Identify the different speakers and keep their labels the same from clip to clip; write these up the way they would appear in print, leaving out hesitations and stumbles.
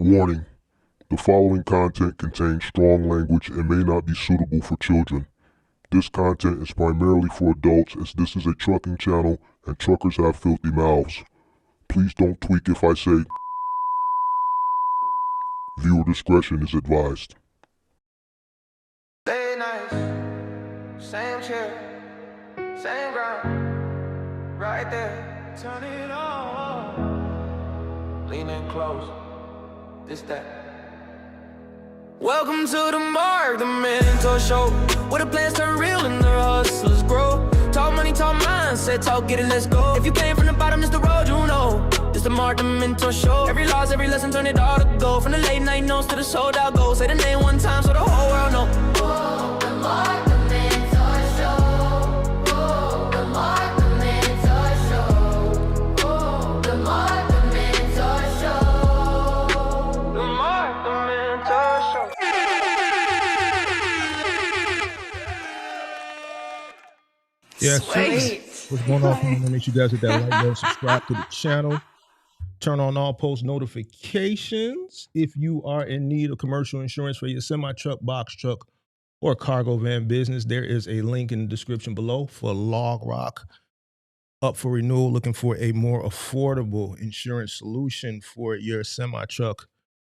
Speaker 1: Warning: the following content contains strong language and may not be suitable for children. This content is primarily for adults, as this is a trucking channel and truckers have filthy mouths. Please don't tweak if I say. Viewer discretion is advised.
Speaker 2: Stay nice, same chair, same ground, right there. Turn it on, lean in close, this that. Welcome to the Mark, the mentor show, where the plans turn real and the hustlers grow. Talk money, talk mindset, talk get it, let's go. If you came from the bottom, it's the road you know. It's the Mark, the mentor show. Every loss, every lesson, turn it all to gold. From the late night notes to the sold out goals. Say the name one time so the whole world know.
Speaker 3: Whoa, the Mark, the mentor show. Whoa, the Mark, the mentor show. Whoa, the Mark, the mentor show.
Speaker 2: The Mark, the mentor show.
Speaker 4: Yeah, so what's going on? Come on, make sure you guys hit that like button, subscribe to the channel, turn on all post notifications. If you are in need of commercial insurance for your semi-truck, box truck, or cargo van business, there is a link in the description below for Log Rock. Up for renewal, looking for a more affordable insurance solution for your semi-truck,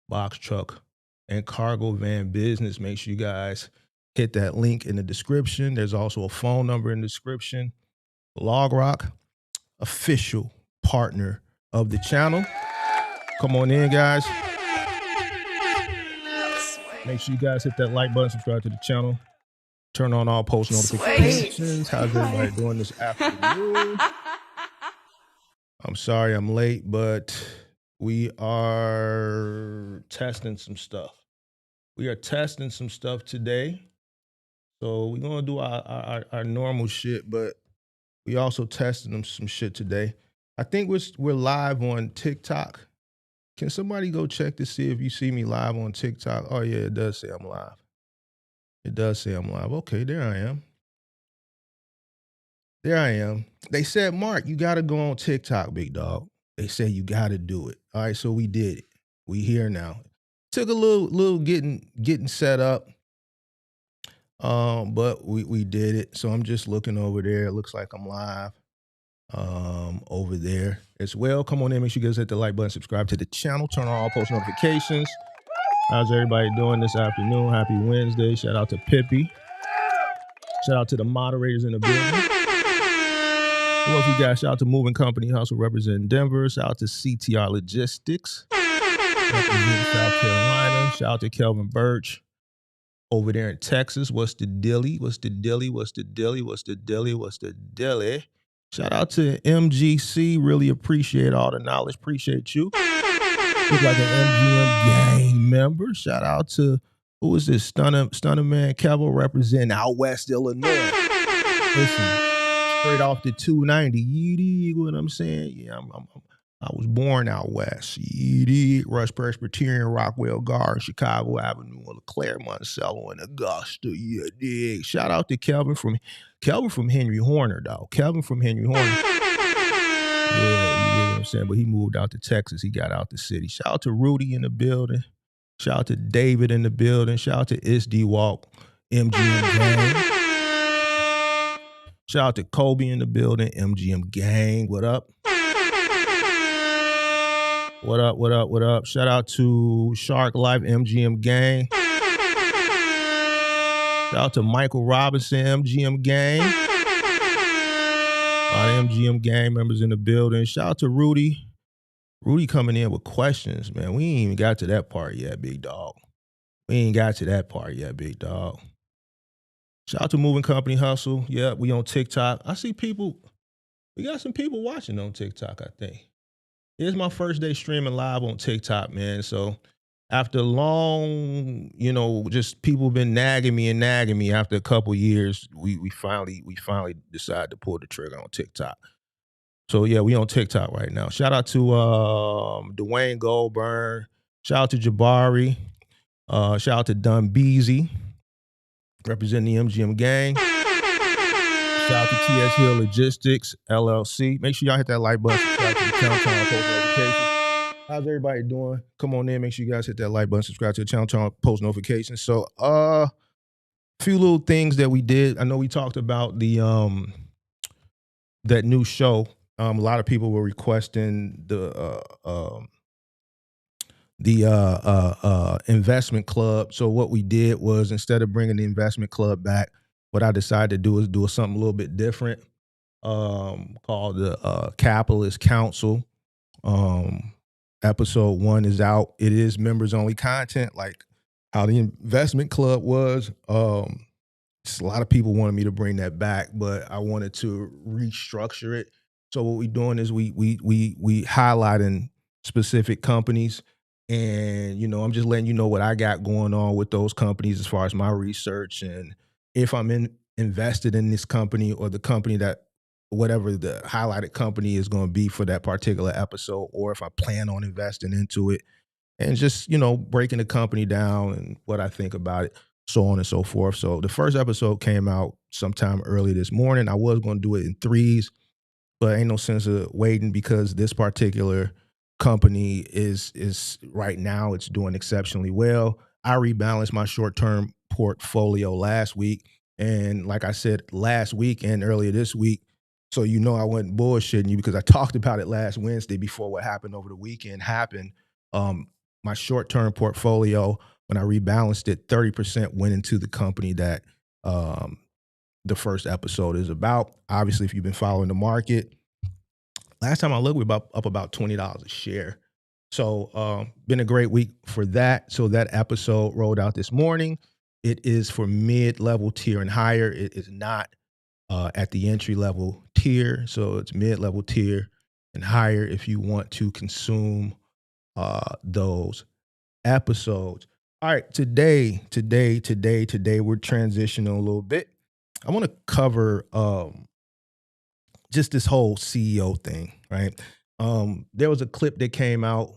Speaker 4: box truck, and cargo van business. Make sure you guys hit that link in the description. There's also a phone number in the description. Log Rock, official partner of the channel. Come on in, guys. Make sure you guys hit that like button, subscribe to the channel, turn on all post notifications. How's everybody doing this afternoon? I'm sorry I'm late, but we are testing some stuff. We are testing some stuff today. So we're going to do our normal shit, but we also testing them some shit today. I think we're live on TikTok. Can somebody go check to see if you see me live on TikTok? Oh, yeah, it does say I'm live. It does say I'm live. Okay, there I am. There I am. They said, Mark, you got to go on TikTok, big dog. They said you got to do it. All right, so we did it. We here now. Took a little getting set up. But we did it. So I'm just looking over there. It looks like I'm live over there as well. Come on in, make sure you guys hit the like button, subscribe to the channel, turn on all post notifications. How's everybody doing this afternoon? Happy Wednesday. Shout out to Pippi. Shout out to the moderators in the building. Who else we got? Shout out to Moving Company Hustle representing Denver. Shout out to CTR Logistics representing South Carolina. Shout out to Kelvin Birch over there in Texas. What's the dilly? What's the dilly? What's the dilly? What's the dilly? What's the dilly? Shout out to MGC. Really appreciate all the knowledge. Appreciate you. Look like an MGM gang member. Shout out to, who is this? Stunner Man Kevo representing out West Illinois. Listen, straight off the 290. You dig what I'm saying? Yeah, I was born out west. You dig? Rush Presbyterian, Rockwell Garden, Chicago Avenue, LeClaire, Monticello, and Augusta. You dig? Shout out to Kelvin from Henry Horner, dog. Kelvin from Henry Horner. Yeah, you dig what I'm saying? But he moved out to Texas. He got out the city. Shout out to Rudy in the building. Shout out to David in the building. Shout out to SD Walk, MGM Gang. Shout out to Kobe in the building, MGM Gang. What up? What up, what up, what up? Shout out to Shark Life, MGM Gang. Shout out to Michael Robinson, MGM Gang. A lot of MGM Gang members in the building. Shout out to Rudy. Rudy coming in with questions, man. We ain't even got to that part yet, big dog. We ain't got to that part yet, big dog. Shout out to Moving Company Hustle. Yeah, we on TikTok. I see people. We got some people watching on TikTok, I think. It's my first day streaming live on TikTok, man. So after long, just people been nagging me after a couple years, we finally decided to pull the trigger on TikTok. So yeah, we on TikTok right now. Shout out to Dwayne Goldburn. Shout out to Jabari. Shout out to Dunn Beasy, representing the MGM Gang. Shout out to TS Hill Logistics, LLC. Make sure y'all hit that like button, subscribe to the channel, turn on post notifications. How's everybody doing? Come on in. Make sure you guys hit that like button, subscribe to the channel, turn on post notifications. So, few little things that we did. I know we talked about the that new show. A lot of people were requesting the investment club. So what we did was, instead of bringing the investment club back, what I decided to do is do something a little bit different, called the Capitalist Council. Episode 1 is out. It is members only content, like how the investment club was. Just a lot of people wanted me to bring that back, but I wanted to restructure it. So what we're doing is we highlighting specific companies, and I'm just letting you know what I got going on with those companies as far as my research, and if I'm invested in this company, or the company that, whatever the highlighted company is going to be for that particular episode, or if I plan on investing into it, and just breaking the company down and what I think about it, so on and so forth. So the first episode came out sometime early this morning. I was going to do it in threes, but ain't no sense of waiting, because this particular company is right now, it's doing exceptionally well. I rebalanced my short-term portfolio last week, and like I said last week and earlier this week, so I wasn't bullshitting you, because I talked about it last Wednesday before what happened over the weekend happened. My short-term portfolio, when I rebalanced it, 30% went into the company that the first episode is about. Obviously, if you've been following the market, last time I looked, we were up about $20 a share. So been a great week for that. So that episode rolled out this morning. It is for mid-level tier and higher. It is not at the entry-level tier. So it's mid-level tier and higher if you want to consume those episodes. All right, today, we're transitioning a little bit. I want to cover just this whole CEO thing, right? There was a clip that came out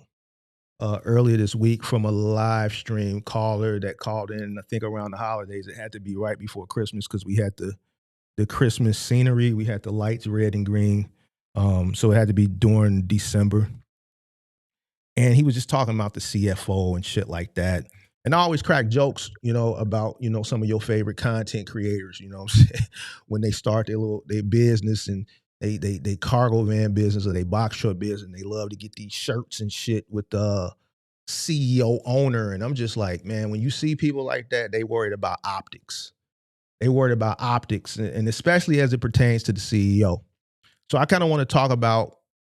Speaker 4: earlier this week from a live stream caller that called in, I think around the holidays. It had to be right before Christmas, because we had the Christmas scenery. We had the lights red and green. So it had to be during December. And he was just talking about the CFO and shit like that. And I always crack jokes, about, some of your favorite content creators, what I'm saying, when they start their business, and they cargo van business, or they box truck business, and they love to get these shirts and shit with the CEO owner. And I'm just like, man, when you see people like that, they worried about optics. They worried about optics, and especially as it pertains to the CEO. So I kind of want to talk about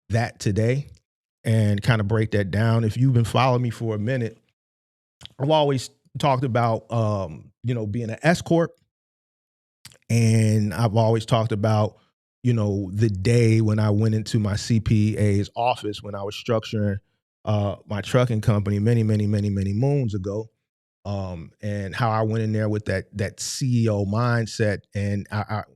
Speaker 4: that today and kind of break that down. If you've been following me for a minute, I've always talked about, being an S-Corp. And I've always talked about, the day when I went into my CPA's office when I was structuring my trucking company many moons ago. And how I went in there with that CEO mindset. And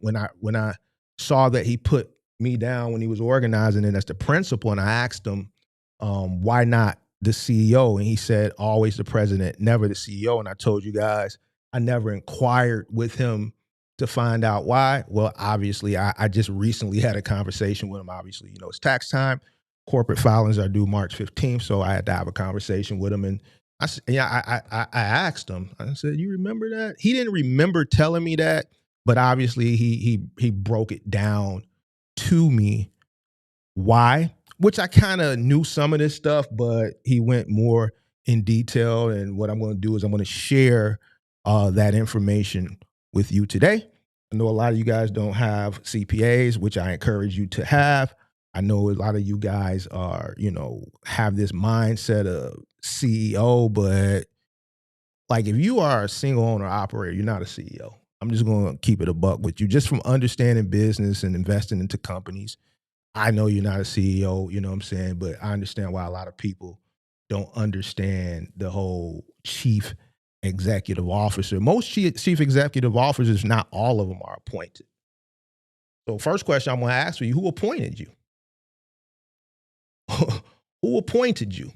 Speaker 4: when I saw that he put me down when he was organizing it as the principal, and I asked him, why not the CEO? And he said, always the president, never the CEO. And I told you guys, I never inquired with him to find out why. Well, obviously, I just recently had a conversation with him. Obviously, it's tax time. Corporate filings are due March 15th. So I had to have a conversation with him. And I asked him, I said, you remember that? He didn't remember telling me that, but obviously he broke it down to me why, which I kind of knew some of this stuff, but he went more in detail. And what I'm going to do is I'm going to share that information with you today. I know a lot of you guys don't have CPAs, which I encourage you to have. I know a lot of you guys are, have this mindset of CEO, but like if you are a single owner operator, you're not a CEO. I'm just going to keep it a buck with you. Just from understanding business and investing into companies, I know you're not a CEO, you know what I'm saying? But I understand why a lot of people don't understand the whole chief executive officer. Most chief executive officers, not all of them, are appointed. So first question I'm going to ask for you, who appointed you? Who appointed you?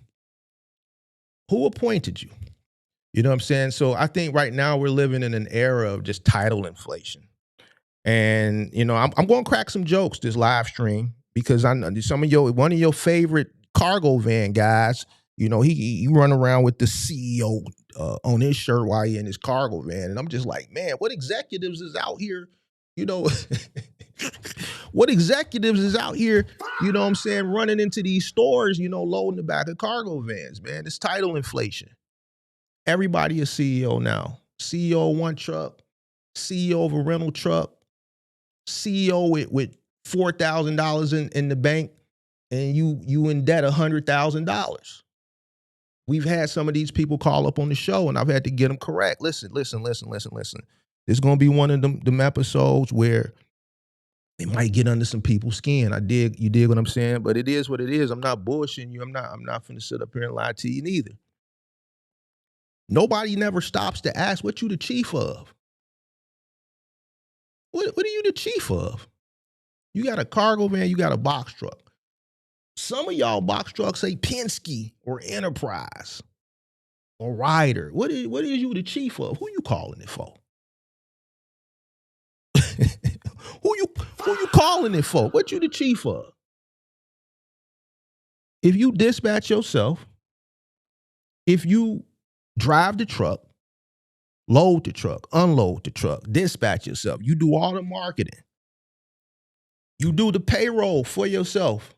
Speaker 4: Who appointed you? You know what I'm saying? So I think right now we're living in an era of just title inflation. And, I'm going to crack some jokes this live stream, because I know one of your favorite cargo van guys. You know, he run around with the CEO on his shirt while he in his cargo van. And I'm just like, man, what executives is out here, you know, what executives is out here, you know what I'm saying, running into these stores, you know, loading the back of cargo vans, man. It's title inflation. Everybody is CEO now. CEO of one truck, CEO of a rental truck, CEO with $4,000 in the bank, and you in debt $100,000. We've had some of these people call up on the show, and I've had to get them correct. Listen. This is going to be one of them episodes where it might get under some people's skin. You dig what I'm saying? But it is what it is. I'm not bullshitting you. I'm not finna sit up here and lie to you neither. Nobody never stops to ask what you the chief of. What are you the chief of? You got a cargo van, you got a box truck. Some of y'all box trucks say Penske or Enterprise or Ryder. What is you the chief of? Who you calling it for? Who you calling it for? What you the chief of? If you dispatch yourself, if you drive the truck, load the truck, unload the truck, dispatch yourself, you do all the marketing, you do the payroll for yourself.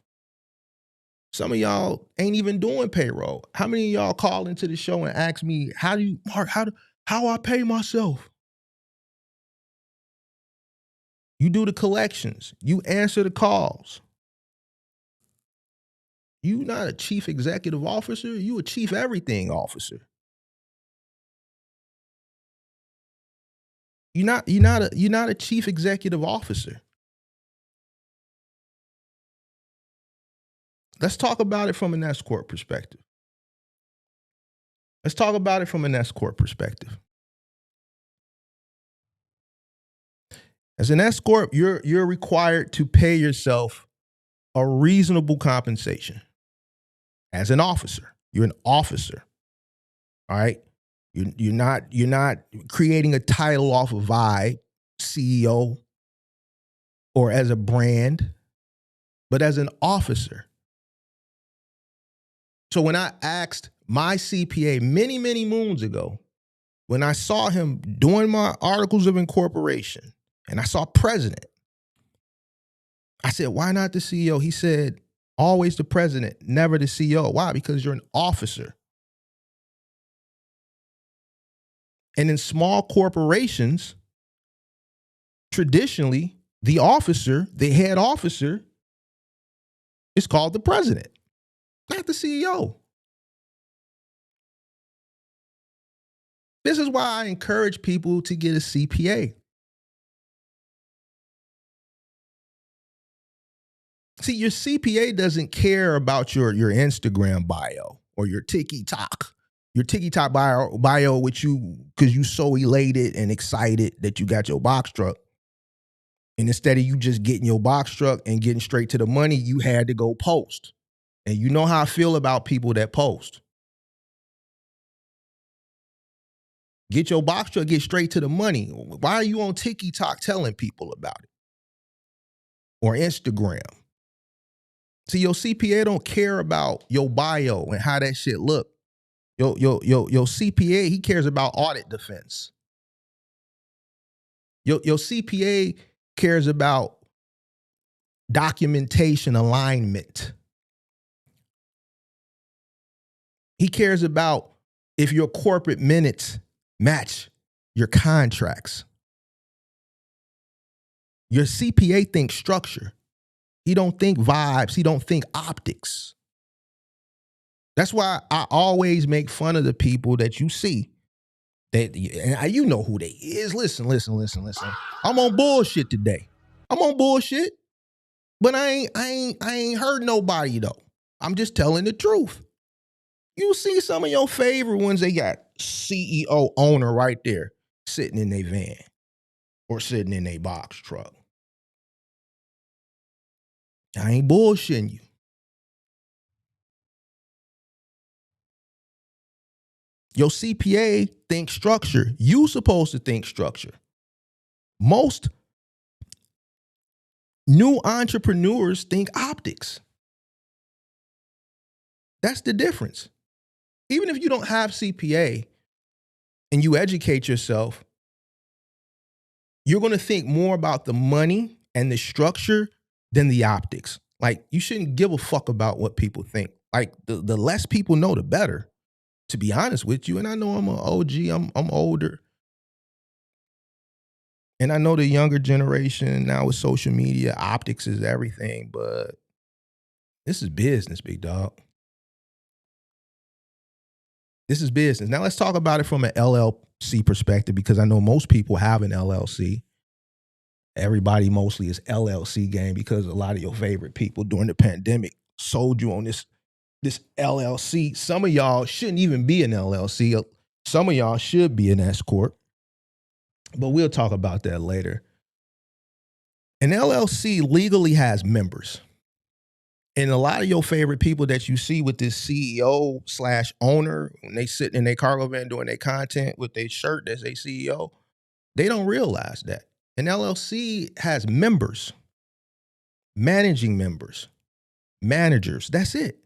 Speaker 4: Some of y'all ain't even doing payroll. How many of y'all call into the show and ask me, how I pay myself? You do the collections. You answer the calls. You not a chief executive officer. You a chief everything officer. You're not a chief executive officer. Let's talk about it from an S-Corp perspective. As an S-Corp, you're required to pay yourself a reasonable compensation. As an officer, you're an officer. All right? You're not creating a title off of vibe, CEO, or as a brand, but as an officer. So when I asked my CPA many, many moons ago, when I saw him doing my articles of incorporation and I saw president, I said, why not the CEO? He said, always the president, never the CEO. Why? Because you're an officer. And in small corporations, traditionally, the head officer, is called the president, not the CEO. This is why I encourage people to get a CPA. See, your CPA doesn't care about your Instagram bio or your TikTok. Your TikTok bio with you because you so elated and excited that you got your box truck. And instead of you just getting your box truck and getting straight to the money, you had to go post. And you know how I feel about people that post. Get your box truck, get straight to the money. Why are you on TikTok telling people about it? Or Instagram? See, your CPA don't care about your bio and how that shit look. Your CPA, he cares about audit defense. Your CPA cares about documentation alignment. He cares about if your corporate minutes match your contracts. Your CPA thinks structure. He don't think vibes. He don't think optics. That's why I always make fun of the people that you see. And you know who they is. Listen. I'm on bullshit today. I'm on bullshit. But I ain't hurt nobody though. I'm just telling the truth. You see some of your favorite ones, they got CEO owner right there sitting in their van or sitting in their box truck. I ain't bullshitting you. Your CPA thinks structure. You supposed to think structure. Most new entrepreneurs think optics. That's the difference. Even if you don't have CPA and you educate yourself, you're going to think more about the money and the structure than the optics. Like, you shouldn't give a fuck about what people think. Like, the less people know, the better, to be honest with you. And I know I'm an OG, I'm older. And I know the younger generation now with social media, optics is everything, but this is business, big dog. This is business. Now let's talk about it from an LLC perspective, because I know most people have an LLC. Everybody mostly is LLC game because a lot of your favorite people during the pandemic sold you on this LLC. Some of y'all shouldn't even be an LLC. Some of y'all should be an S-Corp. But we'll talk about that later. An LLC legally has members. And a lot of your favorite people that you see with this CEO/owner, when they sit in their cargo van doing their content with their shirt that say CEO, they don't realize that. An LLC has members, managing members, managers. That's it.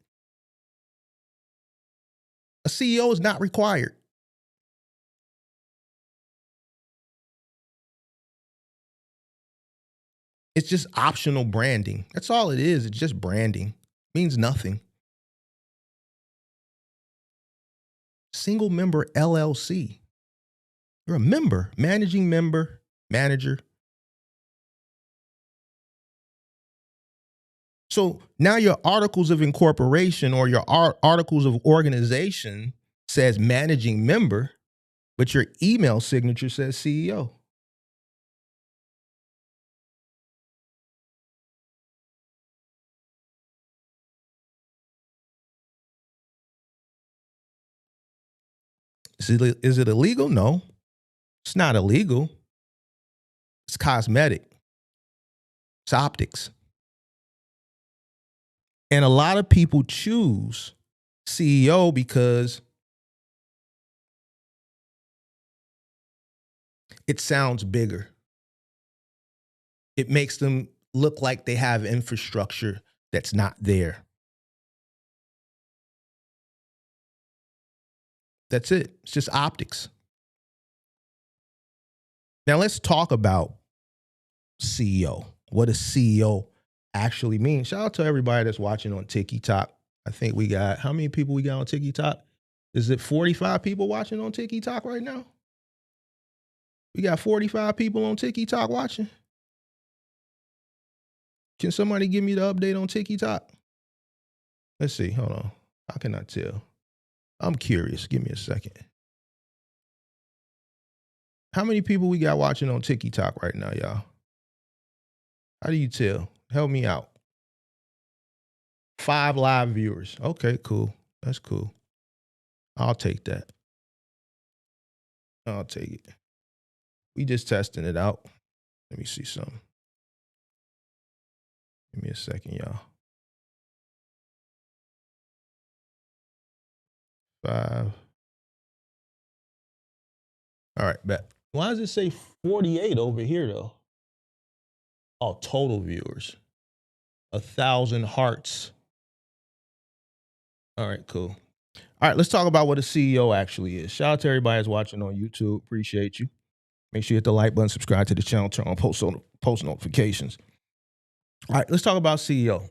Speaker 4: A CEO is not required. It's just optional branding. That's all it is. It's just branding. It means nothing. Single member LLC. You're a member, managing member, manager. So now your articles of incorporation or your articles of organization says managing member, but your email signature says CEO. Is it illegal? No, it's not illegal. It's cosmetic. It's optics. And a lot of people choose CEO because it sounds bigger. It makes them look like they have infrastructure that's not there. That's it. It's just optics. Now let's talk about CEO. What does CEO actually mean? Shout out to everybody that's watching on TikTok. I think we got, how many people we got on TikTok? Is it 45 people watching on TikTok right now? We got 45 people on TikTok watching. Can somebody give me the update on TikTok? Let's see. Hold on. How can I tell? I'm curious. Give me a second. How many people we got watching on TikTok right now, y'all? How do you tell? Help me out. 5 live viewers. Okay, cool. That's cool. I'll take that. I'll take it. We just testing it out. Let me see something. Give me a second, y'all. 5. All right, bet. Why does it say 48 over here, though? Oh, total viewers. 1,000 hearts. All right, cool. All right, let's talk about what a CEO actually is. Shout out to everybody that's watching on YouTube. Appreciate you. Make sure you hit the like button, subscribe to the channel, turn on post notifications. All right, let's talk about CEO.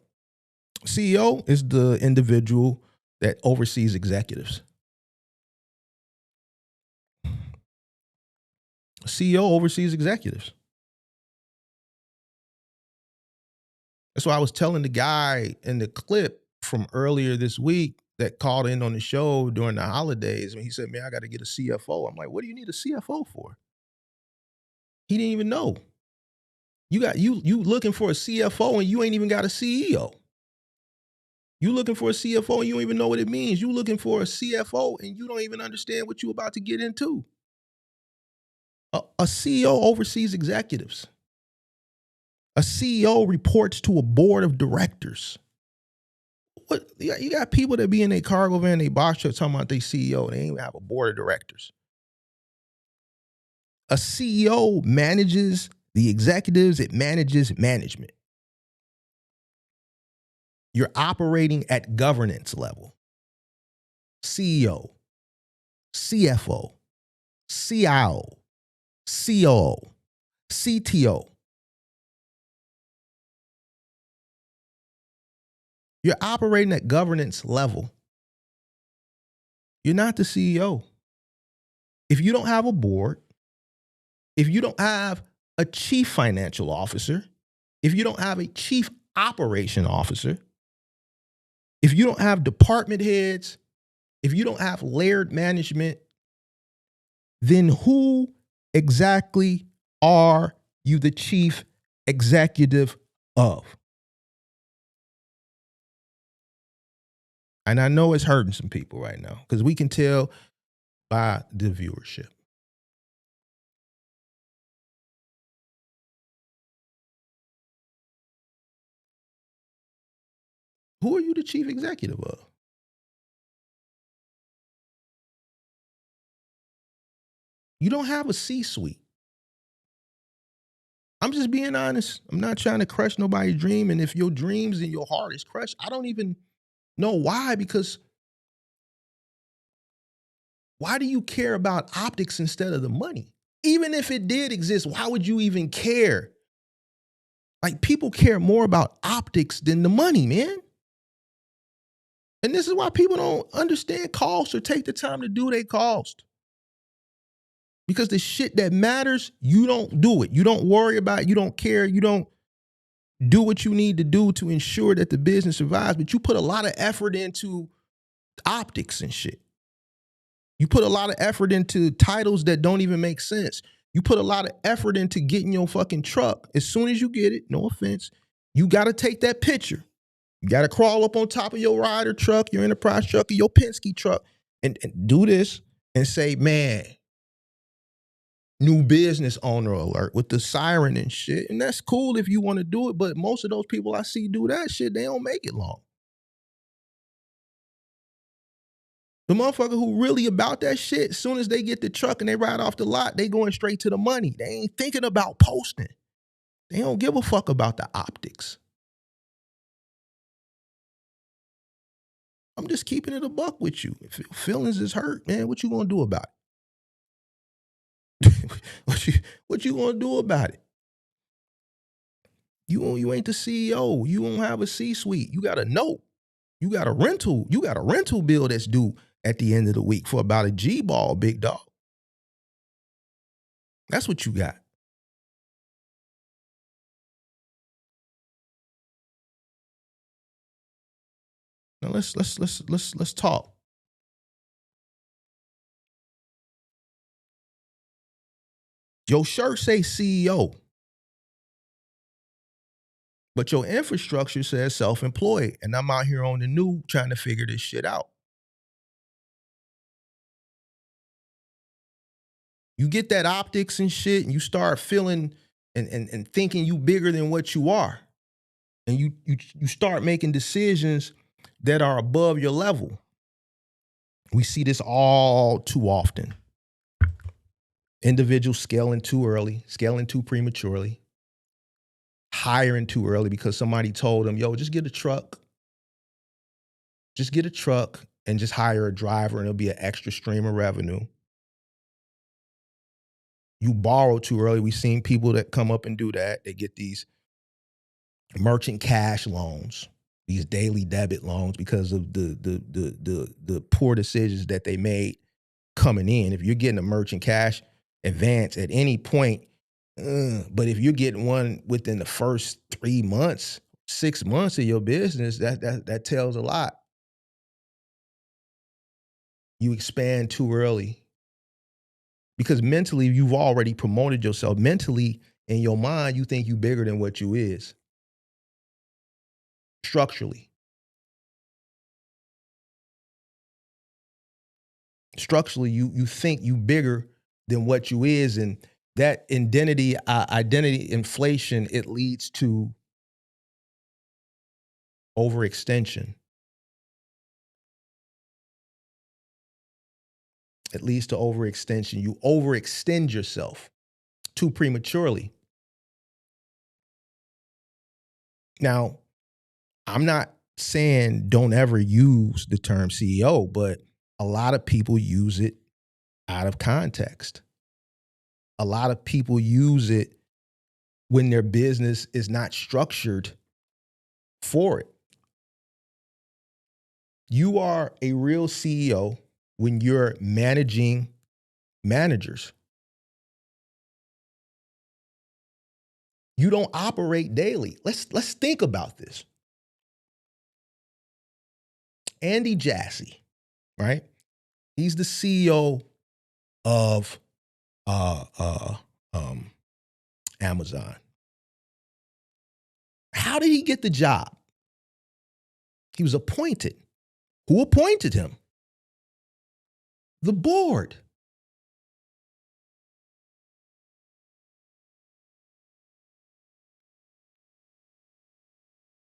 Speaker 4: CEO is the individual that oversees executives. CEO oversees executives. That's why I was telling the guy in the clip from earlier this week that called in on the show during the holidays, and he said, man, I got to get a CFO. I'm like, what do you need a CFO for? He didn't even know. You looking for a CFO and you ain't even got a CEO. You looking for a CFO and you don't even know what it means. You looking for a CFO and you don't even understand what you're about to get into. A CEO oversees executives. A CEO reports to a board of directors. What you got people that be in their cargo van, they box truck talking about their CEO. They ain't even have a board of directors. A CEO manages the executives. It manages management. You're operating at governance level. CEO, CFO, CIO, COO, CTO. You're operating at governance level. You're not the CEO. If you don't have a board, if you don't have a chief financial officer, if you don't have a chief operation officer, if you don't have department heads, if you don't have layered management, then who exactly are you the chief executive of? And I know it's hurting some people right now because we can tell by the viewership. Who are you the chief executive of? You don't have a C-suite. I'm just being honest. I'm not trying to crush nobody's dream. And if your dreams and your heart is crushed, I don't even know why, because why do you care about optics instead of the money? Even if it did exist, why would you even care? Like, people care more about optics than the money, man. And this is why people don't understand cost or take the time to do their cost. Because the shit that matters, you don't do it. You don't worry about it. You don't care. You don't do what you need to do to ensure that the business survives. But you put a lot of effort into optics and shit. You put a lot of effort into titles that don't even make sense. You put a lot of effort into getting your fucking truck. As soon as you get it, no offense, you got to take that picture. You got to crawl up on top of your Ryder truck, your Enterprise truck, or your Penske truck, and do this and say, man, new business owner alert with the siren and shit. And that's cool if you want to do it, but most of those people I see do that shit, they don't make it long. The motherfucker who really about that shit, as soon as they get the truck and they ride off the lot, they going straight to the money. They ain't thinking about posting. They don't give a fuck about the optics. I'm just keeping it a buck with you. If your feelings is hurt, man, what you gonna do about it? what you gonna do about it? You ain't the CEO. You don't have a C-suite. You got a note. You got a rental. You got a rental bill that's due at the end of the week for about a G-ball, big dog. That's what you got. Now let's talk. Your shirt say CEO, but your infrastructure says self-employed, and I'm out here on the new trying to figure this shit out. You get that optics and shit, and you start feeling and thinking you bigger than what you are, and you start making decisions that are above your level. We see this all too often. Individuals scaling too early, scaling too prematurely, hiring too early because somebody told them, yo, just get a truck. Just get a truck and just hire a driver and it'll be an extra stream of revenue. You borrow too early. We've seen people that come up and do that. They get these merchant cash loans, these daily debit loans because of the poor decisions that they made coming in. If you're getting a merchant cash advance at any point, but if you're getting one within the first 3 months, 6 months of your business, that tells a lot. You expand too early because mentally you've already promoted yourself. Mentally, in your mind, you think you bigger than what you is. Structurally, you think you bigger than what you is, and that identity inflation, it leads to overextension. It leads to overextension. You overextend yourself too prematurely. Now, I'm not saying don't ever use the term CEO, but A lot of people use it out of context. A lot of people use it when their business is not structured for it. You are a real CEO when you're managing managers. You don't operate daily. Let's think about this. Andy Jassy, right? He's the CEO of Amazon. How did he get the job? He was appointed. Who appointed him? The board.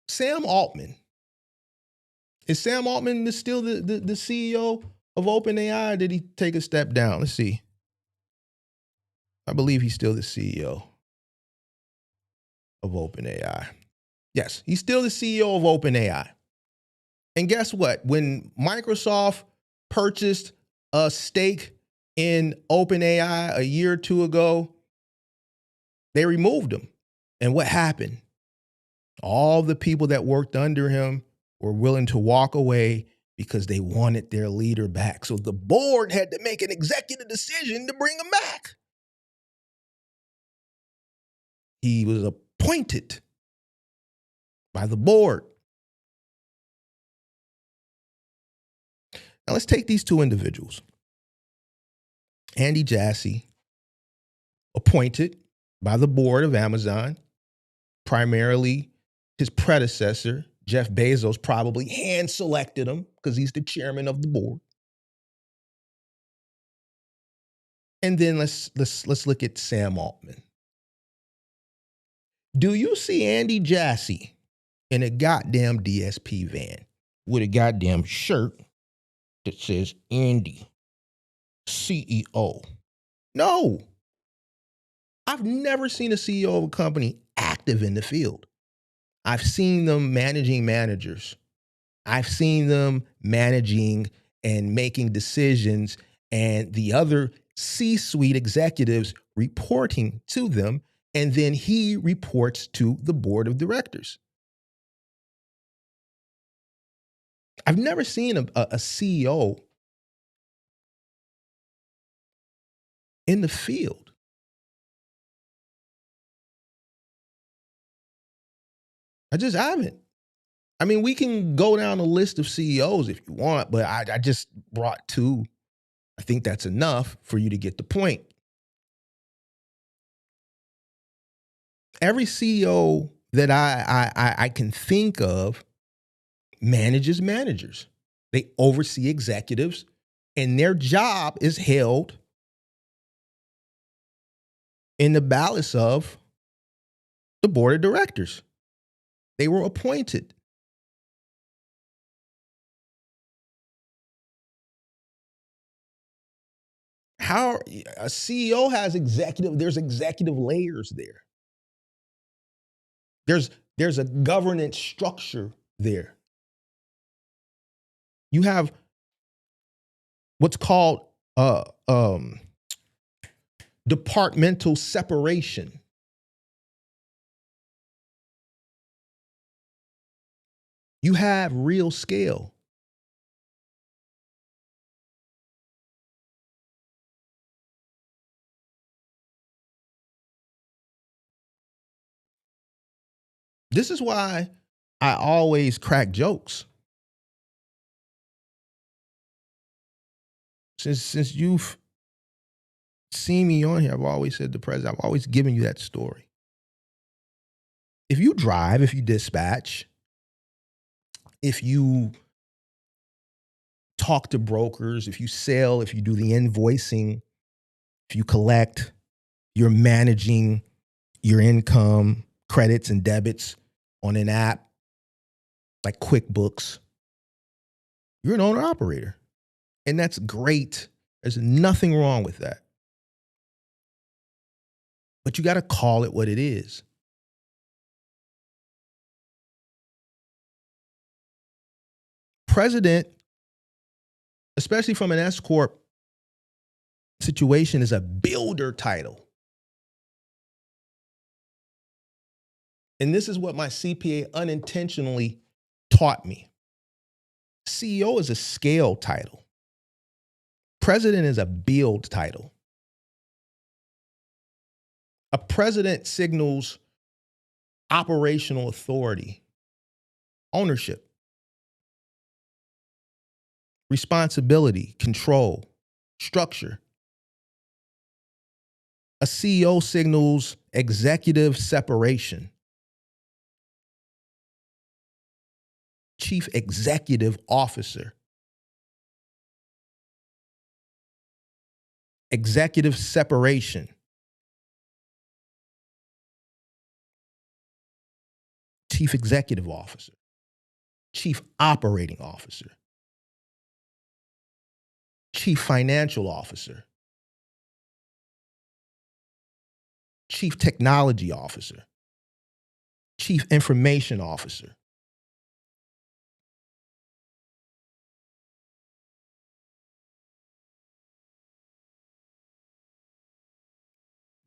Speaker 4: Sam Altman. Is Sam Altman still the CEO of OpenAI, or did he take a step down? Let's see. I believe he's still the CEO of OpenAI. Yes, he's still the CEO of OpenAI. And guess what? When Microsoft purchased a stake in OpenAI a year or two ago, they removed him. And what happened? All the people that worked under him were willing to walk away because they wanted their leader back. So the board had to make an executive decision to bring him back. He was appointed by the board. Now let's take these two individuals. Andy Jassy, appointed by the board of Amazon, primarily his predecessor, Jeff Bezos, probably hand selected him because he's the chairman of the board. And then let's look at Sam Altman. Do you see Andy Jassy in a goddamn DSP van with a goddamn shirt that says Andy, CEO? No. I've never seen a CEO of a company active in the field. I've seen them managing managers. I've seen them managing and making decisions, and the other C-suite executives reporting to them, and then he reports to the board of directors. I've never seen a CEO in the field. I just haven't. I mean, we can go down a list of CEOs if you want, but I just brought two. I think that's enough for you to get the point. Every CEO that I can think of manages managers. They oversee executives, and their job is held in the balance of the board of directors. They were appointed. How a CEO has there's executive layers there. There's a governance structure there. You have what's called departmental separation. You have real scale. This is why I always crack jokes. Since you've seen me on here, I've always said the president, I've always given you that story. If you drive, if you dispatch, if you talk to brokers, if you sell, if you do the invoicing, if you collect, you're managing your income, credits and debits on an app like QuickBooks, you're an owner operator. And that's great. There's nothing wrong with that. But you got to call it what it is. President especially from an S-Corp situation, is a builder title. And this is what my CPA unintentionally taught me. CEO is a scale title. President is a build title. A president signals operational authority, ownership, responsibility, control, structure. A CEO signals executive separation. Chief Executive Officer. Executive separation. Chief Executive Officer. Chief Operating Officer. Chief Financial Officer. Chief Technology Officer. Chief Information Officer.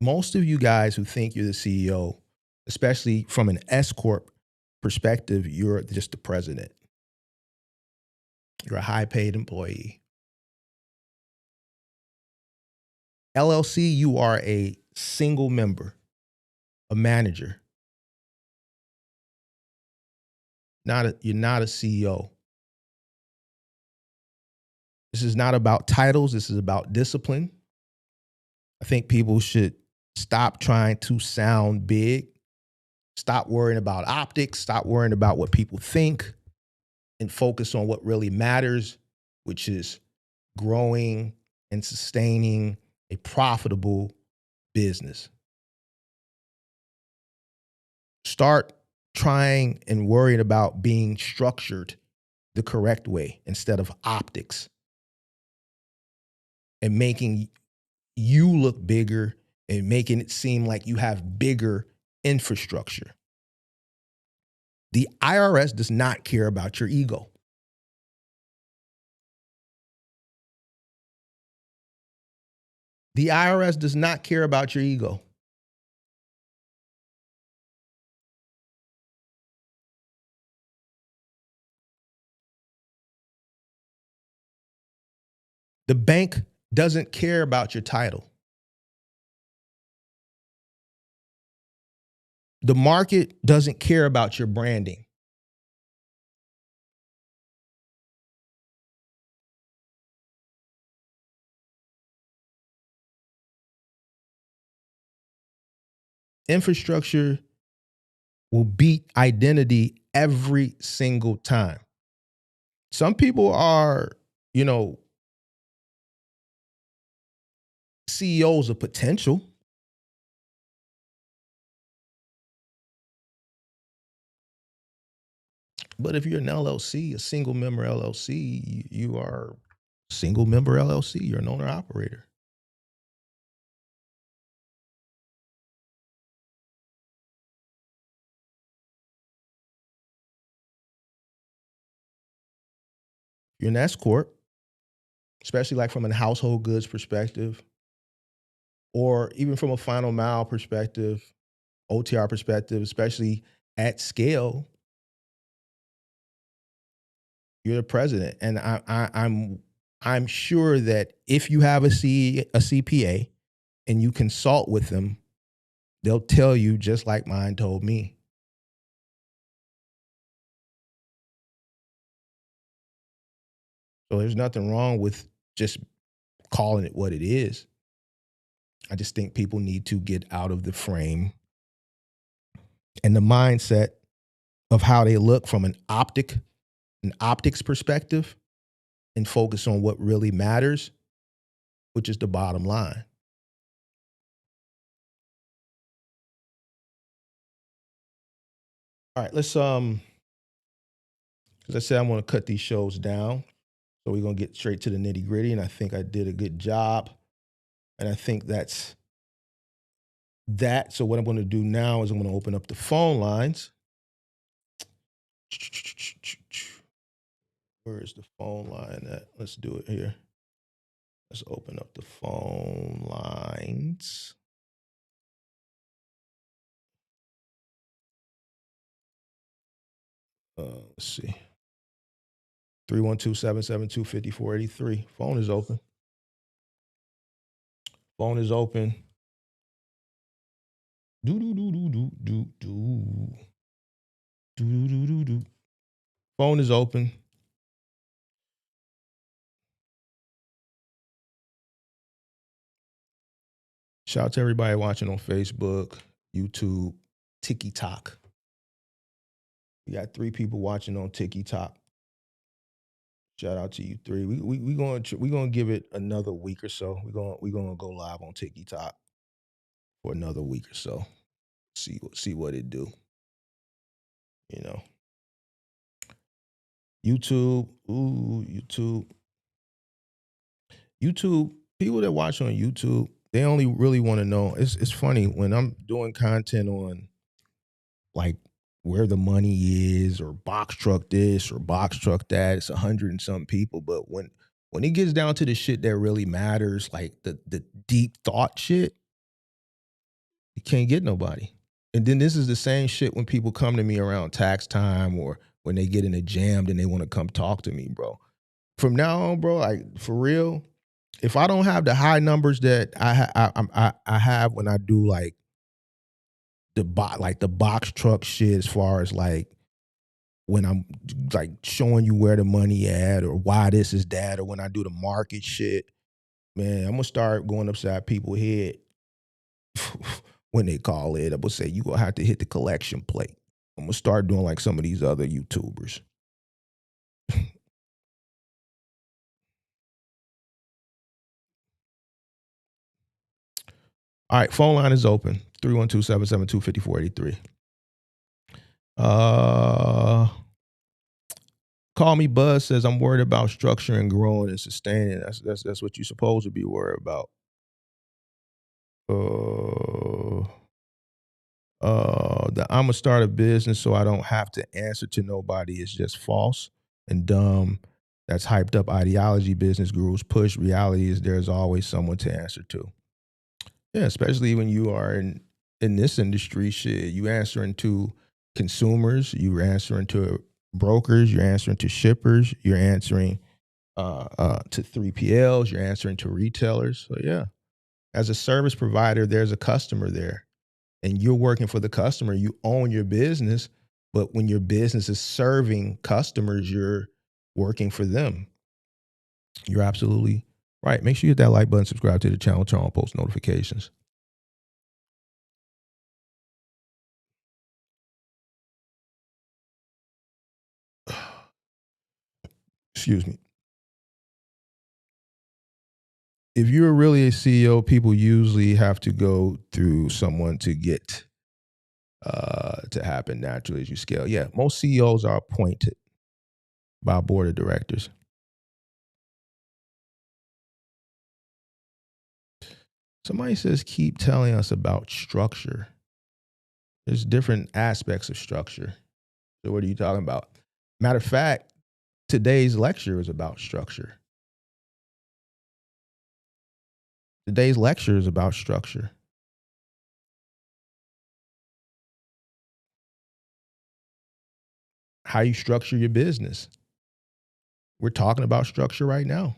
Speaker 4: Most of you guys who think you're the CEO, especially from an S-Corp perspective, you're just the president. You're a high-paid employee. LLC, you are a single member, a manager. You're not a CEO. This is not about titles. This is about discipline. I think people should stop trying to sound big. Stop worrying about optics. Stop worrying about what people think and focus on what really matters, which is growing and sustaining a profitable business. Start trying and worrying about being structured the correct way instead of optics and making you look bigger and making it seem like you have bigger infrastructure. The IRS does not care about your ego. The IRS does not care about your ego. The bank doesn't care about your title. The market doesn't care about your branding. Infrastructure will beat identity every single time. Some people are, CEOs of potential. But if you're an LLC, a single member LLC, you are a single member LLC. You're an owner operator. You're an S-Corp, especially like from a household goods perspective, or even from a final mile perspective, OTR perspective, especially at scale, you're the president. And I'm sure that if you have a CPA and you consult with them, they'll tell you just like mine told me. So there's nothing wrong with just calling it what it is. I just think people need to get out of the frame and the mindset of how they look from an optics perspective and focus on what really matters, which is the bottom line. All right, let's as I said, I'm going to cut these shows down. So we're going to get straight to the nitty gritty. And I think I did a good job. And I think that's that. So what I'm going to do now is I'm going to open up the phone lines. Where is the phone line at? Let's do it here. Let's open up the phone lines. Let's see. 312-772-5483. Phone is open. Phone is open. Do do do do do do do do do do do. Phone is open. Shout out to everybody watching on Facebook, YouTube, TikTok. We got 3 people watching on TikTok. Shout out to you 3. We gonna give it another week or so. We gonna go live on TikTok for another week or so. See what it do. You know. YouTube, YouTube. People that watch on YouTube, they only really want to know. It's funny when I'm doing content on like where the money is, or box truck this or box truck that. It's 100 and some people, but when it gets down to the shit that really matters, like the deep thought shit, you can't get nobody. And then this is the same shit when people come to me around tax time or when they get in a jam and they want to come talk to me, bro. From now on, bro, like for real, if I don't have the high numbers that I have when I do like the box truck shit, as far as like when I'm like showing you where the money at or why this is that, or when I do the market shit, man, I'm gonna start going upside people's head when they call it. I'm gonna say you gonna have to hit the collection plate. I'm gonna start doing like some of these other YouTubers. All right, phone line is open. 312-772-5483. Call Me Buzz says, I'm worried about structuring, growing, and sustaining. That's what you're supposed to be worried about. The I'm gonna start a business so I don't have to answer to nobody is just false and dumb. That's hyped up ideology. Business gurus push. Reality is there's always someone to answer to. Yeah, especially when you are in this industry, shit. You answering to consumers, you're answering to brokers, you're answering to shippers, you're answering to 3PLs, you're answering to retailers. So yeah, as a service provider, there's a customer there, and you're working for the customer. You own your business, but when your business is serving customers, you're working for them. You're absolutely right. Make sure you hit that like button, subscribe to the channel, turn on post notifications. Excuse me. If you're really a CEO, people usually have to go through someone to get to happen naturally as you scale. Yeah, most CEOs are appointed by a board of directors. Somebody says, keep telling us about structure. There's different aspects of structure. So what are you talking about? Matter of fact, today's lecture is about structure. Today's lecture is about structure. How you structure your business. We're talking about structure right now.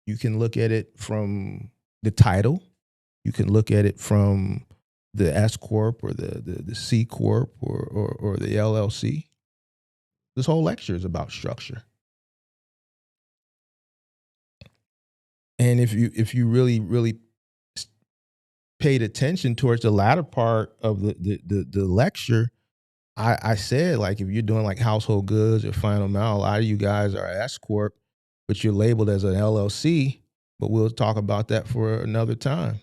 Speaker 4: You can look at it from the title. You can look at it from the S-Corp or the C-Corp or the LLC. This whole lecture is about structure. And if you really paid attention towards the latter part of the lecture, I said, like, if you're doing like household goods or final mile, a lot of you guys are S-Corp, but you're labeled as an LLC, but we'll talk about that for another time.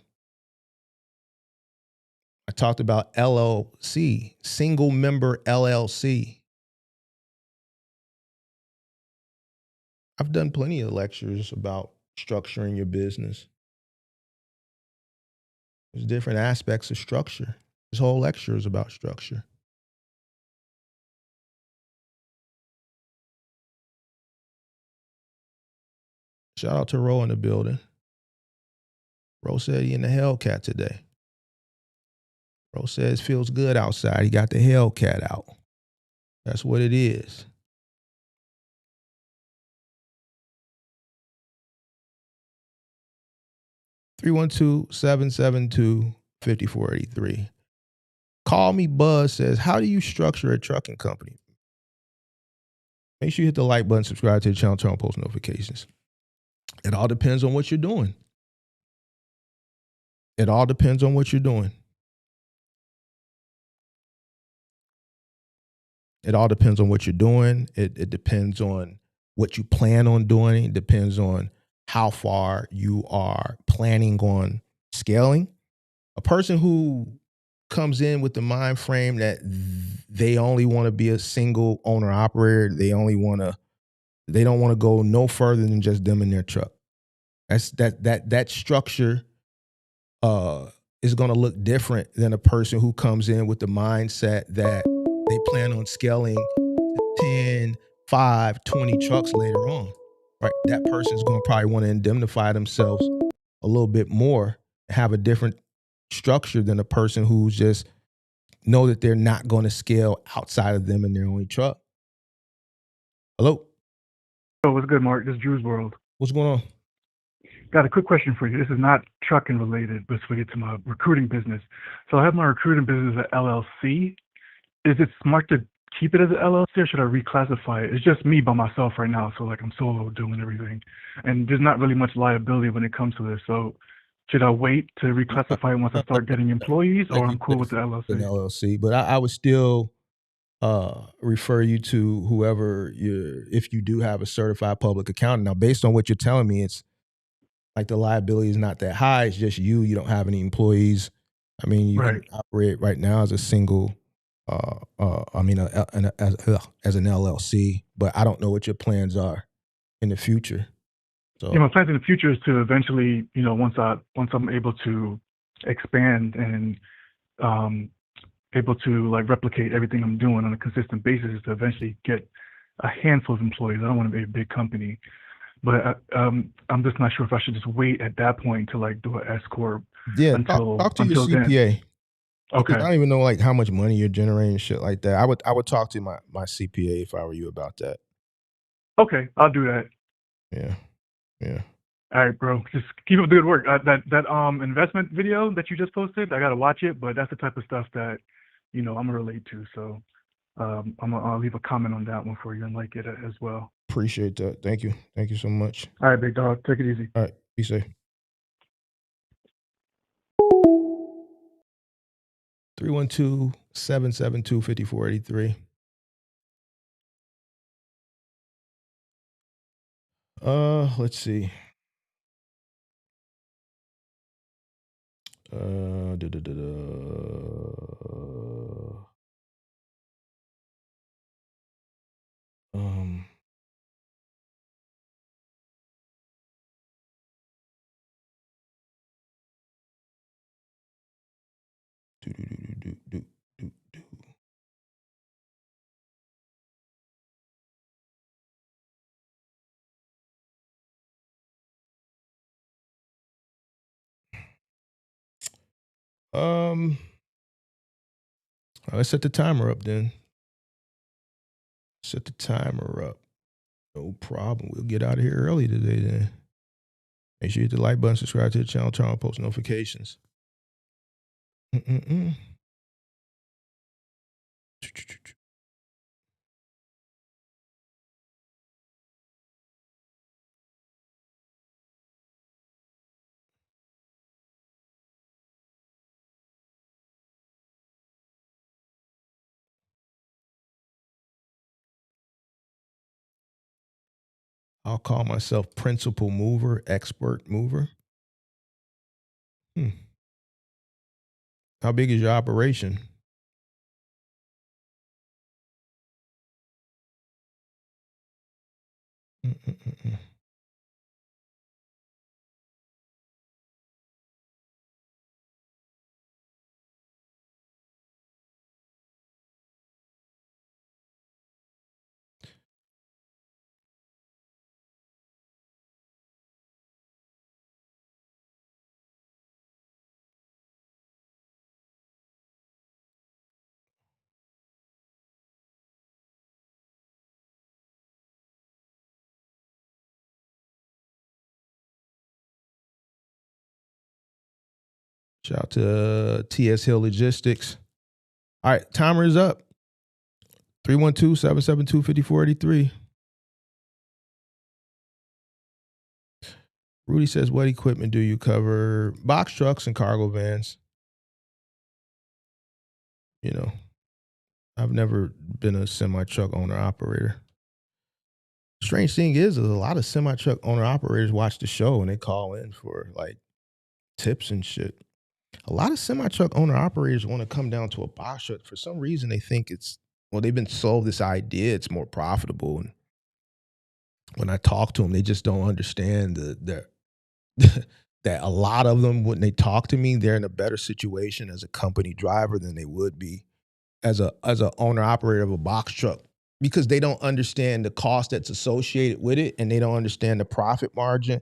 Speaker 4: I talked about LLC, single member LLC. I've done plenty of lectures about structuring your business. There's different aspects of structure. This whole lecture is about structure. Shout out to Ro in the building. Ro said he in the Hellcat today. Ro says feels good outside. He got the Hellcat out. That's what it is. (312-772-5483). Call Me Buzz says, how do you structure a trucking company? Make sure you hit the like button, subscribe to the channel, turn on post notifications. It all depends on what you're doing. It all depends on what you're doing. It all depends on what you're doing. It depends on what you plan on doing. It depends on how far you are planning on scaling. A person who comes in with the mind frame that they only want to be a single owner operator, they don't want to go no further than just them in their truck. That structure is going to look different than a person who comes in with the mindset that they plan on scaling 10, 5, 20 trucks later on. Right? That person's going to probably want to indemnify themselves a little bit more, have a different structure than a person who's just know that they're not going to scale outside of them in their own truck. Hello?
Speaker 5: Oh, what's good, Mark? This is Drew's World.
Speaker 4: What's going on?
Speaker 5: Got a quick question for you. This is not trucking related, but it's related to my recruiting business. So I have my recruiting business as an LLC. Is it smart to keep it as an LLC or should I reclassify it? It's just me by myself right now. So like I'm solo doing everything. And there's not really much liability when it comes to this. So should I wait to reclassify it once I start getting employees or I'm cool with the
Speaker 4: An
Speaker 5: LLC?
Speaker 4: LLC, but I would still refer you to whoever if you do have a certified public accountant. Now, based on what you're telling me, it's like the liability is not that high. It's just you don't have any employees. I mean, you
Speaker 5: Right.
Speaker 4: can operate right now as a single, as an LLC, but I don't know what your plans are in the future. So
Speaker 5: Yeah, my plans in the future is to eventually, once I'm able to expand and able to like replicate everything I'm doing on a consistent basis, is to eventually get a handful of employees. I don't want to be a big company, but I'm just not sure if I should just wait at that point to like do an S-Corp
Speaker 4: yeah,
Speaker 5: until
Speaker 4: talk to your
Speaker 5: then.
Speaker 4: CPA. Because
Speaker 5: Okay.
Speaker 4: I don't even know like how much money you're generating and shit like that. I would talk to my CPA if I were you about that.
Speaker 5: Okay, I'll do that.
Speaker 4: Yeah.
Speaker 5: All right, bro. Just keep up the good work. That investment video that you just posted, I gotta watch it, but that's the type of stuff that I'm gonna relate to. So I'll leave a comment on that one for you and like it as well.
Speaker 4: Appreciate that. Thank you. Thank you so much.
Speaker 5: All right, big dog. Take it easy.
Speaker 4: All right. Be safe. 312-772-5483. Let's see. Um, do, do, do, do, do, do, do. Let's set the timer up then. Set the timer up. No problem. We'll get out of here early today then. Make sure you hit the like button, subscribe to the channel, turn on post notifications. I'll call myself principal mover, expert mover. How big is your operation? Shout out to TS Hill Logistics. All right, timer is up. 312-772-5483. Rudy says, what equipment do you cover? Box trucks and cargo vans. You know, I've never been a semi-truck owner-operator. Strange thing is a lot of semi-truck owner-operators watch the show and they call in for like tips and shit. A lot of semi-truck owner-operators want to come down to a box truck. For some reason, they think they've been sold this idea it's more profitable. And when I talk to them, they just don't understand that a lot of them, when they talk to me, they're in a better situation as a company driver than they would be as a owner-operator of a box truck, because they don't understand the cost that's associated with it, and they don't understand the profit margin.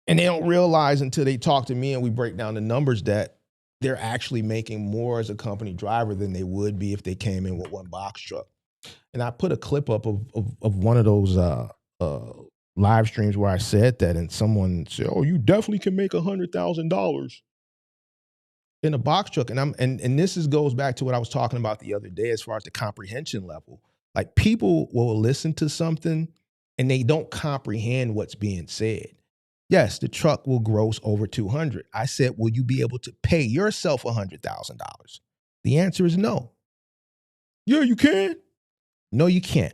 Speaker 4: And they don't realize until they talk to me and we break down the numbers that they're actually making more as a company driver than they would be if they came in with one box truck. And I put a clip up of one of those live streams where I said that, and someone said, "Oh, you definitely can make $100,000 in a box truck." And this goes back to what I was talking about the other day as far as the comprehension level. Like, people will listen to something and they don't comprehend what's being said. Yes, the truck will gross over 200. I said, will you be able to pay yourself $100,000? The answer is no. Yeah, you can. No, you can't.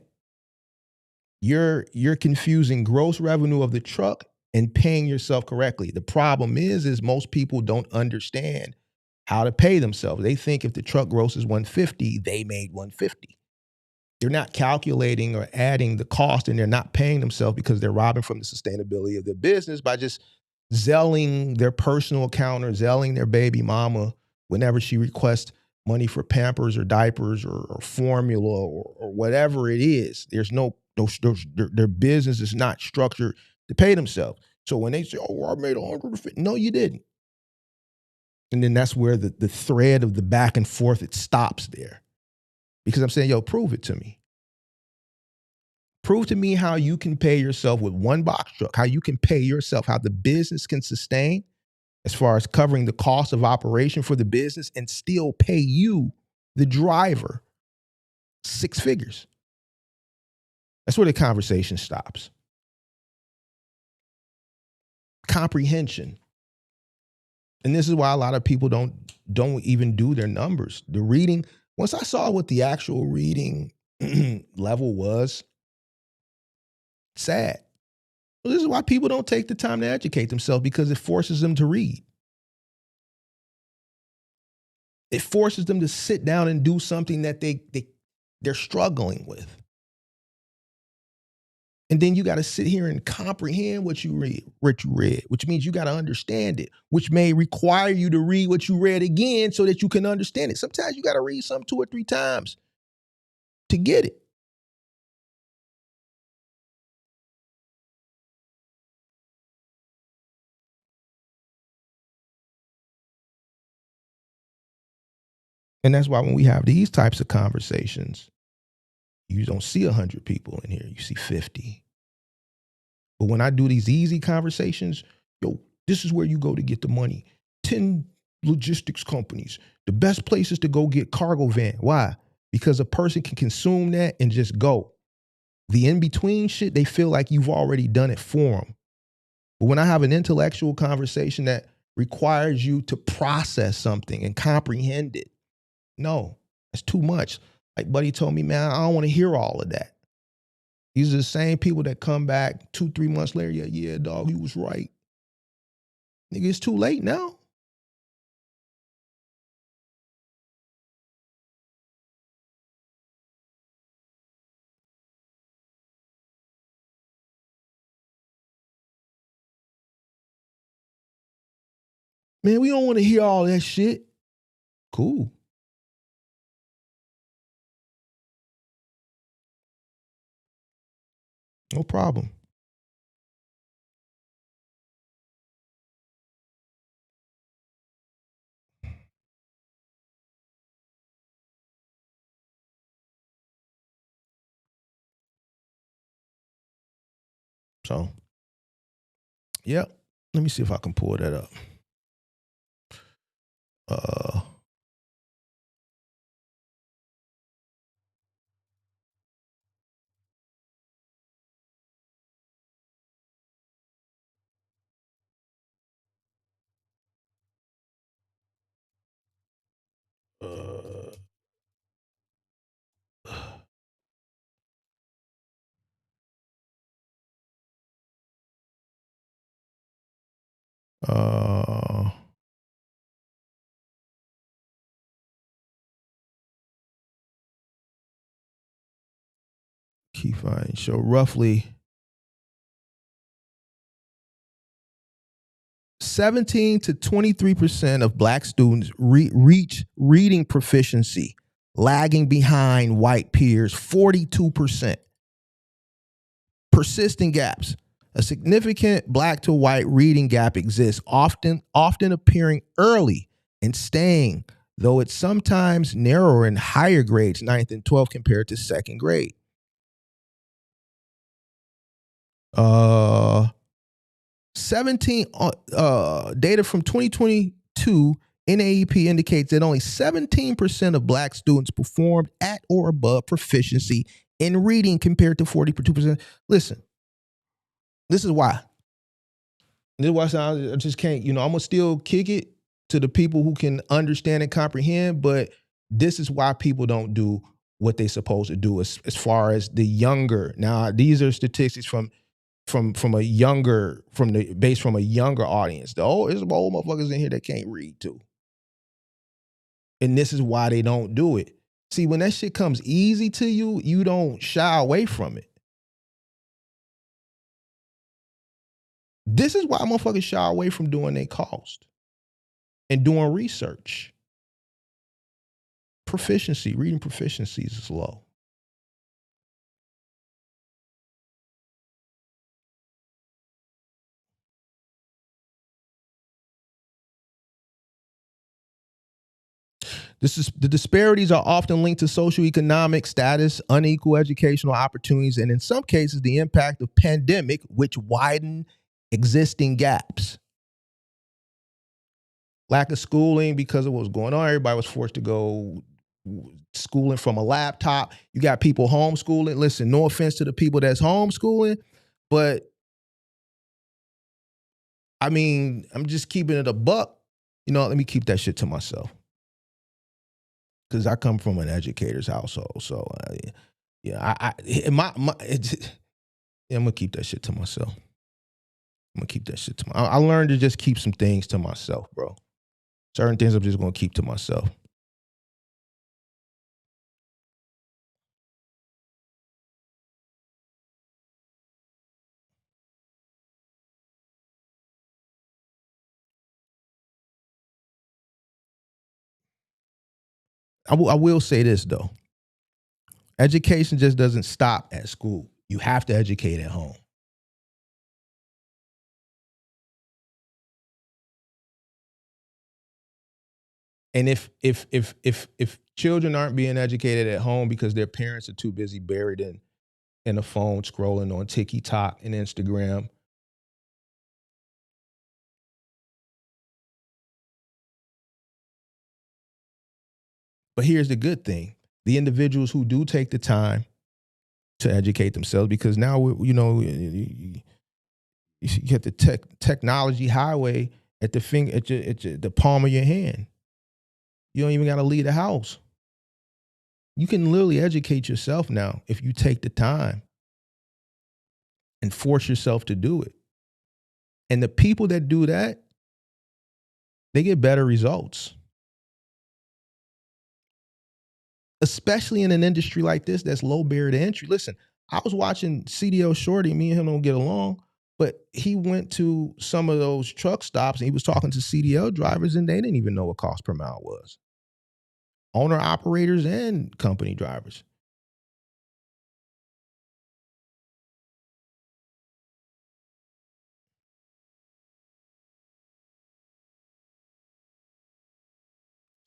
Speaker 4: You're confusing gross revenue of the truck and paying yourself correctly. The problem is most people don't understand how to pay themselves. They think if the truck grosses 150, they made 150. They're not calculating or adding the cost, and they're not paying themselves because they're robbing from the sustainability of their business by just zelling their personal account or zelling their baby mama whenever she requests money for Pampers or diapers or formula or whatever it is. There's their business is not structured to pay themselves. So when they say, "Oh, I made 150," no, you didn't. And then that's where the thread of the back and forth, it stops there. Because I'm saying, yo, prove it to me. Prove to me how you can pay yourself with one box truck, how you can pay yourself, how the business can sustain as far as covering the cost of operation for the business and still pay you, the driver, 6 figures. That's where the conversation stops. Comprehension. And this is why a lot of people don't even do their numbers. The reading, once I saw what the actual reading level was, sad. Well, this is why people don't take the time to educate themselves, because it forces them to read. It forces them to sit down and do something that they're struggling with. And then you got to sit here and comprehend what you read, which means you got to understand it, which may require you to read what you read again so that you can understand it. Sometimes you got to read something 2 or 3 times to get it. And that's why when we have these types of conversations, you don't see 100 people in here, you see 50. But when I do these easy conversations, yo, this is where you go to get the money. 10 logistics companies, the best places to go get cargo van. Why? Because a person can consume that and just go. The in-between shit, they feel like you've already done it for them. But when I have an intellectual conversation that requires you to process something and comprehend it, no, that's too much. Like Buddy told me, man, I don't want to hear all of that. These are the same people that come back 2-3 months later. Yeah, dog, you was right. Nigga, it's too late now. Man, we don't want to hear all that shit. Cool. No problem. So, yeah. Let me see if I can pull that up. Uh, uh, uh, key findings show roughly 17 to 23% of Black students reach reading proficiency, lagging behind white peers 42%. Persistent gaps. A significant Black to white reading gap exists, often appearing early and staying, though it's sometimes narrower in higher grades, 9th and 12th, compared to second grade. 17 data from 2022 NAEP indicates that only 17% of Black students performed at or above proficiency in reading compared to 42%. Listen, this is why. This is why I just can't, I'm going to still kick it to the people who can understand and comprehend, but this is why people don't do what they're supposed to do as far as the younger. Now, these are statistics from a younger audience. There's some old motherfuckers in here that can't read too. And this is why they don't do it. See, when that shit comes easy to you, you don't shy away from it. This is why motherfuckers shy away from doing their cost and doing research. Reading proficiencies is low. The disparities are often linked to socioeconomic status, unequal educational opportunities, and in some cases, the impact of pandemic, which widened existing gaps. Lack of schooling because of what was going on. Everybody was forced to go schooling from a laptop. You got people homeschooling. Listen, no offense to the people that's homeschooling, but I mean, I'm just keeping it a buck. Let me keep that shit to myself. Because I come from an educator's household, so I'm gonna keep that shit to myself. I learned to just keep some things to myself, bro. Certain things I'm just gonna keep to myself. I will say this though. Education just doesn't stop at school. You have to educate at home. And if children aren't being educated at home because their parents are too busy buried in a phone scrolling on TikTok and Instagram, but here's the good thing. The individuals who do take the time to educate themselves, because now, you get the technology highway at the finger, at the palm of your hand. You don't even got to leave the house. You can literally educate yourself now if you take the time and force yourself to do it. And the people that do that, they get better results. Especially in an industry like this that's low barrier to entry. Listen, I was watching CDO Shorty, me and him don't get along, but he went to some of those truck stops and he was talking to CDL drivers and they didn't even know what cost per mile was. Owner operators and company drivers.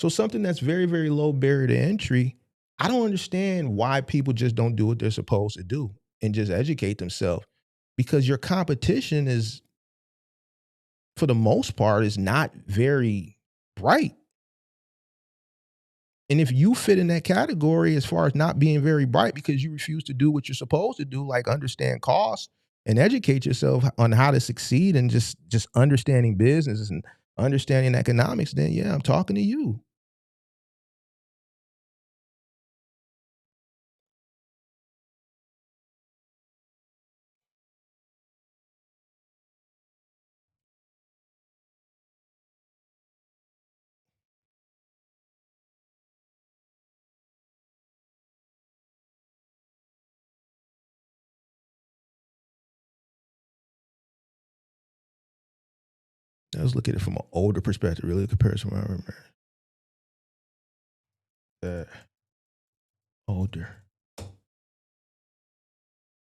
Speaker 4: So something that's very, very low barrier to entry, I don't understand why people just don't do what they're supposed to do and just educate themselves, because your competition is, for the most part, is not very bright. And if you fit in that category as far as not being very bright because you refuse to do what you're supposed to do, like understand costs and educate yourself on how to succeed and just understanding business and understanding economics, then yeah, I'm talking to you. Let's look at it from an older perspective, really, comparison. I remember older.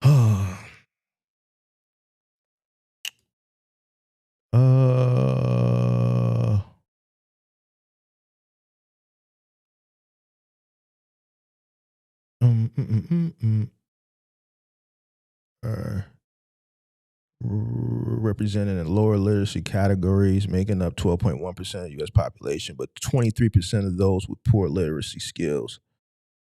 Speaker 4: uh, mm, mm, mm, mm, uh, represented in lower literacy categories, making up 12.1% of the U.S. population, but 23% of those with poor literacy skills.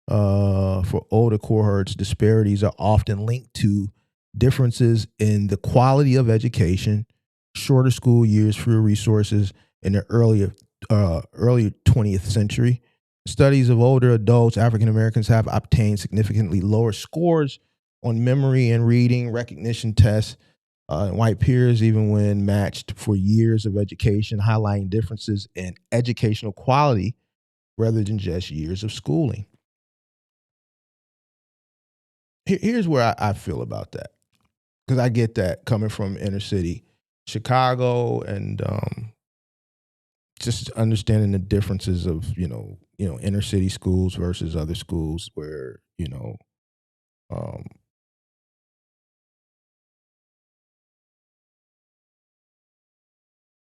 Speaker 4: For older cohorts, disparities are often linked to differences in the quality of education, shorter school years, fewer resources in the earlier 20th century. Studies of older adults, African Americans, have obtained significantly lower scores on memory and reading recognition tests. White peers, even when matched for years of education, highlighting differences in educational quality rather than just years of schooling. Here's where I feel about that, because I get that coming from inner city Chicago and just understanding the differences of inner city schools versus other schools where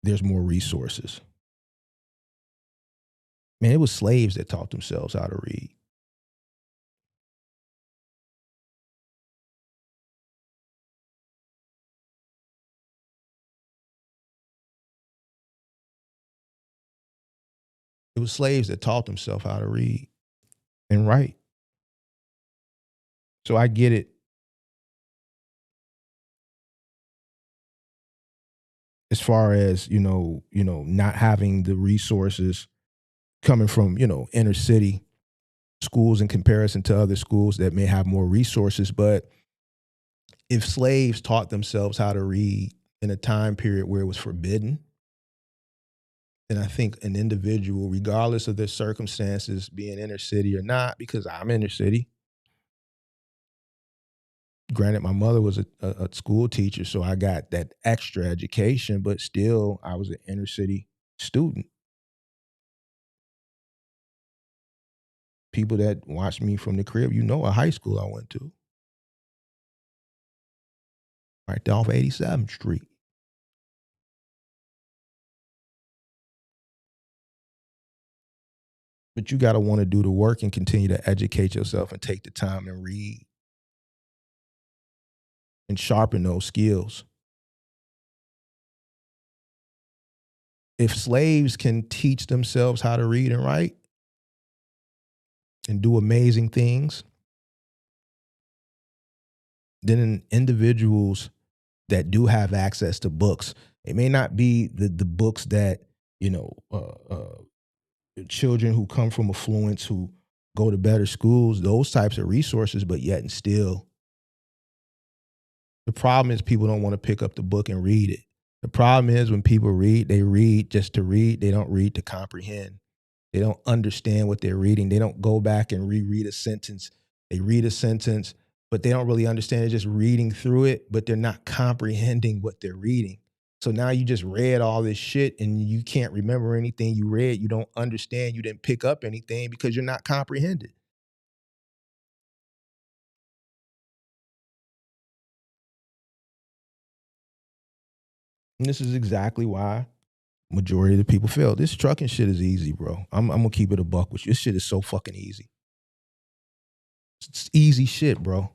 Speaker 4: there's more resources. Man, it was slaves that taught themselves how to read. It was slaves that taught themselves how to read and write. So I get it. As far as, not having the resources coming from, inner city schools in comparison to other schools that may have more resources. But if slaves taught themselves how to read in a time period where it was forbidden, then I think an individual, regardless of their circumstances, being inner city or not, because I'm inner city. Granted, my mother was a school teacher, so I got that extra education, but still I was an inner city student. People that watched me from the crib, what high school I went to. Right there off 87th Street. But you got to want to do the work and continue to educate yourself and take the time and read and sharpen those skills. If slaves can teach themselves how to read and write and do amazing things, then individuals that do have access to books, it may not be the books that, children who come from affluence, who go to better schools, those types of resources, but yet and still, the problem is people don't want to pick up the book and read it. The problem is when people read, they read just to read. They don't read to comprehend. They don't understand what they're reading. They don't go back and reread a sentence. They read a sentence, but they don't really understand it, just reading through it, but they're not comprehending what they're reading. So now you just read all this shit and you can't remember anything you read. You don't understand. You didn't pick up anything because you're not comprehended. And this is exactly why majority of the people fail. This trucking shit is easy, bro. I'm gonna keep it a buck with you. This shit is so fucking easy. It's easy shit, bro.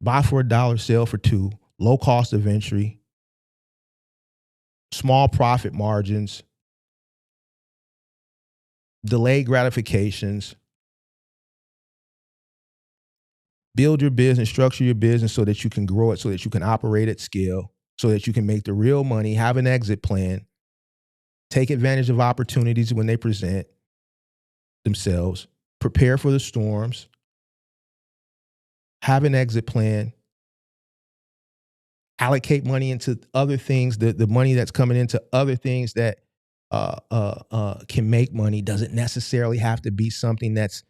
Speaker 4: Buy for $1, sell for $2. Low cost of entry. Small profit margins. delayed gratifications, build your business, structure your business so that you can grow it, so that you can operate at scale, so that you can make the real money, have an exit plan, take advantage of opportunities when they present themselves, prepare for the storms, have an exit plan, allocate money into other things, the money that's coming into other things that can make money doesn't necessarily have to be something that's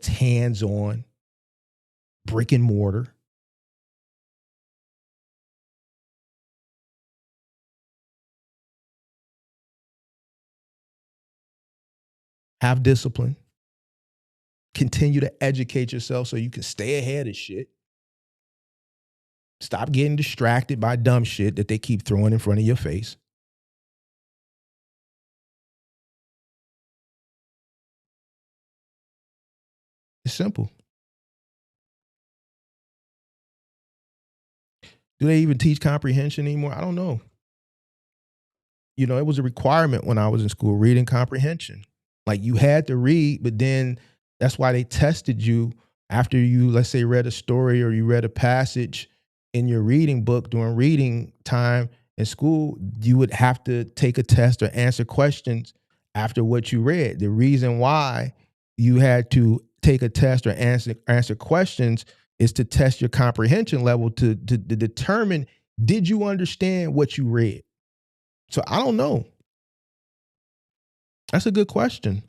Speaker 4: hands-on, brick and mortar. Have discipline. Continue to educate yourself so you can stay ahead of shit. Stop getting distracted by dumb shit that they keep throwing in front of your face. It's simple. Do they even teach comprehension anymore? I don't know. You know, it was a requirement when I was in school, reading comprehension. Like you had to read, but then that's why they tested you after you, let's say, read a story or you read a passage in your reading book during reading time in school. You would have to take a test or answer questions after what you read. The reason why you had to take a test or answer questions is to test your comprehension level to determine, did you understand what you read? So I don't know. That's a good question.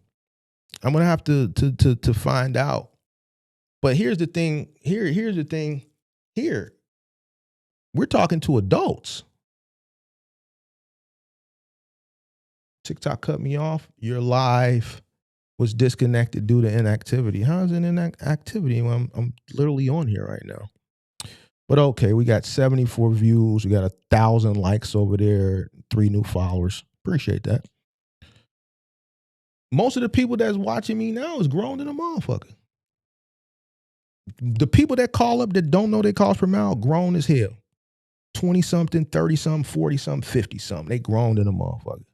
Speaker 4: I'm gonna have to find out. But here's the thing. Here's the thing. Here, we're talking to adults. TikTok cut me off. Your live was disconnected due to inactivity. How is it inactivity when I'm literally on here right now? But okay, we got 74 views. We got 1,000 likes over there. 3 new followers. Appreciate that. Most of the people that's watching me now is grown than a motherfucker. The people that call up that don't know their cost per mile, grown as hell. 20-something, 30-something, 40-something, 50-something. They grown than a motherfucker.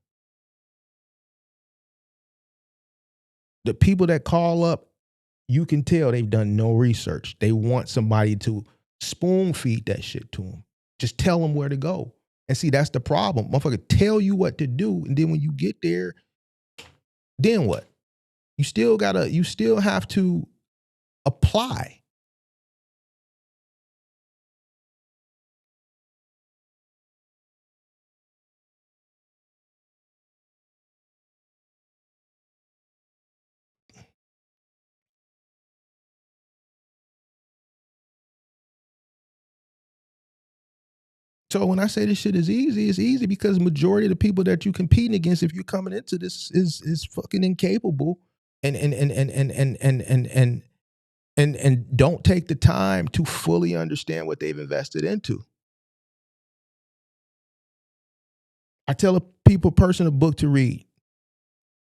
Speaker 4: The people that call up, you can tell they've done no research. They want somebody to spoon feed that shit to them. Just tell them where to go. And see, that's the problem. Motherfucker tell you what to do, and then when you get there, then what? You still have to apply. So when I say this shit is easy, it's easy because majority of the people that you competing against, if you're coming into this, is fucking incapable and don't take the time to fully understand what they've invested into. I tell a person a book to read,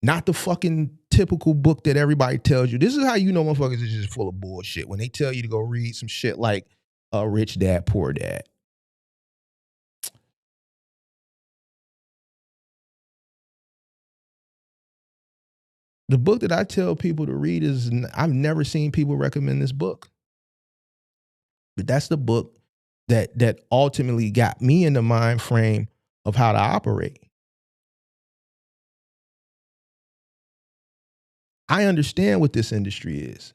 Speaker 4: not the fucking typical book that everybody tells you. This is how you know motherfuckers is just full of bullshit when they tell you to go read some shit like Rich Dad Poor Dad. The book that I tell people to read is, I've never seen people recommend this book. But that's the book that ultimately got me in the mind frame of how to operate. I understand what this industry is.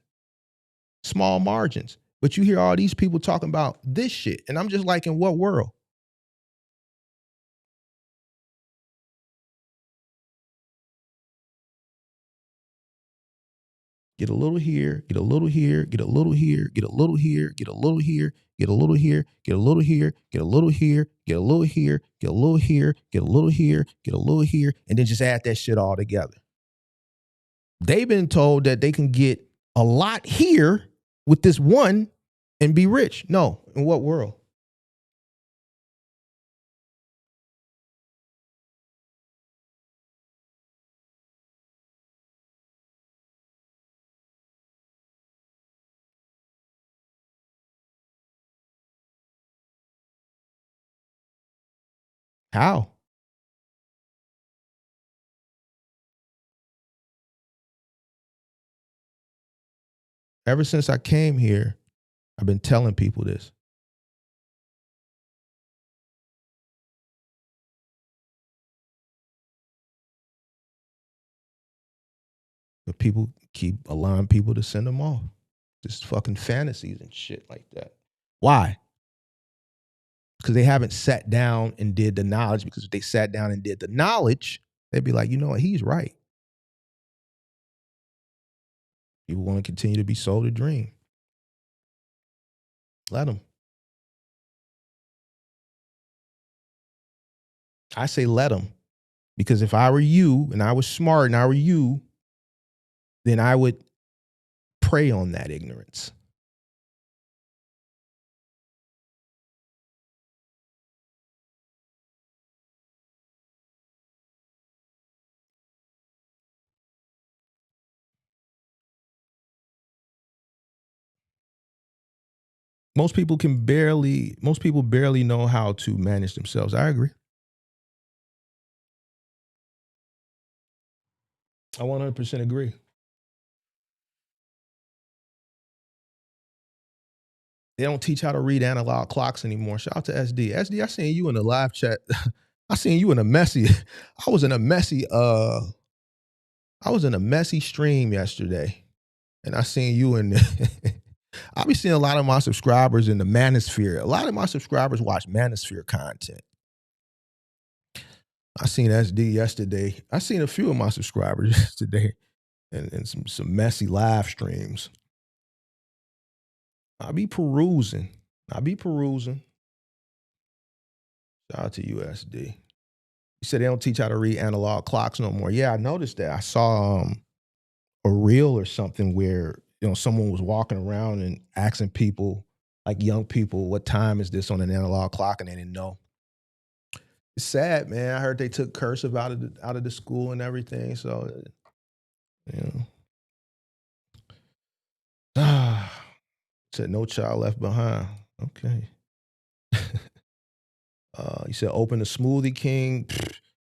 Speaker 4: Small margins. But you hear all these people talking about this shit. And I'm just like, in what world? Get a little here, get a little here, get a little here, get a little here, get a little here, get a little here, get a little here, get a little here, get a little here, get a little here, get a little here, get a little here, and then just add that shit all together. They've been told that they can get a lot here with this one and be rich. No, in what world? How? Ever since I came here, I've been telling people this. But people keep allowing people to send them off. Just fucking fantasies and shit like that. Why? Because they haven't sat down and did the knowledge. Because if they sat down and did the knowledge, they'd be like, you know what, he's right. People want to continue to be sold a dream. Let them. I say let them. Because if I were you and I was smart and I were you, then I would prey on that ignorance. Most people barely know how to manage themselves. I agree. I 100% agree. They don't teach how to read analog clocks anymore. Shout out to SD. SD, I seen you in the live chat. I seen you in a messy, I was in a messy stream yesterday. And I seen you in I be seeing a lot of my subscribers in the manosphere. A lot of my subscribers watch manosphere content. I seen SD yesterday. I seen a few of my subscribers yesterday in some messy live streams. I be perusing. Shout out to USD. You said they don't teach how to read analog clocks no more. Yeah, I noticed that. I saw a reel or something where someone was walking around and asking people, like young people, what time is this on an analog clock, and they didn't know. It's sad, man. I heard they took cursive out of the school and everything. So, said no child left behind. Okay. You said open a Smoothie King.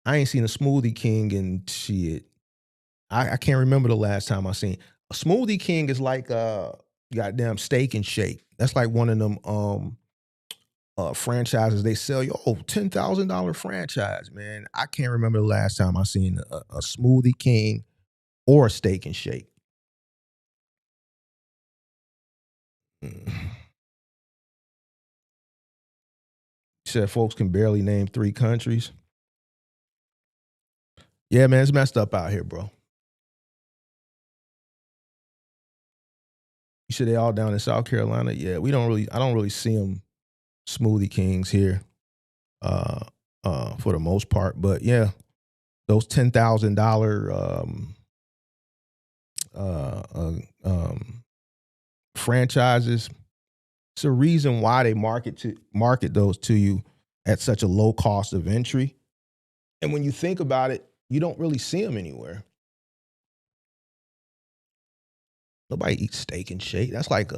Speaker 4: I ain't seen a Smoothie King in shit. I can't remember the last time I seen a Smoothie King. Is like goddamn Steak and Shake. That's like one of them franchises they sell you. Oh, $10,000 franchise, man. I can't remember the last time I seen a Smoothie King or a Steak and Shake. You said folks can barely name 3 countries. Yeah, man, it's messed up out here, bro. You said they all down in South Carolina. Yeah, I don't really see them Smoothie Kings here, for the most part. But yeah, those $10,000 franchises. It's a reason why they market those to you at such a low cost of entry. And when you think about it, you don't really see them anywhere. Nobody eats Steak and Shake. That's like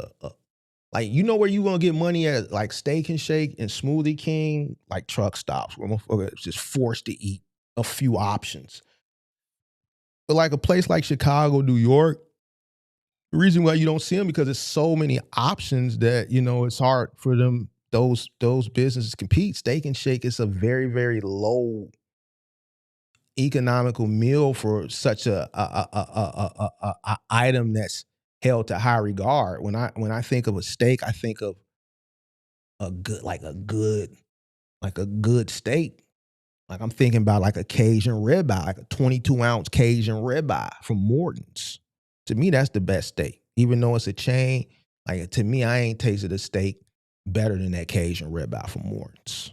Speaker 4: like, where you gonna get money at, like Steak and Shake and Smoothie King, like truck stops where motherfuckers just forced to eat a few options. But like a place like Chicago, New York, the reason why you don't see them because there's so many options that it's hard for those businesses to compete. Steak and Shake is a very, very low economical meal for such a item that's held to high regard. When I think of a steak, I think of a good steak. Like I'm thinking about like a Cajun ribeye, like a 22-ounce Cajun ribeye from Morton's. To me, that's the best steak. Even though it's a chain, like to me, I ain't tasted a steak better than that Cajun ribeye from Morton's.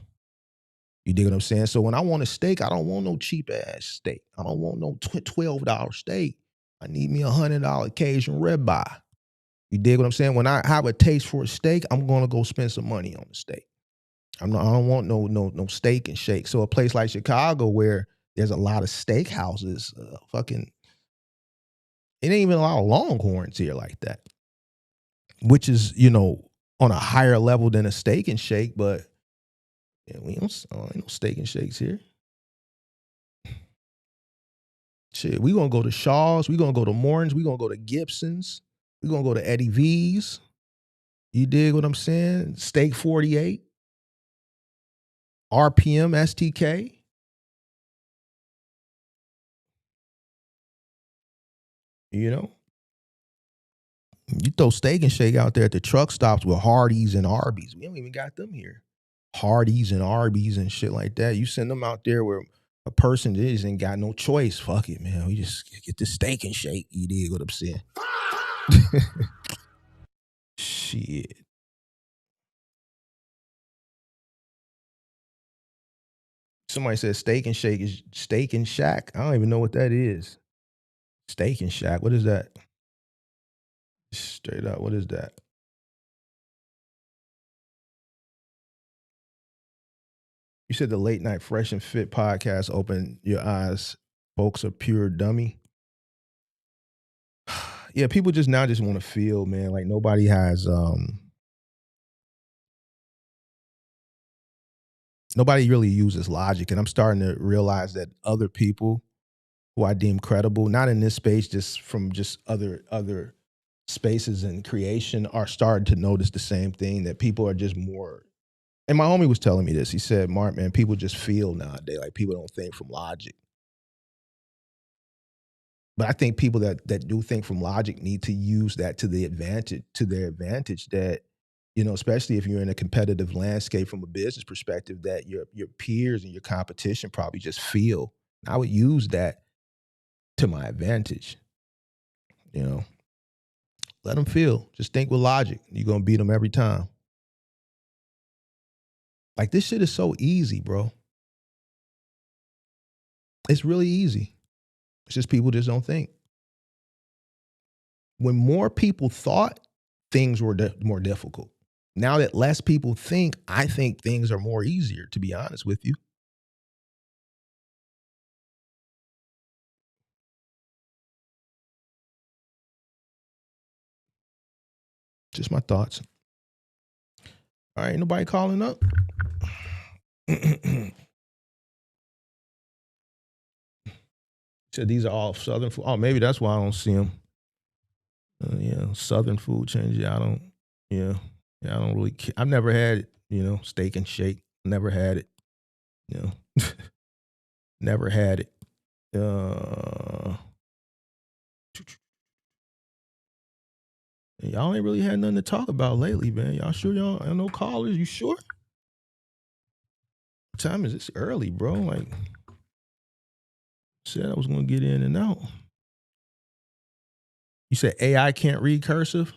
Speaker 4: You dig what I'm saying? So when I want a steak, I don't want no cheap ass steak. I don't want no $12 steak. I need me $100 Cajun ribeye. You dig what I'm saying? When I have a taste for a steak, I'm gonna go spend some money on the steak. I don't want no Steak and Shake. So a place like Chicago where there's a lot of steakhouses, it ain't even a lot of Longhorns here like that, which is on a higher level than a Steak and Shake, but we ain't no Steak and Shakes here. Shit, we gonna go to Shaw's, we gonna go to Morton's, we gonna go to Gibson's. We're gonna go to Eddie V's. You dig what I'm saying? Steak 48, RPM STK. You know, you throw Steak and Shake out there at the truck stops with Hardee's and Arby's. We don't even got them here. Hardee's and Arby's and shit like that. You send them out there where a person is ain't got no choice. Fuck it, man. We just get the Steak and Shake. You dig what I'm saying? Shit. Somebody said Steak and Shake is Steak and Shack. I don't even know what that is. Steak and Shack. What is that? Straight up, what is that? You said the Late Night Fresh and Fit podcast opened your eyes. Folks are pure dummy. Yeah, people just now just want to feel, man. Like nobody has nobody really uses logic. And I'm starting to realize that other people who I deem credible, not in this space, just from just other spaces and creation, are starting to notice the same thing, that people are just more. And my homie was telling me this. He said, Mark, man, people just feel nowadays. Like people don't think from logic. But I think people that do think from logic need to use that to their advantage, that, you know, especially if you're in a competitive landscape from a business perspective, that your peers and your competition probably just feel. I would use that to my advantage. You know, let them feel. Just think with logic. You're going to beat them every time. Like this shit is so easy, bro. It's really easy. It's just people just don't think. When more people thought, things were more difficult. Now that less people think, I think things are more easier, to be honest with you. Just my thoughts. All right, nobody calling up? Said these are all Southern food. Oh, maybe that's why I don't see them. Yeah, Southern food change. Yeah, I don't. Yeah, I don't really. I've never had it. You know, Steak and Shake. Never had it. You know, never had it. Y'all ain't really had nothing to talk about lately, man. Y'all sure y'all have no callers? You sure? What time is this? Early, bro. Like, said I was gonna get in and out. You said AI can't read cursive?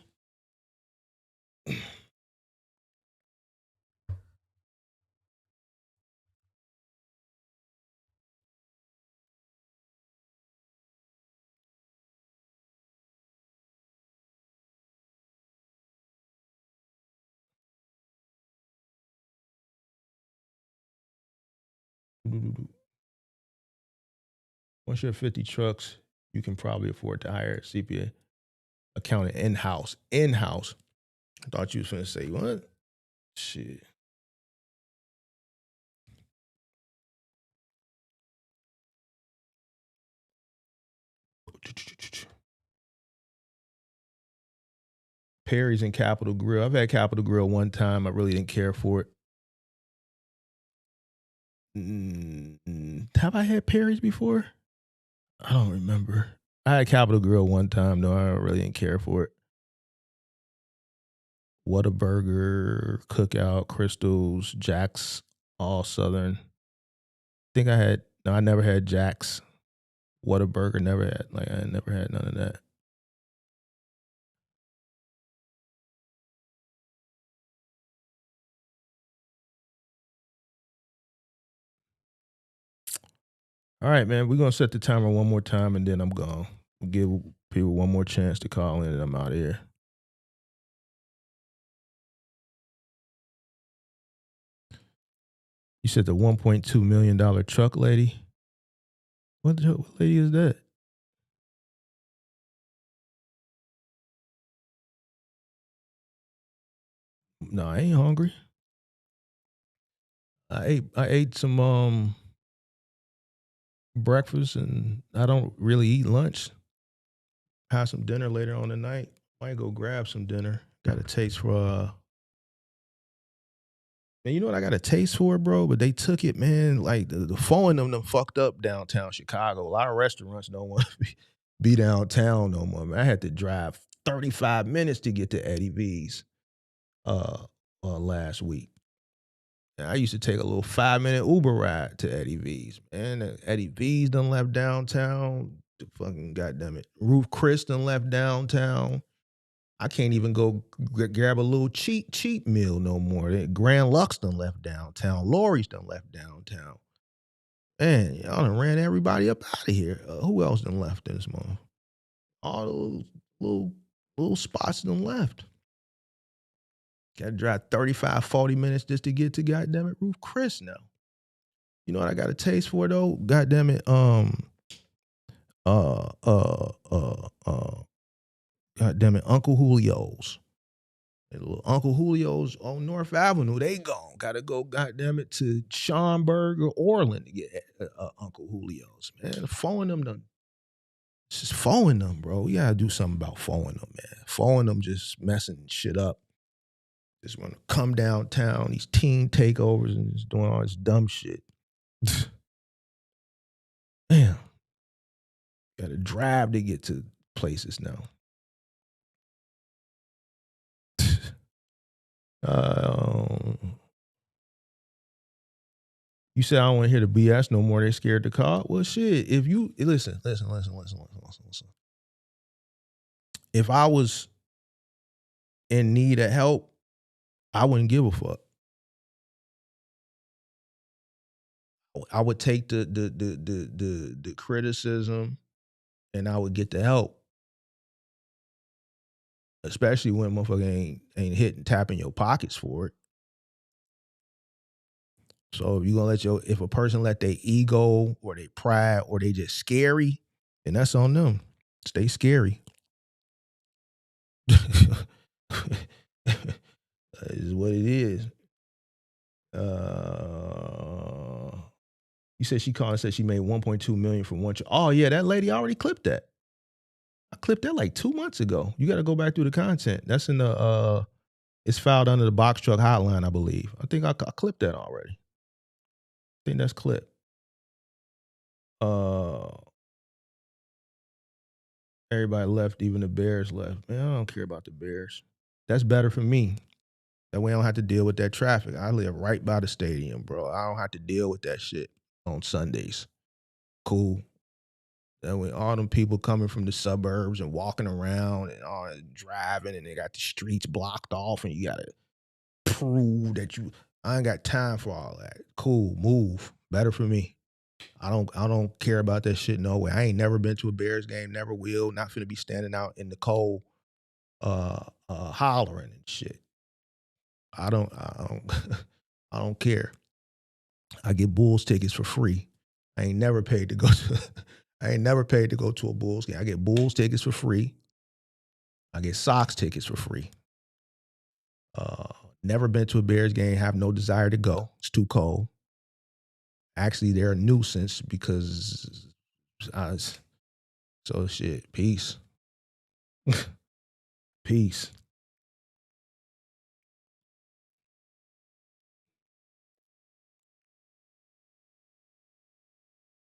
Speaker 4: Once you're 50 trucks, you can probably afford to hire a CPA accountant in-house. In-house. I thought you was finna say, what? Shit. Perry's and Capitol Grill. I've had Capitol Grill one time. I really didn't care for it. Have I had Perry's before? I don't remember. I had Capitol Grill one time, though. I really didn't care for it. Whataburger, Cookout, Crystals, Jack's, all Southern. I never had Jack's. Whataburger, never had. Like, I never had none of that. All right, man. We're going to set the timer one more time, and then I'm gone. We'll give people one more chance to call in, and I'm out of here. You said the $1.2 million truck lady? What lady is that? No, I ain't hungry. I ate some breakfast, and I don't really eat lunch. Have some dinner later on tonight. Might go grab some dinner. Got a taste for man, you know what I got a taste for, bro? But they took it, man. Like the phone them fucked up downtown Chicago. A lot of restaurants don't want to be downtown no more, man. I had to drive 35 minutes to get to Eddie V's last week. And I used to take a little 5-minute Uber ride to Eddie V's. Man, Eddie V's done left downtown. The fucking goddamn it. Ruth Chris done left downtown. I can't even go grab a little cheap meal no more. Grand Lux done left downtown. Lori's done left downtown. Man, y'all done ran everybody up out of here. Who else done left this month? All those little spots done left. Got to drive 35, 40 minutes just to get to goddamn it Ruth Chris now. You know what I got a taste for though? Goddamn it, goddamn it, Uncle Julio's. Little Uncle Julio's on North Avenue, they gone. Gotta go, goddamn it, to Schaumburg or Orland to get Uncle Julio's. Man, phone them done. It's just phone them, bro. We gotta do something about phone them, man. Phone them just messing shit up. Just want to come downtown, these teen takeovers and just doing all this dumb shit. Damn. Gotta drive to get to places now. You said I don't want to hear the BS no more. They scared to call. Well, shit. If you listen. If I was in need of help, I wouldn't give a fuck. I would take the criticism, and I would get the help. Especially when motherfucker ain't hitting tapping your pockets for it. So if you gonna if a person let their ego or their pride or they just scary, then that's on them. Stay scary. Is what it is. You said she called and said she made $1.2 million from one. Oh yeah, that lady already clipped that. I clipped that like 2 months ago. You got to go back through the content. That's in the. It's filed under the box truck hotline, I believe. I think I clipped that already. I think that's clipped. Everybody left, even the Bears left. Man, I don't care about the Bears. That's better for me. That way I don't have to deal with that traffic. I live right by the stadium, bro. I don't have to deal with that shit on Sundays. Cool. That way all them people coming from the suburbs and walking around and all driving and they got the streets blocked off and you got to prove that I ain't got time for all that. Cool, move. Better for me. I don't care about that shit no way. I ain't never been to a Bears game, never will. Not finna be standing out in the cold hollering and shit. I don't I don't care. I get Bulls tickets for free. I ain't never paid to go to a Bulls game. I get Bulls tickets for free. I get Sox tickets for free. Never been to a Bears game, have no desire to go. It's too cold. Actually, they're a nuisance because so shit. Peace. Peace.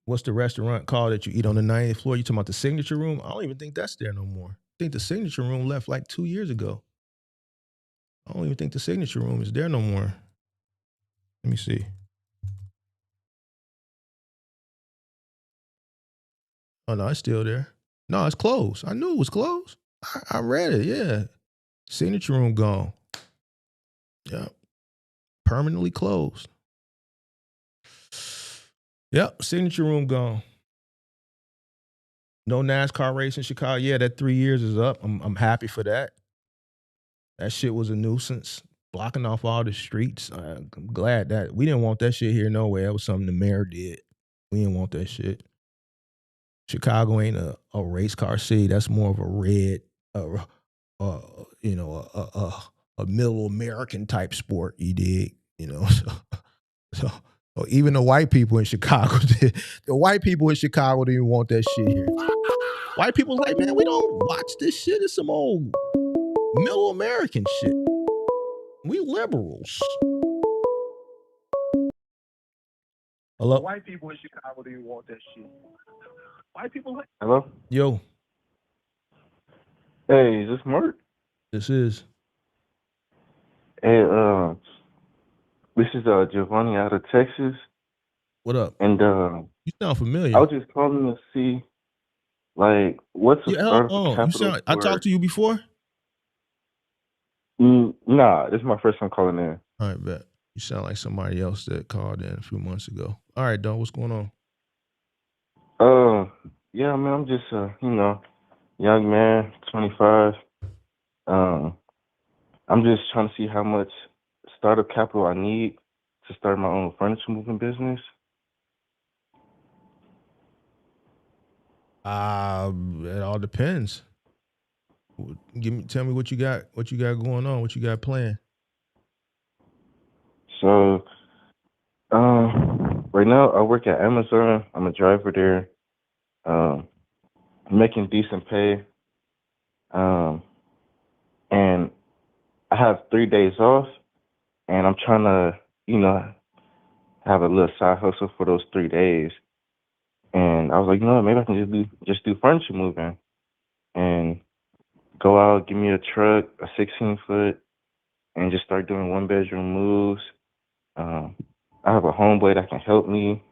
Speaker 4: What's the restaurant called that you eat on the 90th floor? You talking about the Signature Room? I don't even think that's there no more. I think the Signature Room left like 2 years ago. I don't even think the Signature Room is there no more. Let me see. Oh, no, it's still there. No, it's closed. I knew it was closed. I read it, yeah. Signature Room gone. Yeah. Permanently closed. Yep, Signature Room gone. No NASCAR race in Chicago. Yeah, that 3 years is up. I'm happy for that. That shit was a nuisance, blocking off all the streets. I'm glad that we didn't want that shit here no way. That was something the mayor did. We didn't want that shit. Chicago ain't a race car city. That's more of a red, a middle American type sport. You dig? So even the white people in Chicago, the white people in Chicago didn't want that shit here. White people's like, man, we don't watch this shit. It's some old Middle American shit. We liberals. Hello?
Speaker 6: White people in Chicago didn't want that shit. White people like.
Speaker 7: Hello?
Speaker 4: Yo,
Speaker 7: Hey, is this Mark?
Speaker 4: this is.
Speaker 7: Hey, this is Giovanni out of Texas,
Speaker 4: What up?
Speaker 7: and
Speaker 4: You sound familiar.
Speaker 7: I was just calling to see, like, what's the
Speaker 4: Yeah,
Speaker 7: startup
Speaker 4: you
Speaker 7: capital
Speaker 4: sound. I
Speaker 7: for?
Speaker 4: talked to you before.
Speaker 7: Nah, this is my first time calling in.
Speaker 4: All right, bet. You sound like somebody else that called in a few months ago. All right, Don, what's going on?
Speaker 7: Yeah, man, I'm just young man, 25. I'm just trying to see how much startup capital I need to start my own furniture moving business.
Speaker 4: It all depends. Tell me what you got. What you got going on? What you got planned?
Speaker 7: So, right now I work at Amazon. I'm a driver there. Making decent pay. And I have 3 days off, and I'm trying to, have a little side hustle for those 3 days. And I was like, maybe I can just do furniture moving and go out, give me a truck, a 16-foot, and just start doing 1-bedroom moves. I have a homeboy that can help me.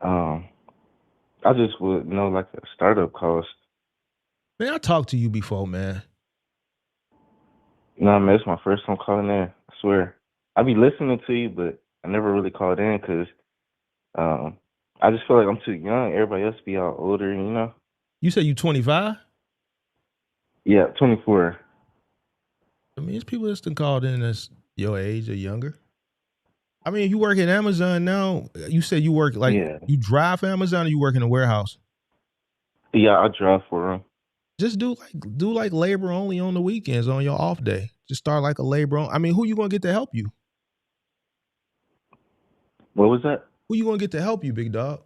Speaker 7: I just would know like a startup cost.
Speaker 4: Man, I talked to you before, man.
Speaker 7: Man, it's my first time calling in. I swear. I be listening to you, but I never really called in because I just feel like I'm too young. Everybody else be all older.
Speaker 4: You say you 25?
Speaker 7: Yeah, 24.
Speaker 4: I mean, it's people that's done called in that's your age or younger. I mean, you work at Amazon now. You said you work you drive for Amazon or you work in a warehouse?
Speaker 7: Yeah, I drive for them.
Speaker 4: Just do like labor only on the weekends on your off day. Just start like a labor on. I mean, who you gonna get to help you?
Speaker 7: What was that?
Speaker 4: Who you gonna get to help you, big dog?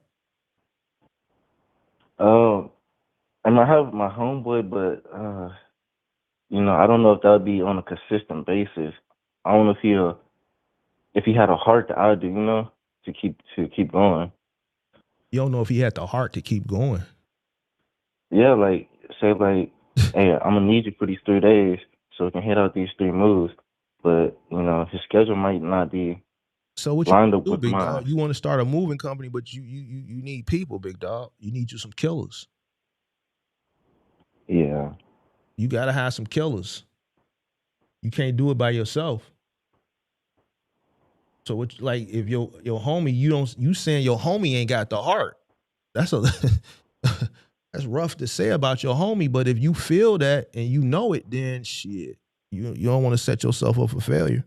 Speaker 7: I have my homeboy, but I don't know if that would be on a consistent basis. I don't know if he had a heart that I do, to keep going.
Speaker 4: You don't know if he had the heart to keep going.
Speaker 7: Yeah, like say like, hey, I'm gonna need you for these 3 days so we can hit out these 3 moves. But his schedule might not be
Speaker 4: So what
Speaker 7: lined
Speaker 4: you
Speaker 7: up
Speaker 4: do,
Speaker 7: with
Speaker 4: big
Speaker 7: mine.
Speaker 4: dog? You want to start a moving company, but you need people, big dog. You need you some killers.
Speaker 7: Yeah.
Speaker 4: You gotta have some killers. You can't do it by yourself. So what, like, if your homie, you saying your homie ain't got the heart. That's that's rough to say about your homie. But if you feel that and you know it, then shit, you don't want to set yourself up for failure.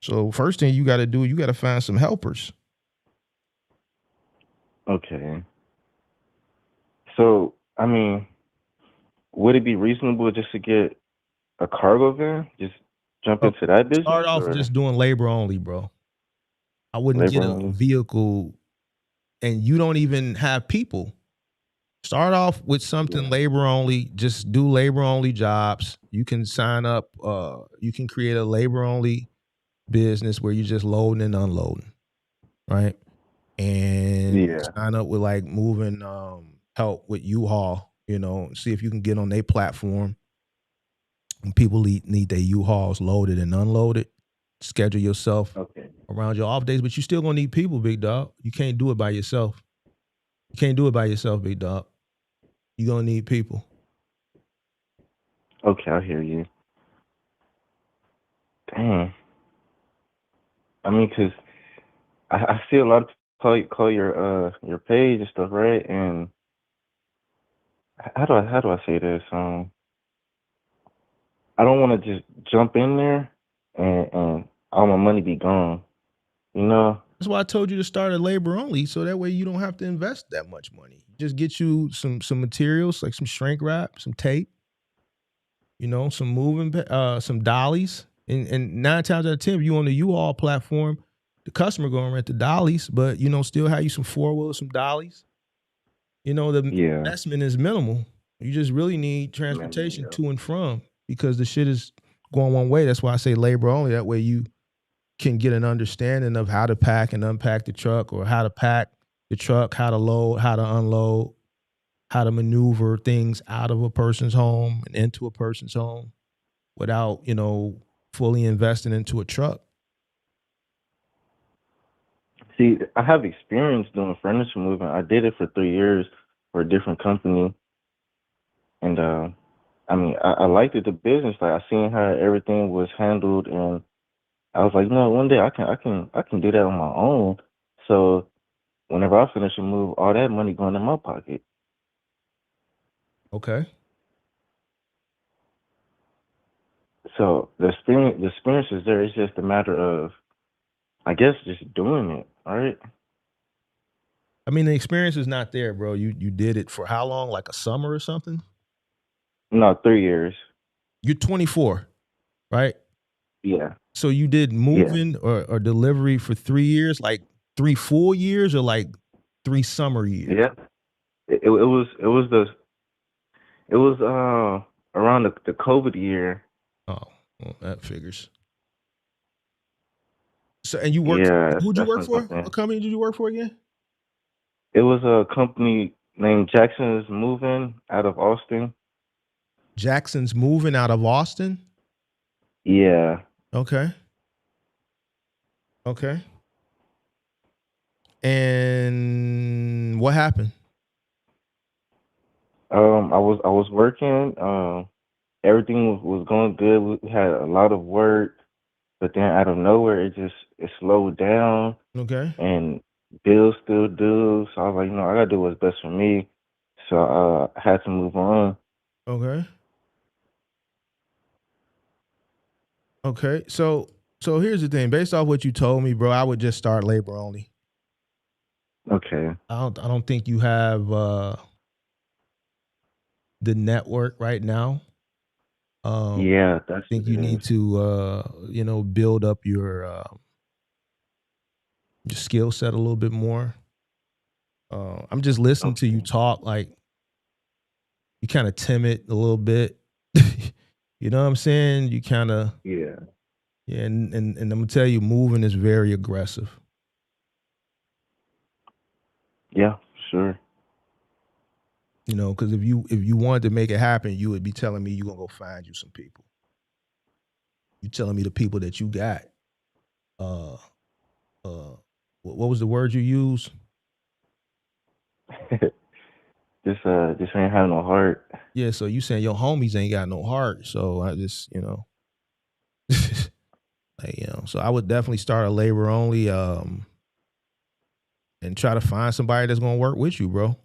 Speaker 4: So first thing you got to do, you got to find some helpers.
Speaker 7: Okay. So I mean, would it be reasonable just to get a cargo van? Just jump into that business?
Speaker 4: Start off just doing labor only, bro. I wouldn't get a vehicle, and you don't even have people. Start off with something labor only. Just do labor only jobs. You can sign up. You can create a labor only business where you're just loading and unloading, right? And sign up with like moving help with U-Haul. See if you can get on their platform. When people need their U-Hauls loaded and unloaded, schedule yourself around your off days. But you still gonna need people, big dog. You can't do it by yourself. You can't do it by yourself, big dog. You're gonna need people.
Speaker 7: Okay, I hear you. Dang. I mean, cause I see a lot of people call your page and stuff, right? And how do I say this? I don't want to just jump in there and all my money be gone.
Speaker 4: That's why I told you to start a labor only, so that way you don't have to invest that much money. Just get you some materials like some shrink wrap, some tape, some moving, some dollies, and 9 times out of 10, if you on the U-Haul platform, the customer gonna rent the dollies, but still have you some 4-wheelers, some dollies. The investment is minimal. You just really need transportation to and from. because the shit is going one way. That's why I say labor only. That way you can get an understanding of how to pack and unpack the truck, or how to pack the truck, how to load, how to unload, how to maneuver things out of a person's home and into a person's home without, fully investing into a truck.
Speaker 7: See, I have experience doing furniture moving. I did it for 3 years for a different company, and I mean, I liked it, the business. Like, I seen how everything was handled, and I was like, no, one day I can do that on my own. So whenever I finish a move, all that money going in my pocket.
Speaker 4: Okay.
Speaker 7: So the experience is there. It's just a matter of, I guess, just doing it, right?
Speaker 4: I mean, the experience is not there, bro. You did it for how long? Like a summer or something?
Speaker 7: No, 3 years.
Speaker 4: You're 24, right?
Speaker 7: Yeah,
Speaker 4: So you did
Speaker 7: yeah,
Speaker 4: moving or delivery for 3 years, like 3 full years, or like 3 summer years?
Speaker 7: yeah. It was around the COVID year.
Speaker 4: Oh, well, that figures. So, and you worked,
Speaker 7: Yeah,
Speaker 4: who'd you
Speaker 7: that's
Speaker 4: work
Speaker 7: when
Speaker 4: for?
Speaker 7: something.
Speaker 4: What company did you work for again?
Speaker 7: It was a company named Jackson's Moving out of Austin.
Speaker 4: Jackson's Moving out of Austin?
Speaker 7: Yeah.
Speaker 4: Okay. Okay. And what happened?
Speaker 7: I was working. Everything was going good. We had a lot of work, but then out of nowhere, it slowed down,
Speaker 4: Okay.
Speaker 7: and bills still due. So I was like, I gotta do what's best for me. So I had to move on.
Speaker 4: Okay. Okay. So here's the thing. Based off what you told me, bro, I would just start labor only.
Speaker 7: Okay.
Speaker 4: I don't think you have the network right now.
Speaker 7: Yeah,
Speaker 4: I
Speaker 7: that's
Speaker 4: think
Speaker 7: what
Speaker 4: you
Speaker 7: it
Speaker 4: need
Speaker 7: is.
Speaker 4: to build up your skill set a little bit more. I'm just listening to you
Speaker 7: Okay.
Speaker 4: talk, like you kind of timid a little bit. You know what I'm saying? You kind of,
Speaker 7: Yeah.
Speaker 4: yeah, and I'm gonna tell you, moving is very aggressive.
Speaker 7: Yeah. Sure.
Speaker 4: Because if you wanted to make it happen, you would be telling me you're gonna go find you some people. You telling me the people that you got. Uh, what was the word you used?
Speaker 7: Just ain't have no heart.
Speaker 4: Yeah, so you saying your homies ain't got no heart. So I just, like, so I would definitely start a labor only, and try to find somebody that's gonna work with you, bro.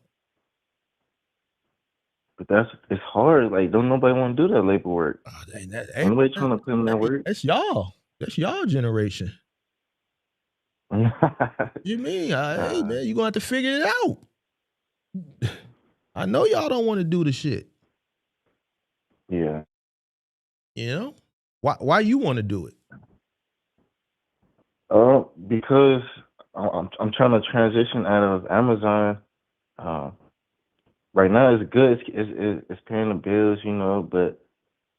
Speaker 7: But it's hard. Like, don't nobody want to do that labor work.
Speaker 4: Hey,
Speaker 7: Nobody trying to put in that work.
Speaker 4: that's y'all. That's y'all generation. You mean? Hey, man, you gonna have to figure it out. I know y'all don't want to do the shit.
Speaker 7: Yeah.
Speaker 4: Why you want to do it?
Speaker 7: Because I'm trying to transition out of Amazon. Right now it's good. It's paying the bills, but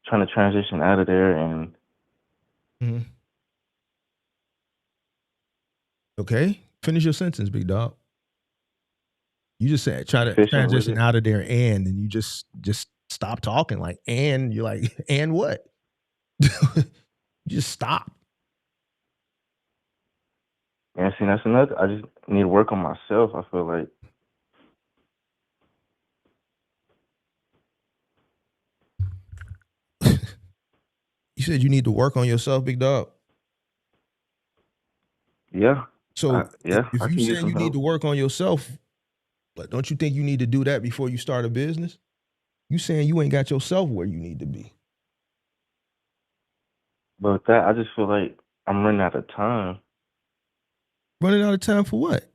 Speaker 7: trying to transition out of there and
Speaker 4: Mhm. Okay, finish your sentence, big dog. You just said try to
Speaker 7: efficient with
Speaker 4: transition
Speaker 7: it.
Speaker 4: out of there, and you just stop talking. Like, and you're like, and what? You just stop.
Speaker 7: And see, that's another. I just need to work on myself. I feel like
Speaker 4: You said you need to work on yourself, big dog.
Speaker 7: yeah,
Speaker 4: So if
Speaker 7: I
Speaker 4: you
Speaker 7: can use
Speaker 4: saying
Speaker 7: some
Speaker 4: you need
Speaker 7: help.
Speaker 4: to work on yourself, but don't you think you need to do that before you start a business? You saying you ain't got yourself where you need to be.
Speaker 7: But with that, I just feel like I'm running out of time.
Speaker 4: Running out of time for what?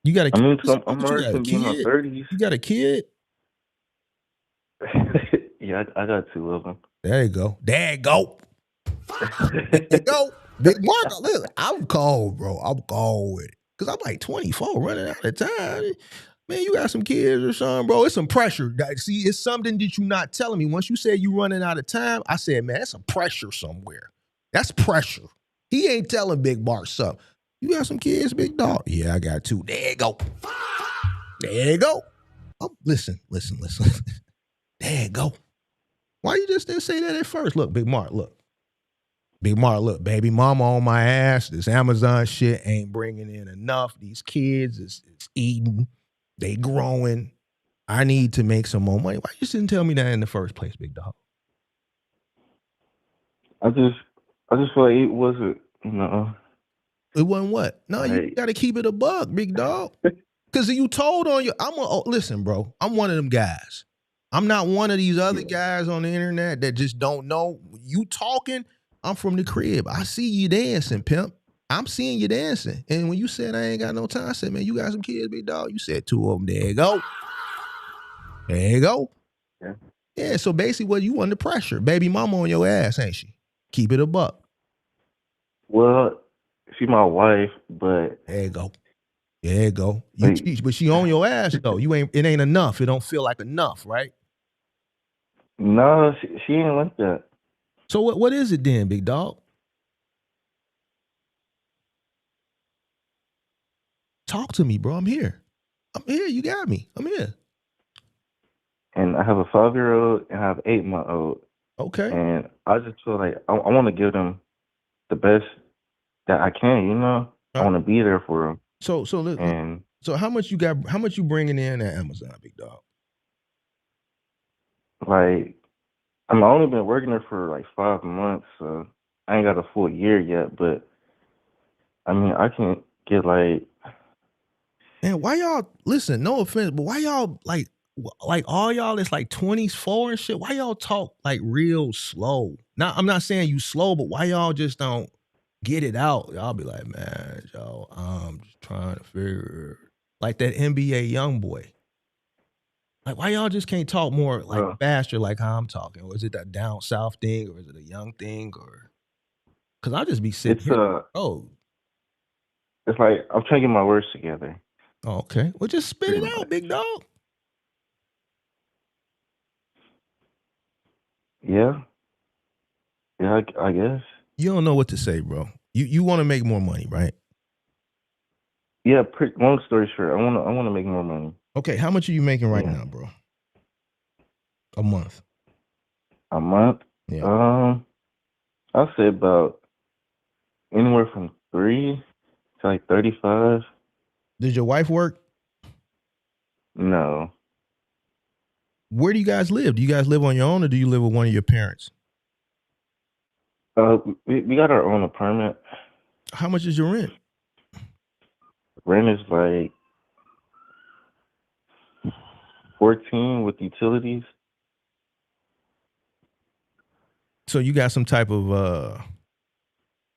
Speaker 4: You got a
Speaker 7: I
Speaker 4: kid?
Speaker 7: mean, 'cause I'm
Speaker 4: What you
Speaker 7: already
Speaker 4: got, a
Speaker 7: gonna be in my
Speaker 4: kid?
Speaker 7: 30s.
Speaker 4: You got a kid?
Speaker 7: Yeah, I got two of them.
Speaker 4: There you go. There you go. There you go. Big Mark, look, I'm cold, bro. I'm cold with it. Because I'm like 24, running out of time. Man, you got some kids or something, bro. It's some pressure. See, it's something that you're not telling me. Once you said you running out of time, I said, man, that's some pressure somewhere. That's pressure. He ain't telling Big Bart something. You got some kids, big dog? Yeah, I got 2. There you go. There you go. Oh, listen. There you go. Why you just didn't say that at first? Look, Big Mark, look. Big Mark, look, baby mama on my ass. This Amazon shit ain't bringing in enough. These kids is eating. They growing. I need to make some more money. Why you just didn't tell me that in the first place, big dog?
Speaker 7: I just feel like it wasn't, you know.
Speaker 4: It wasn't what? No, you got to keep it a buck, big dog. Because you told on you. Listen, bro. I'm one of them guys. I'm not one of these other guys on the internet that just don't know. You talking, I'm from the crib. I see you dancing, pimp. I'm seeing you dancing. And when you said I ain't got no time, I said, man, you got some kids, big dog? You said 2 of them. There you go. There you go. Yeah, so basically what you under pressure. Baby mama on your ass, ain't she? Keep it a buck.
Speaker 7: Well, she's my wife, but
Speaker 4: there you go. There you go. But she on your ass though. It ain't enough. It don't feel like enough, right?
Speaker 7: No, she ain't like that.
Speaker 4: So what is it then, big dog? Talk to me, bro. I'm here. You got me. I'm here.
Speaker 7: And I have a 5-year-old and I have an 8-month-old.
Speaker 4: Okay.
Speaker 7: And I just feel like I want to give them the best that I can, you know? I want to be there for them.
Speaker 4: So how much you got? How much you bringing in at Amazon, big dog?
Speaker 7: Like, I've only been working there for like 5 months, so I ain't got a full year yet. But I mean, I can get like.
Speaker 4: Man, why y'all listen? No offense, but why y'all like all y'all that's like 24 and shit? Why y'all talk like real slow? Now I'm not saying you slow, but why y'all just don't get it out? Y'all be like, man, yo, I'm just trying to figure like that NBA young boy. Like, why y'all just can't talk more like faster, like how I'm talking? Or is it a down south thing, or is it a young thing, or? Because I'll just be sitting here.
Speaker 7: It's like I'm trying to get my words together.
Speaker 4: Oh, okay. Well, just spit it out, big dog.
Speaker 7: Yeah, I guess.
Speaker 4: You don't know what to say, bro. You want to make more money, right?
Speaker 7: Yeah. Long story short, I want to make more money.
Speaker 4: Okay, how much are you making right now, bro? A month.
Speaker 7: A month?
Speaker 4: Yeah.
Speaker 7: I'll say about anywhere from 3 to like 35.
Speaker 4: Does your wife work?
Speaker 7: No.
Speaker 4: Where do you guys live? Do you guys live on your own, or do you live with one of your parents?
Speaker 7: We got our own apartment.
Speaker 4: How much is your rent?
Speaker 7: Rent is like 14 with utilities.
Speaker 4: So you got some type of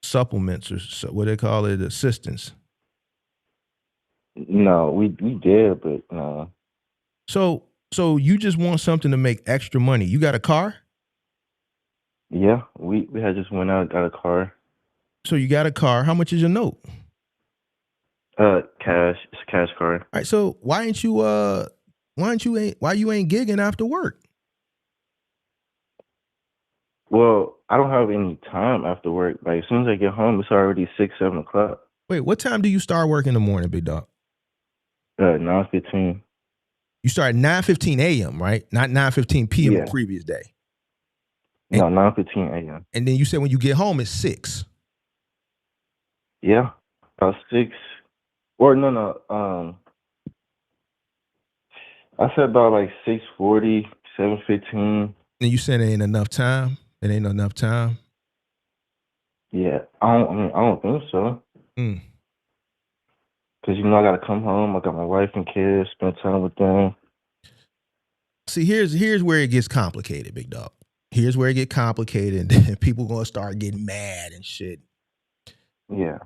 Speaker 4: supplements or what they call it, assistance?
Speaker 7: No, we did, but no.
Speaker 4: So you just want something to make extra money. You got a car?
Speaker 7: Yeah, we had just went out and got a car.
Speaker 4: So you got a car. How much is your note?
Speaker 7: Cash. It's a cash car.
Speaker 4: All right. So why you ain't gigging after work?
Speaker 7: Well, I don't have any time after work. Like, as soon as I get home, it's already 6, 7 o'clock.
Speaker 4: Wait, what time do you start work in the morning, big dog?
Speaker 7: 9:15.
Speaker 4: You start at 9:15 a.m., right? Not 9:15 p.m. the previous day.
Speaker 7: No, 9:15 a.m.
Speaker 4: And then you said when you get home, it's 6.
Speaker 7: Yeah, about 6. Or no. I said about like 6:40, 7:15.
Speaker 4: And you said it ain't enough time? It ain't enough time?
Speaker 7: Yeah, I don't think so. Because, I got to come home. I got my wife and kids, spend time with them.
Speaker 4: See, here's where it gets complicated, big dog. Here's where it gets complicated, and then people going to start getting mad and shit.
Speaker 7: Yeah.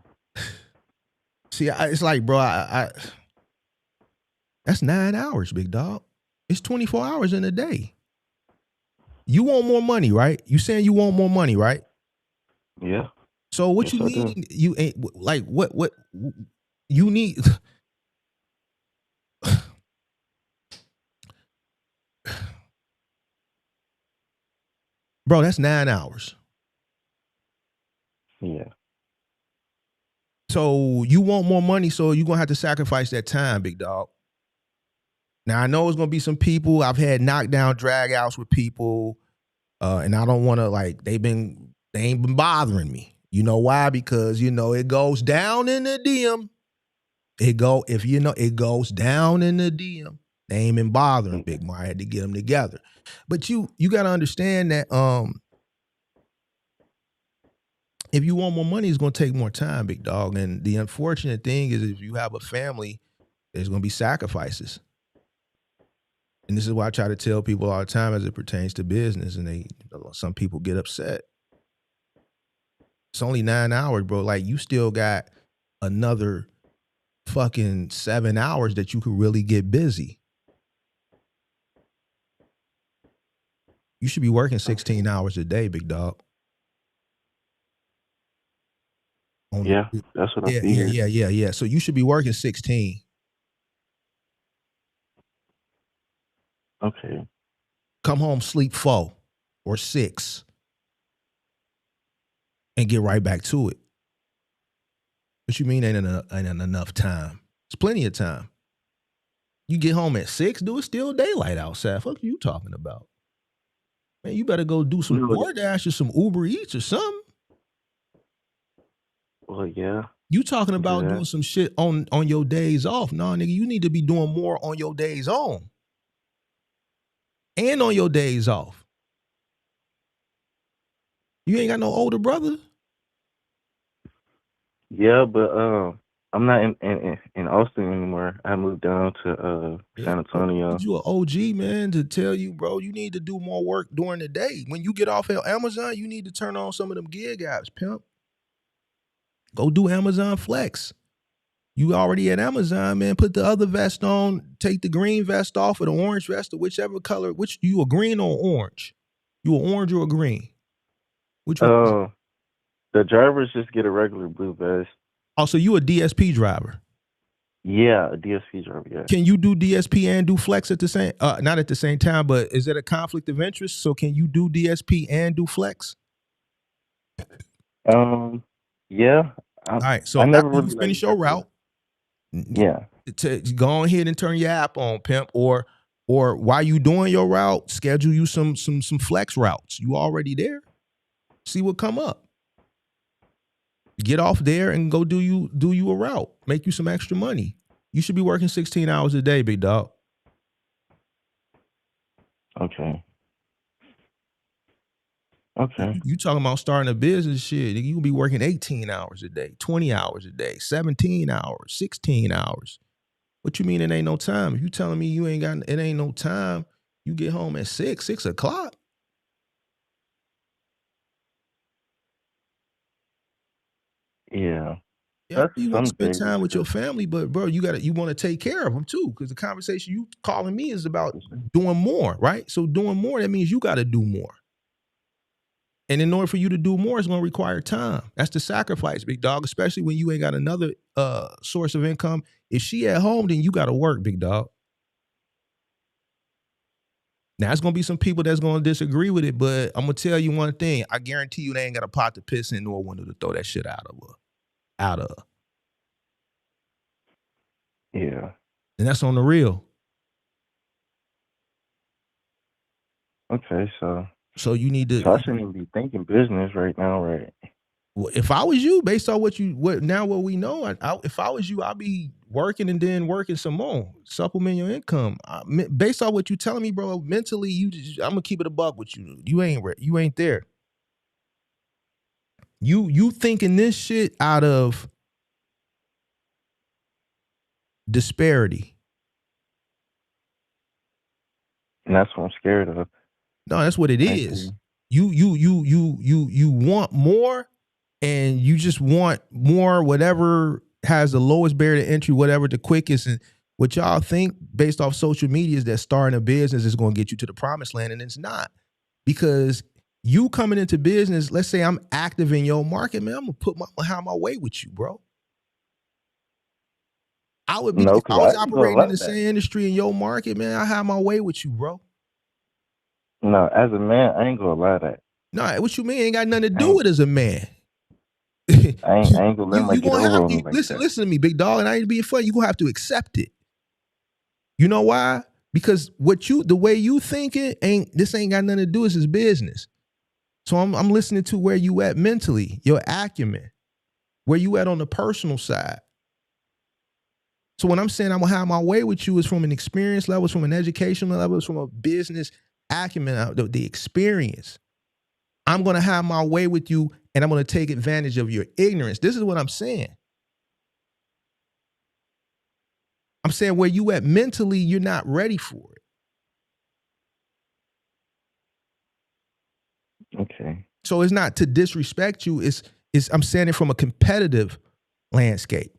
Speaker 4: See, it's like, bro, that's 9 hours, big dog. It's 24 hours in a day. You want more money, right? You saying you want more money, right?
Speaker 7: Yeah.
Speaker 4: So what you need? You ain't like what you need. Bro, that's 9 hours.
Speaker 7: Yeah.
Speaker 4: So you want more money, so you're going to have to sacrifice that time, big dog. Now, I know it's going to be some people. I've had knockdown drag outs with people, and I don't want to, like, they ain't been bothering me. You know why? Because, it goes down in the DM. It goes down in the DM. They ain't been bothering Big Mo. I had to get them together. But you got to understand that if you want more money, it's going to take more time, big dog. And the unfortunate thing is if you have a family, there's going to be sacrifices. And this is why I try to tell people all the time as it pertains to business, and some people get upset. It's only 9 hours, bro. Like, you still got another fucking 7 hours that you could really get busy. You should be working 16 hours a day, big dog.
Speaker 7: Yeah, that's what I figured.
Speaker 4: Yeah. So you should be working 16.
Speaker 7: Okay.
Speaker 4: Come home, sleep 4 or 6, and get right back to it. What you mean ain't enough time? It's plenty of time. You get home at 6, dude, it's still daylight outside. Fuck you talking about? Man, you better go do some DoorDash or some Uber Eats or something.
Speaker 7: Well, yeah.
Speaker 4: You talking about doing some shit on your days off. No, nigga, you need to be doing more on your days on. And on your days off. You ain't got no older brother?
Speaker 7: Yeah, but I'm not in Austin anymore. I moved down to San Antonio.
Speaker 4: You an OG, man, to tell you, bro, you need to do more work during the day. When you get off at Amazon, you need to turn on some of them gig apps, pimp. Go do Amazon Flex. You already at Amazon, man. Put the other vest on. Take the green vest off or the orange vest or whichever color. Which you a green or orange? You a orange or a green? Which one?
Speaker 7: The drivers just get a regular blue vest.
Speaker 4: Oh, so you a DSP driver?
Speaker 7: Yeah, a DSP driver. Yeah.
Speaker 4: Can you do DSP and do Flex at the same? Not at the same time, but is it a conflict of interest? So can you do DSP and do Flex?
Speaker 7: Yeah.
Speaker 4: All right. So
Speaker 7: I never
Speaker 4: after
Speaker 7: really
Speaker 4: you finish your route,
Speaker 7: yeah,
Speaker 4: to go ahead and turn your app on, pimp, or while you doing your route, schedule you some Flex routes. You already there? See what come up. Get off there and go do you a route. Make you some extra money. You should be working 16 hours a day, big dog.
Speaker 7: Okay.
Speaker 4: You talking about starting a business shit. You can be working 18 hours a day, 20 hours a day, 17 hours, 16 hours. What you mean it ain't no time? If you telling me it ain't no time, you get home at 6 o'clock.
Speaker 7: Yeah.
Speaker 4: You want to spend time with your family, but bro, you want to take care of them too, because the conversation you calling me is about doing more, right? So doing more, that means you got to do more. And in order for you to do more, it's going to require time. That's the sacrifice, big dog, especially when you ain't got another source of income. If she at home, then you got to work, big dog. Now, it's going to be some people that's going to disagree with it, but I'm going to tell you one thing. I guarantee you they ain't got a pot to piss in nor a window to throw that shit out of.
Speaker 7: Yeah.
Speaker 4: And that's on the real.
Speaker 7: Okay,
Speaker 4: so you need to.
Speaker 7: So I shouldn't even be thinking business right now, right?
Speaker 4: Well, if I was you, based on what we know, if I was you, I'd be working and then working some more, supplement your income. Based on what you telling me, bro, mentally, I'm gonna keep it a buck with you. You ain't there. You thinking this shit out of disparity.
Speaker 7: And that's what I'm scared of.
Speaker 4: No, that's what it is. You want more, and you just want more, whatever has the lowest barrier to entry, whatever the quickest. And what y'all think based off social media is that starting a business is going to get you to the promised land, and it's not. Because you coming into business, let's say I'm active in your market, man, I'm gonna have my way with you, bro. I would be, if I was operating in the same industry in your market, man, I have my way with you, bro.
Speaker 7: No, as a man, I ain't gonna lie that.
Speaker 4: No, what you mean? Ain't got nothing to
Speaker 7: I
Speaker 4: do
Speaker 7: ain't,
Speaker 4: with as a man.
Speaker 7: I ain't gonna let
Speaker 4: You
Speaker 7: nobody get
Speaker 4: gonna
Speaker 7: over
Speaker 4: have
Speaker 7: on
Speaker 4: to
Speaker 7: me like
Speaker 4: listen
Speaker 7: that.
Speaker 4: to me, big dog, and I ain't being funny. You gonna have to accept it. You know why? Because the way you thinking ain't got nothing to do with his business. So I'm listening to where you at mentally, your acumen, where you at on the personal side. So when I'm saying I'm gonna have my way with you is from an experience level, it's from an educational level, it's from a business acumen, the experience. I'm gonna have my way with you, and I'm gonna take advantage of your ignorance. This is what I'm saying. I'm saying where you at mentally, you're not ready for it.
Speaker 7: Okay.
Speaker 4: So it's not to disrespect you. It's I'm saying it from a competitive landscape.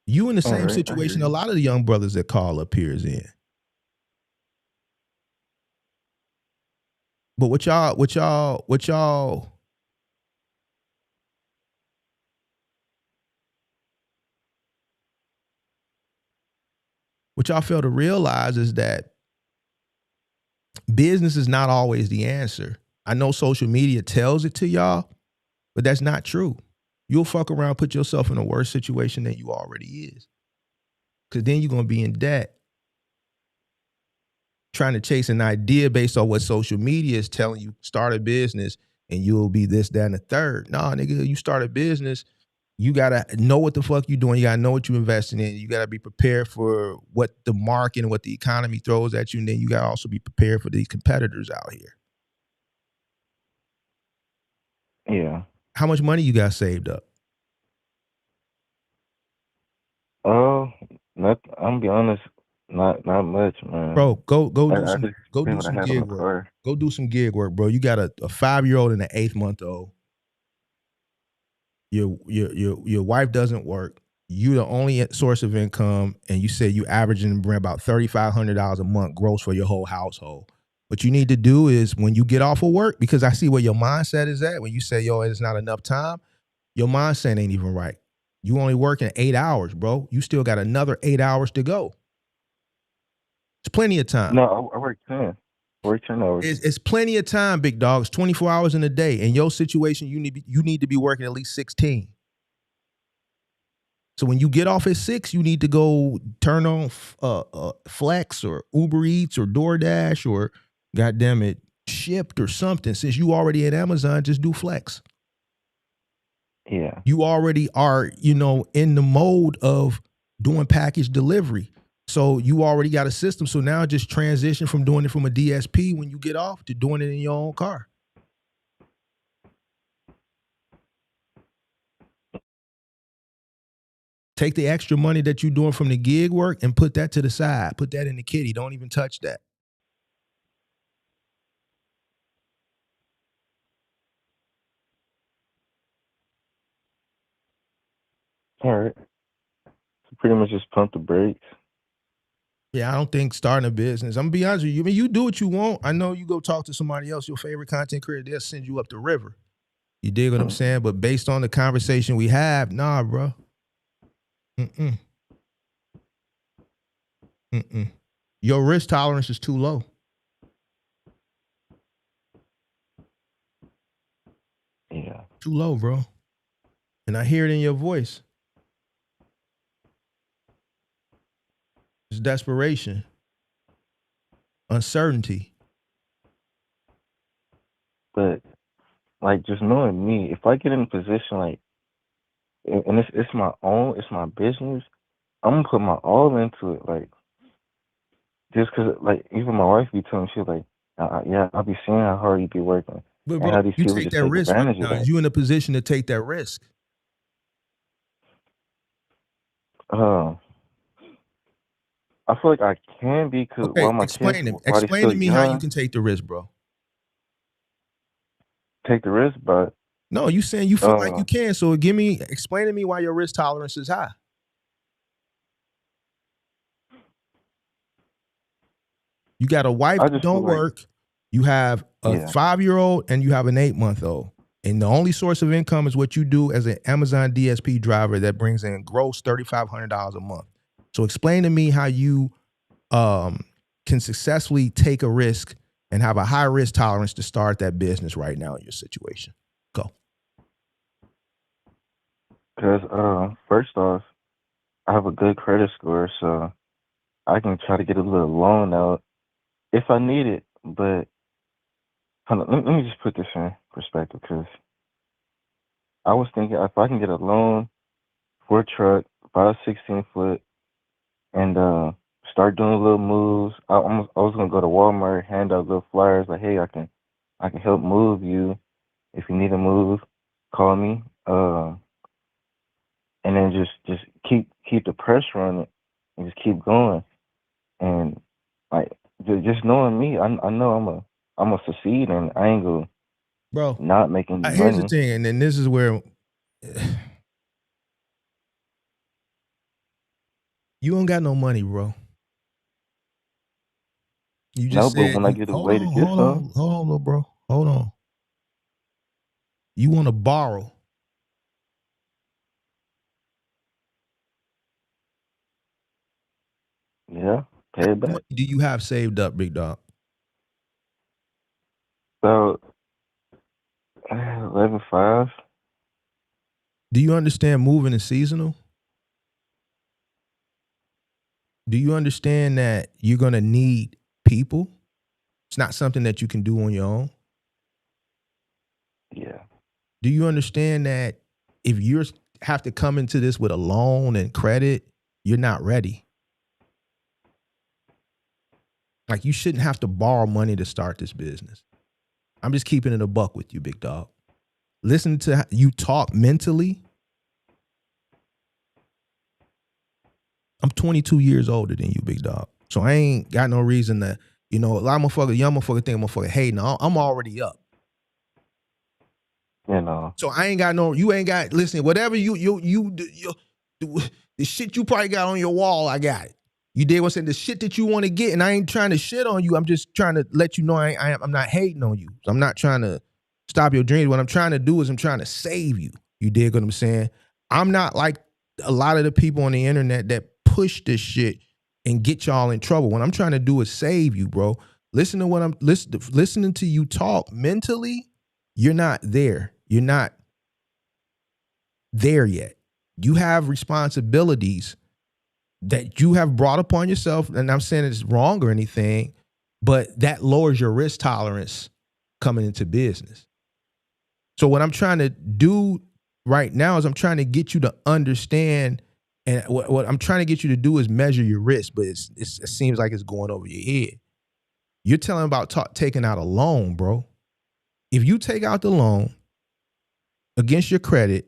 Speaker 4: You in the
Speaker 7: All
Speaker 4: same
Speaker 7: right. I hear
Speaker 4: situation a
Speaker 7: you.
Speaker 4: lot of the young brothers that call up here is in. But what y'all fail to realize is that business is not always the answer. I know social media tells it to y'all, but that's not true. You'll fuck around, put yourself in a worse situation than you already is. Because then you're going to be in debt. Trying to chase an idea based on what social media is telling you, start a business and you'll be this, that, and the third. Nah, nigga, you start a business, you got to know what the fuck you're doing. You got to know what you're investing in. You got to be prepared for what the market and what the economy throws at you. And then you got to also be prepared for these competitors out here.
Speaker 7: Yeah.
Speaker 4: How much money you got saved up?
Speaker 7: Oh, not. I'm gonna be honest. Not much, man.
Speaker 4: Bro, go do
Speaker 7: I just spend what I
Speaker 4: some
Speaker 7: had on
Speaker 4: gig
Speaker 7: the
Speaker 4: work.
Speaker 7: car.
Speaker 4: Go do some gig work, bro. You got a 5-year-old and an 8-month-old. Your wife doesn't work. You the only source of income, and you say you averaging and bring about $3,500 a month gross for your whole household. What you need to do is when you get off of work, because I see where your mindset is at. When you say, yo, it's not enough time, your mindset ain't even right. You only working 8 hours, bro. You still got another 8 hours to go. It's plenty of time.
Speaker 7: No, I work 10. I work 10 hours.
Speaker 4: It's plenty of time, big dog. It's 24 hours in a day. In your situation, you need to be working at least 16. So when you get off at 6, you need to go turn on Flex or Uber Eats or DoorDash or goddamn it, Shipped or something. Since you already at Amazon, just do Flex.
Speaker 7: Yeah.
Speaker 4: You already are, in the mode of doing package delivery. So you already got a system. So now just transition from doing it from a DSP when you get off to doing it in your own car. Take the extra money that you're doing from the gig work and put that to the side. Put that in the kitty. Don't even touch that.
Speaker 7: All right. So pretty much just pump the brakes.
Speaker 4: Yeah, I don't think starting a business. I'm gonna be honest with you. I mean, you do what you want. I know you go talk to somebody else, your favorite content creator, they'll send you up the river. You dig what I'm saying? But based on the conversation we have, nah, bro. Mm-mm. Your risk tolerance is too low.
Speaker 7: Yeah.
Speaker 4: Too low, bro. And I hear it in your voice. It's desperation, uncertainty.
Speaker 7: But like just knowing me, if I get in a position like, and it's my own, it's my business, I'm gonna put my all into it. Like just cause like even my wife be telling me, she's like, yeah, I'll be seeing how hard you be working
Speaker 4: But
Speaker 7: and
Speaker 4: bro,
Speaker 7: how these
Speaker 4: you
Speaker 7: people
Speaker 4: take
Speaker 7: just
Speaker 4: that
Speaker 7: take
Speaker 4: risk right
Speaker 7: advantage of
Speaker 4: now.
Speaker 7: that.
Speaker 4: You in a position to take that risk.
Speaker 7: I feel like I can be because
Speaker 4: Okay,
Speaker 7: while my kids,
Speaker 4: explain to me.
Speaker 7: while they
Speaker 4: Explain
Speaker 7: still
Speaker 4: to me how you
Speaker 7: young,
Speaker 4: can take the risk, bro.
Speaker 7: take the risk, but
Speaker 4: No, you saying you feel like you can. So explain to me why your risk tolerance is high. You got a wife
Speaker 7: I
Speaker 4: that
Speaker 7: just feel
Speaker 4: don't
Speaker 7: like,
Speaker 4: work. You have a
Speaker 7: yeah,
Speaker 4: 5-year-old and you have an 8-month-old. And the only source of income is what you do as an Amazon DSP driver that brings in gross $3,500 a month. So explain to me how you can successfully take a risk and have a high risk tolerance to start that business right now in your situation? Go.
Speaker 7: Because first off, I have a good credit score, so I can try to get a little loan out if I need it. But hold on, let me just put this in perspective, because I was thinking if I can get a loan for a truck, buy a 16-foot, and start doing little moves. I was gonna go to Walmart, hand out little flyers like, hey, I can help move you. If you need a move, call me. And then just keep the pressure on it and just keep going. And like just knowing me, I know I'm a succeed, and I ain't gonna
Speaker 4: Bro,
Speaker 7: not make any
Speaker 4: here's the
Speaker 7: money.
Speaker 4: thing, and then this is where you don't got no money, bro. You
Speaker 7: No,
Speaker 4: just
Speaker 7: but
Speaker 4: said,
Speaker 7: when I get a way to get some,
Speaker 4: hold on, little bro. Hold on. You want to borrow.
Speaker 7: yeah, pay it
Speaker 4: How
Speaker 7: back.
Speaker 4: much do you have saved up, big dog?
Speaker 7: So 11.5.
Speaker 4: Do you understand moving is seasonal? Do you understand that you're going to need people? It's not something that you can do on your own.
Speaker 7: Yeah,
Speaker 4: Do you understand that if you have to come into this with a loan and credit, you're not ready? Like, you shouldn't have to borrow money to start this business. I'm just keeping it a buck with you, big dog. Listen to how you talk mentally. I'm 22 years older than you, big dog. So I ain't got no reason to, a lot of motherfuckers, young motherfuckers think motherfucker, hey, no, I'm already up.
Speaker 7: you know.
Speaker 4: So I ain't got you ain't got, listen, whatever the shit you probably got on your wall, I got it. You did what's in the shit that you want to get, and I ain't trying to shit on you. I'm just trying to let you know I'm not hating on you. I'm not trying to stop your dreams. What I'm trying to do is I'm trying to save you. You dig what I'm saying? I'm not like a lot of the people on the internet that push this shit and get y'all in trouble. What I'm trying to do is save you, bro. Listen to what I'm listening to you talk mentally. You're not there. You're not there yet. You have responsibilities that you have brought upon yourself, and I'm saying it's wrong or anything, but that lowers your risk tolerance coming into business. So what I'm trying to do right now is I'm trying to get you to understand, and what I'm trying to get you to do is measure your risk, but it seems like it's going over your head. You're telling about taking out a loan, bro. If you take out the loan against your credit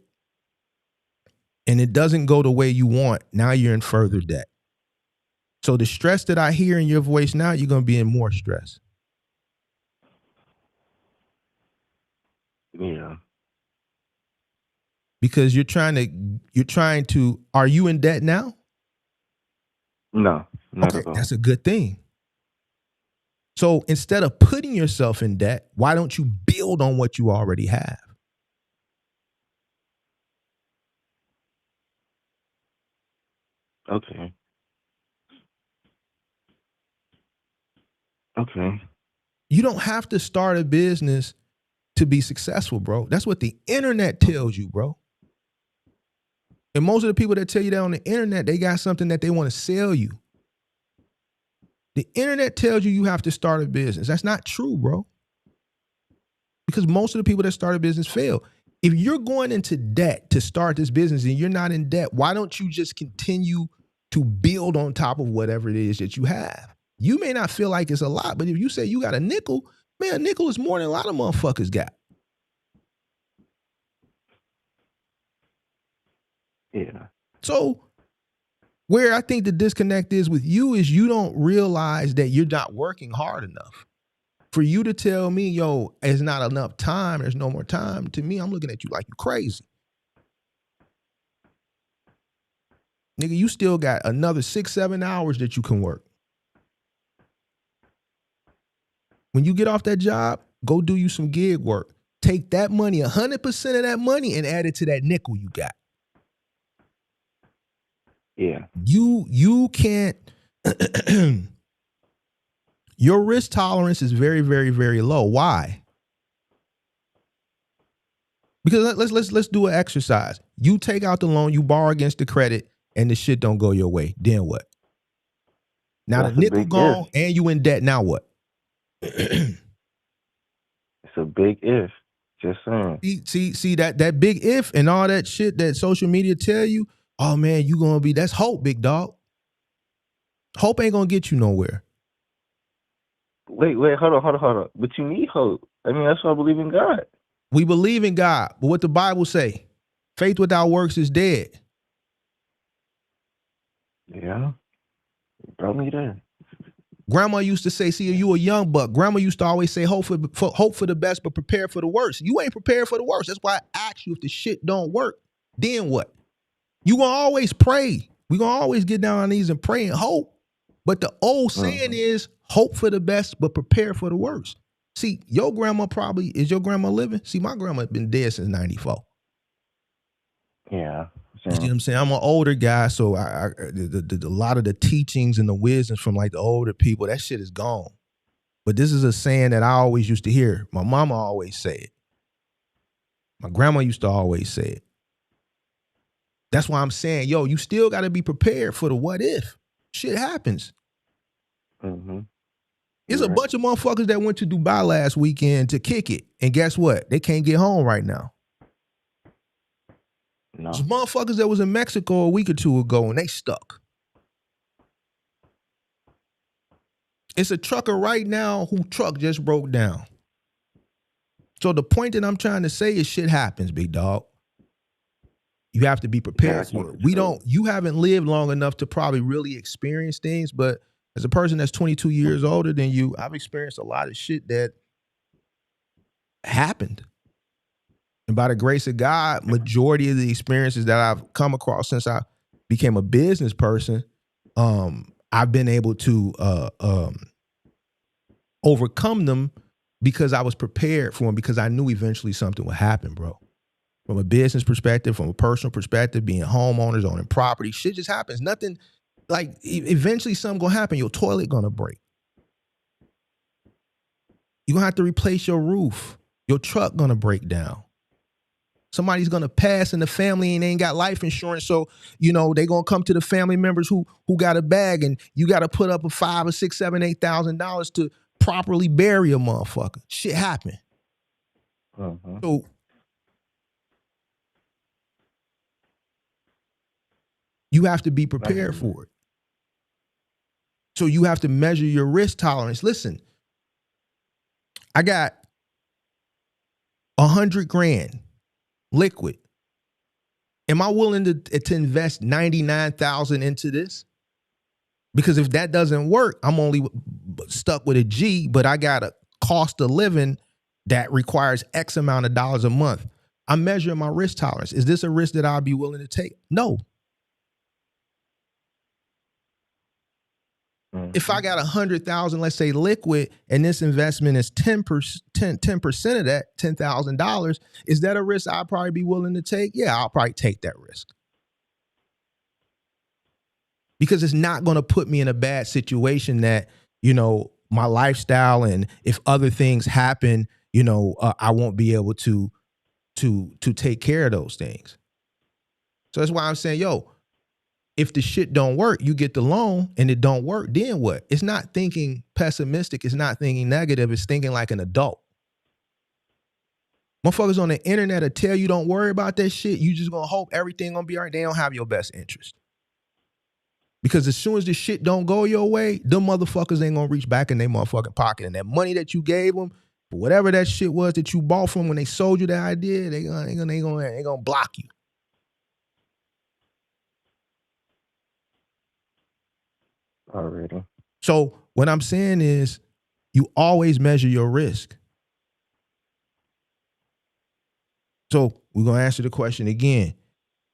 Speaker 4: and it doesn't go the way you want, now you're in further debt. So the stress that I hear in your voice now, you're going to be in more stress.
Speaker 7: Yeah.
Speaker 4: Because you're trying to, are you in debt now?
Speaker 7: No, not
Speaker 4: Okay,
Speaker 7: at all.
Speaker 4: that's a good thing. So instead of putting yourself in debt, why don't you build on what you already have?
Speaker 7: Okay. Okay.
Speaker 4: You don't have to start a business to be successful, bro. That's what the internet tells you, bro. And most of the people that tell you that on the internet, they got something that they want to sell you. The internet tells you have to start a business. That's not true, bro. Because most of the people that start a business fail. If you're going into debt to start this business and you're not in debt, why don't you just continue to build on top of whatever it is that you have? You may not feel like it's a lot, but if you say you got a nickel, man, a nickel is more than a lot of motherfuckers got.
Speaker 7: Yeah.
Speaker 4: So where I think the disconnect is with you is you don't realize that you're not working hard enough. For you to tell me, yo, it's not enough time, there's no more time, to me, I'm looking at you like you crazy. Nigga, you still got another 6-7 hours that you can work. When you get off that job, go do you some gig work. Take that money, 100% of that money, and add it to that nickel you got.
Speaker 7: Yeah.
Speaker 4: You can't Your risk tolerance is very, very, very low. Why? Because let's do an exercise. You take out the loan, you borrow against the credit, and the shit don't go your way. Then what? Now
Speaker 7: That's
Speaker 4: the
Speaker 7: a
Speaker 4: nickel
Speaker 7: big
Speaker 4: gone
Speaker 7: if.
Speaker 4: and you in debt. Now what?
Speaker 7: It's a big if. Just saying.
Speaker 4: see that big if and all that shit that social media tell you. Oh man, you gonna be, that's hope, big dog. Hope ain't gonna get you nowhere.
Speaker 7: Wait, hold on. But you need hope. I mean, that's why I believe in God.
Speaker 4: We believe in God, but what the Bible say? Faith without works is dead.
Speaker 7: Yeah. Brought me there.
Speaker 4: Grandma used to say, see, you a young buck. Grandma used to always say, hope for the best, but prepare for the worst. You ain't prepared for the worst. That's why I asked you, if the shit don't work, then what? You gonna always pray. We gonna always get down on our knees and pray and hope. But the old saying is, hope for the best, but prepare for the worst. See, your grandma probably, is your grandma living? See, my grandma been dead since 94.
Speaker 7: Yeah.
Speaker 4: You see what I'm saying? I'm an older guy, so a lot of the teachings and the wisdoms from like the older people, that shit is gone. But this is a saying that I always used to hear. My mama always say it. My grandma used to always say it. That's why I'm saying, yo, you still got to be prepared for the what if. Shit happens.
Speaker 7: Mm-hmm.
Speaker 4: There's a bunch of motherfuckers that went to Dubai last weekend to kick it. And guess what? They can't get home right now.
Speaker 7: No.
Speaker 4: There's motherfuckers that was in Mexico a week or two ago and they stuck. It's a trucker right now whose truck just broke down. So the point that I'm trying to say is shit happens, big dog. You have to be prepared for it. You haven't lived long enough to probably really experience things, but as a person that's 22 years older than you, I've experienced a lot of shit that happened. And by the grace of God, majority of the experiences that I've come across since I became a business person, I've been able to overcome them because I was prepared for them, because I knew eventually something would happen, bro. From a business perspective, from a personal perspective, being homeowners, owning property, shit just happens. Nothing, like eventually something gonna happen. Your toilet gonna break. You're gonna have to replace your roof. Your truck gonna break down. Somebody's gonna pass in the family and they ain't got life insurance, so you know they gonna come to the family members who got a bag, and you got to put up a $5,000 or $6,000, $7,000, $8,000 to properly bury a motherfucker. Shit happen. So you have to be prepared for it. So you have to measure your risk tolerance. Listen, I got 100 grand liquid. Am I willing to invest 99,000 into this? Because if that doesn't work, I'm only stuck with a G, but I got a cost of living that requires X amount of dollars a month. I'm measuring my risk tolerance. Is this a risk that I'll be willing to take? No. If I got 100,000, let's say liquid, and this investment is 10% of that, $10,000, is that a risk I'll probably be willing to take? Yeah, I'll probably take that risk. Because it's not going to put me in a bad situation that, you know, my lifestyle, and if other things happen, you know, I won't be able to take care of those things. So that's why I'm saying, yo, if the shit don't work, you get the loan and it don't work, then what? It's not thinking pessimistic. It's not thinking negative. It's thinking like an adult. Motherfuckers on the internet will tell you don't worry about that shit. You just gonna hope everything gonna be all right. They don't have your best interest. Because as soon as the shit don't go your way, them motherfuckers ain't gonna reach back in their motherfucking pocket. And that money that you gave them, for whatever that shit was that you bought from when they sold you that idea, they gonna block you.
Speaker 7: Already.
Speaker 4: So what I'm saying is, you always measure your risk. So we're gonna answer the question again.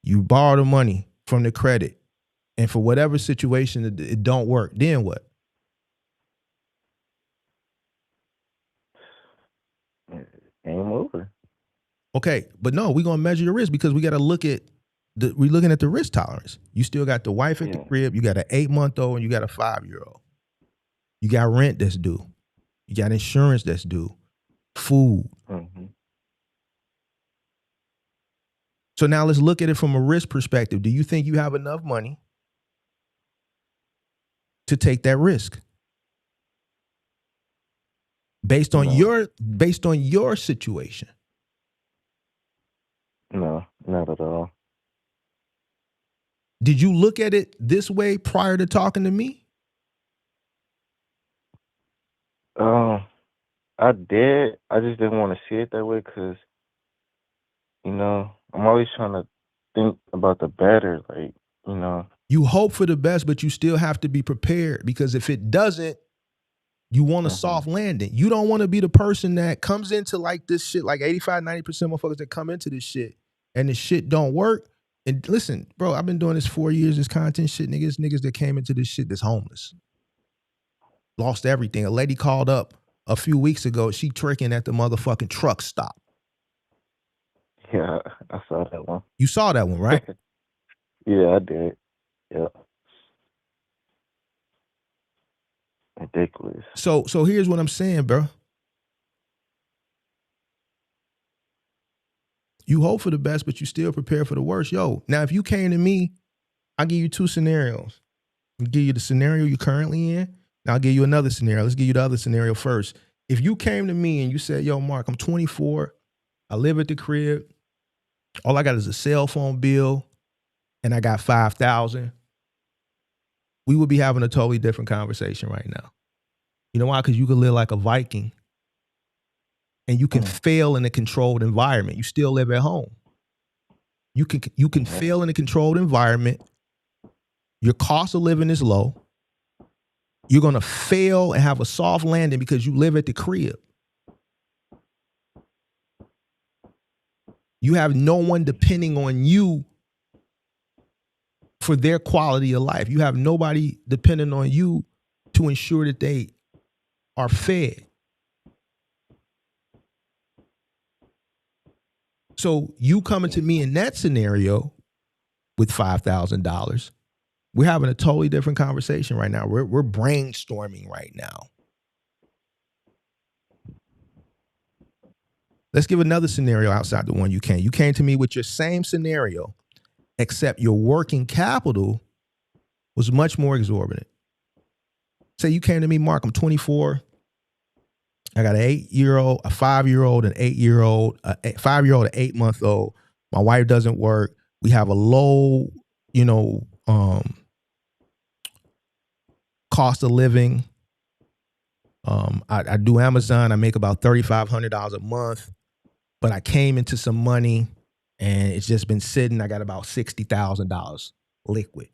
Speaker 4: You borrow the money from the credit, and for whatever situation it don't work, then what?
Speaker 7: Game over.
Speaker 4: Okay, but no, we're gonna measure your risk because we gotta look at we're looking at the risk tolerance. You still got the wife at the
Speaker 7: Yeah.
Speaker 4: crib. You got an 8-month-old and you got a 5-year-old. You got rent that's due. You got insurance that's due. Food.
Speaker 7: Mm-hmm.
Speaker 4: So now let's look at it from a risk perspective. Do you think you have enough money to take that risk? Based on your situation.
Speaker 7: No, not at all.
Speaker 4: Did you look at it this way prior to talking to me?
Speaker 7: I did. I just didn't want to see it that way because, I'm always trying to think about the better,
Speaker 4: You hope for the best, but you still have to be prepared, because if it doesn't, you want a soft landing. You don't want to be the person that comes into like this shit, like 85, 90% of motherfuckers that come into this shit and the shit don't work. And listen, bro, I've been doing this 4 years, this content shit, niggas that came into this shit that's homeless. Lost everything. A lady called up a few weeks ago. She tricking at the motherfucking truck stop.
Speaker 7: Yeah, I saw that one.
Speaker 4: You saw that one, right?
Speaker 7: Yeah, I did. Yeah. Ridiculous.
Speaker 4: So here's what I'm saying, bro. You hope for the best, but you still prepare for the worst. Yo, now if you came to me, I'll give you 2 scenarios. I'll give you the scenario you're currently in. Now I'll give you another scenario. Let's give you the other scenario first. If you came to me and you said, yo, Mark, I'm 24. I live at the crib. All I got is a cell phone bill and I got $5,000. We would be having a totally different conversation right now. You know why? Because you could live like a Viking and you can fail in a controlled environment. You still live at home. You can fail in a controlled environment. Your cost of living is low. You're going to fail and have a soft landing because you live at the crib. You have no one depending on you for their quality of life. You have nobody depending on you to ensure that they are fed. So you coming to me in that scenario with $5,000, we're having a totally different conversation right now. We're brainstorming right now. Let's give another scenario outside the one you came. You came to me with your same scenario, except your working capital was much more exorbitant. Say you came to me, Mark, I'm 24. I got an 8-year-old, a 5-year-old, an 8-year-old, a 5-year-old, an 8-month-old. My wife doesn't work. We have a low, cost of living. I do Amazon. I make about $3,500 a month, but I came into some money and it's just been sitting. I got about $60,000 liquid.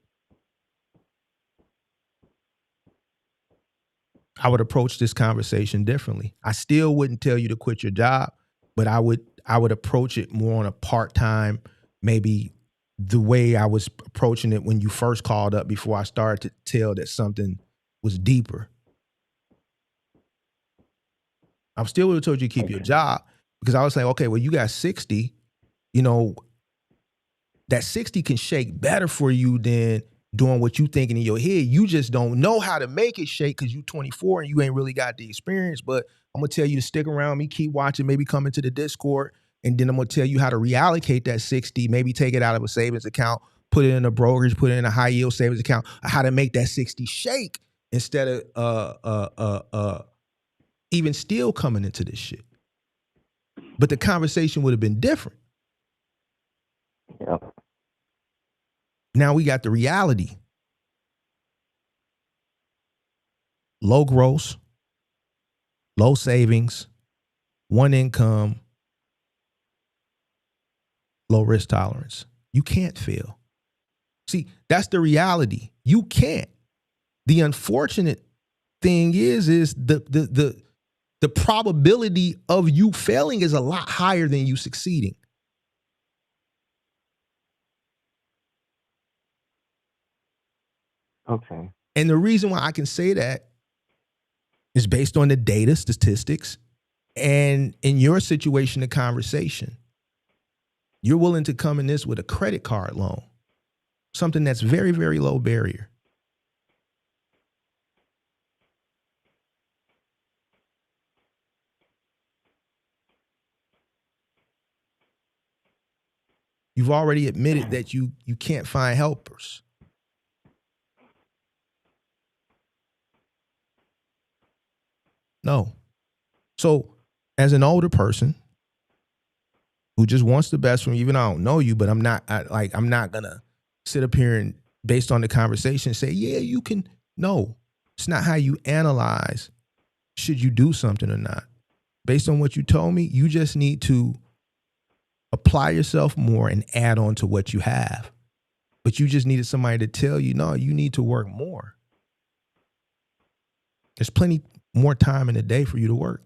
Speaker 4: I would approach this conversation differently. I still wouldn't tell you to quit your job, but I would approach it more on a part-time, maybe the way I was approaching it when you first called up before I started to tell that something was deeper. I still would have told you to keep your job because I was saying, okay, well, you got 60, that 60 can shake better for you than doing what you thinking in your head. You just don't know how to make it shake because you 24 and you ain't really got the experience. But I'm going to tell you to stick around me, keep watching, maybe come into the Discord, and then I'm going to tell you how to reallocate that 60, maybe take it out of a savings account, put it in a brokerage, put it in a high yield savings account, how to make that 60 shake instead of even still coming into this shit. But the conversation would have been different.
Speaker 7: Yep.
Speaker 4: Now we got the reality. Low gross, low savings, one income, low risk tolerance. You can't fail. See, that's the reality. You can't. The unfortunate thing is the probability of you failing is a lot higher than you succeeding.
Speaker 7: Okay.
Speaker 4: And the reason why I can say that is based on the data, statistics, and in your situation, the conversation. You're willing to come in this with a credit card loan, something that's very, very low barrier. You've already admitted that you can't find helpers. No. So as an older person who just wants the best from you, even though I don't know you, but I'm not gonna sit up here and based on the conversation say, yeah, you can. No, it's not how you analyze should you do something or not. Based on what you told me, you just need to apply yourself more and add on to what you have. But you just needed somebody to tell you, no, you need to work more. There's plenty more time in the day for you to work.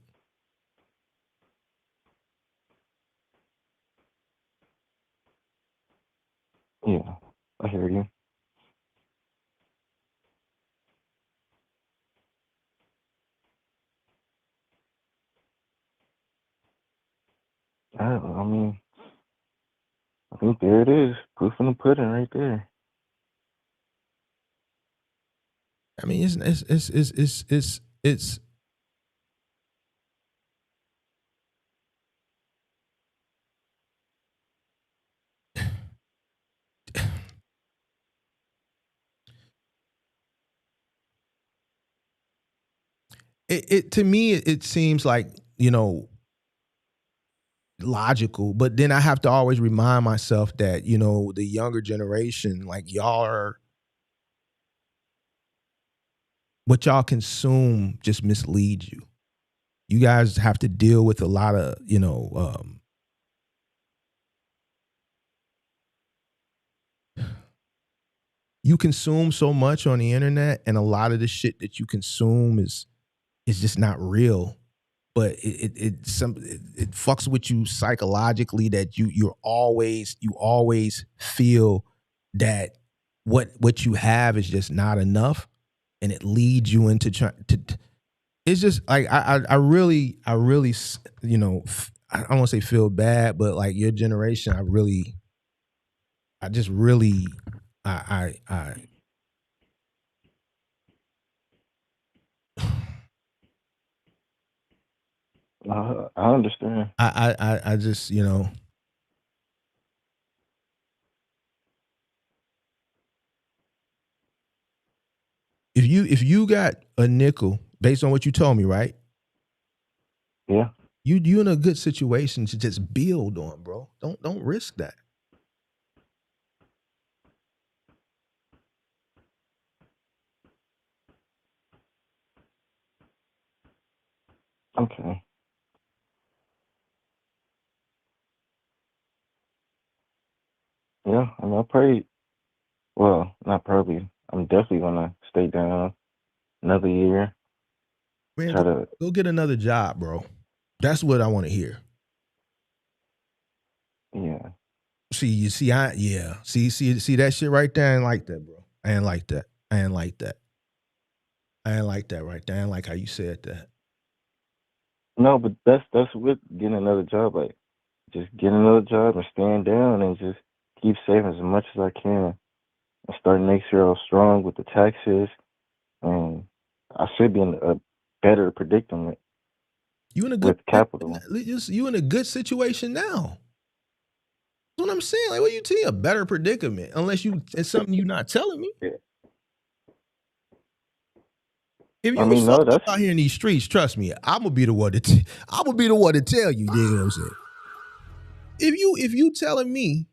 Speaker 7: Yeah, I hear you. I mean, I think there it is. Proof in the pudding right there.
Speaker 4: I mean, it's it to me it seems like, you know, logical, but then I have to always remind myself that, you know, the younger generation, like y'all are, what y'all consume just misleads you. You guys have to deal with a lot of, you know, you consume so much on the internet, and a lot of the shit that you consume is just not real. But it fucks with you psychologically, that you always feel that what you have is just not enough, and it leads you into trying to. It's just like I really, you know, I don't want to say feel bad, but like your generation, I just really I
Speaker 7: I understand.
Speaker 4: I just, you know, if you got a nickel based on what you told me, right?
Speaker 7: Yeah.
Speaker 4: You in a good situation to just build on, bro. Don't risk that.
Speaker 7: Okay. Yeah, I mean, I'm definitely gonna stay down another year.
Speaker 4: Man,
Speaker 7: Try to,
Speaker 4: go get another job, bro. That's what I want to hear.
Speaker 7: yeah.
Speaker 4: See, see that shit right there. I ain't like that, bro. I ain't like that. I ain't like that. I ain't like that right there. I ain't like how you said that.
Speaker 7: No, but that's with getting another job. Like, just get another job and staying down and just keep saving as much as I can and start next year off strong with the taxes, and I should be in a better predicament
Speaker 4: You in a good
Speaker 7: with capital.
Speaker 4: you in a good situation now. That's what I'm saying. Like, what you tell you, a better predicament, unless it's something you're not telling me.
Speaker 7: Yeah.
Speaker 4: If
Speaker 7: I
Speaker 4: you was
Speaker 7: mean, no,
Speaker 4: fucked up
Speaker 7: that's
Speaker 4: out here in these streets, trust me, I'm gonna be the one to tell you. You know what I'm saying? If you telling me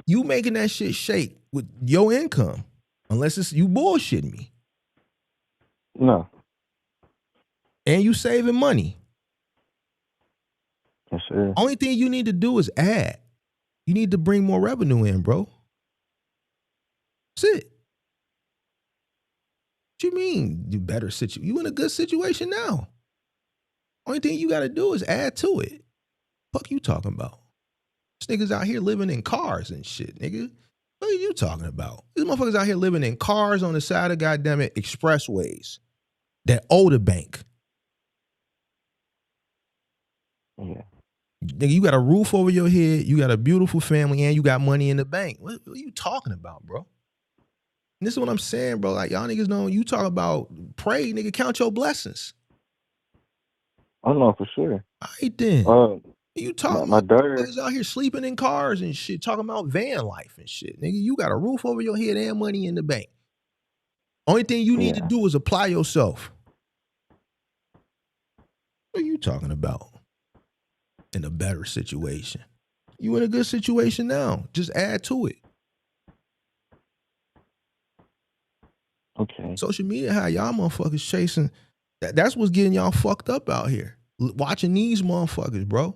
Speaker 4: you making that shit shake with your income, unless it's you bullshitting me,
Speaker 7: no.
Speaker 4: and you saving money,
Speaker 7: Yes, sir.
Speaker 4: only thing you need to do is add. You need to bring more revenue in, bro. That's it. What you mean you better situation? You in a good situation now. Only thing you got to do is add to it. Fuck you talking about? This niggas out here living in cars and shit, nigga. What are you talking about? These motherfuckers out here living in cars on the side of goddamn it expressways that owe the bank.
Speaker 7: Yeah.
Speaker 4: Nigga, you got a roof over your head, you got a beautiful family, and you got money in the bank. What are you talking about, bro? And this is what I'm saying, bro. Like, y'all niggas know, you talk about pray, nigga, count your blessings.
Speaker 7: I don't know for sure.
Speaker 4: All right, then.
Speaker 7: Uh,
Speaker 4: You talking
Speaker 7: my
Speaker 4: about
Speaker 7: daughter.
Speaker 4: niggas out here sleeping in cars and shit, talking about van life and shit. Nigga, you got a roof over your head and money in the bank. Only thing you need to
Speaker 7: Yeah.
Speaker 4: do is apply yourself. What are you talking about? In a better situation. You in a good situation now. Just add to it.
Speaker 7: Okay.
Speaker 4: Social media, how y'all motherfuckers chasing. That's what's getting y'all fucked up out here. Watching these motherfuckers, bro.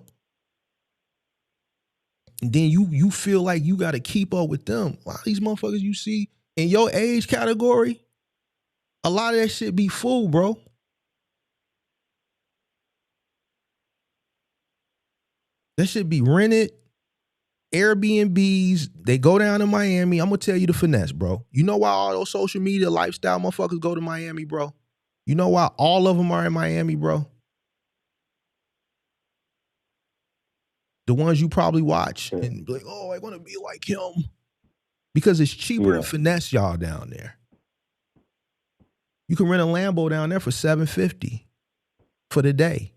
Speaker 4: And then you feel like you got to keep up with them. A lot of these motherfuckers you see in your age category, a lot of that shit be full, bro. That shit be rented, Airbnbs. They go down to Miami. I'm gonna tell you the finesse, bro. You know why all those social media lifestyle motherfuckers go to Miami, bro? You know why all of them are in Miami, bro? The ones you probably watch and be like, oh, I want to be like him. Because it's cheaper to finesse y'all down there. You can rent a Lambo down there for $750 for the day.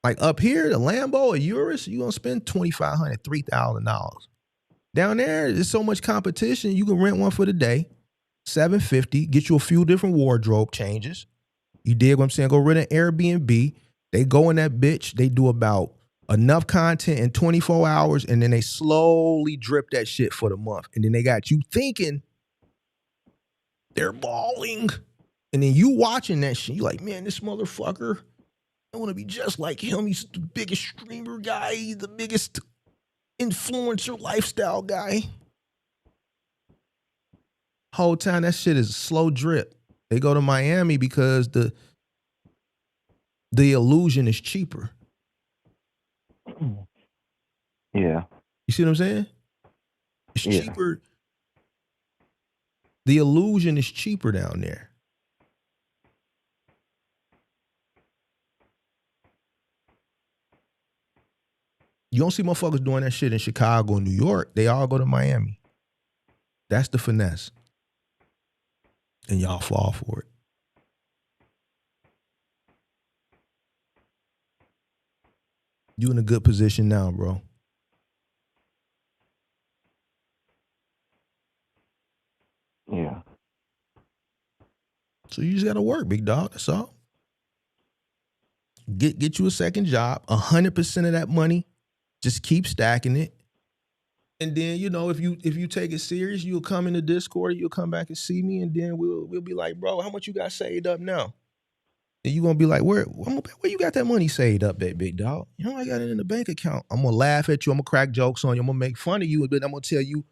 Speaker 4: Like up here, the Lambo, a Urus, you're going to spend $2,500, $3,000. Down there, there's so much competition, you can rent one for the day, $750, get you a few different wardrobe changes. You dig what I'm saying? Go rent an Airbnb. They go in that bitch. They do about enough content in 24 hours, and then they slowly drip that shit for the month. And then they got you thinking they're balling. And then you watching that shit, you like, man, this motherfucker, I want to be just like him. He's the biggest streamer guy. He's the biggest influencer lifestyle guy. Whole time that shit is a slow drip. They go to Miami because the illusion is cheaper.
Speaker 7: Yeah.
Speaker 4: You see what I'm saying? It's cheaper. The illusion is cheaper down there. You don't see motherfuckers doing that shit in Chicago and New York. They all go to Miami. That's the finesse. And y'all fall for it. You in a good position now, bro.
Speaker 7: Yeah.
Speaker 4: So you just gotta work, big dog. That's all. Get you a second job. 100% of that money. Just keep stacking it. And then, you know, if you take it serious, you'll come in the Discord, you'll come back and see me, and then we'll be like, bro, how much you got saved up now? And you're gonna be like, where you got that money saved up at, big dog? You know, I got it in the bank account. I'm gonna laugh at you, I'm gonna crack jokes on you, I'm gonna make fun of you, but I'm gonna tell you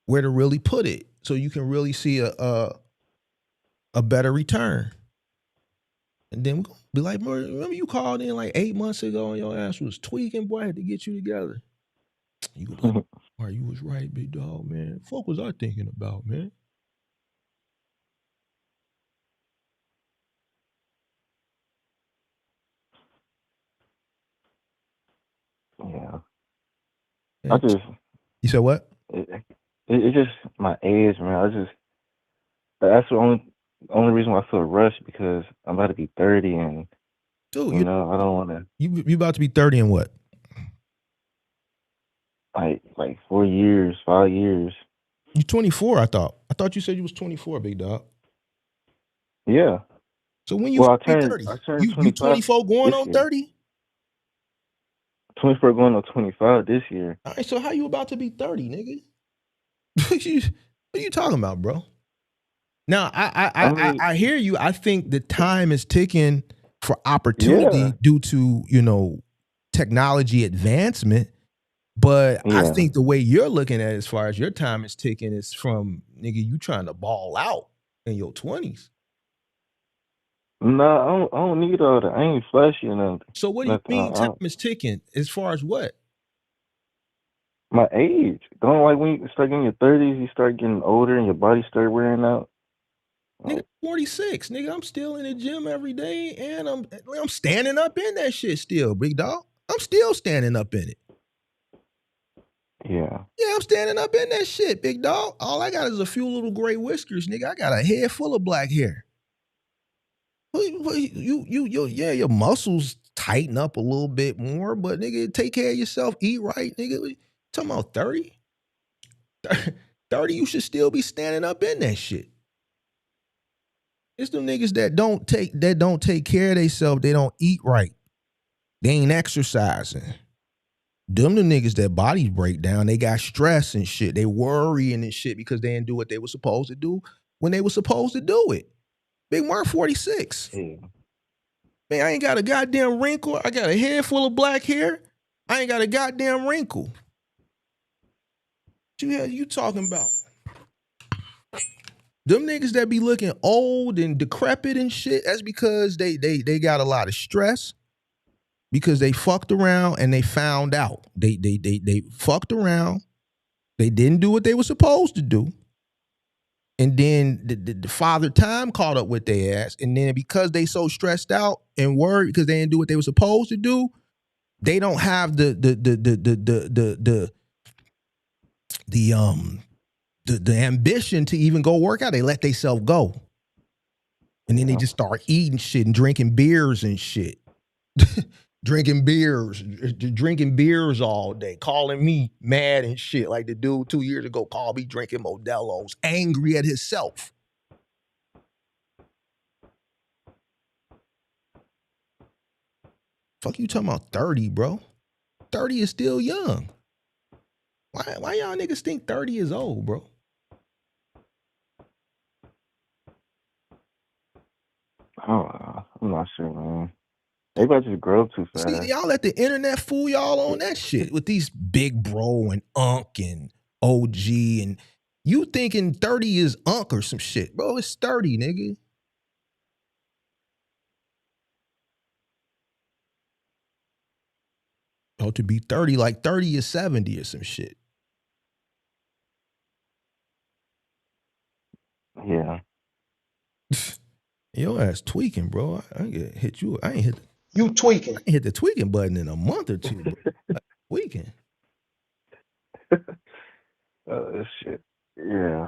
Speaker 4: where to really put it so you can really see a better return. And then we're gonna be like, remember you called in like 8 months ago and your ass was tweaking, boy, I had to get you together. You go like, all right, you was right, big dog, man. Fuck was I thinking about, man?
Speaker 7: Yeah.
Speaker 4: I just. You said what?
Speaker 7: It's just my age, man. That's the only reason why I feel rushed, because I'm about to be 30, and
Speaker 4: dude,
Speaker 7: you know, I don't want to.
Speaker 4: You about to be 30 in what?
Speaker 7: Like 4 years, 5 years.
Speaker 4: You 24, I thought. I thought you said you was 24, big dog.
Speaker 7: Yeah.
Speaker 4: So when you be 30?
Speaker 7: I turned
Speaker 4: You 24 going on 30?
Speaker 7: 24 going on 25 this year.
Speaker 4: All right, so how you about to be 30, nigga? What are you talking about, bro? Now, I hear you. I think the time is ticking for opportunity due to, you know, technology advancement. But I think the way you're looking at it, as far as your time is ticking, is from, nigga, you trying to ball out in your 20s.
Speaker 7: No, I don't need all that. I ain't flashy or nothing.
Speaker 4: So what do you mean time is ticking? As far as what?
Speaker 7: My age. Don't, like, when you start getting your 30s, you start getting older and your body start wearing out.
Speaker 4: Nigga, 46. Nigga, I'm still in the gym every day, and I'm standing up in that shit still, big dog. I'm still standing up in it.
Speaker 7: Yeah.
Speaker 4: Yeah, I'm standing up in that shit, big dog. All I got is a few little gray whiskers, nigga. I got a head full of black hair. Yeah, your muscles tighten up a little bit more, but nigga, take care of yourself, eat right, nigga. Talking about 30? 30, you should still be standing up in that shit. It's them niggas that don't take care of themselves, they don't eat right. They ain't exercising. Them the niggas that bodies break down, they got stress and shit. They worrying and shit because they didn't do what they were supposed to do when they were supposed to do it. Big Mark 46.
Speaker 7: Yeah.
Speaker 4: Man, I ain't got a goddamn wrinkle. I got a head full of black hair. I ain't got a goddamn wrinkle. What you talking about? Them niggas that be looking old and decrepit and shit, that's because they got a lot of stress. Because they fucked around and they found out. They fucked around. They didn't do what they were supposed to do. And then the father time caught up with their ass. And then because they so stressed out and worried because they didn't do what they were supposed to do, they don't have the ambition to even go work out. They let themselves go. And then they just start eating shit and drinking beers and shit. drinking beers all day, calling me mad and shit. Like the dude 2 years ago called me drinking Modelo's, angry at himself. Fuck you talking about 30, bro? 30 is still young. Why y'all niggas think 30 is old, bro?
Speaker 7: Oh, I'm not sure, man. Maybe I just grow up too fast.
Speaker 4: See, y'all let the internet fool y'all on that shit with these big bro and unk and OG and you thinking 30 is unk or some shit. Bro, it's 30, nigga. Oh, to be 30, like 30 is 70 or some shit.
Speaker 7: Yeah.
Speaker 4: Your ass tweaking, bro. I ain't hit you. I ain't hit
Speaker 8: You tweaking.
Speaker 4: I ain't hit the tweaking button in a month or two, bro. Tweaking.
Speaker 7: Oh, shit. Yeah.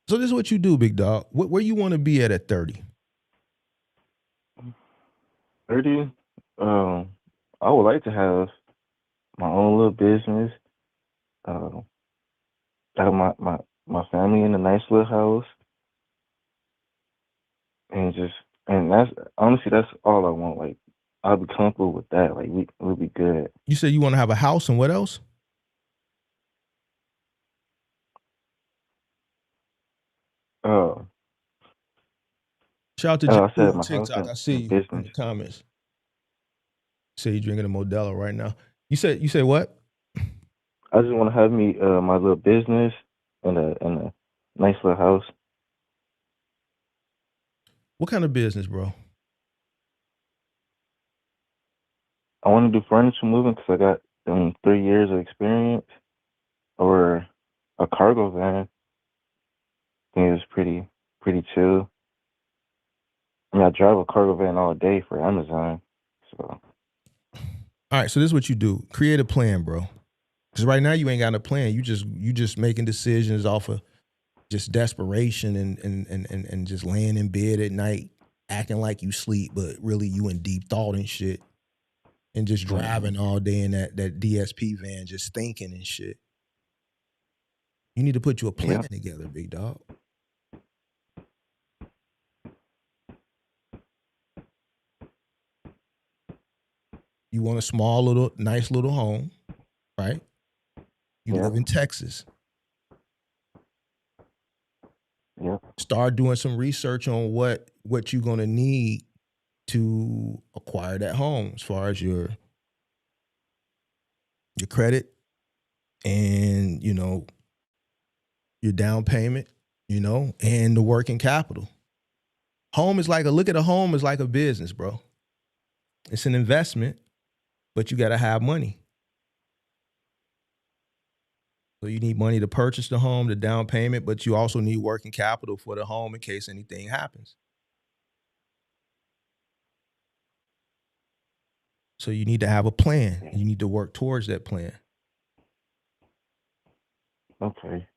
Speaker 4: So this is what you do, big dog. Where you want to be at 30?
Speaker 7: 30? I would like to have my own little business. Have my family in a nice little house. And that's honestly that's all I want. Like I'll be comfortable with that. Like we'll be good.
Speaker 4: You said you want to have a house and what else? Shout out to
Speaker 7: I
Speaker 4: J
Speaker 7: said
Speaker 4: on
Speaker 7: my house
Speaker 4: TikTok. I
Speaker 7: and
Speaker 4: see you in the
Speaker 7: business.
Speaker 4: comments. Say you drinking a Modelo right now. You say what?
Speaker 7: I just want to have me my little business and a nice little house.
Speaker 4: What kind of business, bro?
Speaker 7: I want to do furniture moving because I got 3 years of experience, or a cargo van. I think it's pretty chill. I mean, I drive a cargo van all day for Amazon. So
Speaker 4: All right, so this is what you do. Create a plan, bro. Because right now you ain't got a plan. You just making decisions off of just desperation and just laying in bed at night, acting like you sleep, but really you in deep thought and shit. And just driving all day in that DSP van, just thinking and shit. You need to put you a plan together, big dog. You want a small little, nice little home, right? You live in Texas.
Speaker 7: Yeah.
Speaker 4: Start doing some research on what you're gonna need to acquire that home, as far as your credit and your down payment, and the working capital. Home is like look at a home as like a business, bro. It's an investment, but you gotta have money. So you need money to purchase the home, the down payment, but you also need working capital for the home in case anything happens. So you need to have a plan. You need to work towards that plan.
Speaker 7: Okay.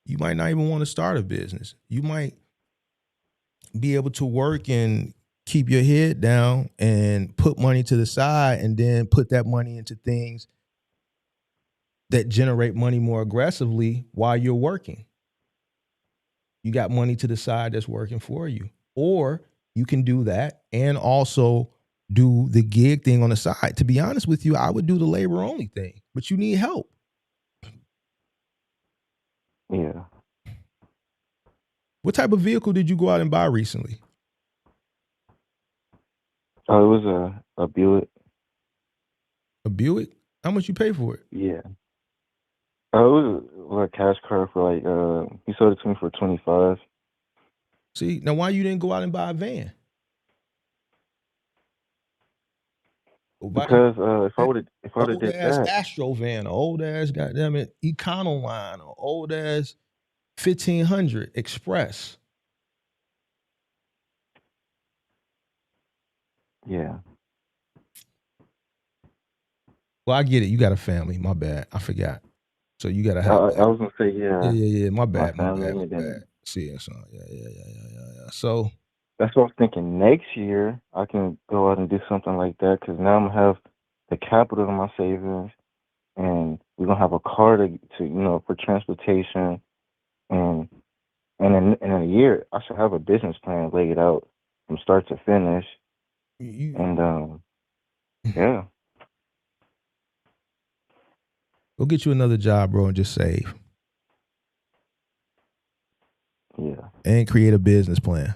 Speaker 4: You might not even want to start a business. You might be able to work and keep your head down and put money to the side and then put that money into things that generate money more aggressively while you're working. You got money to the side that's working for you. Or you can do that and also do the gig thing on the side. To be honest with you, I would do the labor only thing, but you need help.
Speaker 7: Yeah.
Speaker 4: What type of vehicle did you go out and buy recently?
Speaker 7: Oh, it was a Buick.
Speaker 4: A Buick? How much you pay for it?
Speaker 7: Yeah. Oh, it was a cash car for like he sold it to me for 25.
Speaker 4: See, now why you didn't go out and buy a van? Go buy
Speaker 7: Because if I
Speaker 4: an
Speaker 7: would have
Speaker 4: old
Speaker 7: did
Speaker 4: ass
Speaker 7: that,
Speaker 4: Astro van, an old ass goddamn it Econoline, an old ass 1500 Express.
Speaker 7: yeah.
Speaker 4: Well, I get it. You got a family. My bad. I forgot. So you gotta
Speaker 7: I,
Speaker 4: have
Speaker 7: I
Speaker 4: that.
Speaker 7: I was gonna say
Speaker 4: Yeah. My
Speaker 7: my
Speaker 4: bad.
Speaker 7: family, and then
Speaker 4: See it, son. Yeah. So
Speaker 7: that's what I was thinking. Next year I can go out and do something like that because now I'm gonna have the capital in my savings, and we're gonna have a car to for transportation, and in a year I should have a business plan laid out from start to finish,
Speaker 4: you
Speaker 7: and yeah,
Speaker 4: go get you another job, bro, and just save
Speaker 7: yeah,
Speaker 4: and create a business plan.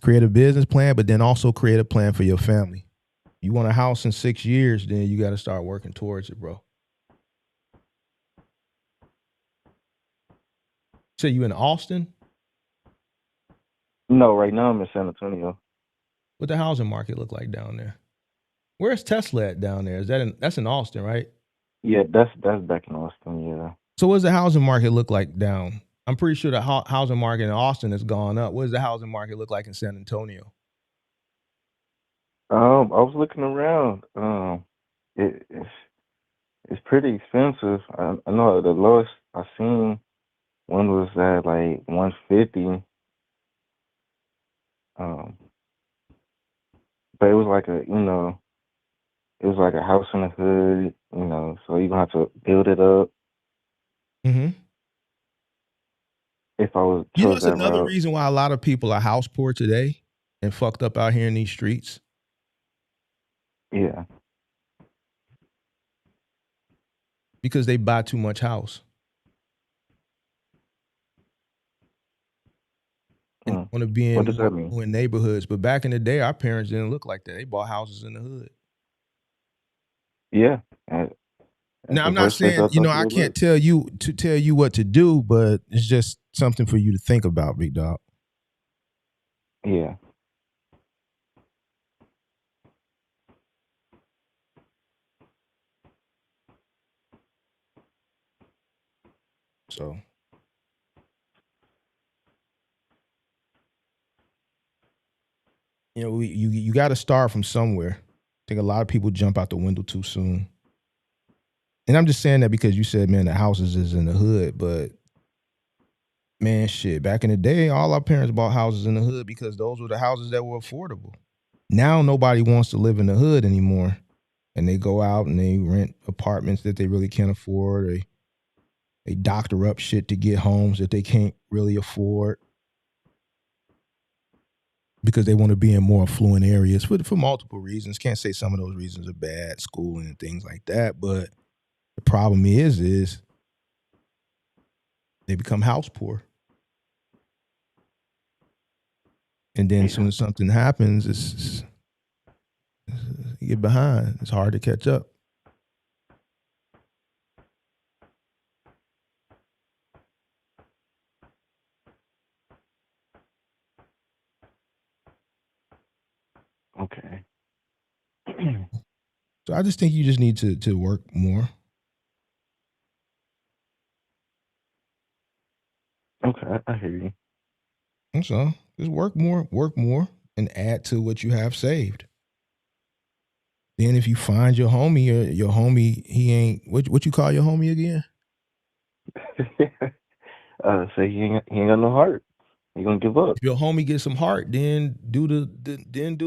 Speaker 4: Create a business plan, but then also create a plan for your family. You want a house in 6 years, then you got to start working towards it, bro. So you in Austin?
Speaker 7: no, right now I'm in San Antonio.
Speaker 4: What the housing market look like down there? Where's Tesla at down there? That's in Austin, right?
Speaker 7: Yeah, that's back in Austin. Yeah.
Speaker 4: So what does the housing market look like down? I'm pretty sure the housing market in Austin has gone up. What does the housing market look like in San Antonio?
Speaker 7: I was looking around. It's pretty expensive. I know the lowest I seen one was at like 150. Um, but it was like it was like a house in the hood. So you're gonna have to build it up
Speaker 4: Mm-hmm.
Speaker 7: if I was
Speaker 4: You know,
Speaker 7: chose
Speaker 4: it's
Speaker 7: that
Speaker 4: another
Speaker 7: route.
Speaker 4: reason why a lot of people are house poor today and fucked up out here in these streets
Speaker 7: Yeah.
Speaker 4: because they buy too much house and
Speaker 7: Mm.
Speaker 4: want to be
Speaker 7: What
Speaker 4: in
Speaker 7: does
Speaker 4: more
Speaker 7: that mean?
Speaker 4: affluent neighborhoods. But back in the day, our parents didn't look like that. They bought houses in the hood.
Speaker 7: Yeah. And that's
Speaker 4: Now,
Speaker 7: the
Speaker 4: I'm not
Speaker 7: first place
Speaker 4: saying,
Speaker 7: I thought you
Speaker 4: I
Speaker 7: would
Speaker 4: can't
Speaker 7: look.
Speaker 4: tell you what to do, but it's just something for you to think about, big dog.
Speaker 7: Yeah.
Speaker 4: So, you got to start from somewhere. I think a lot of people jump out the window too soon. And I'm just saying that because you said, man, the houses is in the hood, but man, shit, back in the day, all our parents bought houses in the hood because those were the houses that were affordable. Now nobody wants to live in the hood anymore. And they go out and they rent apartments that they really can't afford. They doctor up shit to get homes that they can't really afford because they want to be in more affluent areas for multiple reasons. Can't say some of those reasons are bad, schooling and things like that. But the problem is they become house poor. And then as soon
Speaker 7: Yeah.
Speaker 4: as something happens, you get behind. It's hard to catch up.
Speaker 7: Okay.
Speaker 4: So I just think you just need to work more.
Speaker 7: Okay, I hear you.
Speaker 4: That's all. Just work more, and add to what you have saved. Then if you find your homie, he ain't what you call your homie again?
Speaker 7: So he ain't got no heart. He gonna give up.
Speaker 4: If your homie gets some heart, then do the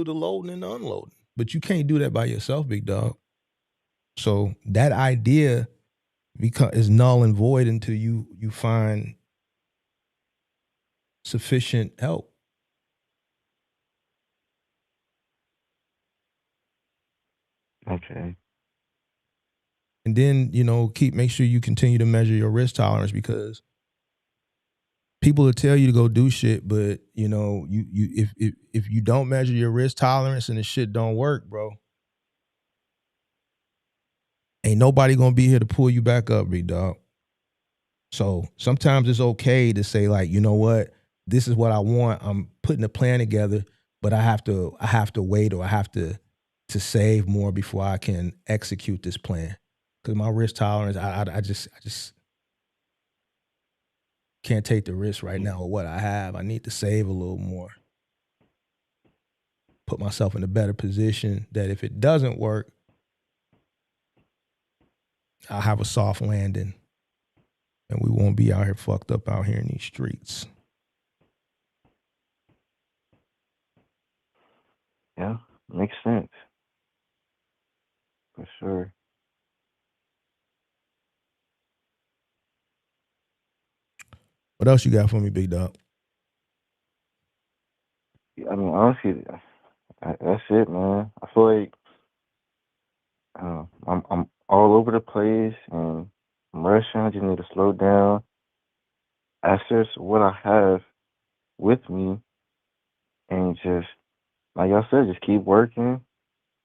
Speaker 4: loading and the unloading. But you can't do that by yourself, big dog. So that idea is null and void until you find sufficient help.
Speaker 7: Okay.
Speaker 4: And then, make sure you continue to measure your risk tolerance, because people will tell you to go do shit, but if you don't measure your risk tolerance and the shit don't work, bro, ain't nobody gonna be here to pull you back up, big dog. So sometimes it's okay to say, like, you know what, this is what I want. I'm putting a plan together, but I have to wait, or I have to save more before I can execute this plan. Because my risk tolerance, I just can't take the risk right now with what I have. I need to save a little more. Put myself in a better position that if it doesn't work, I'll have a soft landing. And we won't be out here fucked up out here in these streets.
Speaker 7: Yeah, makes sense. For sure.
Speaker 4: What else you got for me, big dog?
Speaker 7: I mean, honestly, that's it, man. I feel like I'm all over the place and I'm rushing. I just need to slow down, assess what I have with me, and just like y'all said, just keep working.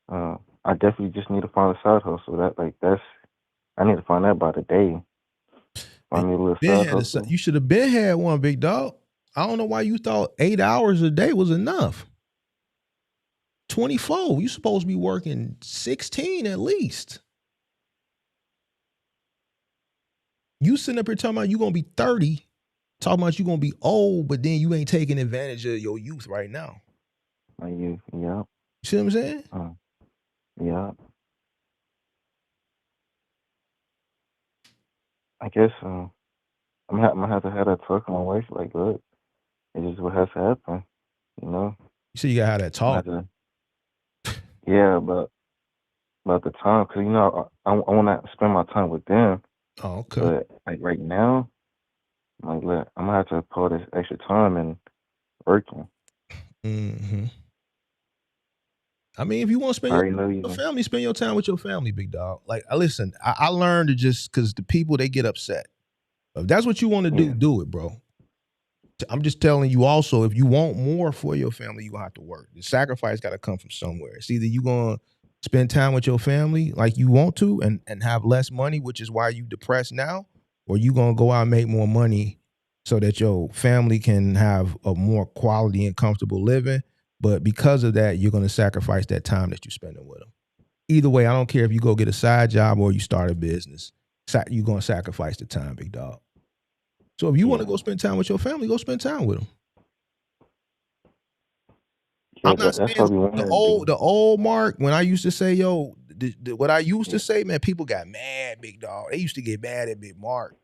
Speaker 7: I definitely just need to find a side hustle. I need to find that by the day. Find me a little side hustle.
Speaker 4: You should have been had one, big dog. I don't know why you thought 8 hours a day was enough. 24. You supposed to be working 16 at least. You sitting up here talking about you gonna be 30, talking about you gonna be old, but then you ain't taking advantage of your youth right now.
Speaker 7: Yeah.
Speaker 4: You see what I'm saying?
Speaker 7: Yeah. I guess I'm gonna have to have that talk with my wife. Like, look, it's just what has to happen.
Speaker 4: You see, you gotta have that talk.
Speaker 7: Yeah, but about the time, because I want to spend my time with them.
Speaker 4: Oh, okay.
Speaker 7: But like right now, like, look, I'm gonna have to pull this extra time and working.
Speaker 4: Mm-hmm. I mean, if you want to spend your family, spend your time with your family, big dog. Like, listen, I learned to just, because the people, they get upset. If that's what you want to do, do it, bro. I'm just telling you also, if you want more for your family, you're going to have to work. The sacrifice got to come from somewhere. It's either you're going to spend time with your family like you want to and have less money, which is why you depressed now, or you going to go out and make more money so that your family can have a more quality and comfortable living. But because of that, you're going to sacrifice that time that you're spending with them. Either way, I don't care if you go get a side job or you start a business. You're going to sacrifice the time, big dog. So if you want to go spend time with your family, go spend time with them.
Speaker 7: Yeah,
Speaker 4: I'm not saying the old Mark, when I used to say, yo, what I used to say, man, people got mad, big dog. They used to get mad at Big Mark.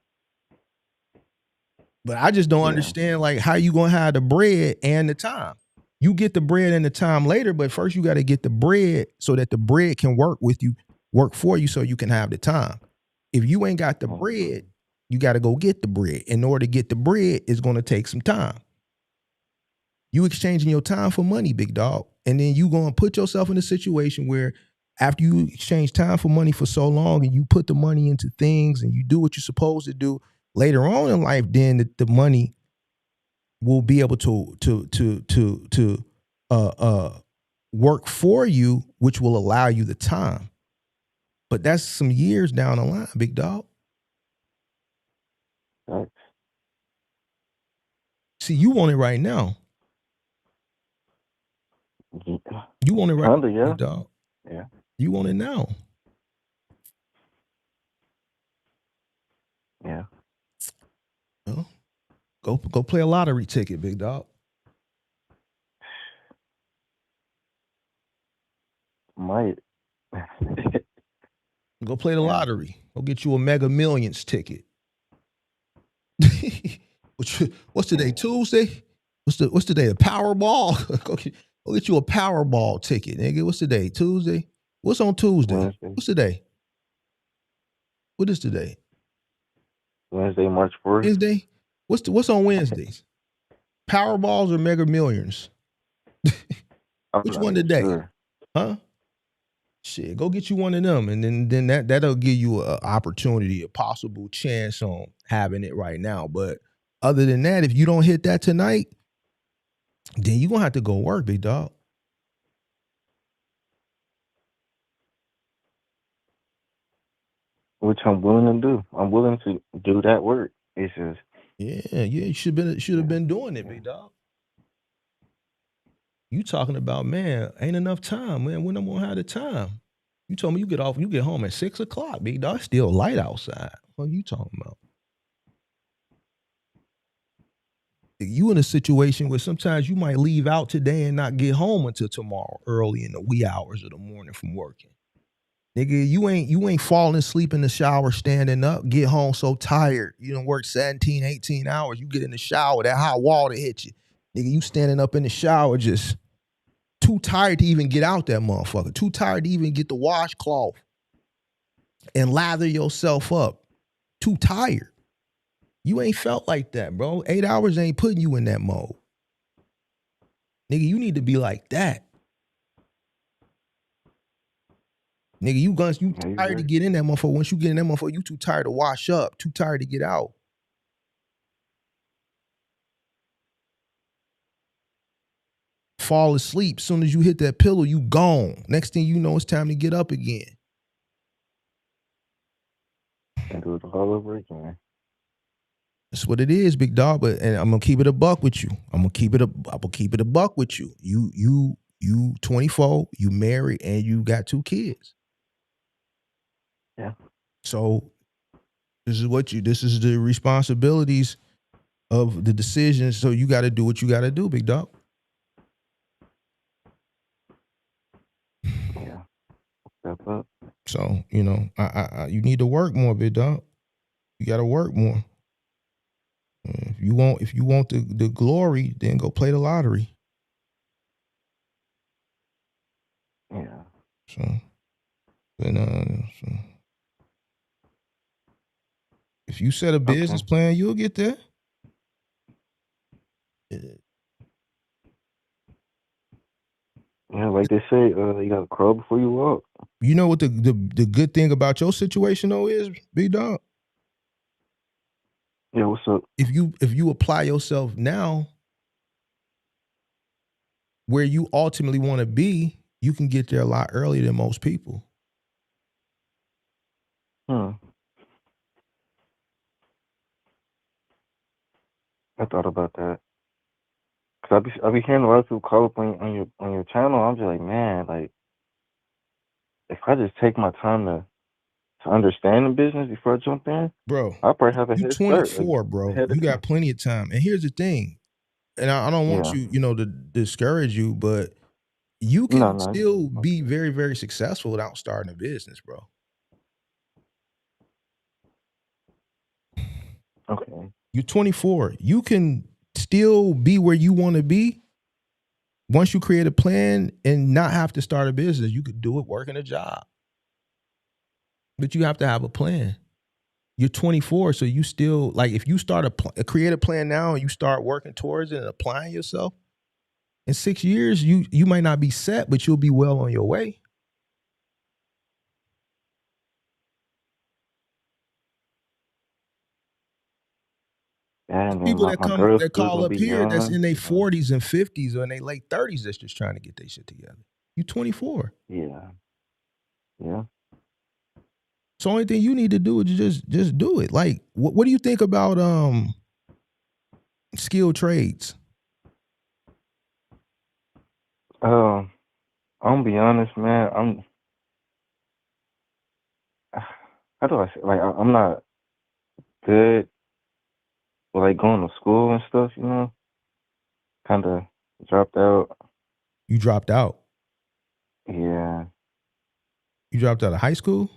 Speaker 4: But I just don't understand, like, how you going to have the bread and the time. You get the bread and the time later, but first you got to get the bread so that the bread can work for you so you can have the time. If you ain't got the bread, you got to go get the bread. In order to get the bread, it's going to take some time. You exchanging your time for money, big dog. And then you going to put yourself in a situation where after you exchange time for money for so long and you put the money into things and you do what you're supposed to do, later on in life, then the money will be able to work for you, which will allow you the time. But that's some years down the line, big dog.
Speaker 7: Right.
Speaker 4: See, you want it right now.
Speaker 7: Yeah.
Speaker 4: You want it right now,
Speaker 7: yeah.
Speaker 4: big dog.
Speaker 7: Yeah.
Speaker 4: You want it now.
Speaker 7: Yeah.
Speaker 4: Well, go play a lottery ticket, big dog.
Speaker 7: Might.
Speaker 4: Go play the
Speaker 7: Yeah.
Speaker 4: lottery. Go get you a Mega Millions ticket. What's today? Tuesday? What's today? A Powerball? Go get you a Powerball ticket, nigga. What's today? Tuesday? What's on Tuesday?
Speaker 7: Wednesday.
Speaker 4: What's today? What is today?
Speaker 7: Wednesday, March 4th.
Speaker 4: Wednesday? What's on Wednesdays? Powerballs or Mega Millions?
Speaker 7: I'm
Speaker 4: Which
Speaker 7: not
Speaker 4: one
Speaker 7: even
Speaker 4: today?
Speaker 7: sure.
Speaker 4: Huh? Shit, go get you one of them, and then that'll give you an opportunity, a possible chance on having it right now. But other than that, if you don't hit that tonight, then you're gonna have to go work, big dog.
Speaker 7: Which I'm willing to do. I'm willing to do that work. It's just,
Speaker 4: Yeah, you should have been doing it, big dog. You talking about, man, ain't enough time, man. When I'm gonna have the time? You told me you get home at 6 o'clock, big dog. It's still light outside. What are you talking about? You in a situation where sometimes you might leave out today and not get home until tomorrow, early in the wee hours of the morning from working. Nigga, you ain't falling asleep in the shower standing up, get home so tired. You done work 17, 18 hours. You get in the shower, that hot water hit you. Nigga, you standing up in the shower just too tired to even get out that motherfucker. Too tired to even get the washcloth and lather yourself up. Too tired. You ain't felt like that, bro. 8 hours ain't putting you in that mode. Nigga, you need to be like that. Nigga, you tired to get in that motherfucker. Once you get in that motherfucker, you too tired to wash up, too tired to get out. Fall asleep. Soon as you hit that pillow, you gone. Next thing you know, it's time to get up again.
Speaker 7: and do it all over again.
Speaker 4: That's what it is, big dog. And I'm gonna keep it a buck with you. I'm gonna keep it a buck with you. You 24, you married, and you got 2 kids.
Speaker 7: Yeah.
Speaker 4: So this is the responsibilities of the decisions. So you got to do what you got to do, big dog.
Speaker 7: Yeah. Step up.
Speaker 4: So you know, you need to work more, big dog. You got to work more. If you want the glory, then go play the lottery.
Speaker 7: Yeah.
Speaker 4: So, so if you set a business plan, you'll get there.
Speaker 7: Yeah, like they say, you gotta crawl before you walk.
Speaker 4: You know what the good thing about your situation though is, big dog?
Speaker 7: Yeah, what's up?
Speaker 4: If you apply yourself now where you ultimately want to be, you can get there a lot earlier than most people.
Speaker 7: I thought about that. Cause I be hearing a lot of people call up on your channel. I'm just like, man, like if I just take my time to understand the business before I jump in,
Speaker 4: Bro,
Speaker 7: I'll probably have a
Speaker 4: you
Speaker 7: head start.
Speaker 4: 24, bro.
Speaker 7: Ahead of
Speaker 4: You got
Speaker 7: them.
Speaker 4: plenty of time. And here's the thing, and I don't want
Speaker 7: Yeah.
Speaker 4: you to discourage you, but you can
Speaker 7: No.
Speaker 4: still be very, very successful without starting a business, bro.
Speaker 7: Okay.
Speaker 4: You're 24. You can still be where you want to be once you create a plan and not have to start a business. You could do it working a job. But you have to have a plan. You're 24, so you still, like, if you start create a plan now and you start working towards it and applying yourself, in 6 years, you might not be set, but you'll be well on your way.
Speaker 7: And then
Speaker 4: People
Speaker 7: my girl's
Speaker 4: that
Speaker 7: still
Speaker 4: call
Speaker 7: gonna
Speaker 4: up
Speaker 7: be
Speaker 4: here that's
Speaker 7: young.
Speaker 4: in their 40s and 50s or in their late 30s that's just trying to get their shit together. You 24.
Speaker 7: Yeah. Yeah.
Speaker 4: So only thing you need to do is just do it. Like, what do you think about skilled trades?
Speaker 7: I'm gonna be honest, man. How do I say? Like, I'm not good with like going to school and stuff. You know, kind of dropped out.
Speaker 4: You dropped out.
Speaker 7: Yeah.
Speaker 4: You dropped out of high school?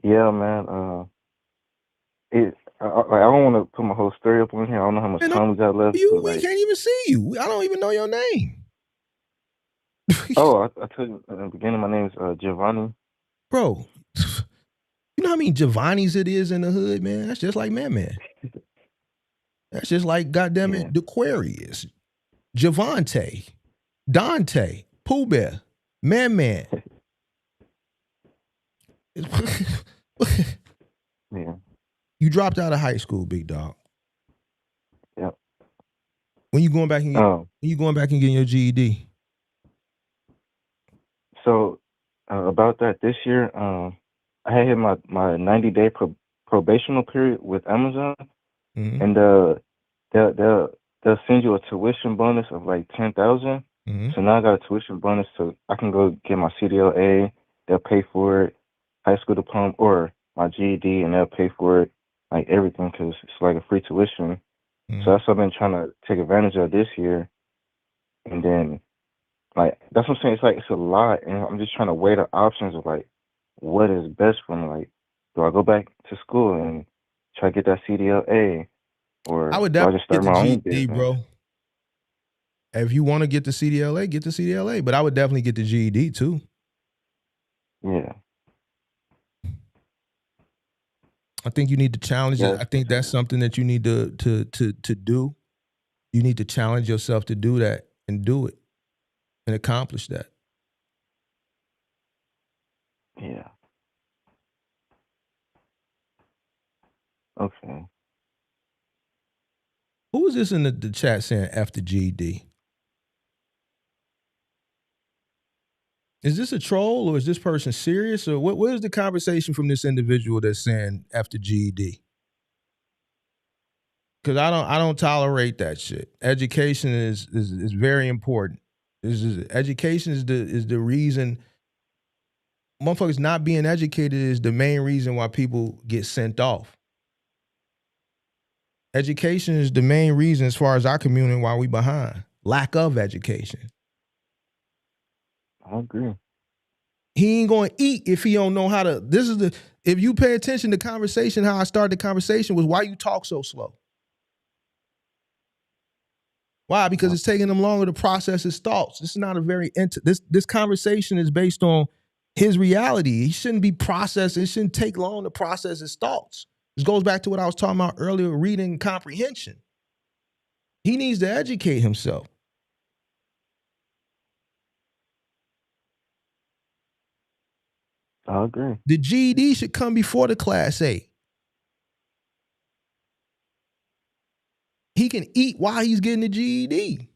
Speaker 7: Yeah, man. I don't want to put my whole story up on here. I don't know how much
Speaker 4: Man,
Speaker 7: time we got left.
Speaker 4: we
Speaker 7: But
Speaker 4: can't even see you. I don't even know your name.
Speaker 7: I told you in the beginning, my name is Giovanni.
Speaker 4: Bro, you know how many Giovannis it is in the hood, man? That's just like Man. That's just like, goddamn it, Aquarius, Javante, Dante, Pooh Bear, Man.
Speaker 7: Yeah.
Speaker 4: You dropped out of high school, big dog.
Speaker 7: Yep.
Speaker 4: When you going back and getting your GED?
Speaker 7: So about that this year, I had hit my 90-day probational period with Amazon, and they'll send you a tuition bonus of like $10,000. So now I got a tuition bonus, so I can go get my CDLA. They'll pay for it, high school diploma, or my GED, and they'll pay for it, like everything, because it's like a free tuition. So that's what I've been trying to take advantage of this year. And then, like, that's what I'm saying. It's like, it's a lot. And I'm just trying to weigh the options of, like, what is best for me. Like, do I go back to school and try to get that CDLA? Or
Speaker 4: I would
Speaker 7: do I
Speaker 4: definitely
Speaker 7: just start
Speaker 4: get the
Speaker 7: my own
Speaker 4: GED,
Speaker 7: business?
Speaker 4: bro. If you want to get the CDLA, get the CDLA. But I would definitely get the GED too.
Speaker 7: Yeah.
Speaker 4: I think you need to challenge it. I think that's something that you need to do. You need to challenge yourself to do that and do it and accomplish that.
Speaker 7: Yeah. Okay.
Speaker 4: Who is this in the chat saying F the GED? Is this a troll or is this person serious? Or what is the conversation from this individual that's saying F the GED? Because I don't tolerate that shit. Education is very important. Education is the reason motherfuckers not being educated is the main reason why people get sent off. Education is the main reason as far as our community why we behind. Lack of education.
Speaker 7: I agree.
Speaker 4: He ain't going to eat if he don't know how to. If you pay attention to conversation, how I started the conversation was why you talk so slow. Why? Because it's taking him longer to process his thoughts. This is not a very this conversation is based on his reality. He shouldn't be processing. It shouldn't take long to process his thoughts. This goes back to what I was talking about earlier, reading comprehension. He needs to educate himself.
Speaker 7: I agree.
Speaker 4: The GED should come before the Class A. He can eat while he's getting the GED.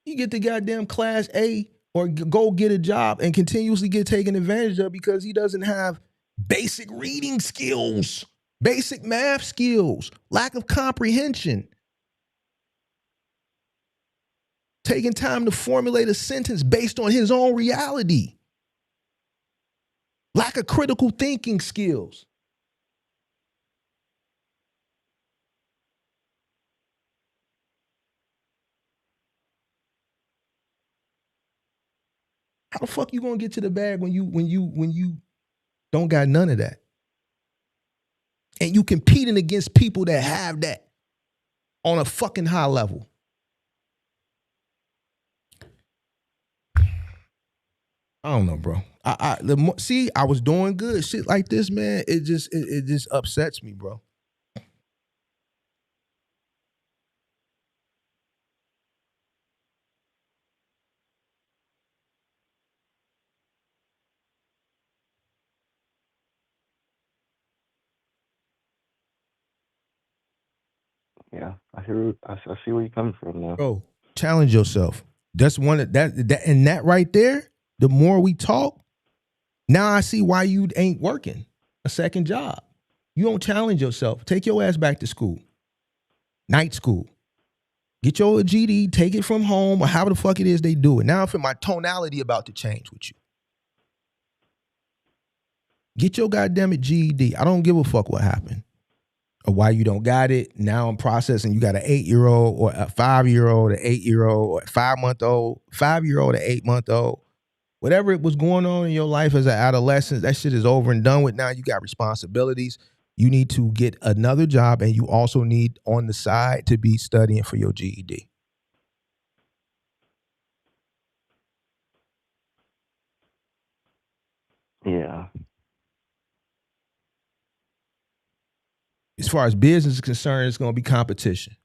Speaker 4: You get the goddamn Class A or go get a job and continuously get taken advantage of because he doesn't have basic reading skills, basic math skills, lack of comprehension. Taking time to formulate a sentence based on his own reality. Lack of critical thinking skills. How the fuck you gonna get to the bag when you don't got none of that? And you competing against people that have that on a fucking high level. I don't know, bro. I was doing good. Shit like this, man, it just upsets me, bro.
Speaker 7: Yeah, I see where you're coming from now.
Speaker 4: Bro, challenge yourself. That's one of that and that right there, the more we talk, now I see why you ain't working a second job. You don't challenge yourself. Take your ass back to school. Night school. Get your GD, take it from home, or however the fuck it is they do it. Now I feel my tonality about to change with you. Get your goddamn GED. I don't give a fuck what happened. or why you don't got it. Now I'm processing. You got an 8-year-old or a 5-year-old, an 8-year-old, or a 5-month-old, 5-year-old, an 8-month-old. Whatever it was going on in your life as an adolescent, that shit is over and done with. Now you got responsibilities. You need to get another job, and you also need on the side to be studying for your GED.
Speaker 7: Yeah.
Speaker 4: As far as business is concerned, it's going to be competition.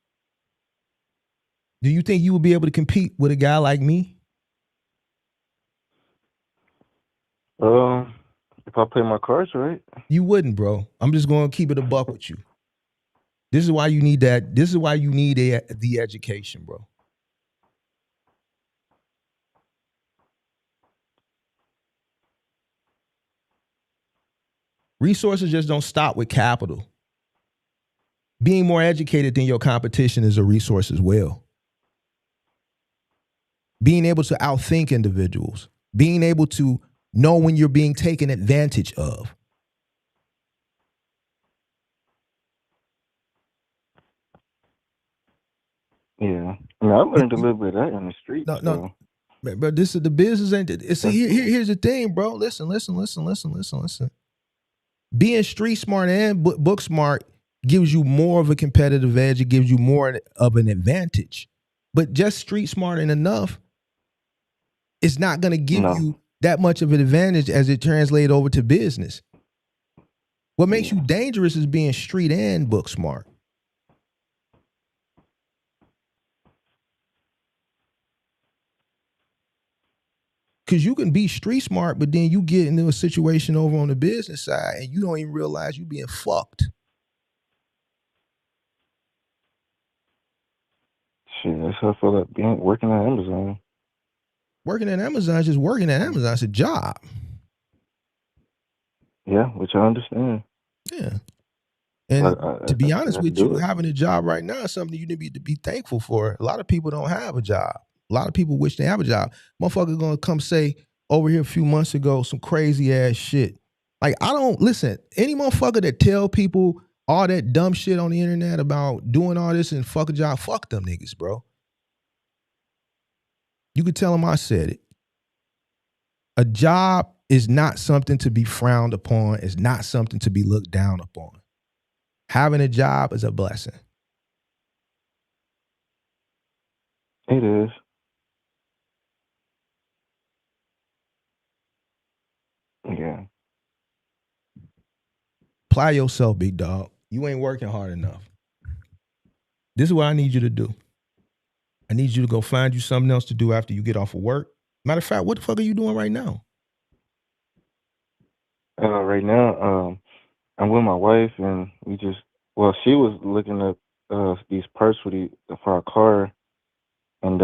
Speaker 4: Do you think you will be able to compete with a guy like me?
Speaker 7: If I play my cards right.
Speaker 4: You wouldn't, bro. I'm just going to keep it a buck with you. This is why you need that. This is why you need the education, bro. Resources just don't stop with capital. Being more educated than your competition is a resource as well. Being able to outthink individuals. Being able to know when you're being taken advantage of.
Speaker 7: Yeah. I mean, I learned a little bit of that in the streets.
Speaker 4: No. But this is the business ain't it. Here's the thing, bro. Listen. Being street smart and book smart gives you more of a competitive edge. It gives you more of an advantage. But just street smart enough, it's not going to give you that much of an advantage as it translates over to business. What makes you dangerous is being street and book smart. Because you can be street smart, but then you get into a situation over on the business side and you don't even realize you being fucked.
Speaker 7: Shit, that's how I feel like working at Amazon.
Speaker 4: Working at Amazon is just working at Amazon. It's a job.
Speaker 7: Yeah, which I understand.
Speaker 4: Yeah. And to be honest with you, having a job right now is something you need to be thankful for. A lot of people don't have a job. A lot of people wish they have a job. Motherfucker gonna come say over here a few months ago some crazy ass shit. Like, I don't listen. Any motherfucker that tell people all that dumb shit on the internet about doing all this and fuck a job, fuck them niggas, bro. You could tell them I said it. A job is not something to be frowned upon. It's not something to be looked down upon. Having a job is a blessing.
Speaker 7: It is. Yeah.
Speaker 4: Apply yourself, big dog. You ain't working hard enough. This is what I need you to do. I need you to go find you something else to do after you get off of work. Matter of fact, what the fuck are you doing right now?
Speaker 7: Right now, I'm with my wife, and she was looking at these parts for our car, and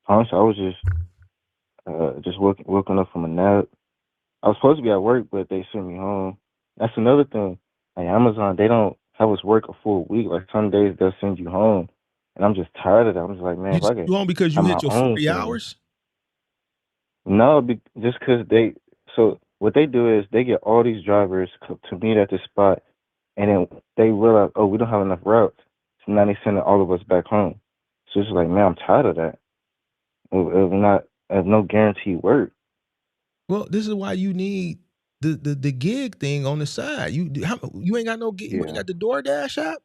Speaker 7: honestly, I was just woken up from a nap. I was supposed to be at work, but they sent me home. That's another thing. Like Amazon, they don't have us work a full week. Like some days they'll send you home, and I'm just tired of that. I'm just like, man, if I could
Speaker 4: you home because you hit your 40 hours?
Speaker 7: No, just because so what they do is they get all these drivers to meet at this spot, and then they realize, oh, we don't have enough routes. So now they send all of us back home. So it's like, man, I'm tired of that. Of no guaranteed work.
Speaker 4: Well, this is why you need the gig thing on the side. You ain't got no gig. You ain't got the DoorDash app.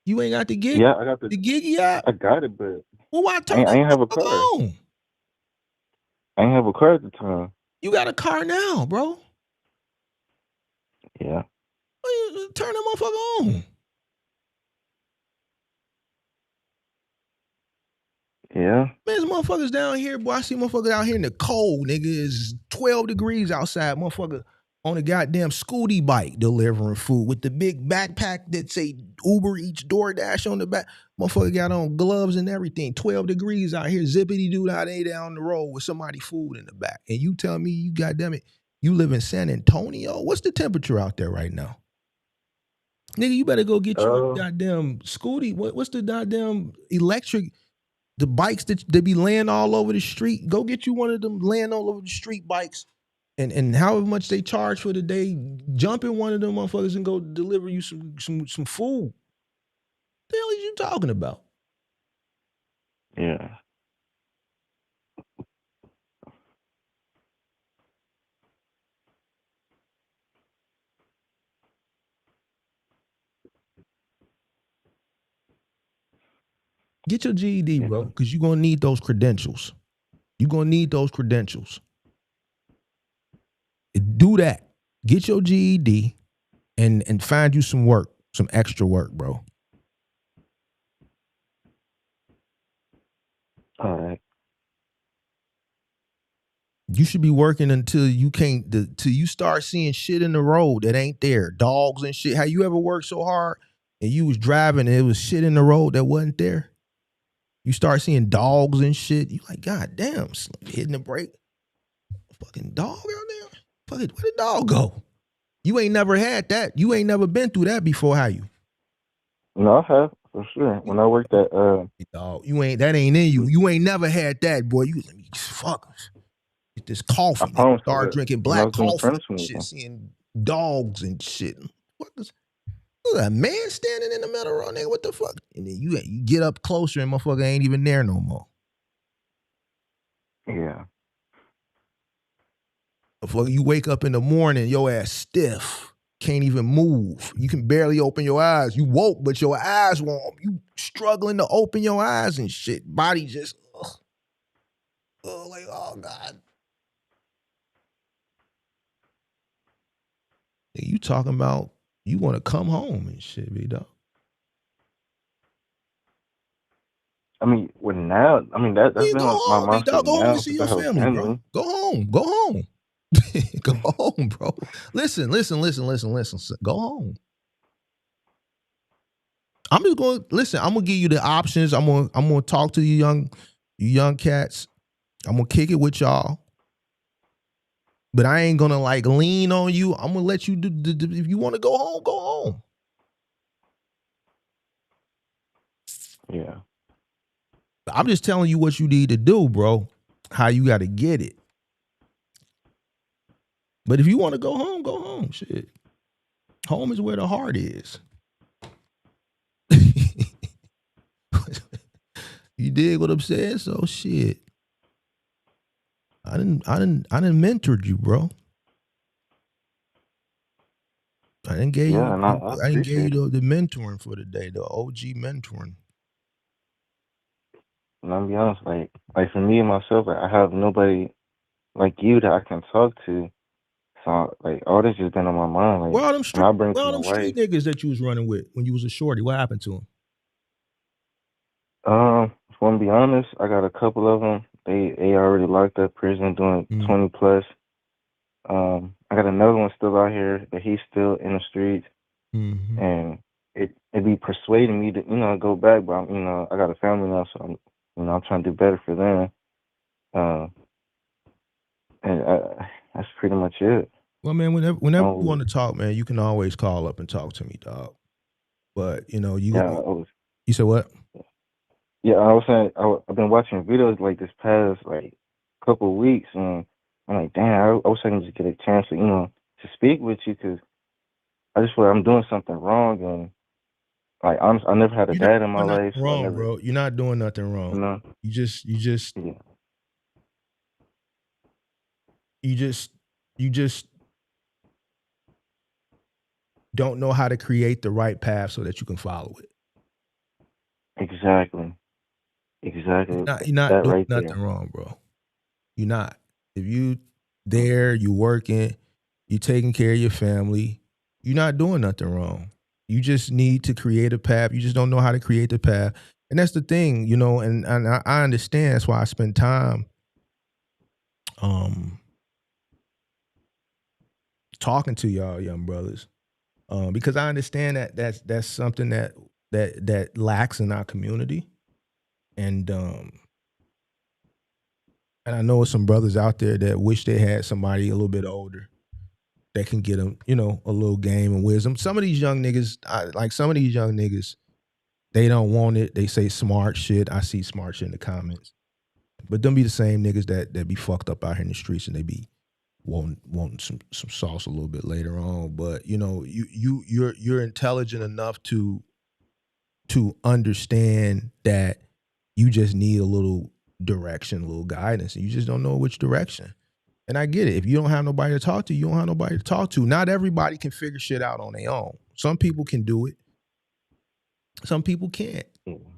Speaker 4: You ain't got the gig.
Speaker 7: Yeah, I got the
Speaker 4: Giggy app.
Speaker 7: I got it, but
Speaker 4: well, why turn
Speaker 7: I ain't have a car.
Speaker 4: on?
Speaker 7: I ain't have a car at the time.
Speaker 4: You got a car now, bro.
Speaker 7: Yeah.
Speaker 4: Well, you turn that motherfucker on.
Speaker 7: Yeah.
Speaker 4: Man, there's motherfuckers down here, boy. I see motherfuckers out here in the cold, nigga. It's 12 degrees outside. Motherfucker on a goddamn scooty bike delivering food with the big backpack that say Uber Eats, DoorDash on the back. Motherfucker got on gloves and everything. 12 degrees out here. Zippity doo out there down the road with somebody food in the back. And you tell me, you goddamn it, you live in San Antonio? What's the temperature out there right now? Nigga, you better go get your goddamn scooty. What's the goddamn electric? The bikes that they be laying all over the street. Go get you one of them laying all over the street bikes and however much they charge for the day, jump in one of them motherfuckers and go deliver you some food. The hell is you talking about?
Speaker 7: Yeah.
Speaker 4: Get your GED,
Speaker 7: Yeah.
Speaker 4: bro, because you're gonna need those credentials. You're gonna need those credentials. Do that. Get your GED and find you some work, some extra work, bro.
Speaker 7: All right.
Speaker 4: You should be working until you can't, till you start seeing shit in the road that ain't there. Dogs and shit. How you ever worked so hard and you was driving and it was shit in the road that wasn't there? You start seeing dogs and shit. You like, God damn, hitting the brake. Fucking dog out there. Fucking, where the dog go? You ain't never had that. You ain't never been through that before, how you?
Speaker 7: No, I have for sure. When I worked at
Speaker 4: Dog, you ain't, that ain't in you. You ain't never had that, boy. You fuck. Get this coffee.
Speaker 7: I promise
Speaker 4: Start
Speaker 7: that
Speaker 4: drinking
Speaker 7: when I
Speaker 4: black
Speaker 7: was doing
Speaker 4: coffee and
Speaker 7: apprenticeship
Speaker 4: shit,
Speaker 7: with
Speaker 4: seeing dogs and shit. What is, look at a man standing in the middle of the road, nigga. What the fuck? And then you get up closer and motherfucker ain't even there no more.
Speaker 7: yeah.
Speaker 4: Motherfucker, you wake up in the morning, your ass stiff. Can't even move. You can barely open your eyes. You woke, but your eyes won't. You struggling to open your eyes and shit. Body just, like, oh God. You talking about you want to come home and shit, big dog.
Speaker 7: I mean, well, now, I mean, that's
Speaker 4: You
Speaker 7: been
Speaker 4: go
Speaker 7: my
Speaker 4: home, big
Speaker 7: mindset
Speaker 4: dog. Go home
Speaker 7: now
Speaker 4: and see
Speaker 7: since
Speaker 4: your
Speaker 7: I have a
Speaker 4: family, bro.
Speaker 7: family.
Speaker 4: Go home. Go home. Go home, bro. Listen. Go home. I'm just going to listen. I'm gonna give you the options. I'm gonna talk to you young cats. I'm gonna kick it with y'all. But I ain't gonna like lean on you. I'm gonna let you do if you want to go home, go home.
Speaker 7: Yeah.
Speaker 4: I'm just telling you what you need to do, bro. How you got to get it. But if you want to go home. Shit. Home is where the heart is. You dig what I'm saying? So shit. I didn't mentored you, bro. I didn't give
Speaker 7: Yeah, and I appreciate
Speaker 4: you
Speaker 7: it.
Speaker 4: the mentoring for the day, the OG mentoring.
Speaker 7: And I'll be honest, like for me and myself, like, I have nobody like you that I can talk to. So like all this just been on my mind. Like,
Speaker 4: Where all them
Speaker 7: and I bring it to my
Speaker 4: street
Speaker 7: wife.
Speaker 4: niggas that you was running with when you was a shorty? What happened to them?
Speaker 7: If I'm gonna be honest, I got a couple of them. They already locked up prison doing 20 plus. I got another one still out here that he's still in the streets, and it be persuading me to go back. But I got a family now, so I'm trying to do better for them. And that's pretty much it.
Speaker 4: Well, man, whenever you want to talk, man, you can always call up and talk to me, dog. But you said what?
Speaker 7: Yeah, I was saying I've been watching videos like this past like couple of weeks, and I'm like, damn, I wish I could just get a chance to to speak with you, because I just feel like I'm doing something wrong, and like honestly, I never had a dad in my life. So
Speaker 4: wrong, bro. You're not doing nothing wrong. You just don't know how to create the right path so that you can follow it.
Speaker 7: Exactly.
Speaker 4: You're not doing nothing wrong, bro. You're not. If you there, you working, you taking care of your family, you're not doing nothing wrong. You just need to create a path. You just don't know how to create the path. And that's the thing, and I understand. That's why I spend time talking to y'all young brothers. Because I understand that that's something that lacks in our community. And I know some brothers out there that wish they had somebody a little bit older that can get them, a little game and wisdom. Some of these young niggas, they don't want it. They say smart shit. I see smart shit in the comments. But them be the same niggas that be fucked up out here in the streets, and they be want some sauce a little bit later on, but you know, you're intelligent enough to understand that you just need a little direction, a little guidance, and you just don't know which direction. And I get it. If you don't have nobody to talk to, you don't have nobody to talk to. Not everybody can figure shit out on their own. Some people can do it. Some people can't.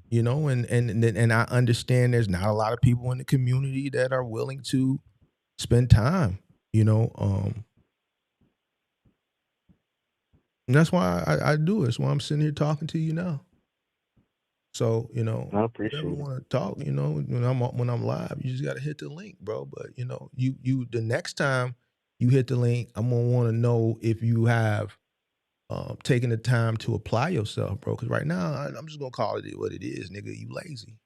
Speaker 4: You know, and I understand there's not a lot of people in the community that are willing to spend time, you know. And that's why I do it. That's why I'm sitting here talking to you now. So, you know,
Speaker 7: I
Speaker 4: if you ever
Speaker 7: appreciate it.
Speaker 4: want to talk, you know, when I'm live, you just gotta hit the link, bro. But you know, you the next time you hit the link, I'm gonna want to know if you have taken the time to apply yourself, bro. Because right now, I'm just gonna call it what it is, nigga. You lazy.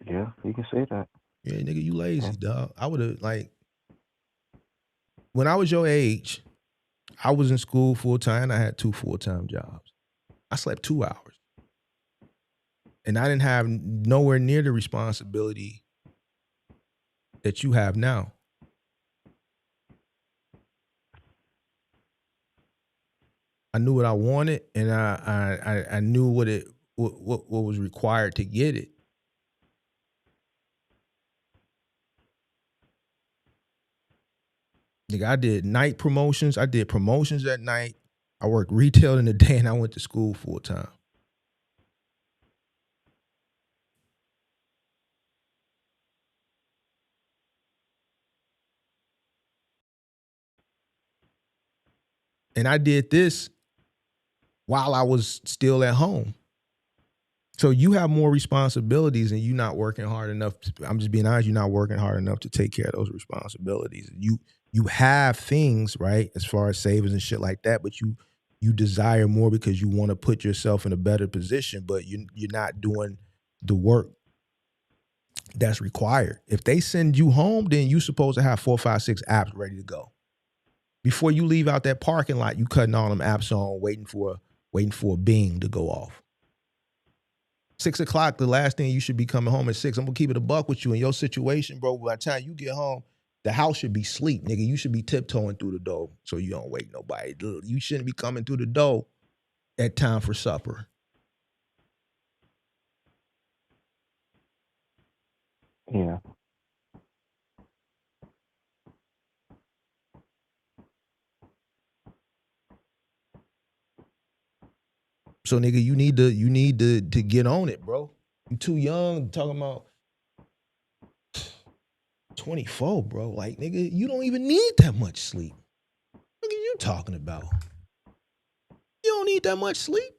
Speaker 7: Yeah, you can say that.
Speaker 4: Yeah, nigga, you lazy,
Speaker 7: Yeah.
Speaker 4: dog. I would have like when I was your age, I was in school full time. I had 2 full-time jobs. I slept 2 hours. And I didn't have nowhere near the responsibility that you have now. I knew what I wanted, and I knew what was required to get it. Nigga, I did night promotions. I did promotions at night. I worked retail in the day, and I went to school full time. And I did this while I was still at home. So you have more responsibilities and you're not working hard enough. I'm just being honest, you're not working hard enough to take care of those responsibilities. You have things, right, as far as savings and shit like that, but you desire more because you want to put yourself in a better position, but you're not doing the work that's required. If they send you home, then you're supposed to have 4, 5, 6 apps ready to go. Before you leave out that parking lot, you cutting all them apps on, waiting for a bing to go off. 6 o'clock, the last thing you should be coming home at 6. I'm gonna keep it a buck with you in your situation, bro. By the time you get home, the house should be asleep, nigga. You should be tiptoeing through the door so you don't wake nobody. You shouldn't be coming through the door at time for supper.
Speaker 7: Yeah.
Speaker 4: So nigga, you need to get on it, bro. You too young talking about 24, bro. Like, nigga, you don't even need that much sleep. What are you talking about? You don't need that much sleep.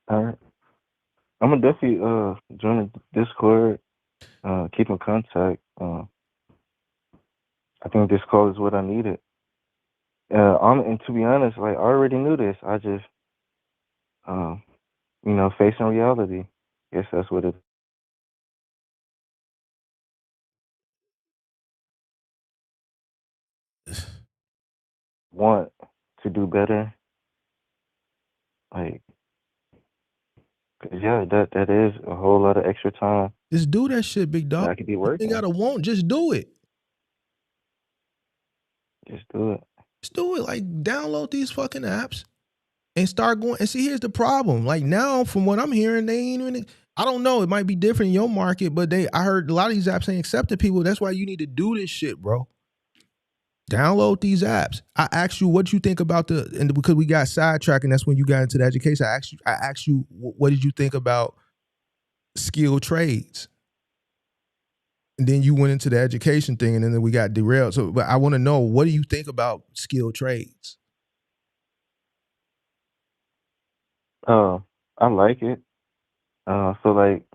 Speaker 7: All right. I'm gonna definitely join the Discord, keep in contact. I think this call is what I needed. And to be honest, like I already knew this. I just facing reality. Guess that's what it want to do better. Like, 'cause yeah, that is a whole lot of extra time
Speaker 4: Just do that shit, big
Speaker 7: that
Speaker 4: dog.
Speaker 7: I could be
Speaker 4: You
Speaker 7: working.
Speaker 4: ain't gotta want, just do it.
Speaker 7: Just do it.
Speaker 4: Just do it. Like, download these fucking apps and start going. And see, here's the problem. Like, now, from what I'm hearing, they ain't even. I don't know. It might be different in your market, but I heard a lot of these apps ain't accepting people. That's why you need to do this shit, bro. Download these apps. I asked you what you think about and because we got sidetracked, and that's when you got into the education. I asked you what did you think about skilled trades? And then you went into the education thing, and then we got derailed. So, but I want to know, what do you think about skilled trades?
Speaker 7: I like it. I feel like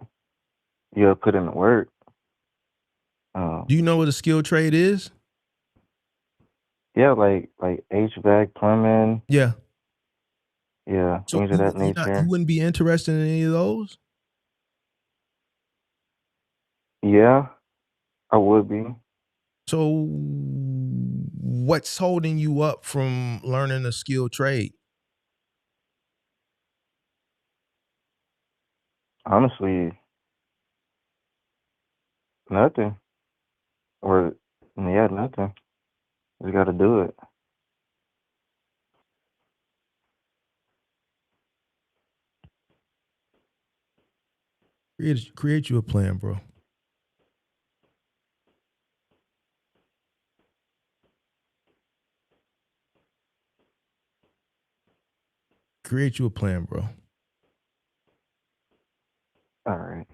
Speaker 7: you'll put in the work.
Speaker 4: Do you know what a skilled trade is?
Speaker 7: Yeah, like HVAC, plumbing.
Speaker 4: Yeah.
Speaker 7: Yeah,
Speaker 4: So
Speaker 7: things of that
Speaker 4: you
Speaker 7: nature.
Speaker 4: wouldn't be interested in any of those?
Speaker 7: Yeah, I would be.
Speaker 4: So what's holding you up from learning a skilled trade?
Speaker 7: Honestly, nothing. Or yeah, nothing. Just got to do it.
Speaker 4: Create you a plan, bro. Create you a plan, bro.
Speaker 7: All right.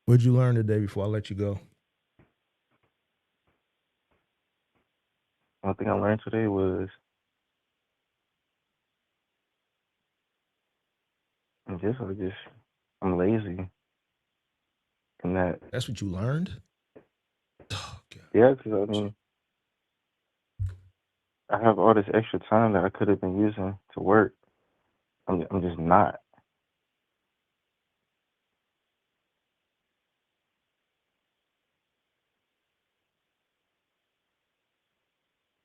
Speaker 4: What'd you learn today before I let you go?
Speaker 7: One thing I learned today was I'm lazy. And
Speaker 4: That's what you learned? Oh, God.
Speaker 7: yeah, because I mean, I have all this extra time that I could have been using to work. I'm just not.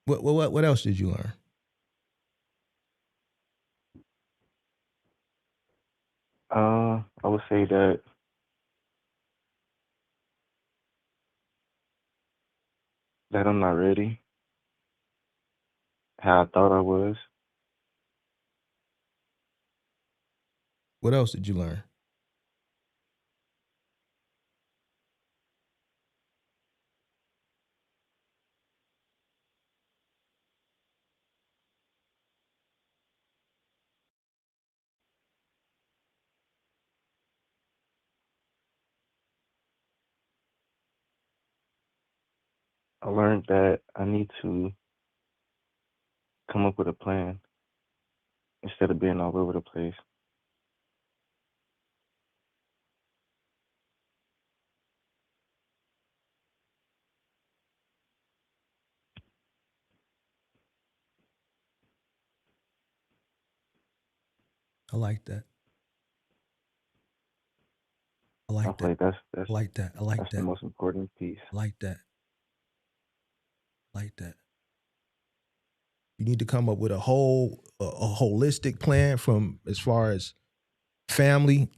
Speaker 4: What else did you learn?
Speaker 7: I would say that I'm not ready. How I thought I was.
Speaker 4: What else did you learn?
Speaker 7: I learned that I need to come up with a plan instead of being all over the place.
Speaker 4: I like that. I
Speaker 7: I
Speaker 4: like
Speaker 7: feel
Speaker 4: that.
Speaker 7: like
Speaker 4: I like that. I like
Speaker 7: that's the
Speaker 4: that.
Speaker 7: most important piece.
Speaker 4: I like that. I like that. You need to come up with a holistic plan from as far as family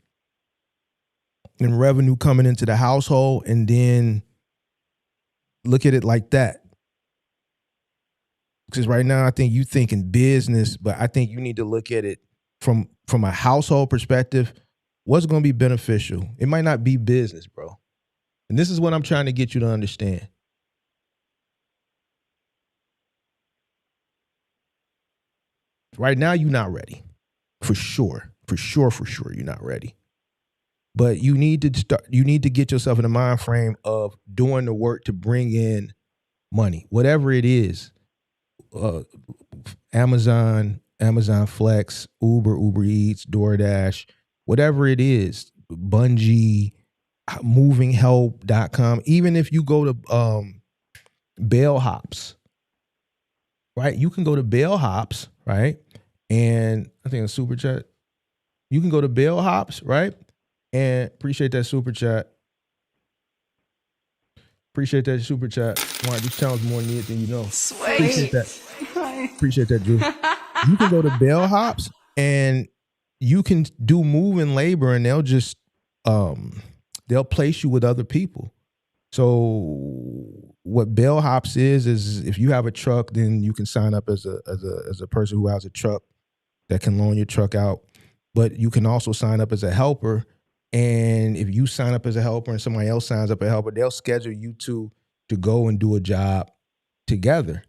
Speaker 4: and revenue coming into the household, and then look at it like that. Because right now, I think you thinking business, but I think you need to look at it from a household perspective. What's going to be beneficial? It might not be business, bro. And this is what I'm trying to get you to understand. Right now, you're not ready. For sure. For sure, you're not ready. But you need to get yourself in the mind frame of doing the work to bring in money. Whatever it is. Amazon Flex, Uber Eats, DoorDash, whatever it is, Bungie, movinghelp.com. Even if you go to Bellhops, right? You can go to Bellhops, right? And I think a super chat. You can go to Bellhops, right? And appreciate that super chat. Appreciate that super chat. Mark, this channel's more needed than you know. Appreciate that. Appreciate that, Drew. You can go to Bellhops and you can do moving labor, and they'll place you with other people. So what Bellhops is if you have a truck, then you can sign up as a person who has a truck that can loan your truck out. But you can also sign up as a helper. And if you sign up as a helper and somebody else signs up as a helper, they'll schedule you to go and do a job together.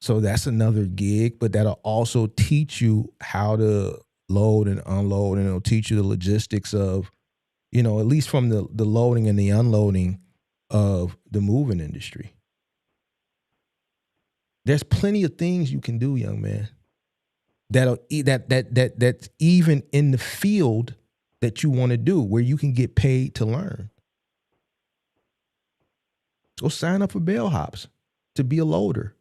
Speaker 4: So that's another gig, but that'll also teach you how to load and unload, and it'll teach you the logistics of, at least from the loading and the unloading of the moving industry. There's plenty of things you can do, young man, that's even in the field that you want to do, where you can get paid to learn. Go sign up for Bellhops to be a loader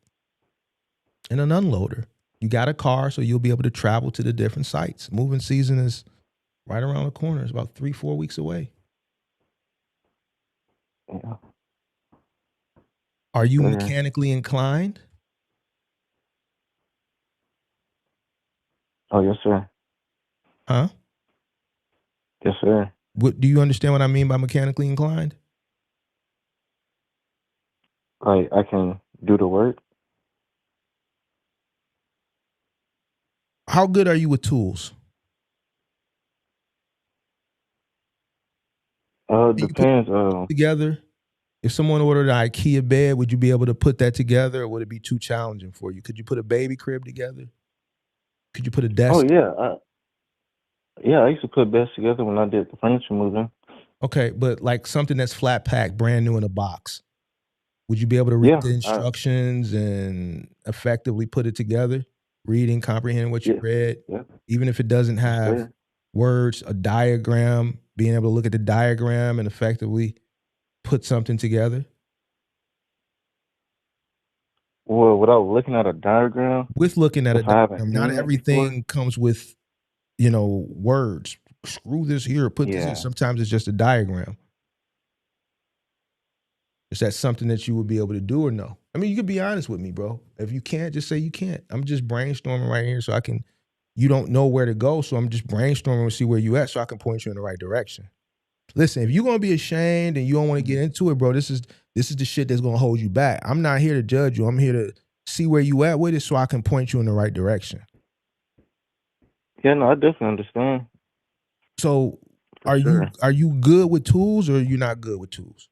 Speaker 4: and an unloader. You got a car, so you'll be able to travel to the different sites. Moving season is right around the corner. It's about 3-4 weeks away.
Speaker 7: Yeah.
Speaker 4: Are you
Speaker 7: Sure.
Speaker 4: mechanically inclined?
Speaker 7: Oh, yes, sir.
Speaker 4: Huh?
Speaker 7: Yes, sir.
Speaker 4: What do you understand what I mean by mechanically inclined?
Speaker 7: Like, I can do the work.
Speaker 4: How good are you with tools? Can you put
Speaker 7: Depends.
Speaker 4: together? If someone ordered an IKEA bed, would you be able to put that together, or would it be too challenging for you? Could you put a baby crib together? Could you put a
Speaker 7: Oh,
Speaker 4: desk?
Speaker 7: yeah. I used to put beds together when I did the furniture moving.
Speaker 4: Okay, but like something that's flat packed, brand new in a box. Would you be able to read
Speaker 7: Yeah.
Speaker 4: the instructions and effectively put it together? Read and comprehend what you
Speaker 7: Yeah.
Speaker 4: read,
Speaker 7: Yeah.
Speaker 4: even if it doesn't
Speaker 7: Yes,
Speaker 4: have
Speaker 7: sir.
Speaker 4: words, a diagram, being able to look at the diagram and effectively put something together?
Speaker 7: Well, without looking at a diagram,
Speaker 4: With looking at a
Speaker 7: if I haven't
Speaker 4: diagram, not
Speaker 7: seen it before.
Speaker 4: everything comes with, words. Screw this here, put this in.
Speaker 7: Yeah.
Speaker 4: Sometimes it's just a diagram. Is that something that you would be able to do or no? I mean, you could be honest with me, bro. If you can't, just say you can't. I'm just brainstorming right here so I can, you don't know where to go, so I'm just brainstorming to see where you at so I can point you in the right direction. Listen, if you're gonna be ashamed and you don't want to get into it, bro, this is the shit that's gonna hold you back. I'm not here to judge you. I'm here to see where you at with it so I can point you in the right direction.
Speaker 7: Yeah, no, I definitely understand.
Speaker 4: So
Speaker 7: For sure.
Speaker 4: are you good with tools or are you not good with tools?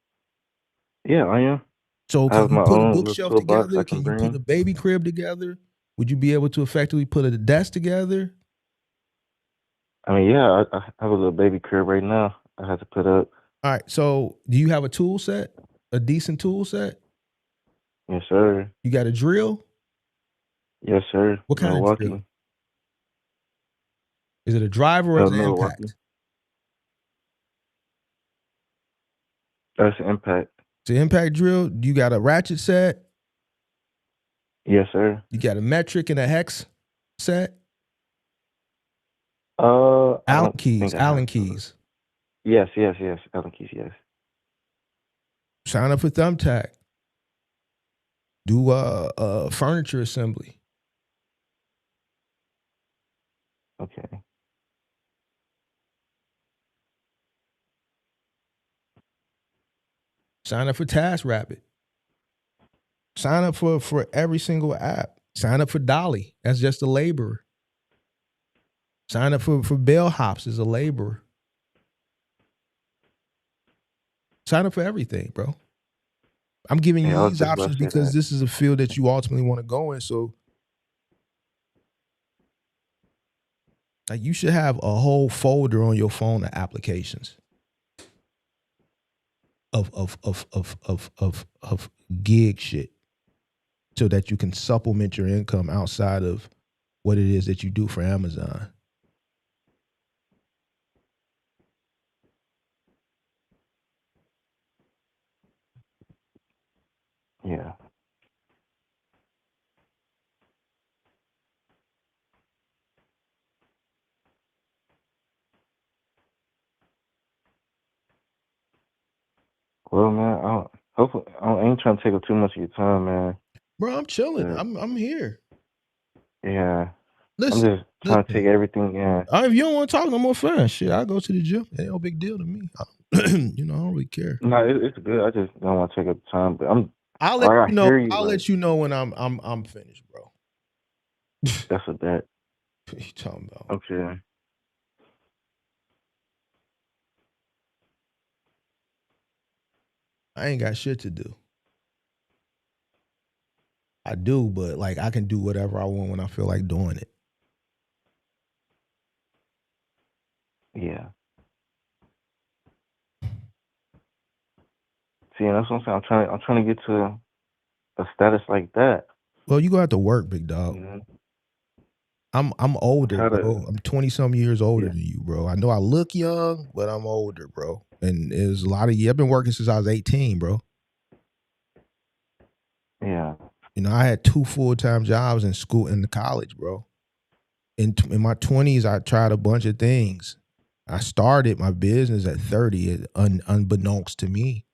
Speaker 7: Yeah, I am.
Speaker 4: So
Speaker 7: I
Speaker 4: can
Speaker 7: have
Speaker 4: you
Speaker 7: my
Speaker 4: put a
Speaker 7: own little
Speaker 4: bookshelf
Speaker 7: toolbox I
Speaker 4: together?
Speaker 7: can
Speaker 4: Can you put
Speaker 7: bring.
Speaker 4: a baby crib together? Would you be able to effectively put a desk together?
Speaker 7: I mean, yeah, I have a little baby crib right now. I have to put up.
Speaker 4: All right. So do you have a tool set? A decent tool set?
Speaker 7: Yes, sir.
Speaker 4: You got a drill?
Speaker 7: Yes, sir.
Speaker 4: What kind of drill?
Speaker 7: Milwaukee.
Speaker 4: Is it a driver or is it an
Speaker 7: Milwaukee.
Speaker 4: impact?
Speaker 7: That's an impact.
Speaker 4: It's an impact drill. You got a ratchet set?
Speaker 7: Yes, sir.
Speaker 4: You got a metric and a hex set?
Speaker 7: I
Speaker 4: Allen
Speaker 7: don't
Speaker 4: keys.
Speaker 7: think I
Speaker 4: Allen
Speaker 7: have those.
Speaker 4: keys.
Speaker 7: Yes. Allen keys, yes.
Speaker 4: Sign up for Thumbtack. Do furniture assembly.
Speaker 7: Okay.
Speaker 4: Sign up for TaskRabbit. Sign up for every single app. Sign up for Dolly. That's just a laborer. Sign up for Bellhops as a laborer. Sign up for everything, bro. I'm giving
Speaker 7: Yeah, I
Speaker 4: you
Speaker 7: was
Speaker 4: these
Speaker 7: just about
Speaker 4: options
Speaker 7: to say
Speaker 4: because
Speaker 7: that.
Speaker 4: this is a field that you ultimately want to go in. So, like, you should have a whole folder on your phone of applications of gig shit, so that you can supplement your income outside of what it is that you do for Amazon.
Speaker 7: Yeah. Well, man, I ain't trying to take up too much of your time, man.
Speaker 4: Bro, I'm chilling.
Speaker 7: But,
Speaker 4: I'm here.
Speaker 7: yeah.
Speaker 4: Listen,
Speaker 7: I'm just trying to take everything in.
Speaker 4: if you don't want to talk no more, fine. Shit, I go to the gym. Ain't no big deal to me. I don't really care.
Speaker 7: No, it's good. I just don't want to take up time. But
Speaker 4: I'll let
Speaker 7: I
Speaker 4: you know.
Speaker 7: hear you.
Speaker 4: I'll
Speaker 7: Like,
Speaker 4: let you know when I'm finished, bro.
Speaker 7: that's a bet.
Speaker 4: What you talking about?
Speaker 7: Okay.
Speaker 4: I ain't got shit to do. I do, but like I can do whatever I want when I feel like doing it.
Speaker 7: Yeah. See, and that's what I'm saying. I'm trying to get to a status like that.
Speaker 4: Well, you gonna have to work, big dog.
Speaker 7: You know?
Speaker 4: I'm older,
Speaker 7: How to-
Speaker 4: bro. I'm 20-some years older
Speaker 7: Yeah.
Speaker 4: than you, bro. I know I look young, but I'm older, bro. And there's a lot of years. I've been working since I was 18, bro.
Speaker 7: Yeah.
Speaker 4: You know, I had 2 full-time jobs in school, in the college, bro. In my 20s, I tried a bunch of things. I started my business at 30, unbeknownst to me,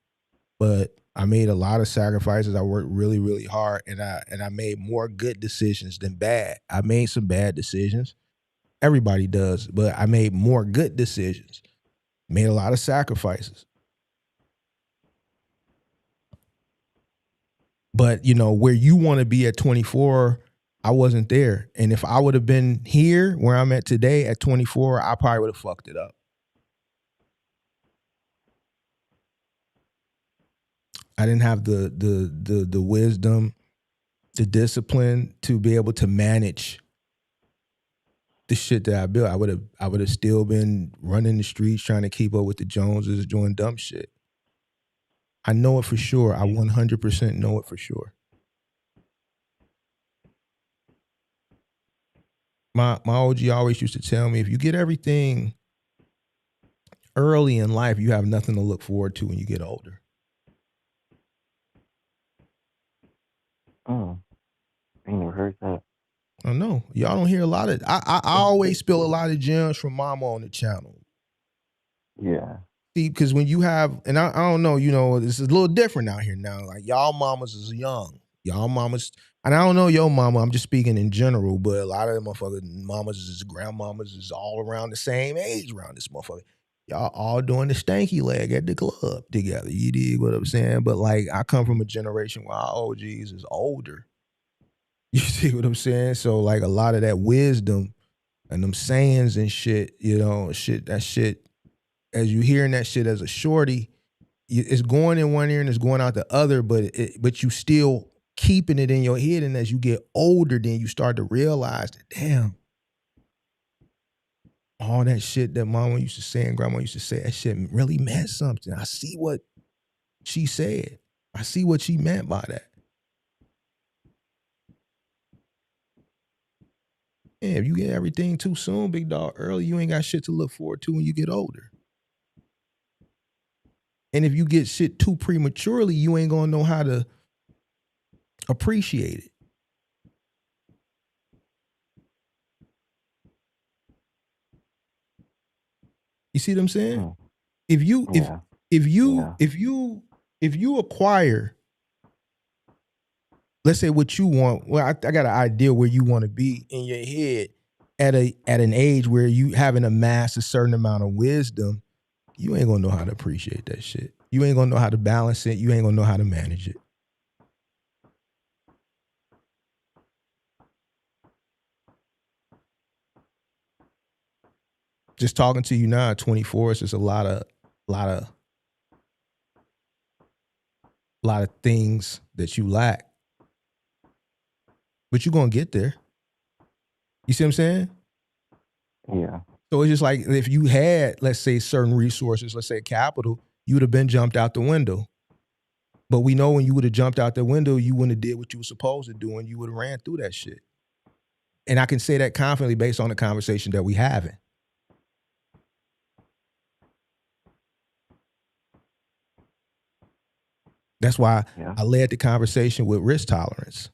Speaker 4: but I made a lot of sacrifices. I worked really, really hard, and I made more good decisions than bad. I made some bad decisions. Everybody does, but I made more good decisions. Made a lot of sacrifices. But you know, where you want to be at 24, I wasn't there. And if I would have been here where I'm at today at 24, I probably would have fucked it up. I didn't have the wisdom, the discipline to be able to manage the shit that I built. I would have still been running the streets trying to keep up with the Joneses, doing dumb shit. I know it for sure. I 100% know it for sure. My OG always used to tell me, if you get everything early in life, you have nothing to look forward to when you get older.
Speaker 7: Oh, I ain't never heard that.
Speaker 4: I know. Y'all don't hear a lot of, I always spill a lot of gems from mama on the channel.
Speaker 7: Yeah.
Speaker 4: See, because when you have, and I don't know, you know, this is a little different out here now. Like, y'all mamas is young. Y'all mamas, and I don't know your mama, I'm just speaking in general, but a lot of them motherfucking mamas is grandmamas is all around the same age around this motherfucker. Y'all all doing the stanky leg at the club together. You dig what I'm saying? But like, I come from a generation where our OGs is older. You see what I'm saying? So like, a lot of that wisdom and them sayings and shit, you know, that shit, as you hearing that shit as a shorty, it's going in one ear and it's going out the other, but you still keeping it in your head. And as you get older, then you start to realize that, damn, all that shit that mama used to say and grandma used to say, that shit really meant something. I see what she said. I see what she meant by that. Yeah, if you get everything too soon, big dog, early, you ain't got shit to look forward to when you get older. And if you get shit too prematurely, you ain't gonna know how to appreciate it. You see what I'm saying?
Speaker 7: Oh,
Speaker 4: If you
Speaker 7: yeah.
Speaker 4: if you acquire, let's say what you want, well, I got an idea where you want to be in your head at an age where you haven't amassed a certain amount of wisdom, you ain't gonna know how to appreciate that shit. You ain't gonna know how to balance it. You ain't gonna know how to manage it. Just talking to you now at 24, it's just a lot of things that you lack. But you're gonna get there. You see what I'm saying?
Speaker 7: Yeah.
Speaker 4: So it's just like, if you had, let's say, certain resources, let's say capital, you would have been jumped out the window. But we know when you would have jumped out the window, you wouldn't have did what you were supposed to do, and you would have ran through that shit. And I can say that confidently based on the conversation that we having. That's why
Speaker 7: Yeah.
Speaker 4: I led the conversation with risk tolerance.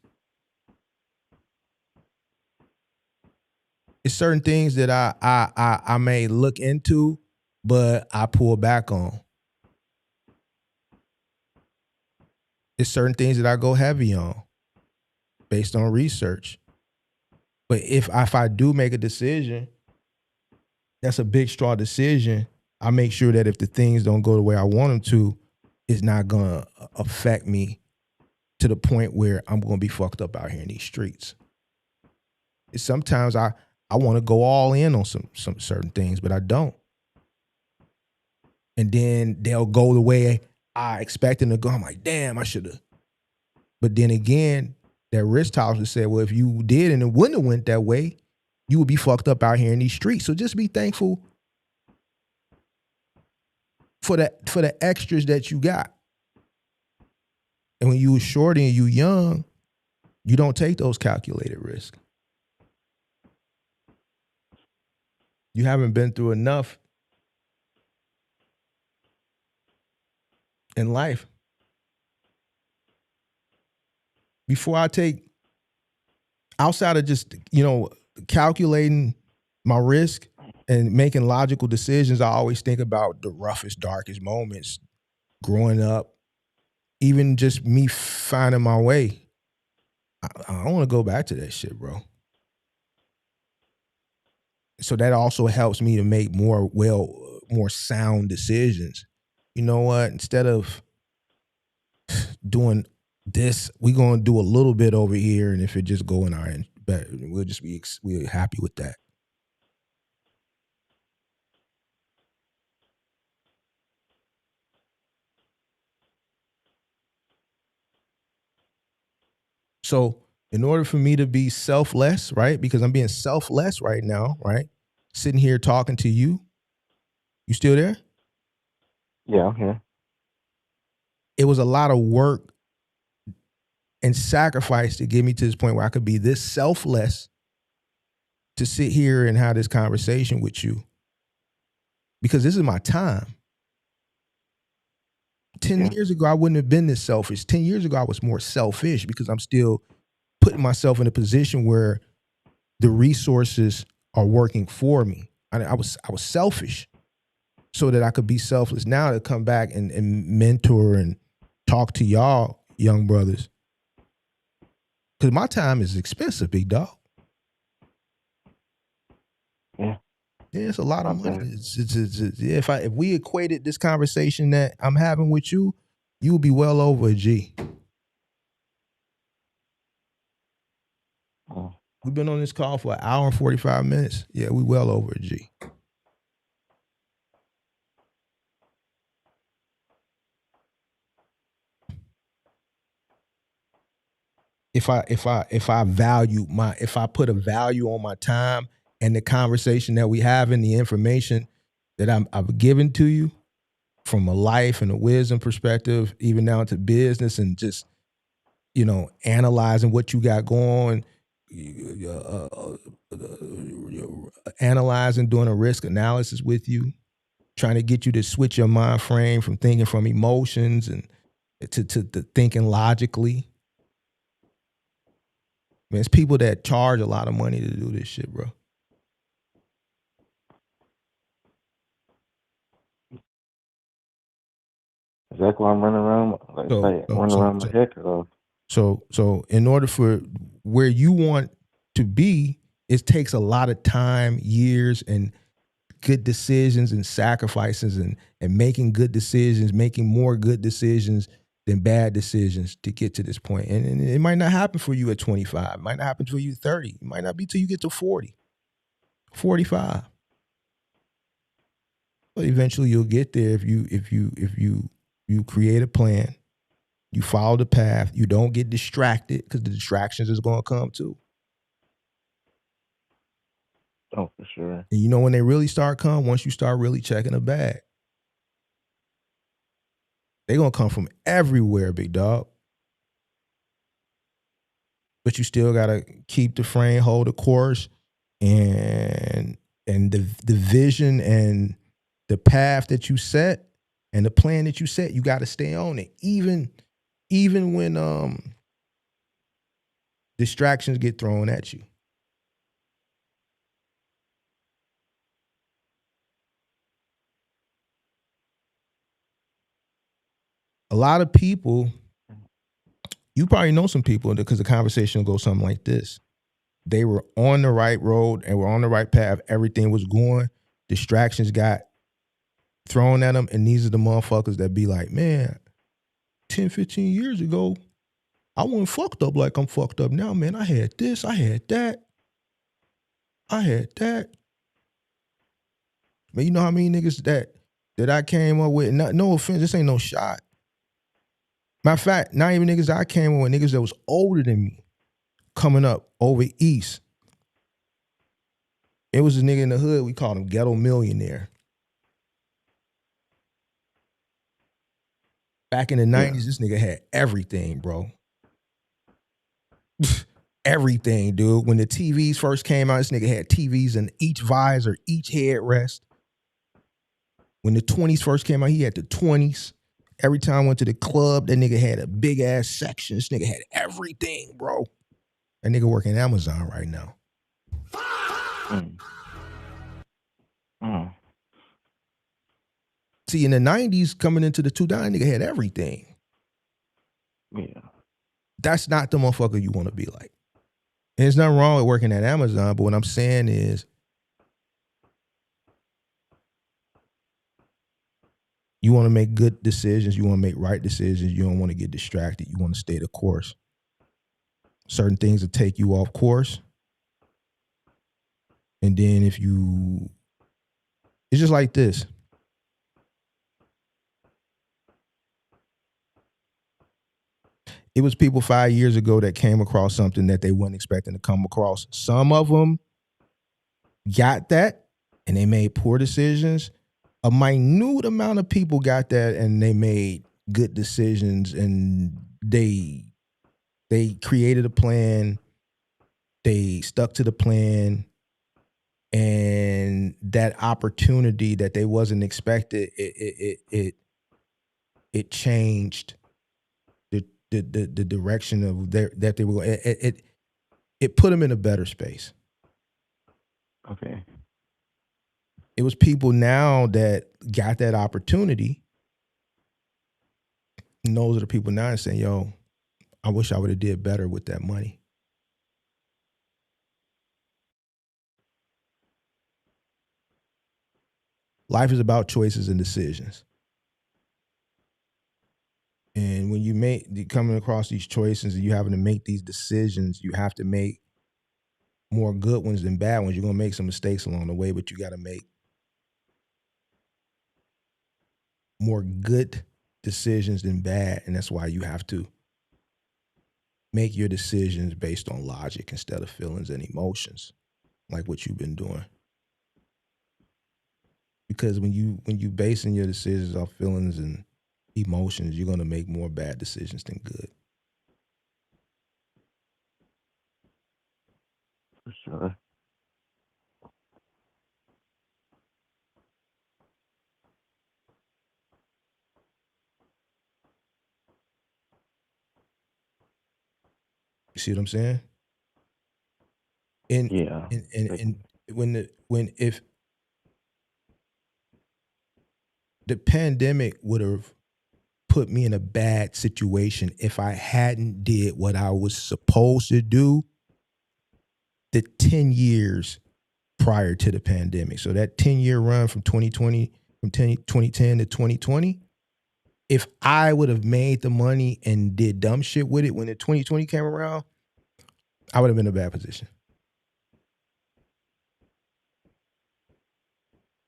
Speaker 4: It's certain things that I may look into, but I pull back on. It's certain things that I go heavy on based on research. But if I do make a decision, that's a big straw decision, I make sure that if the things don't go the way I want them to, it's not gonna affect me to the point where I'm gonna be fucked up out here in these streets. It's sometimes I want to go all in on some certain things, but I don't. And then they'll go the way I expect them to go. I'm like, damn, I should have. But then again, that risk tolerance said, well, if you did and it wouldn't have went that way, you would be fucked up out here in these streets. So just be thankful for the extras that you got. And when you shorty and you young, you don't take those calculated risks. You haven't been through enough in life. before I take, outside of just, calculating my risk and making logical decisions, I always think about the roughest, darkest moments growing up, even just me finding my way. I don't want to go back to that shit, bro. So that also helps me to make more sound decisions. You know what? Instead of doing this, we're gonna do a little bit over here, and if it just go in our end, we're happy with that. So in order for me to be selfless, right? Because I'm being selfless right now, right? Sitting here talking to you. You still there?
Speaker 7: Yeah, I'm here.
Speaker 4: It was a lot of work and sacrifice to get me to this point where I could be this selfless to sit here and have this conversation with you. Because this is my time. 10 years ago, I wouldn't have been this selfish. 10 years ago, I was more selfish because I'm still putting myself in a position where the resources are working for me. I was selfish so that I could be selfless. Now to come back and mentor and talk to y'all young brothers, because my time is expensive, big dog.
Speaker 7: Yeah.
Speaker 4: Yeah, it's a lot of money. If we equated this conversation that I'm having with you, you would be well over a G.
Speaker 7: Oh.
Speaker 4: We've been on this call for 1 hour and 45 minutes. Yeah, we well over a G. If I put a value on my time and the conversation that we have and the information that I've given to you from a life and a wisdom perspective, even down to business and just, analyzing what you got going, analyzing, doing a risk analysis with you, trying to get you to switch your mind frame from thinking from emotions and to thinking logically. Man, it's people that charge a lot of money to do this shit, bro.
Speaker 7: Exactly why I'm running around, around my head off.
Speaker 4: So in order for where you want to be, it takes a lot of time, years, and good decisions and sacrifices and making good decisions, making more good decisions than bad decisions to get to this point. And it might not happen for you at 25. It might not happen for you at 30. It might not be till you get to 40, 45. But eventually you'll get there if you create a plan, you follow the path, you don't get distracted, because the distractions is going to come too.
Speaker 7: Oh, for sure.
Speaker 4: And when they really start coming, once you start really checking a bag, they're going to come from everywhere, big dog. But you still got to keep the frame, hold the course, and the vision and the path that you set and the plan that you set, you got to stay on it. Even when distractions get thrown at you. A lot of people, you probably know some people, because the conversation will go something like this. They were on the right road and were on the right path. Everything was going. Distractions got thrown at them. And these are the motherfuckers that be like, man, 10, 15 years ago, I wasn't fucked up like I'm fucked up now, man. I had this, I had that. I had that. Man, you know how many niggas that I came up with? No offense, this ain't no shot. Matter of fact, not even niggas I came with, niggas that was older than me coming up over east. It was a nigga in the hood, we called him Ghetto Millionaire. Back in the 90s, this nigga had everything, bro. Everything, dude. When the TVs first came out, this nigga had TVs in each visor, each headrest. When the 20s first came out, he had the 20s. Every time I went to the club, that nigga had a big ass section. This nigga had everything, bro. That nigga working Amazon right now.
Speaker 7: Mm. Mm.
Speaker 4: See, in the 90s, coming into the 2000s, nigga had everything.
Speaker 7: Yeah.
Speaker 4: That's not the motherfucker you want to be like. And there's nothing wrong with working at Amazon, but what I'm saying is you want to make good decisions. You want to make right decisions. You don't want to get distracted. You want to stay the course. Certain things will take you off course. And then it's just like this. It was people 5 years ago that came across something that they weren't expecting to come across. Some of them got that and they made poor decisions. A minute amount of people got that and they made good decisions, and they created a plan. They stuck to the plan, and that opportunity that they wasn't expected, it changed the direction of that they were going. It put them in a better space.
Speaker 7: Okay.
Speaker 4: It was people now that got that opportunity. And those are the people now saying, yo, I wish I would have did better with that money. Life is about choices and decisions. And when you coming across these choices and you having to make these decisions, you have to make more good ones than bad ones. You're going to make some mistakes along the way, but you got to make more good decisions than bad. And that's why you have to make your decisions based on logic instead of feelings and emotions, like what you've been doing. Because when you basing your decisions off feelings and emotions, you're going to make more bad decisions than good.
Speaker 7: For sure.
Speaker 4: You see what I'm saying? And
Speaker 7: Yeah.
Speaker 4: if the pandemic would have put me in a bad situation if I hadn't did what I was supposed to do the 10 years prior to the pandemic. So that 10-year run from 2010 to 2020, if I would have made the money and did dumb shit with it when the 2020 came around, I would have been in a bad position.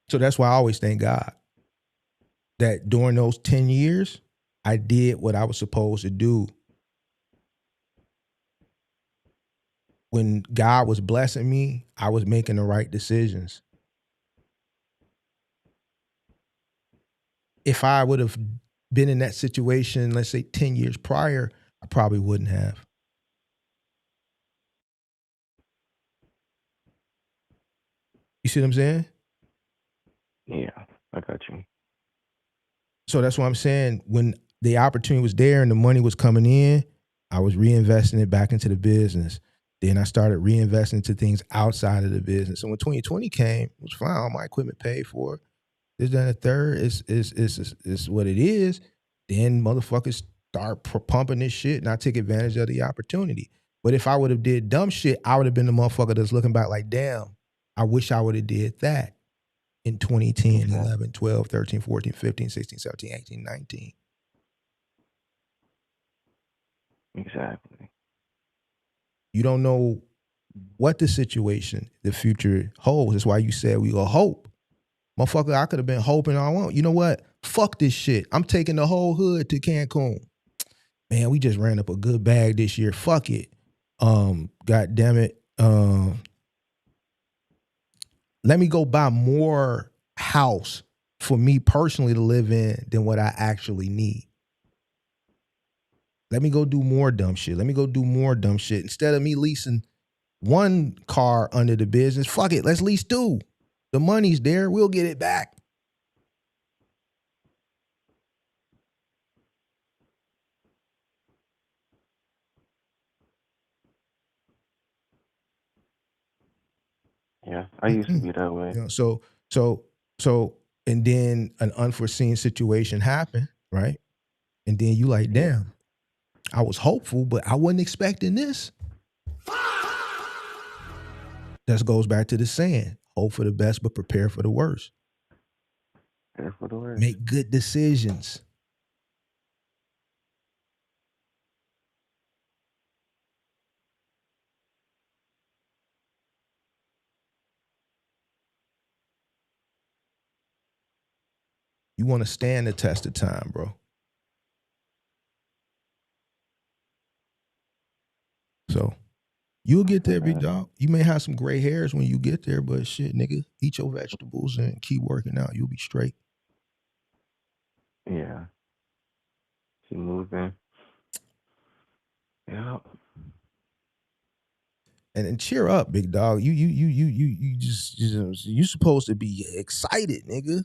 Speaker 4: So that's why I always thank God that during those 10 years, I did what I was supposed to do. When God was blessing me, I was making the right decisions. If I would have been in that situation, let's say 10 years prior, I probably wouldn't have. You see what I'm saying?
Speaker 7: Yeah. I got you.
Speaker 4: So that's what I'm saying. When the opportunity was there and the money was coming in, I was reinvesting it back into the business. Then I started reinvesting into things outside of the business. And when 2020 came, it was fine. All my equipment paid for. This, that, and the third is what it is. Then motherfuckers start pumping this shit, and I took advantage of the opportunity. But if I would have did dumb shit, I would have been the motherfucker that's looking back like, damn, I wish I would have did that in 2010,
Speaker 7: Okay.
Speaker 4: 11, 12, 13, 14, 15, 16, 17, 18, 19.
Speaker 7: Exactly.
Speaker 4: You don't know what the situation, the future holds. That's why you said we gonna hope. Motherfucker, I could have been hoping all I want. You know what? Fuck this shit. I'm taking the whole hood to Cancun. Man, we just ran up a good bag this year. Fuck it. God damn it. Let me go buy more house for me personally to live in than what I actually need. Let me go do more dumb shit. Let me go do more dumb shit. Instead of me leasing one car under the business, fuck it. Let's lease two. The money's there. We'll get it back.
Speaker 7: Yeah, I used to be that way.
Speaker 4: You know, so, and then an unforeseen situation happened, right? And then you like,
Speaker 7: Yeah.
Speaker 4: damn, I was hopeful, but I wasn't expecting this. That goes back to the saying, hope for the best, but prepare for the worst.
Speaker 7: There for the worst.
Speaker 4: Make good decisions. You want to stand the test of time, bro. So you'll get there, big dog. You may have some gray hairs when you get there, but shit, nigga, eat your vegetables and keep working out. You'll be straight.
Speaker 7: Yeah. Keep moving. Yeah.
Speaker 4: And cheer up, big dog. You just you supposed to be excited, nigga.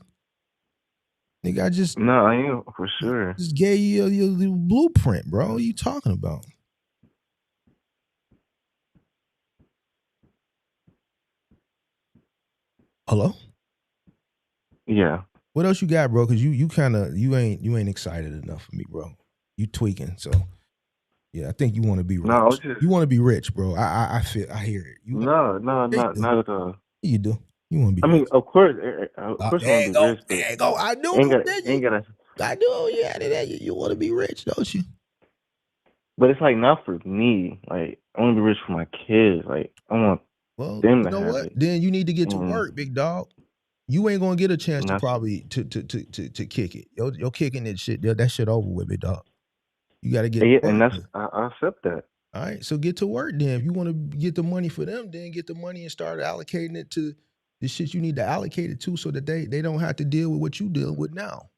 Speaker 4: Nigga, I just
Speaker 7: No, I am for sure.
Speaker 4: just gave you your blueprint, bro. What are you talking about? Hello?
Speaker 7: Yeah.
Speaker 4: What else you got, bro? Cause you ain't excited enough for me, bro. You tweaking, so yeah, I think you want to be rich.
Speaker 7: No, I was just
Speaker 4: You want to be rich, bro. I hear it. You
Speaker 7: no,
Speaker 4: Yeah, you
Speaker 7: not
Speaker 4: do.
Speaker 7: not at all.
Speaker 4: You do. You want to be
Speaker 7: I mean,
Speaker 4: rich.
Speaker 7: of course I
Speaker 4: There
Speaker 7: want
Speaker 4: you
Speaker 7: to be
Speaker 4: go.
Speaker 7: rich, but
Speaker 4: There you go. I knew
Speaker 7: ain't
Speaker 4: it.
Speaker 7: gotta ain't gotta.
Speaker 4: I knew you had it. You want to be rich, don't you?
Speaker 7: But it's like not for me. Like I want to be rich for my kids. Like I want
Speaker 4: Well,
Speaker 7: them
Speaker 4: you
Speaker 7: to
Speaker 4: know
Speaker 7: have
Speaker 4: what?
Speaker 7: it.
Speaker 4: Then you need to get to
Speaker 7: And
Speaker 4: work, big dog. You ain't gonna get a chance to
Speaker 7: that's
Speaker 4: probably to kick it. You're kicking that shit. That shit over with, big dog. You got to get
Speaker 7: yeah,
Speaker 4: to
Speaker 7: and
Speaker 4: work.
Speaker 7: that's I accept that.
Speaker 4: All right, so get to work then. If you want to get the money for them, then get the money and start allocating it to the shit you need to allocate it to, so that they don't have to deal with what you deal with now.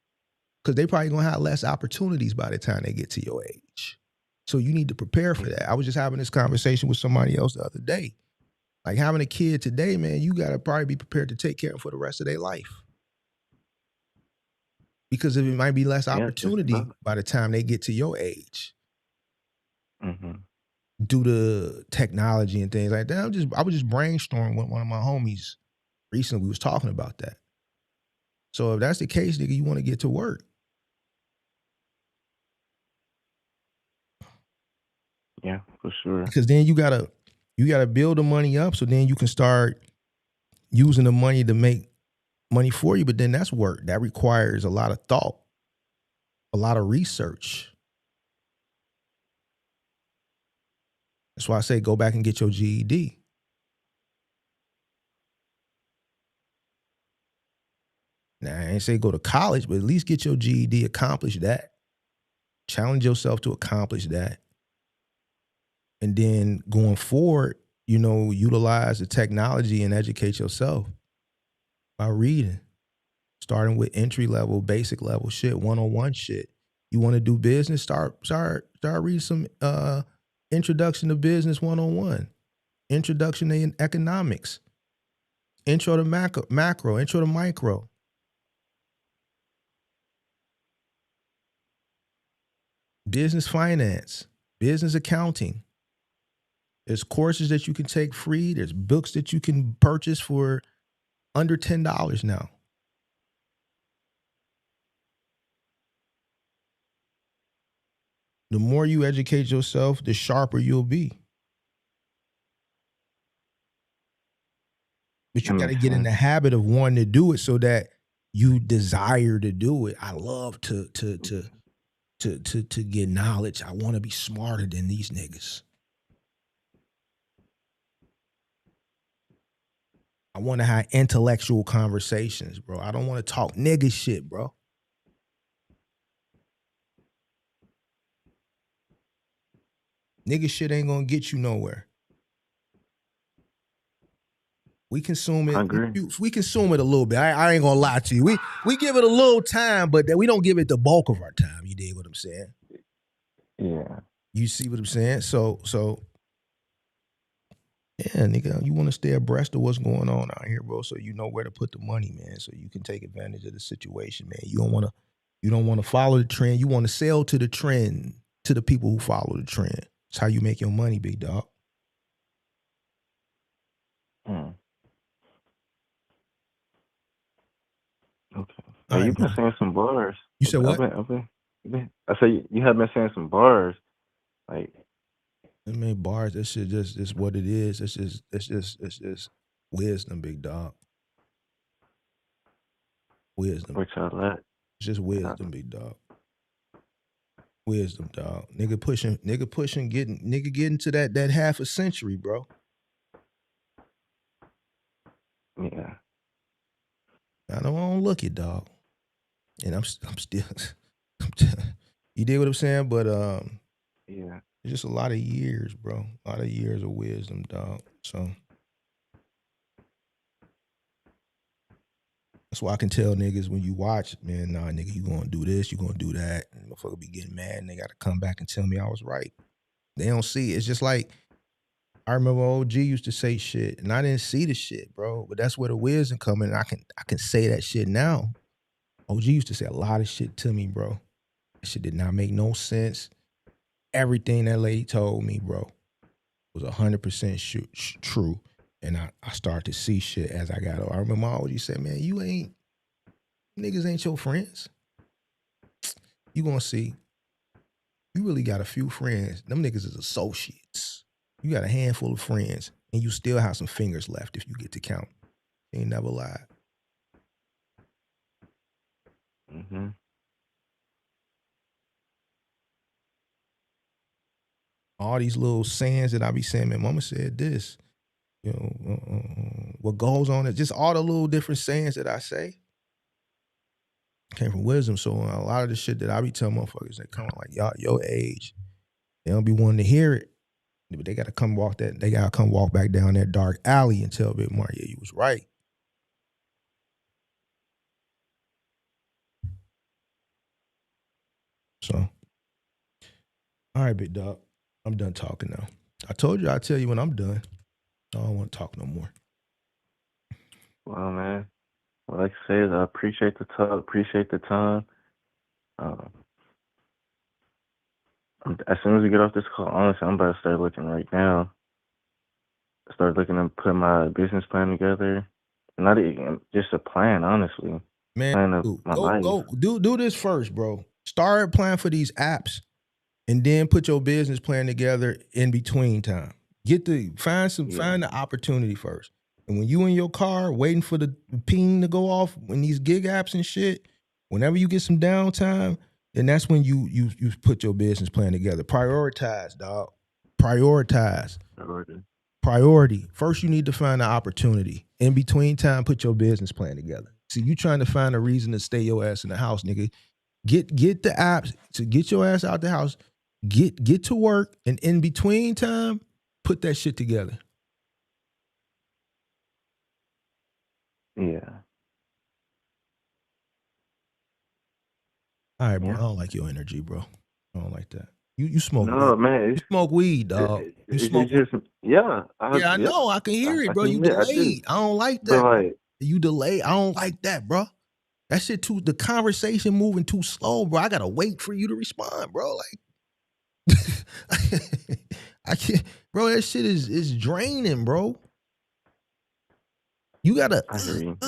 Speaker 4: Because they probably gonna have less opportunities by the time they get to your age. So you need to prepare for that. I was just having this conversation with somebody else the other day. Like having a kid today, man, you gotta probably be prepared to take care of them for the rest of their life. Because it might be less
Speaker 7: Yeah, just
Speaker 4: opportunity
Speaker 7: about.
Speaker 4: by the time they get to your age
Speaker 7: Mm-hmm.
Speaker 4: due to technology and things like that. I was just brainstorming with one of my homies recently. We was talking about that. So if that's the case, nigga, you want to get to work.
Speaker 7: Yeah, for sure.
Speaker 4: Because then you gotta build the money up, so then you can start using the money to make money for you. But then that's work. That requires a lot of thought, a lot of research. That's why I say go back and get your GED. Now, I ain't say go to college, but at least get your GED, accomplish that. Challenge yourself to accomplish that. And then going forward, utilize the technology and educate yourself by reading, starting with entry level, basic level shit, 101 shit. You want to do business? Start reading some Introduction to Business 101, Introduction to Economics, Intro to Macro, Intro to Micro. Business finance, business accounting. There's courses that you can take free. There's books that you can purchase for under $10 now. The more you educate yourself, the sharper you'll be. But you got to get in the habit of wanting to do it so that you desire to do it. I love to get knowledge. I want to be smarter than these niggas. I want to have intellectual conversations, bro. I don't want to talk nigga shit, bro. Nigga shit ain't gonna get you nowhere. We consume it.
Speaker 7: I agree.
Speaker 4: We consume it a little bit. I ain't gonna lie to you. We give it a little time, but we don't give it the bulk of our time. You dig what I'm saying?
Speaker 7: Yeah.
Speaker 4: You see what I'm saying? So yeah, nigga, you want to stay abreast of what's going on out here, bro, so you know where to put the money, man, so you can take advantage of the situation, man. You don't want to follow the trend. You want to sell to the trend, to the people who follow the trend. It's how you make your money, big dog.
Speaker 7: Yeah,
Speaker 4: All right,
Speaker 7: you've been
Speaker 4: man.
Speaker 7: saying some bars.
Speaker 4: You said what?
Speaker 7: I say you have been saying some bars. Like,
Speaker 4: I mean, bars. That shit just what it is. It's just wisdom, big dog. Wisdom.
Speaker 7: which I like.
Speaker 4: It's just wisdom, big dog. Wisdom, dog. Nigga pushing, getting to that half a century, bro.
Speaker 7: Yeah.
Speaker 4: I don't look it, dog. And I'm still, you dig what I'm saying? But
Speaker 7: Yeah.
Speaker 4: it's just a lot of years, bro. A lot of years of wisdom, dog. So that's why I can tell niggas when you watch, man, nah, nigga, you gonna do this, you gonna do that. And motherfucker be getting mad and they gotta come back and tell me I was right. They don't see it. It's just like, I remember OG used to say shit and I didn't see the shit, bro. But that's where the wisdom come in. And I can say that shit now. OG used to say a lot of shit to me, bro. That shit did not make no sense. Everything that lady told me, bro, was 100% true. And I started to see shit as I got older. I remember my OG said, man, niggas ain't your friends. You gonna see. You really got a few friends. Them niggas is associates. You got a handful of friends, and you still have some fingers left if you get to count. They ain't never lied.
Speaker 7: Mm-hmm.
Speaker 4: All these little sayings that I be saying, man, mama said this. You know, what goes on, just all the little different sayings that I say came from wisdom. So a lot of the shit that I be telling motherfuckers, they come on like, y'all, your age, they don't be wanting to hear it. But they gotta come walk back down that dark alley and tell Big Mark, yeah, you was right. So, all right, big dog. I'm done talking now. I told you I'd tell you when I'm done. I don't want to talk no more.
Speaker 7: Well, man. Well, like I said, I appreciate the talk, appreciate the time. As soon as we get off this call, honestly, I'm about to start looking right now. Start looking and put my business plan together. Not even just a plan, honestly.
Speaker 4: Man,
Speaker 7: Plan of my life.
Speaker 4: do this first, bro. Start planning for these apps, and then put your business plan together in between time. Find the opportunity first. And when you in your car waiting for the ping to go off, when these gig apps and shit, whenever you get some downtime, then that's when you put your business plan together. Prioritize, dog. Prioritize. Priority. First, you need to find the opportunity. In between time, put your business plan together. See, you trying to find a reason to stay your ass in the house, nigga. Get the apps to get your ass out the house. Get to work, and in between time, put that shit together.
Speaker 7: Yeah.
Speaker 4: All right, bro.
Speaker 7: Yeah.
Speaker 4: I don't like your energy, bro. I don't like that. You smoke
Speaker 7: No,
Speaker 4: weed.
Speaker 7: man.
Speaker 4: You smoke weed, dog. You smoke weed.
Speaker 7: Yeah.
Speaker 4: Yeah, I know. I can hear it, bro. You
Speaker 7: admit I do.
Speaker 4: delayed. I don't like
Speaker 7: But
Speaker 4: that.
Speaker 7: like,
Speaker 4: You delayed. I don't like that, bro. That shit the conversation moving too slow, bro. I gotta wait for you to respond, bro. Like, I can't, bro. That shit is draining, bro. You gotta
Speaker 7: I hear you.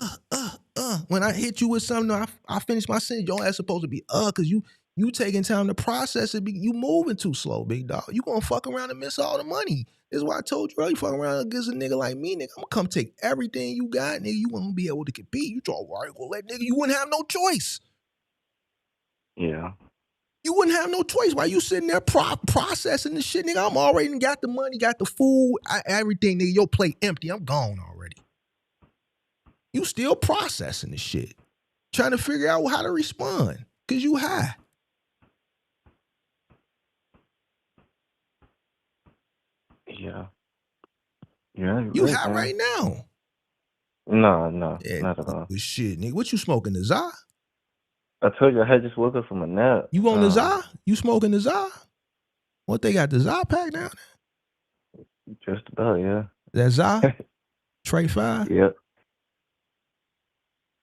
Speaker 4: When I hit you with something, I finish my sentence. Your ass supposed to be because you taking time to process it. You moving too slow, big dog. You gonna fuck around and miss all the money. This is why I told you, bro. You fuck around against a nigga like me, nigga. I'm gonna come take everything you got, nigga. You won't be able to compete. You try right, go let nigga. You wouldn't have no choice.
Speaker 7: Yeah.
Speaker 4: You wouldn't have no choice. Why you sitting there processing the shit, nigga? I'm already got the money, got the food, everything, nigga. Your plate empty. I'm gone already. You still processing the shit, trying to figure out how to respond because you high.
Speaker 7: Yeah. Yeah.
Speaker 4: You high right now.
Speaker 7: No,
Speaker 4: Yeah,
Speaker 7: not at all.
Speaker 4: shit, nigga. What you smoking, the Za?
Speaker 7: I told you I had just woke up from a nap.
Speaker 4: You on the Za? You smoking the Za? What, they got the Za pack down there?
Speaker 7: Just about, yeah.
Speaker 4: That Za? Tray 5?
Speaker 7: Yep.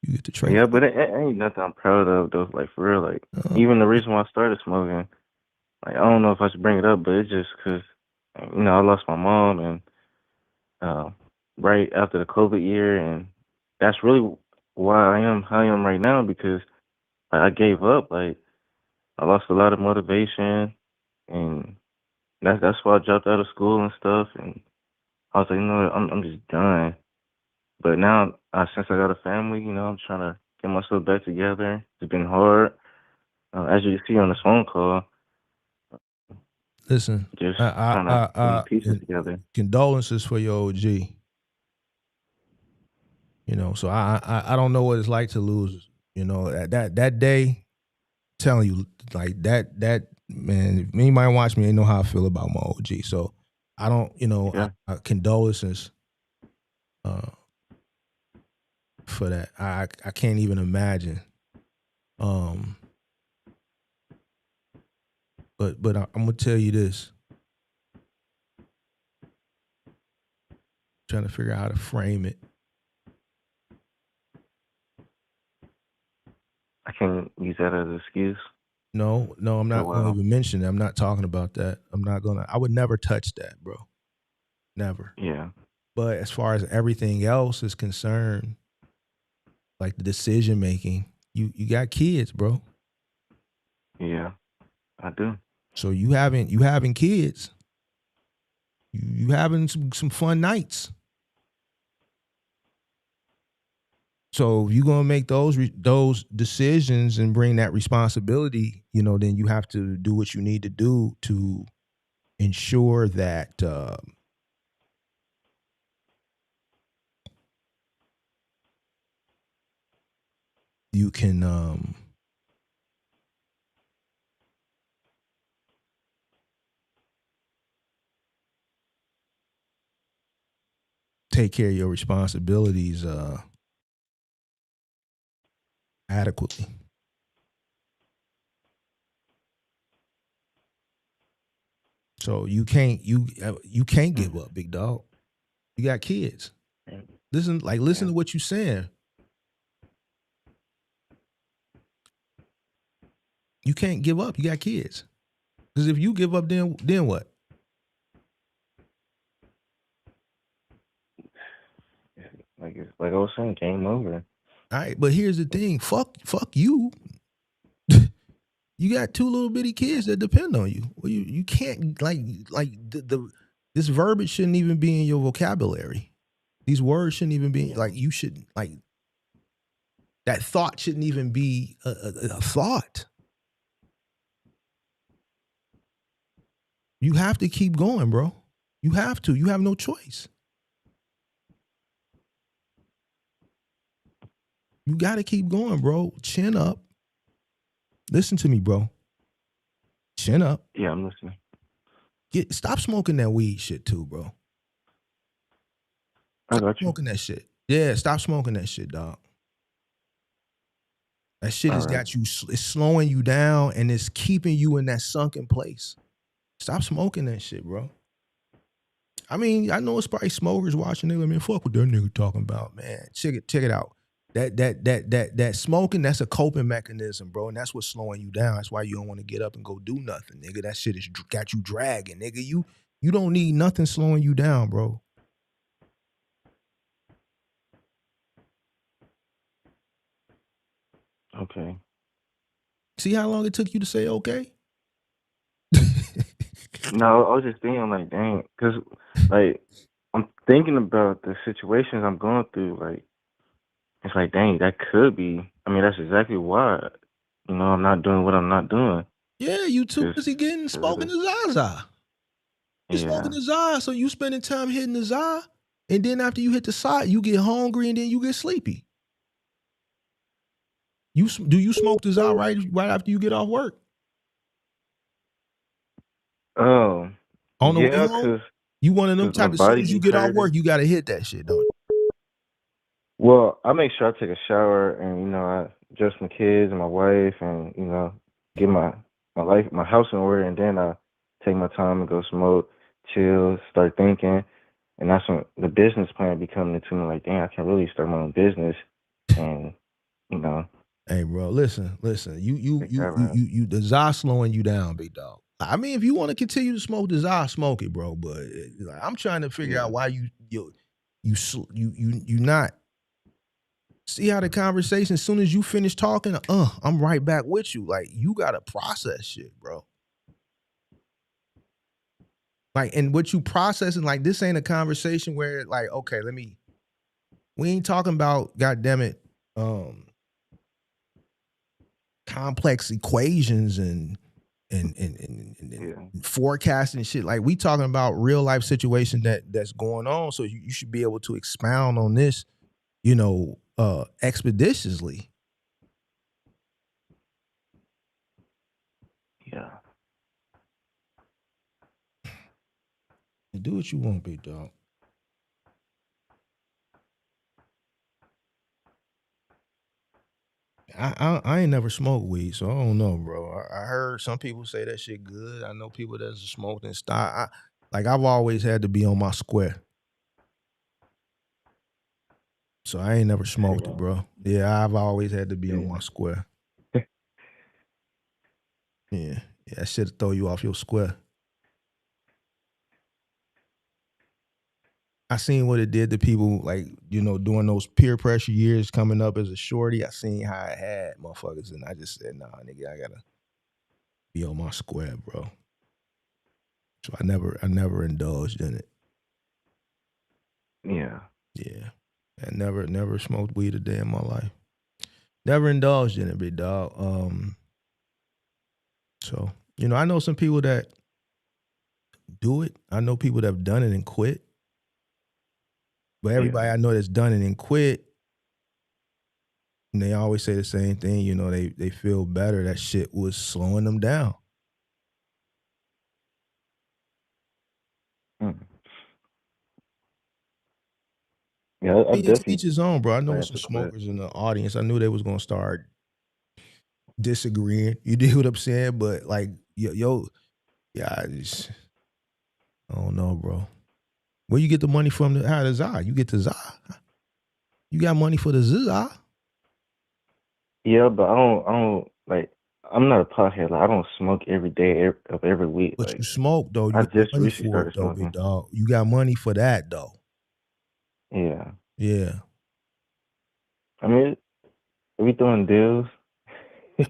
Speaker 4: You get the tray.
Speaker 7: Yeah, but it ain't nothing I'm proud of, though. Like, for real, like, even the reason why I started smoking, like, I don't know if I should bring it up, but it's just because, you know, I lost my mom and right after the COVID year, and that's really why I am how I am right now because I gave up. Like I lost a lot of motivation, and that's why I dropped out of school and stuff. And I was like, you know what, I'm just done. But now, since I got a family, I'm trying to get myself back together. It's been hard, as you can see on this phone call.
Speaker 4: Listen,
Speaker 7: Just trying to put my pieces together.
Speaker 4: condolences for your OG. So I don't know what it's like to lose. That day, telling you like that man. If anybody watch me, they know how I feel about my OG. So I don't,
Speaker 7: Yeah,
Speaker 4: condolences for that. I can't even imagine. But I'm gonna tell you this. Trying to figure out how to frame it.
Speaker 7: I can use that as an excuse.
Speaker 4: No, I'm not going to even mention it. I'm not talking about that. I would never touch that, bro. Never.
Speaker 7: Yeah,
Speaker 4: But as far as everything else is concerned, like the decision making, you got kids, bro.
Speaker 7: yeah, I do.
Speaker 4: So you having kids. You having some fun nights. So if you're gonna make those decisions and bring that responsibility, then you have to do what you need to do to ensure that you can take care of your responsibilities adequately. So you can't give up, big dog. You got kids. Listen to what you're saying. You can't give up. You got kids. Because if you give up, then what?
Speaker 7: Like I was saying, game over.
Speaker 4: All right, but here's the thing. Fuck you. You got two little bitty kids that depend on you. Well, you can't this verbiage shouldn't even be in your vocabulary. These words shouldn't even be you should that thought shouldn't even be a thought. You have to keep going, bro. You have to. You have no choice. You got to keep going, bro. Chin up. Listen to me, bro. Chin up.
Speaker 7: Yeah, I'm listening.
Speaker 4: Stop smoking that weed shit too, bro.
Speaker 7: I got you.
Speaker 4: Smoking that shit. Yeah, stop smoking that shit, dog. That shit has got you, it's slowing you down and it's keeping you in that sunken place. Stop smoking that shit, bro. I mean, I know it's probably smokers watching it. I mean, fuck what that nigga talking about, man. Check it out. That smoking, that's a coping mechanism, bro. And that's what's slowing you down. That's why you don't want to get up and go do nothing, nigga. That shit has got you dragging, nigga. You don't need nothing slowing you down, bro.
Speaker 7: Okay.
Speaker 4: See how long it took you to say okay?
Speaker 7: No, I was just thinking like, dang, because like I'm thinking about the situations I'm going through. Like it's like, dang, that could be. I mean, that's exactly why. I'm not doing what I'm not doing.
Speaker 4: Yeah, you too busy getting smoking the Zaza. You smoking the Zaza, so you spending time hitting the Zaza, and then after you hit the side, you get hungry and then you get sleepy. Do you smoke the Zaza right after you get off work?
Speaker 7: Oh,
Speaker 4: On the way
Speaker 7: yeah,
Speaker 4: home, you one of them type. As soon as you get off work, you gotta hit that shit, don't you?
Speaker 7: Well, I make sure I take a shower and I dress my kids and my wife and get my house in order, and then I take my time and go smoke, chill, start thinking, and that's when the business plan be coming into me. Like, dang, I can really start my own business, and
Speaker 4: Hey, bro, listen. You the Za slowing you down, big dog. I mean, if you want to continue to smoke the Za, smoke it, bro. But I'm trying to figure out why you not. See how the conversation, as soon as you finish talking, I'm right back with you. Like, you gotta process shit, bro. Like, and what you processing, like, this ain't a conversation where, like, okay, we ain't talking about, goddamn it, complex equations and forecasting shit. Like, we talking about real life situation that's going on. So you should be able to expound on this, expeditiously.
Speaker 7: Yeah.
Speaker 4: Do what you want, big dog. I ain't never smoked weed, so I don't know, bro. I heard some people say that shit good. I know people that's smoked and stop. I've always had to be on my square, so I ain't never smoked it, bro. Yeah, I've always had to be on my square. Yeah, that shit throw you off your square. I seen what it did to people, like, during those peer pressure years coming up as a shorty. I seen how it had motherfuckers, and I just said, nah, nigga, I gotta be on my square, bro. So I never indulged in it.
Speaker 7: Yeah.
Speaker 4: Yeah. I never smoked weed a day in my life. Never indulged in it, big dog. So, I know some people that do it. I know people that have done it and quit. But everybody I know that's done it and quit, and they always say the same thing, they feel better. That shit was slowing them down.
Speaker 7: Yeah, I
Speaker 4: It's
Speaker 7: definitely
Speaker 4: each his own, bro. I know
Speaker 7: plan
Speaker 4: some
Speaker 7: to quit.
Speaker 4: smokers in the audience. I knew they was gonna start disagreeing. You dig what I'm saying? But like, I don't know, bro. Where you get the money from? How the ZA? You get the ZA? You got money for the ZA?
Speaker 7: Yeah, but I don't like. I'm not a pothead. Like, I don't smoke every day of every week.
Speaker 4: But
Speaker 7: Like,
Speaker 4: you smoke though. You
Speaker 7: I
Speaker 4: got
Speaker 7: just
Speaker 4: money
Speaker 7: recently
Speaker 4: for it
Speaker 7: started
Speaker 4: though, big
Speaker 7: smoking.
Speaker 4: dog. You got money for that though.
Speaker 7: Yeah.
Speaker 4: Yeah.
Speaker 7: I mean, we throwing deals.
Speaker 4: You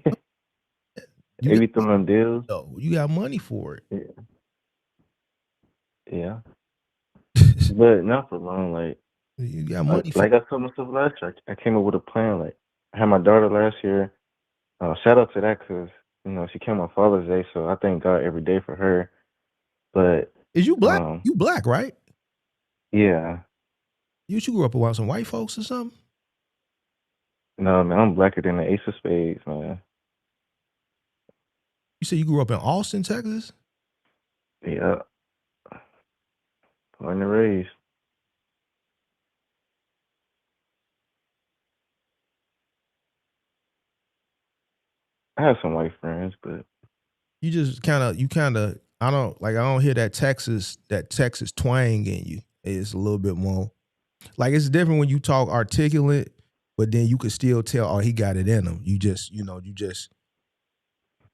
Speaker 7: We
Speaker 4: got
Speaker 7: throwing deals.
Speaker 4: though. You got money for it.
Speaker 7: Yeah. But not for long. Like,
Speaker 4: You got money for
Speaker 7: like I told myself last year, I came up with a plan. Like, I had my daughter last year. Shout out to that, because she came on Father's Day, so I thank God every day for her. But
Speaker 4: Is you black? You black, right?
Speaker 7: yeah.
Speaker 4: You grew up around some white folks or something?
Speaker 7: No, man, I'm blacker than the Ace of Spades, man.
Speaker 4: You said you grew up in Austin, Texas?
Speaker 7: Yeah. Born and raised. I have some white friends, but
Speaker 4: You just kind of I don't hear that Texas twang in you. It's a little bit more like, it's different when you talk articulate, but then you could still tell, oh, he got it in him. You just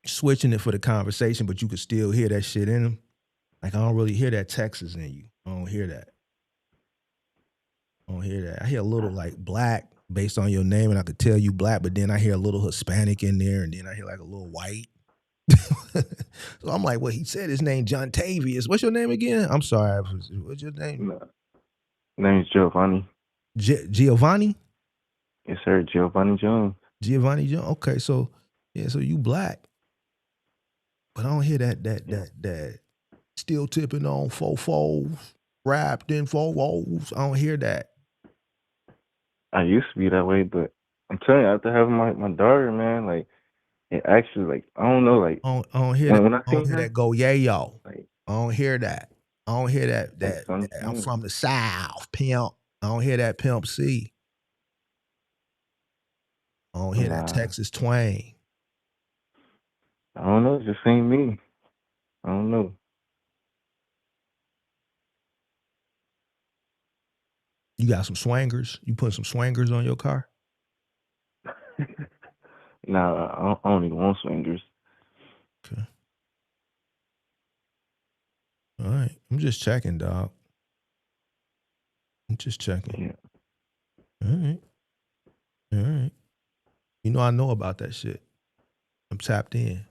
Speaker 4: switching it for the conversation, but you could still hear that shit in him. Like, I don't really hear that Texas in you. I don't hear that. I hear a little like black based on your name, and I could tell you black, but then I hear a little Hispanic in there, and then I hear like a little white. So I'm like, well, he said his name John Tavius. What's your name again? I'm sorry. What's your name?
Speaker 7: no. Name's Giovanni.
Speaker 4: Giovanni?
Speaker 7: Yes, sir. Giovanni Jones.
Speaker 4: Giovanni Jones. Okay, so you black. But I don't hear that still tipping on fofos, wrapped in fofos. I don't hear that.
Speaker 7: I used to be that way, but I'm telling you, after having my daughter, man, like, it actually, like, I don't know, like,
Speaker 4: I don't hear that.
Speaker 7: when I
Speaker 4: I don't
Speaker 7: seen
Speaker 4: hear
Speaker 7: her,
Speaker 4: that go yayo.
Speaker 7: like,
Speaker 4: I don't hear that. I don't hear that
Speaker 7: that's what I'm
Speaker 4: I'm
Speaker 7: saying.
Speaker 4: from the South, pimp. I don't hear that pimp C. I don't hear that
Speaker 7: Nah,
Speaker 4: Texas twang.
Speaker 7: I don't know. It just ain't me. I don't know.
Speaker 4: You got some swangers? You put some swangers on your car?
Speaker 7: Nah, I don't even want swingers.
Speaker 4: Okay. All right. I'm just checking, dog. I'm just checking.
Speaker 7: Yeah.
Speaker 4: All right. You know I know about that shit. I'm tapped in.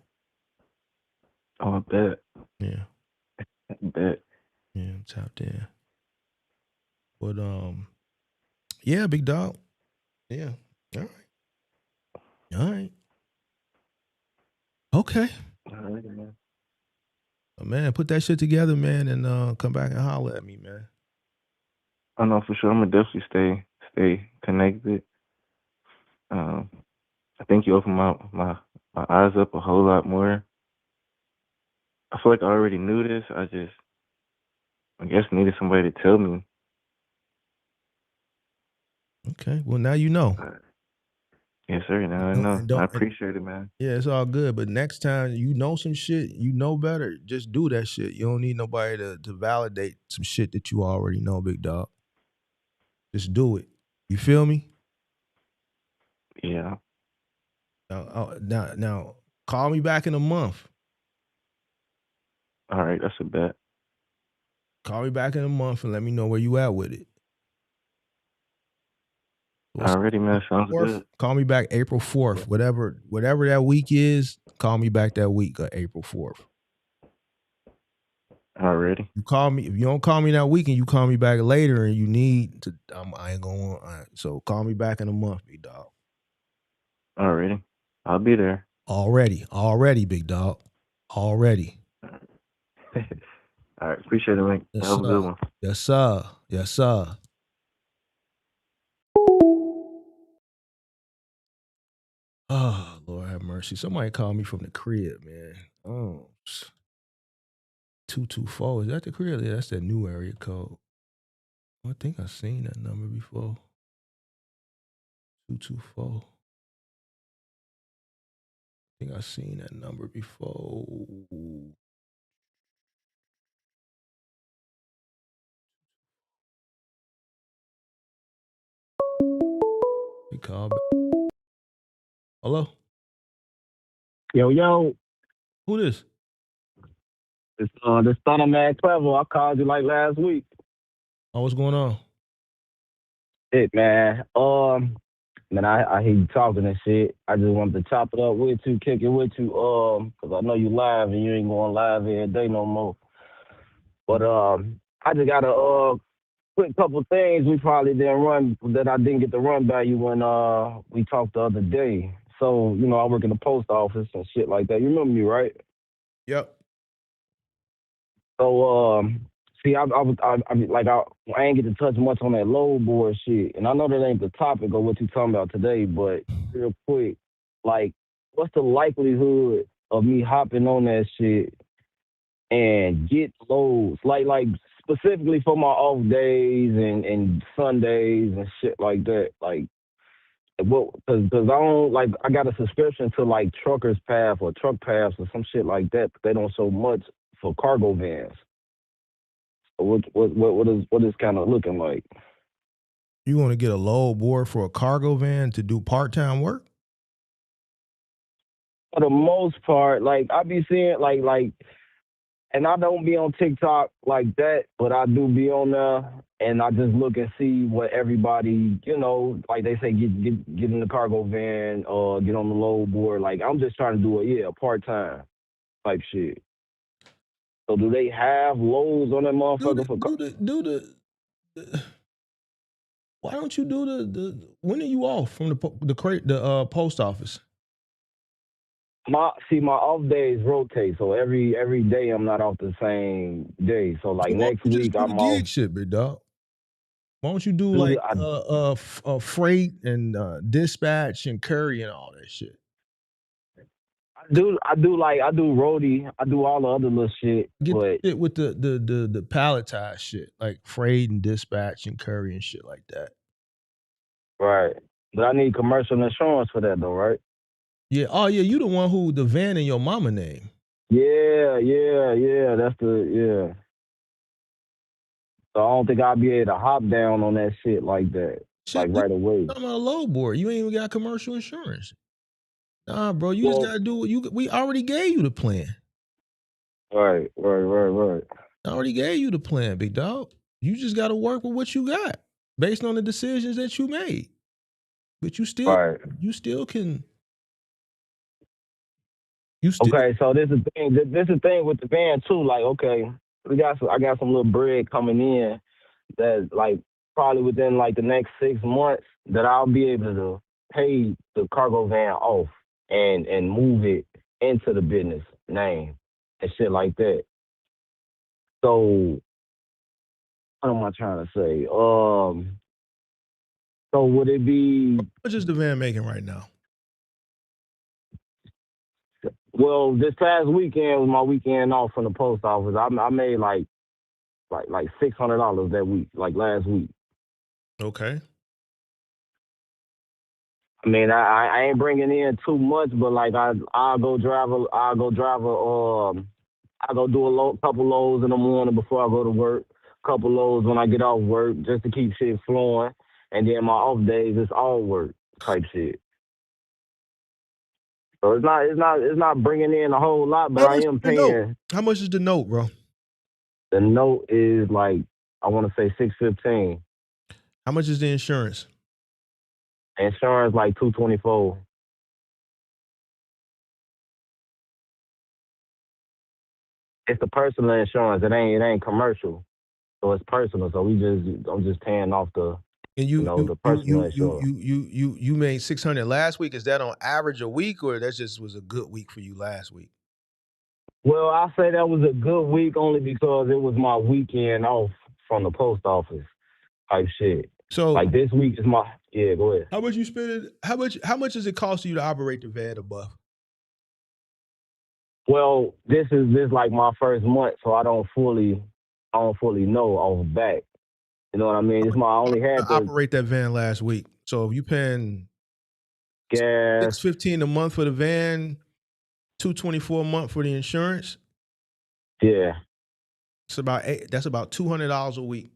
Speaker 7: Oh, I bet.
Speaker 4: Yeah.
Speaker 7: I bet.
Speaker 4: Yeah, I'm tapped in. But yeah, big dog. Yeah. All right. All right. Okay.
Speaker 7: All right, man.
Speaker 4: Man, put that shit together, man, and come back and holler at me, man.
Speaker 7: I know for sure. I'm gonna definitely stay connected. I think you opened my eyes up a whole lot more. I feel like I already knew this. I guess needed somebody to tell me.
Speaker 4: Okay. Well, now you know.
Speaker 7: Yes, sir. Now I
Speaker 4: Don't-
Speaker 7: know.
Speaker 4: and don't-
Speaker 7: I
Speaker 4: and-
Speaker 7: appreciate it, man.
Speaker 4: Yeah, it's all good. But next time you know some shit, you know better. Just do that shit. You don't need nobody to validate some shit that you already know, big dog. Just do it. You feel me?
Speaker 7: Yeah.
Speaker 4: Now, call me back in a month.
Speaker 7: All right, that's a bet.
Speaker 4: Call me back in a month and let me know where you at with it.
Speaker 7: Already, man. Sounds
Speaker 4: 4th,
Speaker 7: good.
Speaker 4: call me back April 4th. Whatever that week is, call me back that week of April 4th.
Speaker 7: Already.
Speaker 4: You call me if you don't call me that week and you call me back later and you need to. I ain't going. So call me back in a month, big dog.
Speaker 7: Already. I'll be there.
Speaker 4: Already, big dog. Already.
Speaker 7: All right. Appreciate it, man.
Speaker 4: Yes,
Speaker 7: Have a good one.
Speaker 4: Yes, sir. Yes, sir. Oh, Lord have mercy. Somebody called me from the crib, man. Oh, 224. Is that the crib? Yeah, that's that new area code. I think I've seen that number before. 224. I think I've seen that number before. He called back. Hello?
Speaker 8: Yo,
Speaker 4: Who this?
Speaker 8: it's the son of Man Clever. I called you like last week.
Speaker 4: Oh, what's going on?
Speaker 8: Shit, man. Man, I hear you talking and shit. I just wanted to chop it up with you, kick it with you, cause I know you live and you ain't going live every day no more. But I just got a quick couple things we probably didn't run that I didn't get to run by you when we talked the other day. So I work in the post office and shit like that. You remember me, right?
Speaker 4: Yep.
Speaker 8: So, see, I ain't get to touch much on that load board shit, and I know that ain't the topic of what you talking about today. But real quick, like, what's the likelihood of me hopping on that shit and get loads, like specifically for my off days and Sundays and shit like that, like. Well, cause I don't like I got a subscription to like Truckers Path or Truck Paths or some shit like that. But they don't show much for cargo vans. What is kind of looking like?
Speaker 4: You want to get a load board for a cargo van to do part-time work?
Speaker 8: For the most part, like I be seeing like, and I don't be on TikTok like that, but I do be on there, and I just look and see what everybody, like they say, get in the cargo van or get on the load board. Like I'm just trying to do a part-time type shit. So do they have loads on that motherfucker for?
Speaker 4: Why don't you do the? When are you off from the post office?
Speaker 8: My off days rotate, so every day I'm not off the same day. So like
Speaker 4: So why
Speaker 8: next
Speaker 4: don't you just
Speaker 8: week
Speaker 4: do the
Speaker 8: I'm
Speaker 4: gig
Speaker 8: off.
Speaker 4: shit, big dog? Why don't you do like freight and dispatch and courier and all that shit?
Speaker 8: I do roadie. I do all the other little shit,
Speaker 4: Get
Speaker 8: but
Speaker 4: shit with the palletized shit, like freight and dispatch and courier and shit like that.
Speaker 8: right. But I need commercial insurance for that though, right?
Speaker 4: Yeah. Oh yeah, you the one who the van in your mama name.
Speaker 8: Yeah. That's yeah. So I don't think I'll be able to hop down on that shit like that,
Speaker 4: Shit,
Speaker 8: like right away.
Speaker 4: talking about a low board. You ain't even got commercial insurance. Nah, bro, you just
Speaker 8: Well,
Speaker 4: gotta do what we already gave you the plan.
Speaker 8: right.
Speaker 4: I already gave you the plan, big dog. You just gotta work with what you got based on the decisions that you made. But you still
Speaker 8: Right.
Speaker 4: can you still
Speaker 8: Okay, so this is the thing. This is the thing with the van too. Like, okay, I got some little bread coming in that like probably within like the next 6 months that I'll be able to pay the cargo van off and move it into the business name and shit like that. So what am I trying to say? So would it be
Speaker 4: how much is the van making right now?
Speaker 8: well? This past weekend was my weekend off from the post office. I made like $600 that week, like last week.
Speaker 4: Okay.
Speaker 8: I mean, I ain't bringing in too much, but like I'll go drive I go do couple loads in the morning before I go to work, couple loads when I get off work, just to keep shit flowing. And then my off days, it's all work type shit. So it's not bringing in a whole lot, but
Speaker 4: How
Speaker 8: I
Speaker 4: much is
Speaker 8: am
Speaker 4: the note?
Speaker 8: paying.
Speaker 4: How much is the note, bro?
Speaker 8: The note is like I want to say 615.
Speaker 4: How much is the insurance?
Speaker 8: Insurance like 224. It's the personal insurance. It ain't commercial. So it's personal. So I'm just paying off the
Speaker 4: And
Speaker 8: the personal insurance.
Speaker 4: you made 600 last week. Is that on average a week, or that just was a good week for you last week?
Speaker 8: Well, I say that was a good week only because it was my weekend off from the post office type shit.
Speaker 4: So
Speaker 8: Like this week is my go ahead.
Speaker 4: how much you spending? How much does it cost you to operate the van above?
Speaker 8: Well, this like my first month, so I don't fully know off back. You know what I mean? It's my I only
Speaker 4: To
Speaker 8: had the
Speaker 4: operate that van last week. So if you paying
Speaker 8: gas.
Speaker 4: $615 a month for the van, $224 a month for the insurance,
Speaker 8: Yeah,
Speaker 4: that's about $200 a week.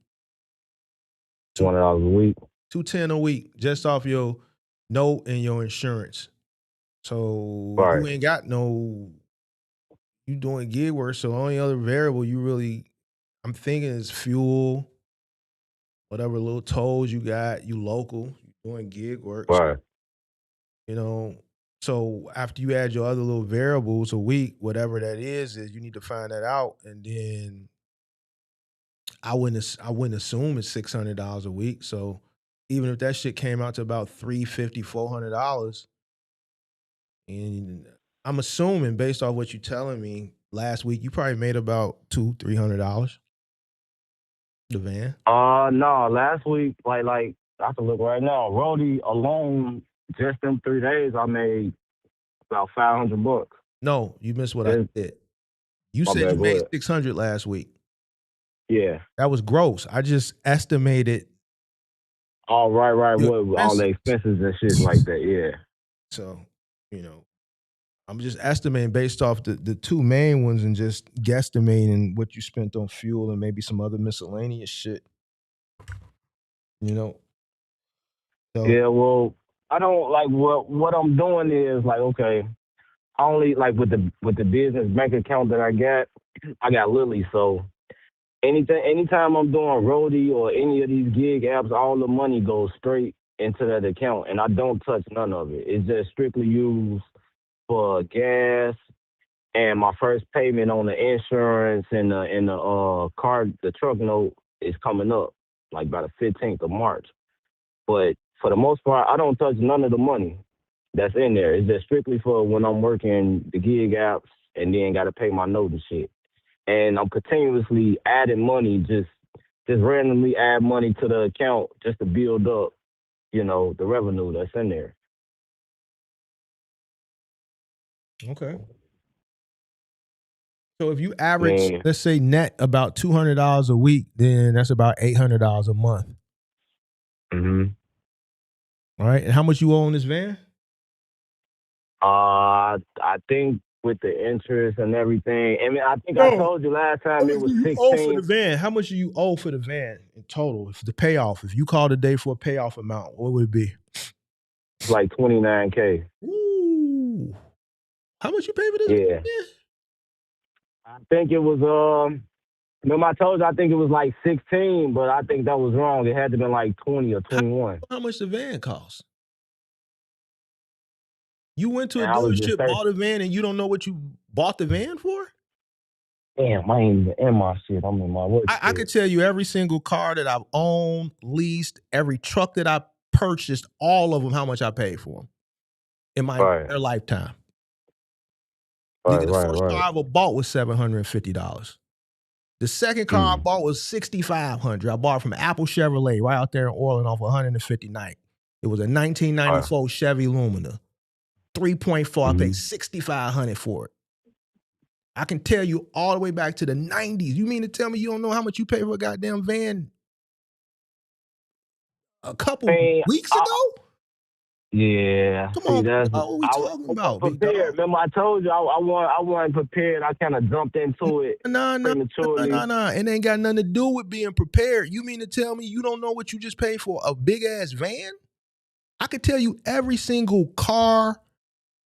Speaker 8: $200 a week.
Speaker 4: $210 a week just off your note and your insurance. So
Speaker 8: Right,
Speaker 4: you ain't got you doing gig work. So only other variable you really, I'm thinking, is fuel, whatever little tolls you got, you local, you doing gig work.
Speaker 8: right,
Speaker 4: You know, so after you add your other little variables a week, whatever that is you need to find that out. And then I wouldn't assume it's $600 a week. So even if that shit came out to about $350, $400, and I'm assuming based off what you're telling me last week, you probably made about $200-$300 the van.
Speaker 8: No, last week like I can look right now. Rody alone, just them 3 days, I made about $500.
Speaker 4: No, you missed what I
Speaker 8: It's,
Speaker 4: said. You
Speaker 8: my
Speaker 4: said you
Speaker 8: bad. Go
Speaker 4: made
Speaker 8: ahead.
Speaker 4: 600 last week.
Speaker 8: Yeah.
Speaker 4: That was gross. I just estimated
Speaker 8: Oh, right.
Speaker 4: your
Speaker 8: What all the
Speaker 4: expenses.
Speaker 8: expenses and shit like that. Yeah.
Speaker 4: So, I'm just estimating based off the two main ones and just guesstimating what you spent on fuel and maybe some other miscellaneous shit. So
Speaker 8: Yeah. Well, I don't like what I'm doing is like okay. I only like with the business bank account that I got Lily. So anytime I'm doing Roadie or any of these gig apps, all the money goes straight into that account, and I don't touch none of it. It's just strictly used for gas and my first payment on the insurance and the car, the truck note is coming up like by the 15th of March. But for the most part, I don't touch none of the money that's in there. It's just strictly for when I'm working the gig apps and then got to pay my note and shit. And I'm continuously adding money, just randomly add money to the account just to build up, the revenue that's in there.
Speaker 4: okay. So if you average,
Speaker 8: Yeah.
Speaker 4: let's say net about $200 a week, then that's about $800 a month.
Speaker 8: Mhm.
Speaker 4: All right. And how much you owe on this van?
Speaker 8: I think with the interest and everything. I mean, I think I
Speaker 4: No.
Speaker 8: told you last
Speaker 4: How
Speaker 8: time it
Speaker 4: much
Speaker 8: was
Speaker 4: do you owe for the
Speaker 8: 16.
Speaker 4: van? How much do you owe for the van in total? If the payoff, if you called a day for a payoff amount, what would it be?
Speaker 8: It's like 29K.
Speaker 4: Ooh. How much you pay for this
Speaker 8: Yeah.
Speaker 4: van?
Speaker 8: I think it was remember I told you I think it was like 16, but I think that was wrong. It had to been like 20 or 21.
Speaker 4: How much the van costs? You went to a
Speaker 8: And I was just
Speaker 4: dealership,
Speaker 8: thirsty.
Speaker 4: bought a van, and you don't know what you bought the van for?
Speaker 8: Damn, I ain't even in my shit. I'm in my work
Speaker 4: I
Speaker 8: shit.
Speaker 4: could tell you every single car that I've owned, leased, every truck that I purchased, all of them, how much I paid for them in my
Speaker 8: Right.
Speaker 4: entire lifetime.
Speaker 8: Right,
Speaker 4: Nigga, the
Speaker 8: right,
Speaker 4: first car
Speaker 8: right.
Speaker 4: I ever bought was $750. The second car I
Speaker 8: Mm.
Speaker 4: bought was $6,500. I bought it from Apple Chevrolet right out there in Orland off 159th. It was a 1994 Chevy Lumina, 3.4. I paid $6,500 for it. I can tell you all the way back to the 90s. You mean to tell me you don't know how much you paid for a goddamn van a couple weeks ago?
Speaker 8: Yeah.
Speaker 4: Come
Speaker 8: See,
Speaker 4: on,
Speaker 8: that's
Speaker 4: dog. What we
Speaker 8: I
Speaker 4: talking
Speaker 8: wasn't
Speaker 4: about, big
Speaker 8: prepared.
Speaker 4: dog?
Speaker 8: Remember, I told you I wasn't prepared. I kind of jumped into it
Speaker 4: Nah.
Speaker 8: prematurely.
Speaker 4: It ain't got nothing to do with being prepared. You mean to tell me you don't know what you just paid for a big ass van? I could tell you every single car,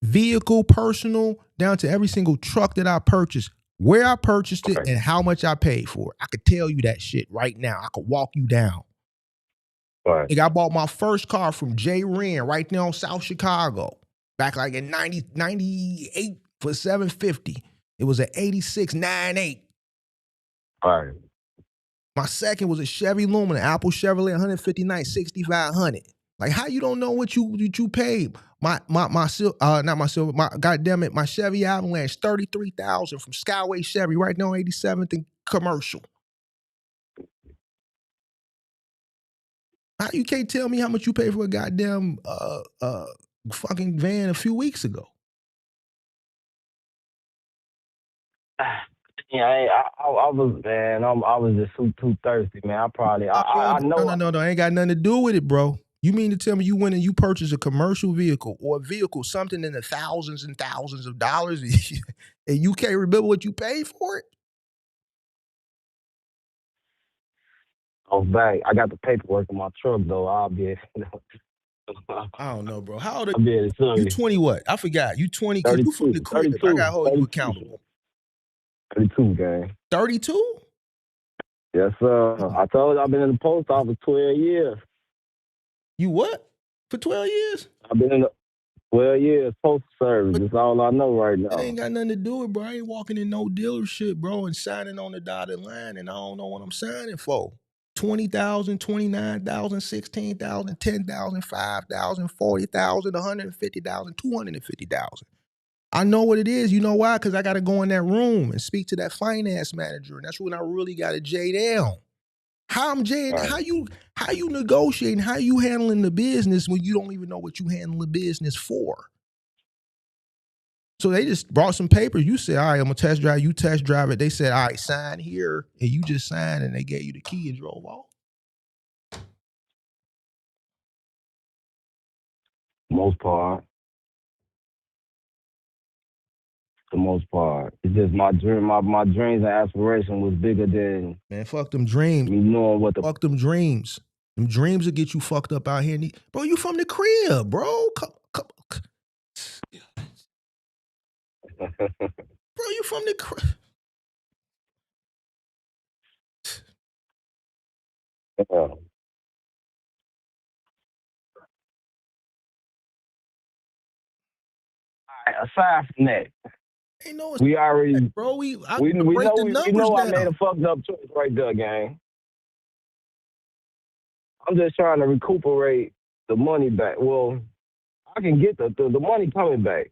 Speaker 4: vehicle, personal, down to every single truck that I purchased, where I purchased it, and how much I paid for it. I could tell you that shit right now. I could walk you down.
Speaker 8: Right.
Speaker 4: Like I bought my first car from J. Wren right there on South Chicago, back like in 98 for $750. It was an 86 9.8.
Speaker 8: Right.
Speaker 4: My second was a Chevy Lumina, Apple Chevrolet 159, 6,500. Like how you don't know what you paid? My goddammit, my Chevy Avalanche, $33,000 from Skyway Chevy right there on 87th and Commercial. How you can't tell me how much you paid for a goddamn fucking van a few weeks ago?
Speaker 8: Yeah, I was, man. I was just too thirsty, man. I know.
Speaker 4: No, ain't got nothing to do with it, bro. You mean to tell me you went and you purchased a commercial vehicle or a vehicle, something in the thousands and thousands of dollars, and you can't remember what you paid for it?
Speaker 8: I was back. I got the paperwork in my truck, though. I'll be.
Speaker 4: I don't know, bro. How old are
Speaker 8: I'll be able to tell
Speaker 4: you?
Speaker 8: you.
Speaker 4: 20 what? I forgot. You 20 because you from the crib. I got to hold you accountable.
Speaker 8: 32, gang.
Speaker 4: 32?
Speaker 8: Yes, sir. I told you I've been in the post office 12 years.
Speaker 4: You what? For 12 years?
Speaker 8: I've been in the 12 years post service. That's all I know right now.
Speaker 4: It ain't got nothing to do with it, bro. I ain't walking in no dealership, bro, and signing on the dotted line, and I don't know what I'm signing for. 20,000, 29,000, 16,000, 10,000, 5,000, 40,000, 150,000, 250,000. I know what it is. You know why? Because I got to go in that room and speak to that finance manager, and that's when I really got to J down. How I'm Jaying?
Speaker 8: Right.
Speaker 4: How you negotiating? How you handling the business when you don't even know what you handling the business for? So they just brought some papers. You said, all right, I'm going to test drive. You test drive it. They said, all right, sign here. And you just signed and they gave you the key and drove off.
Speaker 8: Most part. The most part. It's just my dream. My dreams and aspiration was bigger than,
Speaker 4: Man, fuck them dreams.
Speaker 8: me knowing what the.
Speaker 4: Fuck them dreams. Them dreams will get you fucked up out here. Bro, you from the crib, bro. Bro, you from the crib.
Speaker 8: Yeah. Aside from that,
Speaker 4: Ain't no,
Speaker 8: we already,
Speaker 4: bro.
Speaker 8: we
Speaker 4: break
Speaker 8: know
Speaker 4: the numbers
Speaker 8: I
Speaker 4: down.
Speaker 8: made a fucked up choice right there, gang. I'm just trying to recuperate the money back. Well, I can get the money coming back.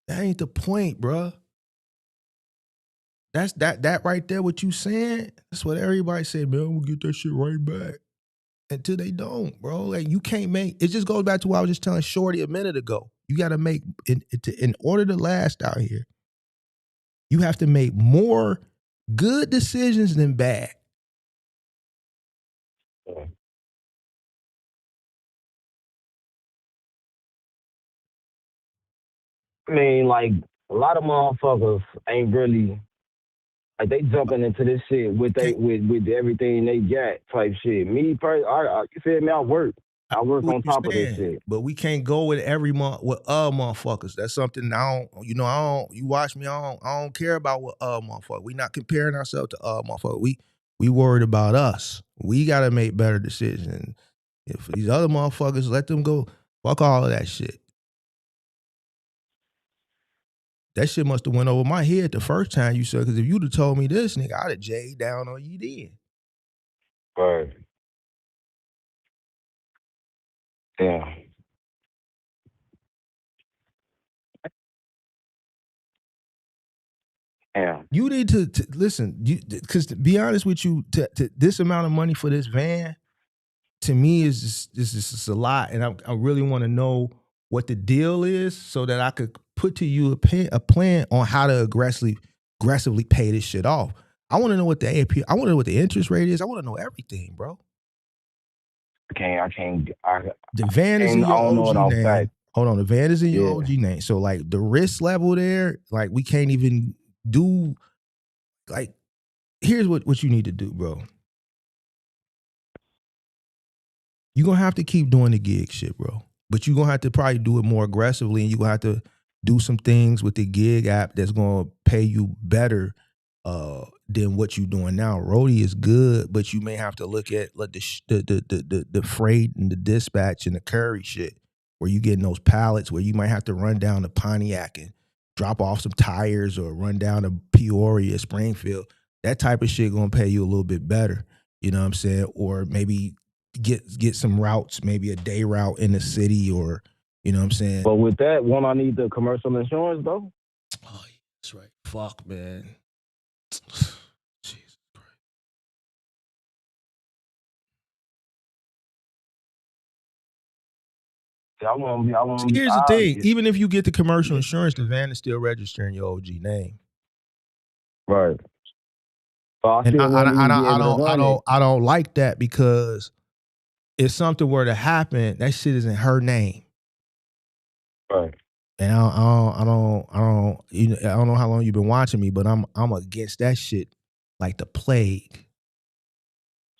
Speaker 4: That ain't the point, bro. That's that right there. What you saying? That's what everybody said, man. We'll get that shit right back. Until they don't, bro. Like you can't make. It just goes back to what I was just telling Shorty a minute ago. You got to make in order to last out here. You have to make more good decisions than bad.
Speaker 8: I mean, like, a lot of motherfuckers ain't really, like, they jumping into this shit with everything they got type shit. Me, personally, you feel me? I work on top of this shit.
Speaker 4: But we can't go with every with motherfuckers. That's something I don't. You watch me. I don't care about what motherfucker. We not comparing ourselves to motherfucker. We worried about us. We gotta make better decisions. If these other motherfuckers, let them go. Fuck all of that shit. that shit must have went over my head the first time you said, because if you'd have told me this, nigga, I'd have jayed down on you then.
Speaker 8: Right. Yeah. Yeah.
Speaker 4: You need to listen, because to be honest with you, to this amount of money for this van, to me is just a lot, and I really want to know what the deal is so that I could put to you a plan on how to aggressively pay this shit off. I want to know what the AP, I want to know what the interest rate is. I want to know everything, bro.
Speaker 8: I can't.
Speaker 4: The van is in
Speaker 8: I
Speaker 4: your
Speaker 8: don't know
Speaker 4: OG
Speaker 8: it off
Speaker 4: name.
Speaker 8: fact.
Speaker 4: Hold on, the van is in your
Speaker 8: Yeah.
Speaker 4: OG name. So like the risk level there, like we can't even do. Like, here's what you need to do, bro. You're gonna have to keep doing the gig shit, bro. But you're gonna have to probably do it more aggressively, and you're gonna have to do some things with the gig app that's gonna pay you better than what you're doing now. Roadie is good, but you may have to look at like the freight and the dispatch and the curry shit, where you getting those pallets where you might have to run down to Pontiac and drop off some tires, or run down to Peoria, Springfield. That type of shit gonna pay you a little bit better. You know what I'm saying? Or maybe get some routes, maybe a day route in the city, or you know what I'm saying?
Speaker 8: But with that, won't I need the commercial insurance though?
Speaker 4: Oh, that's right. Fuck, man. Jesus Christ.
Speaker 8: I want to be
Speaker 4: Here's the thing.
Speaker 8: obvious.
Speaker 4: Even if you get the commercial insurance, the van is still registering your OG name.
Speaker 8: Right. So I
Speaker 4: And
Speaker 8: still want to be able to run it.
Speaker 4: I don't like that, because if something were to happen, that shit is in her name.
Speaker 8: Right.
Speaker 4: And I don't you know, I don't know how long you've been watching me, but I'm against that shit like the plague.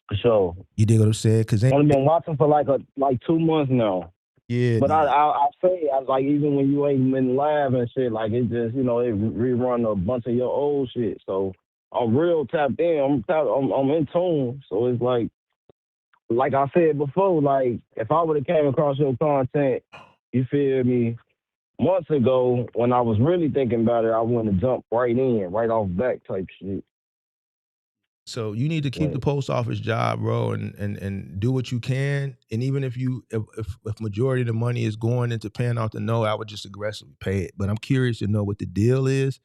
Speaker 8: For sure.
Speaker 4: You dig what I'm saying? Because
Speaker 8: I've only been watching for like 2 months now.
Speaker 4: yeah,
Speaker 8: But I say, I was like, even when you ain't been live and shit, like it just, it rerun a bunch of your old shit. So I'm real tapped in. I'm in tune. So it's like I said before, like if I would have came across your content, you feel me, months ago when I was really thinking about it, I wouldn't have jumped right off back type shit.
Speaker 4: so you need to keep the post office job, bro, and do what you can. And even if majority of the money is going into paying off the note, I would just aggressively pay it. But I'm curious to know what the deal is,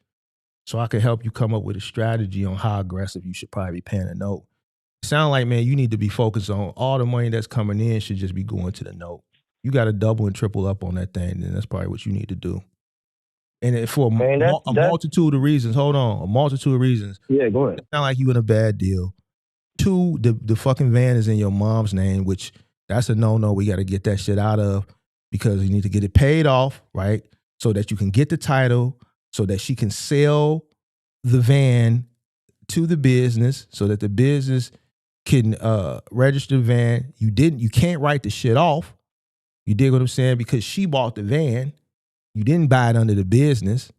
Speaker 4: so I can help you come up with a strategy on how aggressive you should probably be paying a note. Sound like, man, you need to be focused on all the money that's coming in should just be going to the note. You got to double and triple up on that thing, and that's probably what you need to do. And for a multitude of reasons. Hold on, a multitude of reasons.
Speaker 8: Yeah, go ahead.
Speaker 4: It's not like you in a bad deal. 2, the fucking van is in your mom's name, which that's a no-no. We got to get that shit out of, because you need to get it paid off, right? So that you can get the title, so that she can sell the van to the business, so that the business can register the van. You can't write the shit off. You dig what I'm saying? Because she bought the van. You didn't buy it under the business,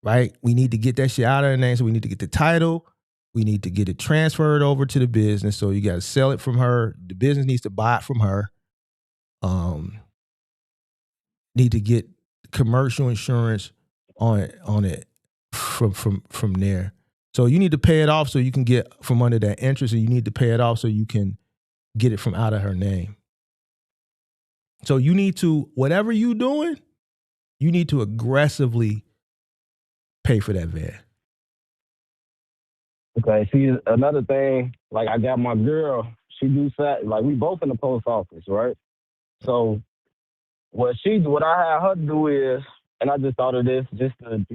Speaker 4: right? We need to get that shit out of her name. So we need to get the title. We need to get it transferred over to the business. So you got to sell it from her. The business needs to buy it from her. Need to get commercial insurance on it from there. So you need to pay it off so you can get from under that interest, and you need to pay it off so you can get it from out of her name. So you need to, whatever you doing, you need to aggressively pay for that van.
Speaker 8: Okay, see, another thing, like I got my girl, she do like we both in the post office, right? So what I had her do is, and I just thought of this just to,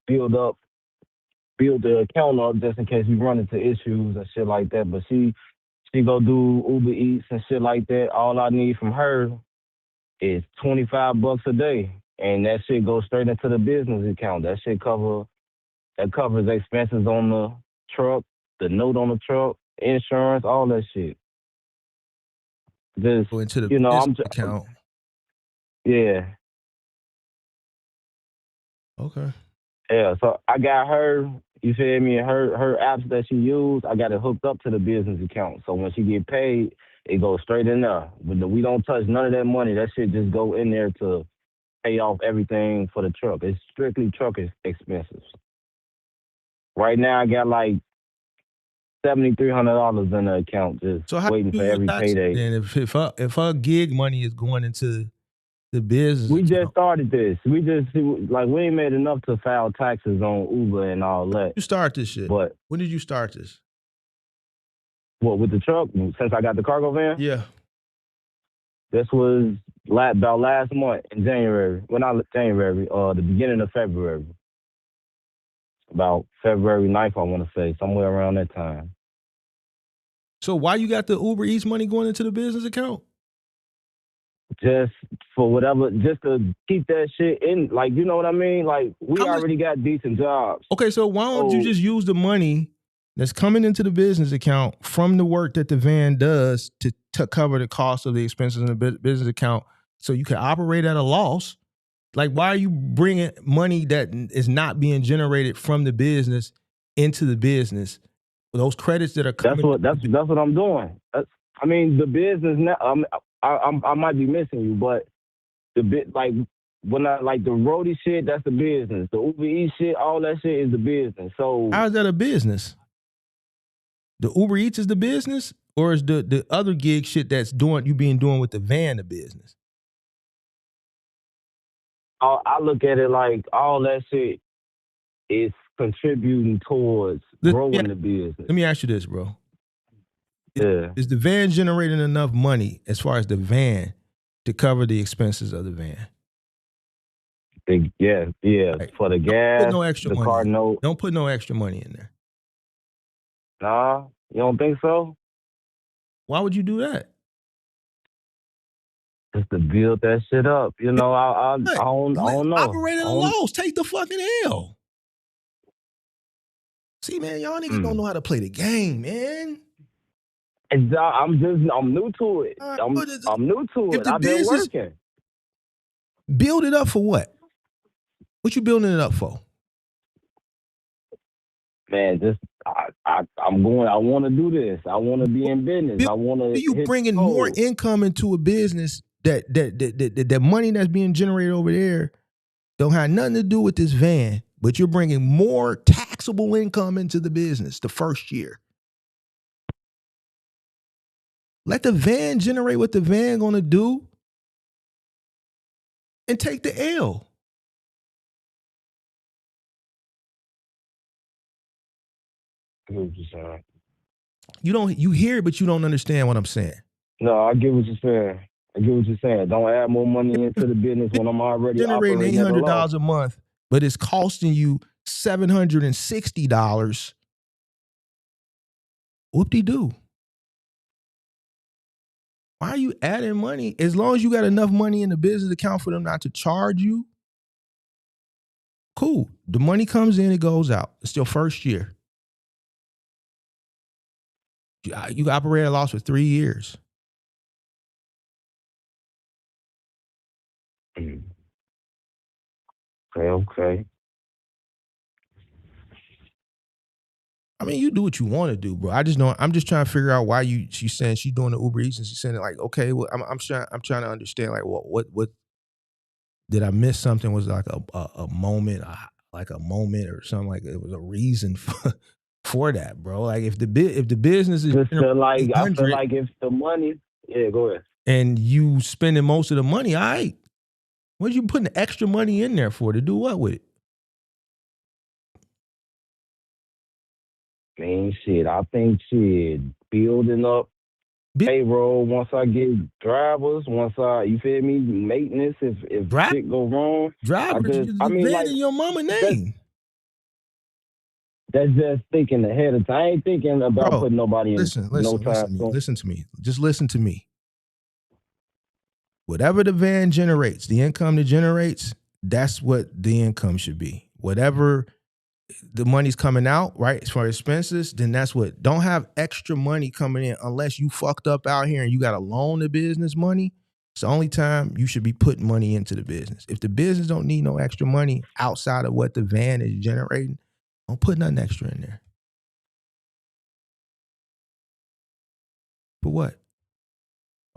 Speaker 8: build the account up just in case we run into issues and shit like that. But she go do Uber Eats and shit like that. All I need from her is $25 a day, and that shit goes straight into the business account. That shit covers expenses on the truck, the note on the truck, insurance, all that shit. Just
Speaker 4: Go into the business account.
Speaker 8: Yeah.
Speaker 4: Okay.
Speaker 8: Yeah, so I got her, you feel me, her apps that she used, I got it hooked up to the business account. So when she get paid, it goes straight in there. But we don't touch none of that money. That shit just go in there to pay off everything for the truck. It's strictly truck expenses. Right now, I got like $7,300 in the account, just
Speaker 4: So how
Speaker 8: waiting
Speaker 4: do
Speaker 8: for
Speaker 4: you do
Speaker 8: every
Speaker 4: your taxes
Speaker 8: payday.
Speaker 4: then? If her gig money is going into the business
Speaker 8: We just
Speaker 4: account,
Speaker 8: started this. We ain't made enough to file taxes on Uber and all that.
Speaker 4: you start this shit.
Speaker 8: But
Speaker 4: When did you start this?
Speaker 8: what, with the truck? Since I got the cargo van,
Speaker 4: Yeah.
Speaker 8: this was about last month in January. Well, not January. The beginning of February. About February 9th, I want to say, somewhere around that time.
Speaker 4: So why you got the Uber Eats money going into the business account?
Speaker 8: Just for whatever, just to keep that shit in, like, you know what I mean? Like, we
Speaker 4: How much-
Speaker 8: already got decent jobs.
Speaker 4: Okay, so why don't you just use the money that's coming into the business account from the work that the van does to cover the cost of the expenses in the business account so you can operate at a loss? Like, why are you bringing money that is not being generated from the business into the business? Those credits that are coming.
Speaker 8: That's what I'm doing. I mean, the business now. I might be missing you, but the bit like when I like the roadie shit, that's the business. The Uber Eats shit, all that shit is the business. So
Speaker 4: How is that a business? The Uber Eats is the business, or is the other gig shit that's doing with the van the business?
Speaker 8: I look at it like all that shit is contributing towards growing the business.
Speaker 4: Let me ask you this, bro.
Speaker 8: Yeah.
Speaker 4: Is the van generating enough money as far as the van to cover the expenses of the van?
Speaker 8: Yeah.
Speaker 4: Right.
Speaker 8: For the gas,
Speaker 4: Don't put no extra
Speaker 8: the
Speaker 4: money
Speaker 8: car
Speaker 4: in.
Speaker 8: note.
Speaker 4: Don't put no extra money in there.
Speaker 8: Nah, you don't think so?
Speaker 4: Why would you do that?
Speaker 8: Just to build that shit up. You know, I don't know.
Speaker 4: Operate at a loss. Take the fucking L. See, man, y'all niggas don't know how to play the game, man.
Speaker 8: I'm new to it. I'm new to it. I've been working.
Speaker 4: Build it up for what? What you building it up for?
Speaker 8: Man, just I'm going. I want to do this. I want to be in business. I want to.
Speaker 4: You bringing more income into a business that money that's being generated over there don't have nothing to do with this van, but you're bringing more taxable income into the business the first year. Let the van generate what the van gonna do and take the L. You hear it, but you don't understand what I'm saying.
Speaker 8: No, I get what you're saying. Don't add more money into the business when I'm already
Speaker 4: generating
Speaker 8: operating
Speaker 4: $800 a month, but it's costing you $760. Whoop-de-doo. Why are you adding money? As long as you got enough money in the business account for them not to charge you, cool. The money comes in, it goes out. It's your first year. You operate at a loss for 3 years.
Speaker 8: Okay.
Speaker 4: I mean, you do what you want to do, bro. I'm just trying to figure out why she's saying she's doing the Uber Eats and she's saying it like, okay, well, I'm trying to understand like what did I miss something? Was like a moment, like a moment or something, like it was a reason for that, bro. Like if the business is
Speaker 8: I feel like if the money, go ahead.
Speaker 4: And you spending most of the money, all right. What you putting extra money in there for? To do what with it?
Speaker 8: Man, shit, I think building up payroll once I get drivers, you feel me, maintenance if shit go wrong.
Speaker 4: Drivers, in your mama name.
Speaker 8: That's just thinking ahead of time. I ain't thinking about putting nobody in no time.
Speaker 4: Listen to me. Just listen to me. Whatever the van generates, the income it generates, that's what the income should be. Whatever the money's coming out, right, as far as expenses, then that's what. Don't have extra money coming in unless you fucked up out here and you got to loan the business money. It's the only time you should be putting money into the business. If the business don't need no extra money outside of what the van is generating, don't put nothing extra in there. For what?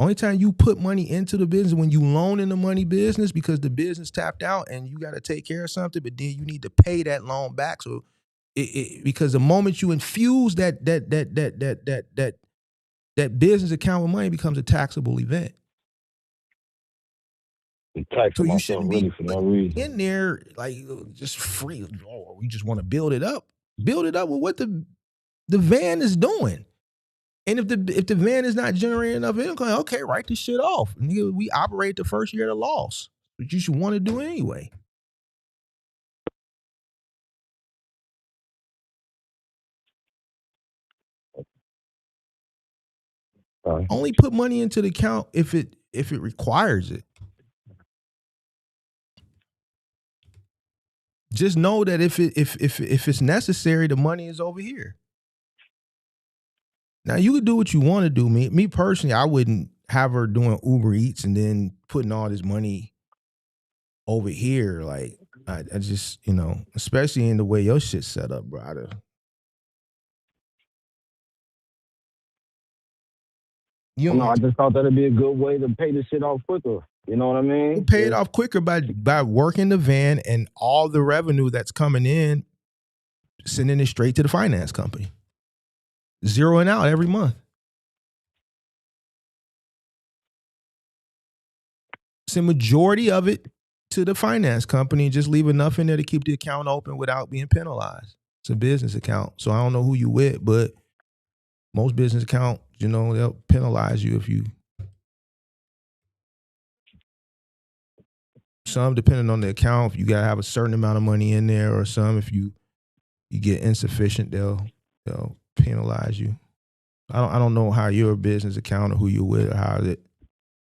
Speaker 4: Only time you put money into the business when you loan in the money business because the business tapped out and you got to take care of something, but then you need to pay that loan back. So because the moment you infuse that business account with money, it becomes a taxable event.
Speaker 8: I'm taxing
Speaker 4: So you
Speaker 8: myself
Speaker 4: shouldn't
Speaker 8: really
Speaker 4: be
Speaker 8: for no reason.
Speaker 4: in there like just free. Oh, we just want to build it up. Build it up with what the van is doing. And if the van is not generating enough income, okay, write this shit off. Nigga, we operate the first year at a loss, but you should want to do it anyway. Only put money into the account if it requires it. Just know that if it's necessary, the money is over here. Now you could do what you want to do. Me personally, I wouldn't have her doing Uber Eats and then putting all this money over here. Like I just, especially in the way your shit's set up, brother.
Speaker 8: I just thought that'd be a good way to pay this shit off quicker. You know what I mean?
Speaker 4: You pay it off quicker by working the van and all the revenue that's coming in, sending it straight to the finance company. Zeroing out every month. Send majority of it to the finance company and just leave enough in there to keep the account open without being penalized. It's a business account. So I don't know who you with, but most business accounts, they'll penalize you if you. Some, depending on the account, if you gotta have a certain amount of money in there, or some, if you get insufficient, they'll penalize you. I don't know how your business account or who you're with or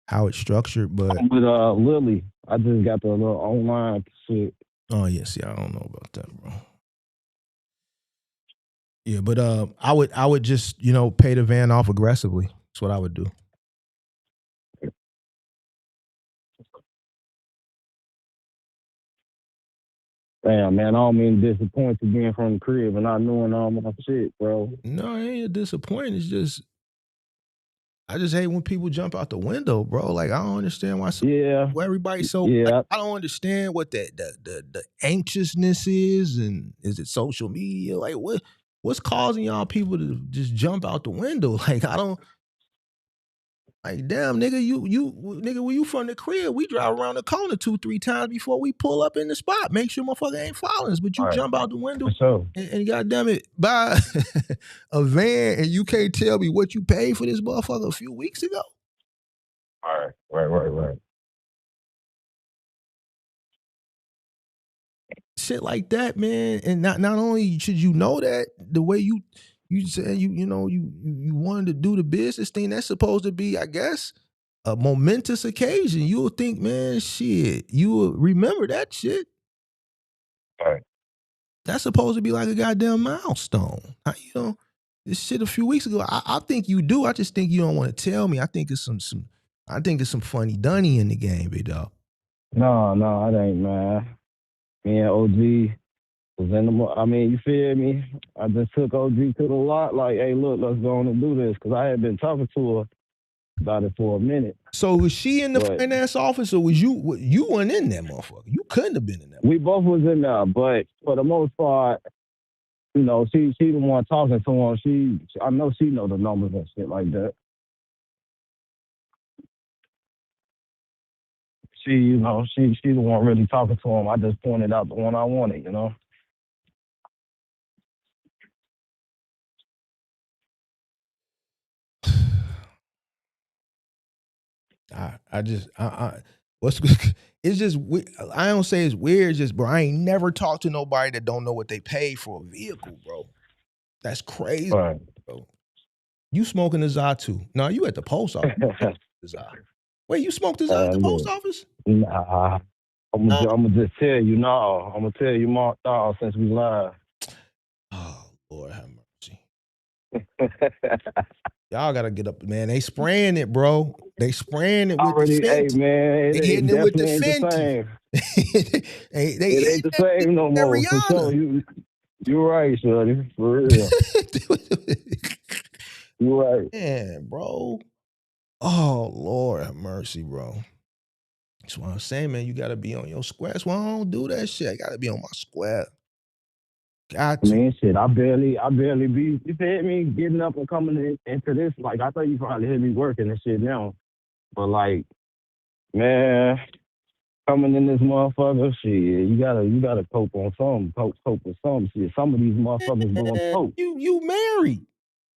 Speaker 4: how it's structured, but
Speaker 8: I'm with Lily. I just got the little online shit.
Speaker 4: Oh yes, yeah, I don't know about that, bro. Yeah, but I would just pay the van off aggressively. That's what I would do.
Speaker 8: Damn, man, I don't mean to disappoint you being from the crib and not knowing all my shit, bro.
Speaker 4: No, it ain't a disappointment. It's just I just hate when people jump out the window, bro. Like I don't understand why everybody's so.
Speaker 8: Yeah.
Speaker 4: Like, I don't understand what the anxiousness is, and is it social media? Like what's causing y'all people to just jump out the window? Like I don't. Like damn, nigga, nigga, when you from the crib, we drive around the corner 2-3 times before we pull up in the spot. Make sure motherfucker ain't following us, but you jump out the window and goddamn it, buy a van and you can't tell me what you paid for this motherfucker a few weeks ago.
Speaker 8: All right.
Speaker 4: Shit like that, man. And not only should you know that, the way you said you wanted to do the business thing, that's supposed to be, I guess, a momentous occasion. You'll think, man, shit, you will remember that shit.
Speaker 8: All right.
Speaker 4: That's supposed to be like a goddamn milestone. This shit a few weeks ago. I think you do. I just think you don't want to tell me. I think it's some funny dunny in the game, big dog.
Speaker 8: No, it ain't, man. Me and OG was in the. You feel me? I just took OG to the lot. Like, hey, look, let's go on and do this, because I had been talking to her about it for a minute.
Speaker 4: So was she in the finance office, or was you? You weren't in that motherfucker. You couldn't have been in that.
Speaker 8: We both was in there, but for the most part, she the one talking to him. I know she know the numbers and shit like that. She the one really talking to him. I just pointed out the one I wanted,
Speaker 4: It's just, I don't say it's weird, it's just, bro, I ain't never talked to nobody that don't know what they paid for a vehicle, bro. That's crazy,
Speaker 8: right.
Speaker 4: Bro. You smoking a za too? No, you at the post office. Wait, you smoked a za at the post office?
Speaker 8: Nah, I'm gonna just tell you, no. I'm gonna tell you, Mark, since we live.
Speaker 4: Oh, Lord have mercy. Y'all gotta get up, man. They spraying it, bro. They spraying it with the Fenty.
Speaker 8: Hey, man,
Speaker 4: they hitting it with the Fenty.
Speaker 8: It ain't the same no more. For sure. You're right, shorty. For real. You're right.
Speaker 4: Man, bro. Oh Lord have mercy, bro. That's what I'm saying, man. You gotta be on your square. That's why I don't do that shit. I gotta be on my square. Got
Speaker 8: I
Speaker 4: to.
Speaker 8: mean, shit, I barely be, you feel me, getting up and coming into this. Like, I thought you probably hear me working and shit now. But, like, man, coming in this motherfucker, shit, you gotta cope on something, cope with something. Shit, some of these motherfuckers doing
Speaker 4: Man,
Speaker 8: coke.
Speaker 4: you married.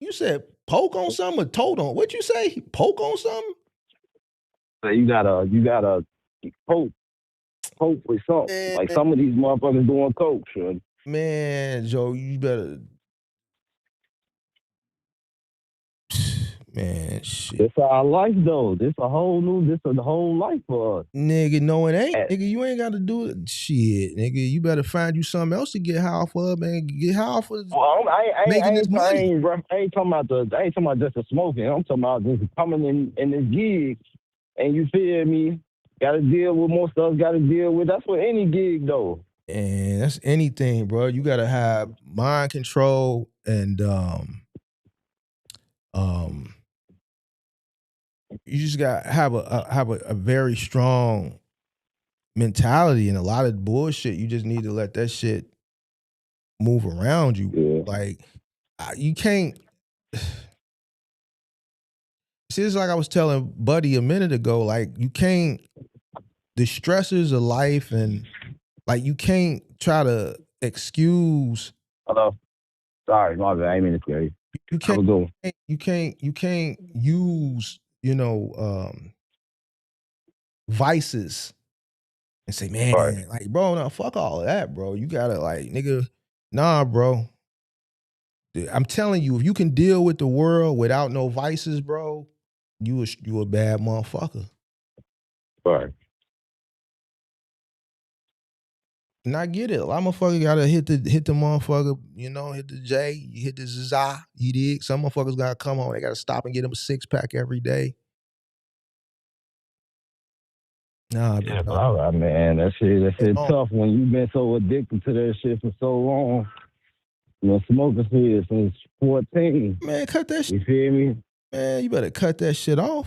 Speaker 4: You said poke on something or told on. What'd you say? Poke on something?
Speaker 8: So you gotta cope with something. Like,
Speaker 4: Man,
Speaker 8: some of these motherfuckers doing coke, shit.
Speaker 4: man, Joe, you better. Man, shit.
Speaker 8: This our life, though. This a whole the whole life for us.
Speaker 4: Nigga, no, it ain't.
Speaker 8: Eh,
Speaker 4: Nigga, you ain't got to do it. Shit, nigga, you better find you something else to get high for, man. Get high for
Speaker 8: Well,
Speaker 4: making this money.
Speaker 8: I ain't talking about just the smoking. I'm talking about just coming in this gig, and you feel me? Got to deal with more stuff. Got to deal with. That's what any gig though.
Speaker 4: And that's anything, bro. You gotta have mind control and you just gotta have a very strong mentality, and a lot of bullshit. You just need to let that shit move around you.
Speaker 8: Yeah.
Speaker 4: Like you can't. See, it's like I was telling Buddy a minute ago. Like you can't. The stresses of life and like you can't try to excuse.
Speaker 8: Hello. Sorry, my bad. I ain't mean to scare you.
Speaker 4: You
Speaker 8: Have a good one.
Speaker 4: you can't use vices and say,
Speaker 8: All right.
Speaker 4: man, like bro, no, fuck all of that, bro. You gotta like, nigga, nah, bro. I'm telling you, if you can deal with the world without no vices, bro, you a bad motherfucker.
Speaker 8: All right.
Speaker 4: And I get it. A lot of motherfuckers gotta hit the motherfucker, hit the J, you hit the Zaza, you dig? Some motherfuckers gotta come on. They gotta stop and get them a 6-pack every day. Nah,
Speaker 8: Yeah,
Speaker 4: but
Speaker 8: but man, that shit tough when you've been so addicted to that shit for so long. You know, smoking shit since 14.
Speaker 4: man, cut that shit.
Speaker 8: You feel me?
Speaker 4: Man, you better cut that shit off.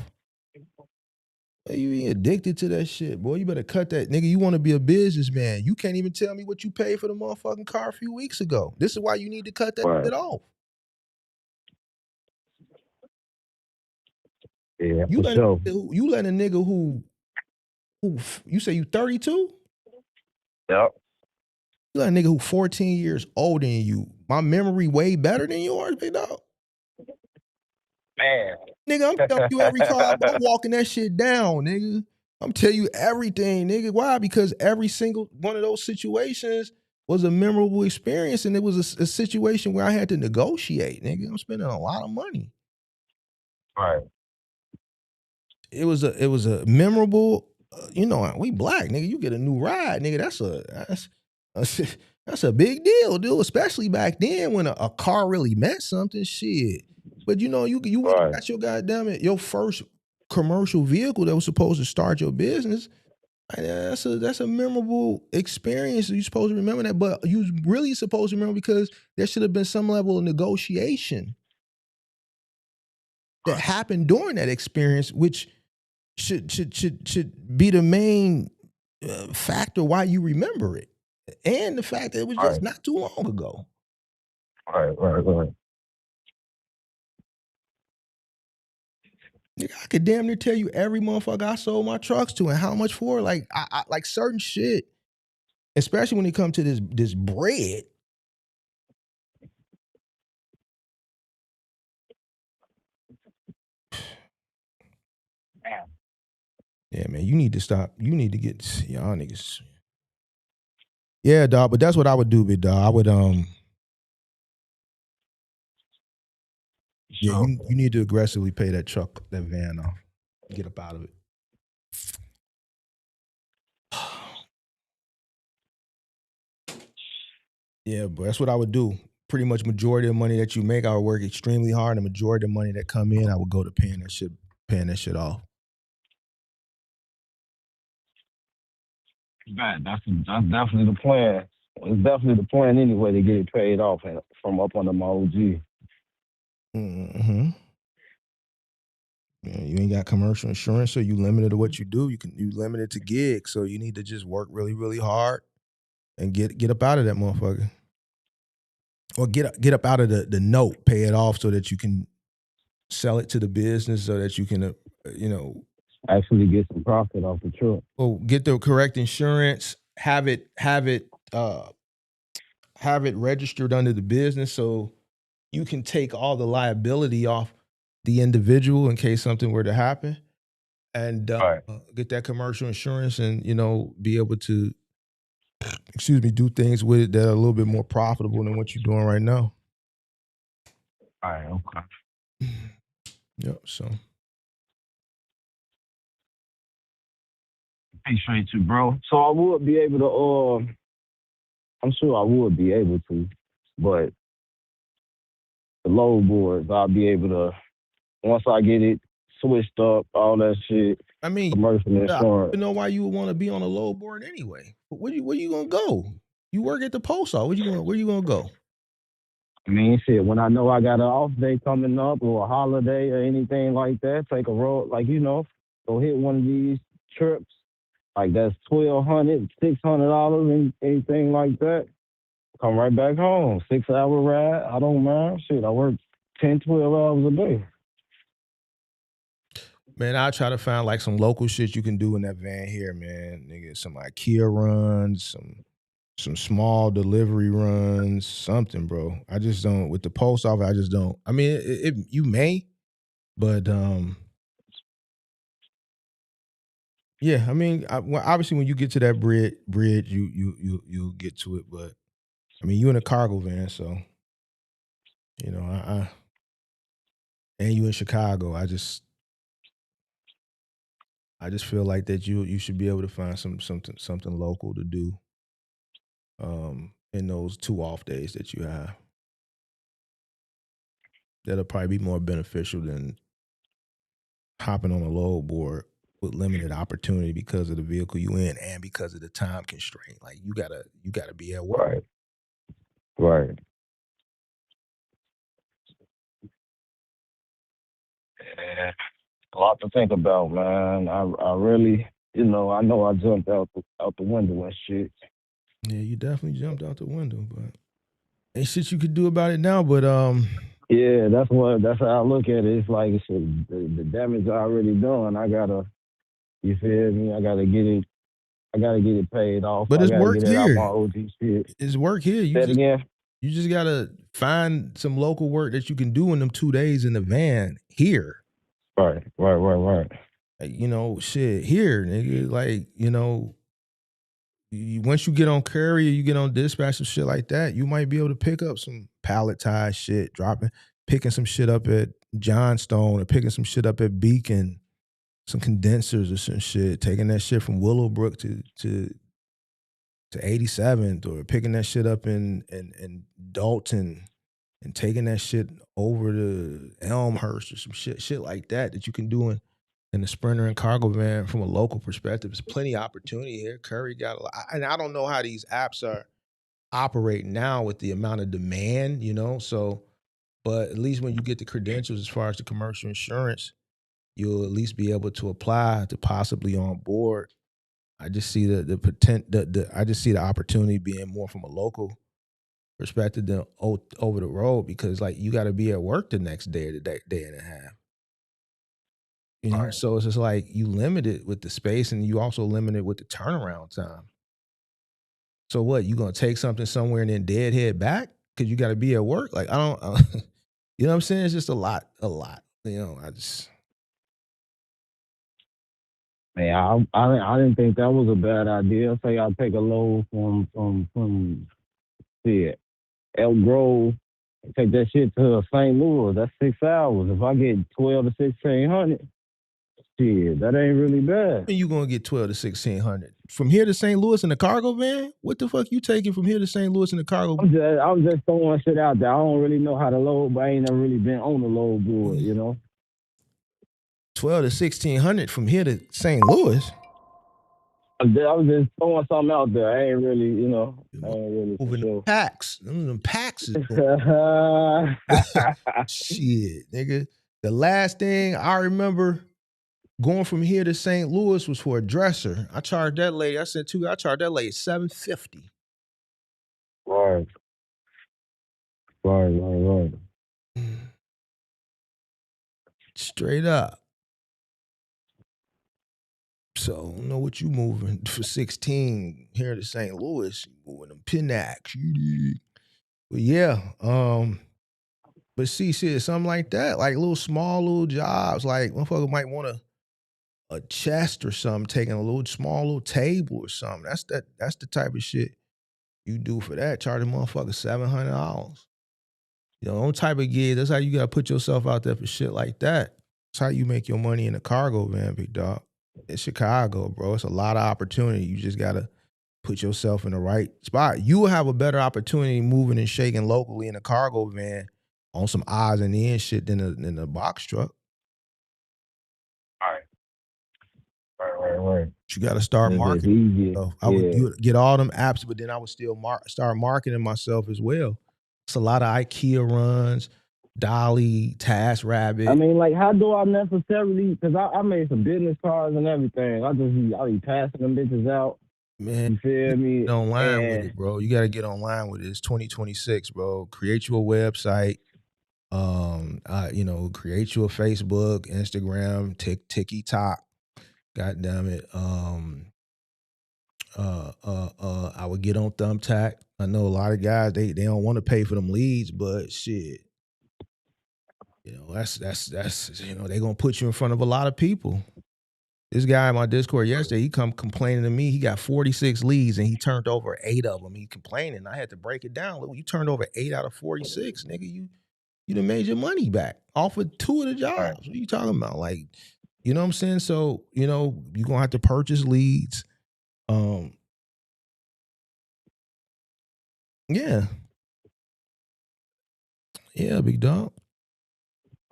Speaker 4: You ain't addicted to that shit, boy. You better cut that. Nigga, you want to be a businessman. You can't even tell me what you paid for the motherfucking car a few weeks ago. This is why you need to cut that
Speaker 8: Right.
Speaker 4: shit off.
Speaker 8: Yeah,
Speaker 4: You
Speaker 8: for
Speaker 4: let
Speaker 8: sure.
Speaker 4: you let a nigga who you say you 32?
Speaker 8: Yep.
Speaker 4: You let a nigga who 14 years older than you. My memory way better than yours, big dog.
Speaker 8: Man.
Speaker 4: Nigga, I'm telling you every car, I'm walking that shit down, nigga. I'm telling you everything, nigga. Why? Because every single one of those situations was a memorable experience, and it was a situation where I had to negotiate, nigga. I'm spending a lot of money.
Speaker 8: Right.
Speaker 4: It was a memorable, we black, nigga. You get a new ride, nigga. That's a big deal, dude. Especially back then when a car really meant something, shit. But you went and got your goddamn it, your first commercial vehicle that was supposed to start your business. That's a memorable experience. You're supposed to remember that, but you really supposed to remember because there should have been some level of negotiation that happened during that experience, which should be the main factor why you remember it, and the fact that it was just not too long ago.
Speaker 8: Right.
Speaker 4: Nigga, I could damn near tell you every motherfucker I sold my trucks to and how much for. Like I like certain shit, especially when it comes to this bread. Yeah, man, you need to stop. You need to get y'all niggas. Yeah, dog. But that's what I would do, big dog. I would yeah, you need to aggressively pay that van off. Get up out of it. Yeah, but that's what I would do. Pretty much majority of the money that you make, I would work extremely hard. And the majority of the money that come in, I would go to paying that shit off.
Speaker 8: That's definitely the plan. It's definitely the plan anyway to get it paid off from up under my OG.
Speaker 4: Mm-hmm. You ain't got commercial insurance, so you limited to what you do. You limited to gigs, so you need to just work really, really hard and get up out of that motherfucker, or get up out of the note, pay it off so that you can sell it to the business, so that you can
Speaker 8: Actually get some profit off the truck.
Speaker 4: get the correct insurance, have it registered under the business, so you can take all the liability off the individual in case something were to happen, and
Speaker 8: Right.
Speaker 4: get that commercial insurance, and be able to, do things with it that are a little bit more profitable than what you're doing right now.
Speaker 8: All right, okay.
Speaker 4: Yep. So
Speaker 8: Appreciate you, bro. So I would be able to I'm sure I would be able to, but the load boards I'll be able to, once I get it switched up, all that shit,
Speaker 4: I mean,
Speaker 8: commercial
Speaker 4: I don't
Speaker 8: insurance.
Speaker 4: even know why you would want to be on a load board anyway. Where you gonna go? You work at the post office. Where you gonna go?
Speaker 8: I mean, shit, when I know I got an off day coming up or a holiday or anything like that, take a road, like, go hit one of these trips. Like that's $1,200, $600, and anything like that. Come right back home. 6 hour ride. I don't mind. Shit, I work 10, 12 hours a day.
Speaker 4: Man, I'll try to find like some local shit you can do in that van here, man. Nigga, some IKEA runs, some small delivery runs, something, bro. I just don't, with the post office, I just don't. I mean, you may, but yeah. I mean, well, obviously, when you get to that bridge, you'll get to it. But I mean, you in a cargo van, so I and you in Chicago. I just feel like that you should be able to find something local to do in those 2 off days that you have. That'll probably be more beneficial than hopping on a load board with limited opportunity because of the vehicle you in and because of the time constraint. Like you gotta be at work.
Speaker 8: Right. Right. Yeah. A lot to think about, man. I really, I know I jumped out the window and shit.
Speaker 4: Yeah, you definitely jumped out the window, but ain't shit you could do about it now. But
Speaker 8: Yeah, that's how I look at it. It's like shit, the damage already done. I gotta, you feel me? I gotta get it paid off.
Speaker 4: but
Speaker 8: I
Speaker 4: it's
Speaker 8: gotta
Speaker 4: work
Speaker 8: get it out my
Speaker 4: here.
Speaker 8: OG shit.
Speaker 4: It's work here.
Speaker 8: Say it again.
Speaker 4: You just gotta find some local work that you can do in them 2 days in the van here.
Speaker 8: Right.
Speaker 4: Like, shit here, nigga. Like, once you get on courier, you get on dispatch and shit like that, you might be able to pick up some palletized shit, picking some shit up at Johnstone or picking some shit up at Beacon, some condensers or some shit, taking that shit from Willowbrook to 87th, or picking that shit up in Dalton and taking that shit over to Elmhurst or some shit like that you can do in the Sprinter and cargo van from a local perspective. There's plenty of opportunity here. Curry got a lot, and I don't know how these apps are operating now with the amount of demand, so, but at least when you get the credentials as far as the commercial insurance, you'll at least be able to apply to possibly on board. I just see I just see the opportunity being more from a local perspective than over the road, because like you got to be at work the next day or the day and a half.
Speaker 8: Right.
Speaker 4: So it's just like you limit it with the space, and you also limit it with the turnaround time. So what, you gonna take something somewhere and then deadhead back because you got to be at work? Like I don't, you know what I'm saying? It's just a lot. I just.
Speaker 8: Man, I didn't think that was a bad idea. Say I'll take a load from shit, Elk Grove, take that shit to St. Louis. That's 6 hours. If I get 12 to 1600, shit, that ain't really bad.
Speaker 4: You gonna get 12 to 1600 from here to St. Louis in the cargo van? What the fuck you taking from here to St. Louis in the cargo?
Speaker 8: I'm just throwing shit out there. I don't really know how to load, but I ain't never really been on the load board,
Speaker 4: 12 to 1600 from here to St. Louis.
Speaker 8: I was just throwing something out there. I ain't really, I ain't really for
Speaker 4: Moving
Speaker 8: sure.
Speaker 4: packs. Them packs is shit, nigga. The last thing I remember going from here to St. Louis was for a dresser. I charged that lady. I charged that lady $750.
Speaker 8: Right. Right.
Speaker 4: Straight up. So I don't know what you moving for 16 here to St. Louis. You moving them Pinax. But yeah, but see, shit, something like that, like small little jobs, like motherfucker might want a chest or something, taking a small little table or something. That's the type of shit you do for that. Charge a motherfucker $700. You know, them type of gigs. That's how you gotta put yourself out there for shit like that. That's how you make your money in a cargo van, big dog. It's Chicago, bro. It's a lot of opportunity. You just gotta put yourself in the right spot. You will have a better opportunity moving and shaking locally in a cargo van on some odds and ends shit than a box truck.
Speaker 8: Right.
Speaker 4: But you got to start
Speaker 8: It's
Speaker 4: marketing.
Speaker 8: easier.
Speaker 4: So I would get all them apps, but then I would still start marketing myself as well. It's a lot of IKEA runs, Dolly, TaskRabbit.
Speaker 8: I mean, like, how do I necessarily? Because I made some business cards and everything. I be passing them bitches out.
Speaker 4: Man,
Speaker 8: You feel me?
Speaker 4: get online with
Speaker 8: And
Speaker 4: it, bro. You got to get online with it. It's 2026, bro. Create you a website. Create you a Facebook, Instagram, TikTok. God damn it. I would get on Thumbtack. I know a lot of guys they don't want to pay for them leads, but shit, that's they gonna put you in front of a lot of people. This guy in my Discord yesterday, he come complaining to me. He got 46 leads and he turned over 8 of them. He complaining. I had to break it down. Look, you turned over 8 out of 46, nigga. You done made your money back off of 2 of the jobs. Right. What are you talking about? Like, you know what I'm saying? So, you're gonna have to purchase leads. Yeah. Yeah, big dog.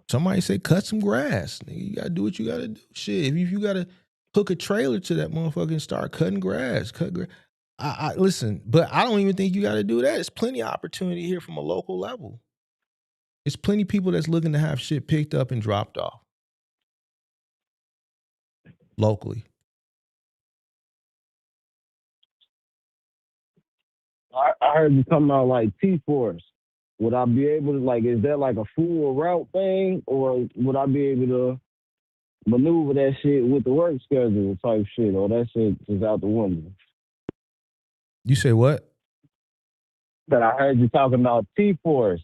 Speaker 4: Somebody say cut some grass. Nigga, you gotta do what you gotta do. Shit, if you gotta hook a trailer to that motherfucker and start cutting grass, I listen, but I don't even think you gotta do that. There's plenty of opportunity here from a local level. There's plenty of people that's looking to have shit picked up and dropped off locally.
Speaker 8: I heard you talking about like T-Force. Would I be able to, like, is that like a full route thing, or would I be able to maneuver that shit with the work schedule type shit, or that shit is out the window?
Speaker 4: You say what?
Speaker 8: That I heard you talking about T-Force,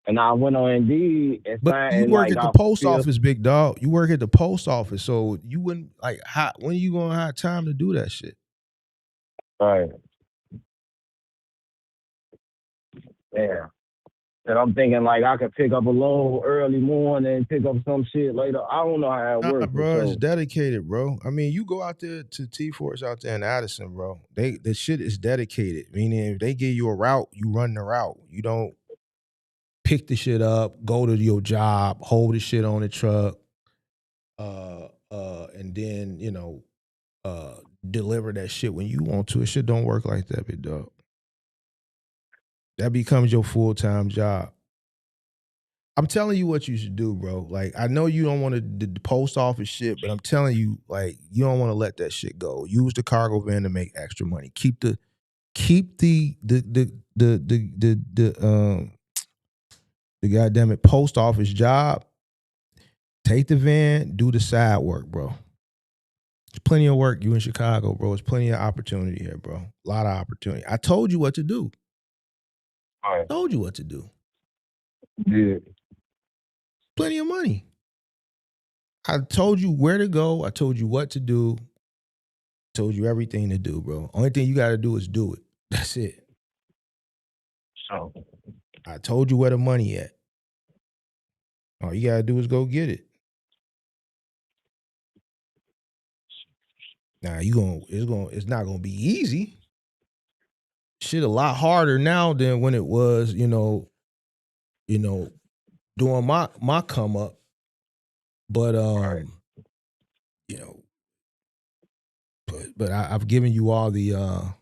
Speaker 8: and I went on Indeed and
Speaker 4: But you work at the post office, big dog. You work at the post office, so you wouldn't when are you gonna have time to do that shit?
Speaker 8: Right. Yeah. And I'm thinking like I could pick up a load early morning and pick up some shit later. I don't know how it works.
Speaker 4: Bro, it's dedicated, bro. I mean, you go out there to T-Force out there in Addison, bro. The shit is dedicated. Meaning if they give you a route, you run the route. You don't pick the shit up, go to your job, hold the shit on the truck, and then, deliver that shit when you want to. It shit don't work like that, big dog. That becomes your full-time job. I'm telling you what you should do, bro. Like, I know you don't want to the post office shit, but I'm telling you, like, you don't want to let that shit go. Use the cargo van to make extra money. Keep the goddamn it post office job. Take the van, do the side work, bro. There's plenty of work. You in Chicago, bro. There's plenty of opportunity here, bro. A lot of opportunity. I told you what to do.
Speaker 8: Right.
Speaker 4: I told you what to do.
Speaker 8: Yeah.
Speaker 4: Plenty of money. I told you where to go. I told you what to do. I told you everything to do, bro. Only thing you got to do is do it. That's it.
Speaker 8: So
Speaker 4: I told you where the money at. All you got to do is go get it. Now it's not gonna be easy. Shit a lot harder now than when it was, doing my come up. But but I've given you all the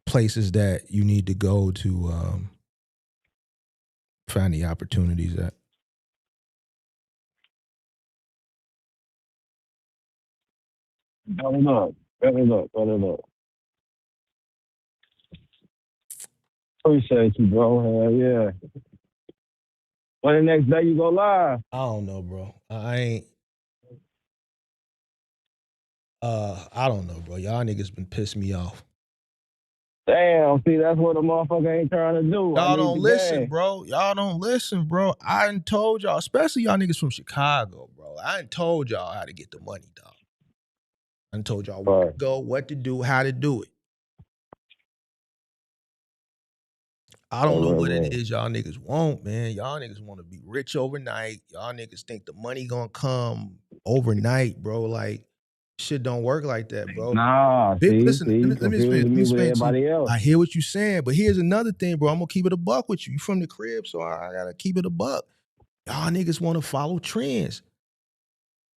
Speaker 4: places that you need to go to find the opportunities at.
Speaker 8: Cut it up. Cut it up. Cut it up. Appreciate you, bro. Hell yeah. When the next day you go live?
Speaker 4: I don't know, bro. I ain't. I don't know, bro. Y'all niggas been pissing me off.
Speaker 8: Damn, see, that's what a motherfucker ain't trying to do. I
Speaker 4: Y'all
Speaker 8: need
Speaker 4: don't
Speaker 8: the
Speaker 4: listen,
Speaker 8: game.
Speaker 4: bro. Y'all don't listen, bro. I done told y'all, especially y'all niggas from Chicago, bro. I done told y'all how to get the money, dog. I done told y'all where to
Speaker 8: Right.
Speaker 4: go, what to do, how to do it. I don't know what it
Speaker 8: Right.
Speaker 4: is y'all niggas want, man. Y'all niggas want to be rich overnight. Y'all niggas think the money gonna come overnight, bro. Like, shit don't work like that, bro.
Speaker 8: Nah,
Speaker 4: Listen, let
Speaker 8: you
Speaker 4: me explain. Let
Speaker 8: confusing
Speaker 4: me
Speaker 8: me with
Speaker 4: explain to you.
Speaker 8: everybody else.
Speaker 4: I hear what you're saying, but here's another thing, bro. I'm gonna keep it a buck with you. You from the crib, so I gotta keep it a buck. Y'all niggas want to follow trends.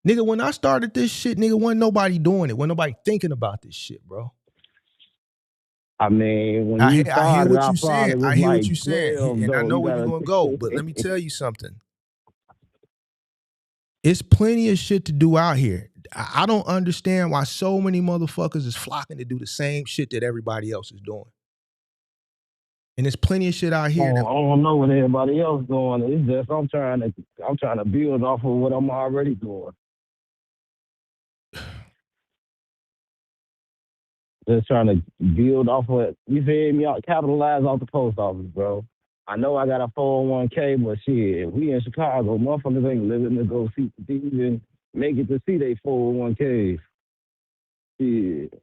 Speaker 4: Nigga, when I started this shit, nigga, wasn't nobody doing it. Wasn't nobody thinking about this shit, bro.
Speaker 8: I mean, when
Speaker 4: I
Speaker 8: you
Speaker 4: hear, I hear
Speaker 8: started,
Speaker 4: what
Speaker 8: I
Speaker 4: you
Speaker 8: thought
Speaker 4: saying.
Speaker 8: it was
Speaker 4: I hear what
Speaker 8: like
Speaker 4: you saying,
Speaker 8: 12
Speaker 4: and I
Speaker 8: though.
Speaker 4: know
Speaker 8: You
Speaker 4: where you're
Speaker 8: gotta
Speaker 4: gonna go. But let me tell you something. It's plenty of shit to do out here. I don't understand why so many motherfuckers is flocking to do the same shit that everybody else is doing. And there's plenty of shit out here that
Speaker 8: I don't know what everybody else doing. It's just I'm trying to build off of what I'm already doing. Just trying to build off of it. You feel me? Capitalize off the post office, bro. I know I got a 401k, but shit, we in Chicago, motherfuckers ain't living to go see to even make it to see they 401ks. Shit.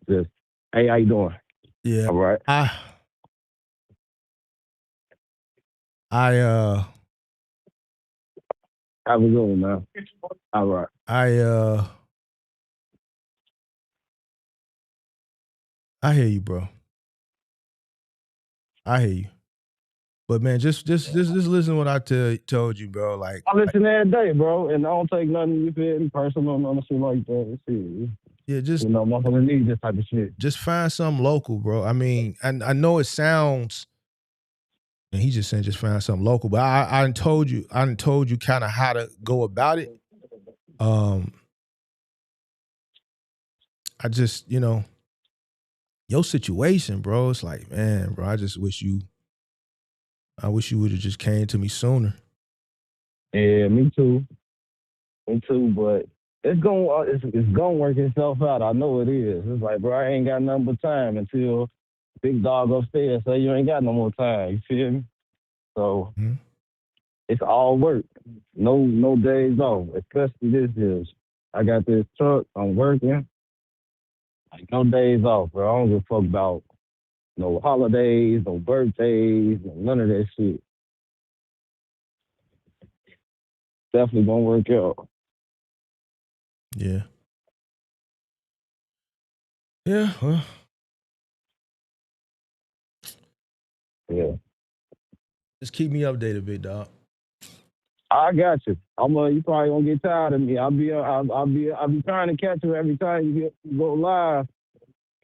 Speaker 8: Just, hey, how you doing?
Speaker 4: yeah.
Speaker 8: All right.
Speaker 4: I
Speaker 8: Have a good one, man. All right.
Speaker 4: I hear you, bro. I hear you. But man, just listen to what I told you, bro. Like,
Speaker 8: I listen every day, bro, and I don't take nothing, you feel me, personal, none of shit like that. Shit.
Speaker 4: yeah,
Speaker 8: You know, motherfuckers need this type of shit.
Speaker 4: just find something local, bro. I mean, I know it sounds, and he just saying just find something local, but I done told you kind of how to go about it. I just, your situation, bro. It's like, man, bro, I wish you would have just came to me sooner.
Speaker 8: Yeah, me too. Me too, but it's gonna work itself out. I know it is. It's like, bro, I ain't got nothing but time until big dog upstairs say you ain't got no more time. You feel me? So
Speaker 4: Mm-hmm.
Speaker 8: it's all work. No days off, especially this is. I got this truck. I'm working. Like no days off, bro. I don't give a fuck about no holidays, no birthdays, none of that shit. Definitely gonna work out.
Speaker 4: Yeah. Yeah. Well,
Speaker 8: Yeah.
Speaker 4: just keep me updated, big dog.
Speaker 8: I got you. You probably gonna get tired of me. I'll be trying to catch you every time you go live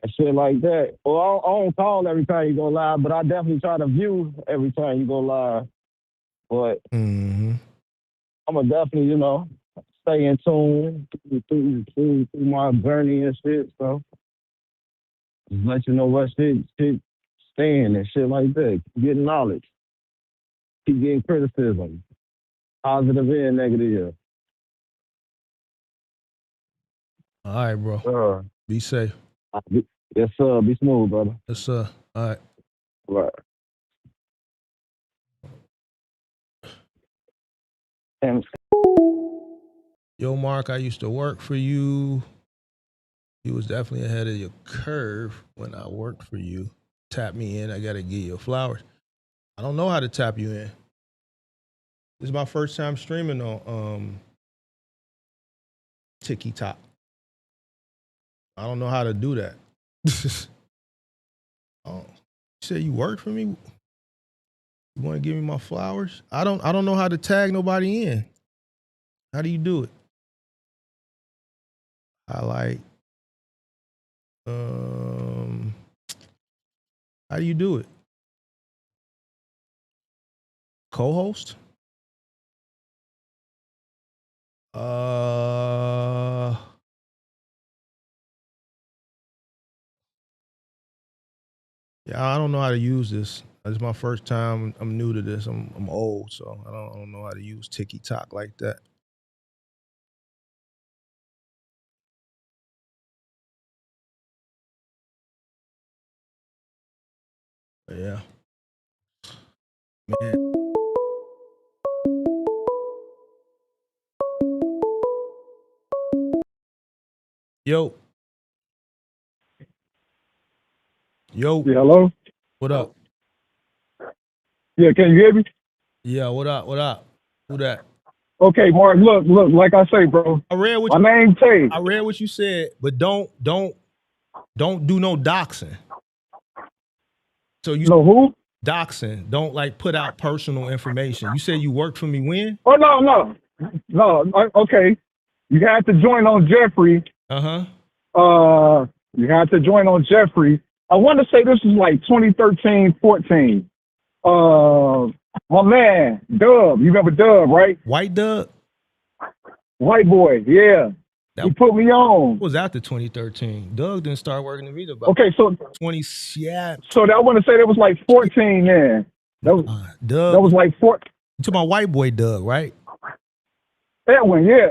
Speaker 8: and shit like that. Well, I don't call every time you go live, but I definitely try to view every time you go live. But
Speaker 4: Mm-hmm.
Speaker 8: I'm gonna definitely, stay in tune through my journey and shit. So just let you know what shit staying and shit like that. Keep getting knowledge. Keep getting criticism, positive and negative.
Speaker 4: All right, bro.
Speaker 8: Uh,
Speaker 4: Be safe.
Speaker 8: yes, sir. Be smooth, brother.
Speaker 4: Yes, sir. All right.
Speaker 8: Right. And
Speaker 4: Yo, Mark, I used to work for you. You was definitely ahead of your curve when I worked for you. Tap me in. I got to give you flowers. I don't know how to tap you in. This is my first time streaming on TikTok. I don't know how to do that. Oh, you said you work for me? You want to give me my flowers? I don't know how to tag nobody in. How do you do it? Highlight. How do you do it? Co-host? Yeah, I don't know how to use this. It's my first time. I'm new to this. I'm old, so I don't know how to use TikTok like that. But yeah, man. Yo,
Speaker 9: Yeah, hello?
Speaker 4: what up?
Speaker 9: Yeah, can you hear me?
Speaker 4: Yeah, what up? What up? Who that?
Speaker 9: Okay, Mark, look, like I say, bro,
Speaker 4: I read what
Speaker 9: my name Tay.
Speaker 4: I read what you said, but don't do no doxing. So you
Speaker 9: No, who?
Speaker 4: doxing. Don't like put out personal information. You said you worked for me when?
Speaker 9: Oh, no, okay. You had to join on Jeffrey.
Speaker 4: Uh-huh.
Speaker 9: You had to join on Jeffrey. I want to say this was like 2013, 14. My man, Dub, you remember Dub, right?
Speaker 4: White Doug?
Speaker 9: White boy, yeah. He put me on.
Speaker 4: Was after 2013. Doug didn't start working to me till about
Speaker 9: Okay, so
Speaker 4: 20, yeah.
Speaker 9: so I want to say that was like 14 then. That
Speaker 4: Doug.
Speaker 9: was like 4.
Speaker 4: You talking about white boy Doug, right?
Speaker 9: Edwin, yeah.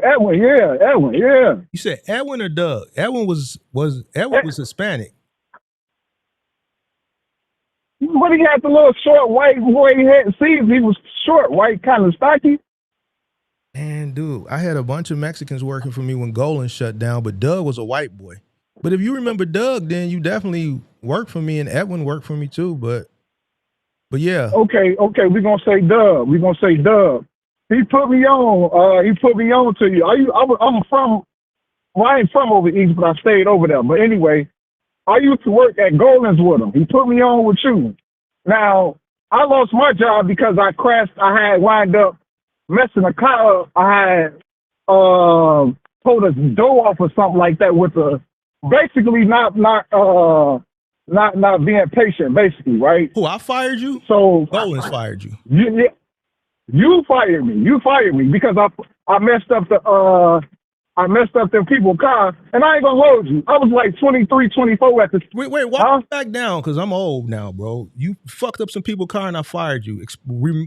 Speaker 4: You said Edwin or Doug? Edwin was Hispanic.
Speaker 9: But he had the little short white boy he had. See, he was short, white, kind of stocky.
Speaker 4: Man, dude, I had a bunch of Mexicans working for me when Golan shut down, but Doug was a white boy. But if you remember Doug, then you definitely worked for me, and Edwin worked for me too. But yeah.
Speaker 9: Okay, we're gonna say Dub. He put me on. He put me on to you. I'm from. Well, I ain't from over east, but I stayed over there. But anyway, I used to work at Golan's with him. He put me on with you. Now I lost my job because I crashed. I had wind up messing a car up. I had pulled a door off or something like that with a basically not being patient, basically, right?
Speaker 4: Who, I fired you?
Speaker 9: So
Speaker 4: Golan's fired you.
Speaker 9: You fired me. You fired me because I messed up them people's car, and I ain't gonna hold you. I was like 23, 24 at the
Speaker 4: Wait, walk me back down, because I'm old now, bro. You fucked up some people's car and I fired you.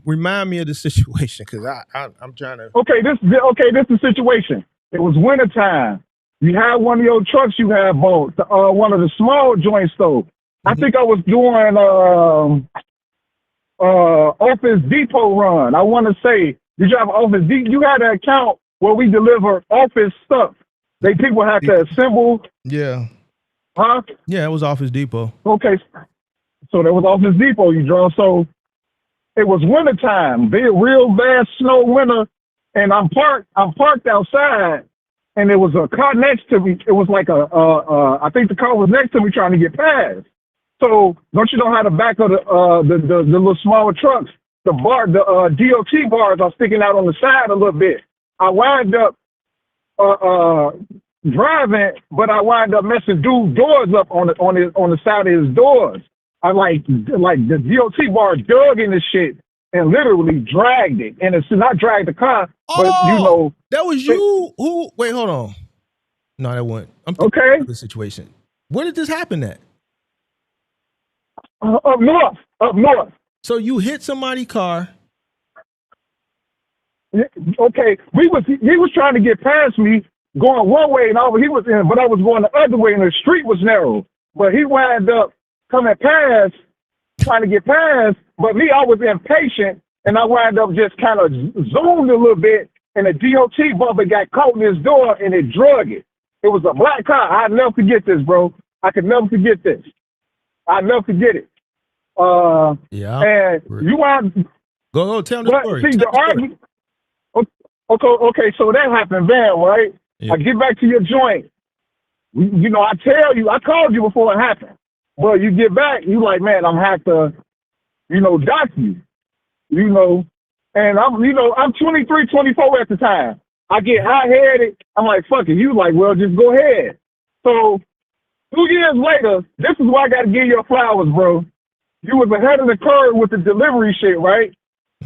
Speaker 4: Remind me of the situation, because I'm trying to.
Speaker 9: Okay, this is the situation. It was wintertime. You had one of your trucks you had bought, one of the small joint stores. I think I was doing Office Depot run. I want to say, did you have Office Depot? You had an account where we deliver office stuff. People have to assemble.
Speaker 4: Yeah.
Speaker 9: Huh?
Speaker 4: Yeah, it was Office Depot.
Speaker 9: Okay. So there was Office Depot you draw. So it was wintertime, real bad snow winter, and I'm parked outside, and there was a car next to me. It was like I think the car was next to me trying to get past. So don't you know how the back of the little smaller trucks, the DOT bars are sticking out on the side a little bit. I wind up driving, but I wind up messing dude's doors up on the side of his doors. I like the DOT bar dug in the shit and literally dragged it. And it's not dragged the car, but you know.
Speaker 4: That was you who, wait, hold on. No, that wasn't. I'm
Speaker 9: okay.
Speaker 4: Of the situation. Where did this happen at?
Speaker 9: Up north.
Speaker 4: So you hit somebody's car.
Speaker 9: Okay, he was trying to get past me going one way, and but I was going the other way, and the street was narrow. But he wound up coming past, trying to get past. But me, I was impatient, and I wound up just kind of zoomed a little bit, and the DOT bumper got caught in his door, and it drug it. It was a black car. I'd never forget this, bro. I could never forget this. I'd never forget it.
Speaker 4: Yeah.
Speaker 9: And you wound.
Speaker 4: Go tell the story.
Speaker 9: See, the argument. Okay, so that happened then, right? Yeah. I get back to your joint. You know, I tell you, I called you before it happened. But you get back, you like, man, I'm have to, dock you. And I'm 23, 24 at the time. I get hot-headed. I'm like, fuck it. You like, well, just go ahead. So 2 years later, this is why I got to give you flowers, bro. You was ahead of the curve with the delivery shit, right?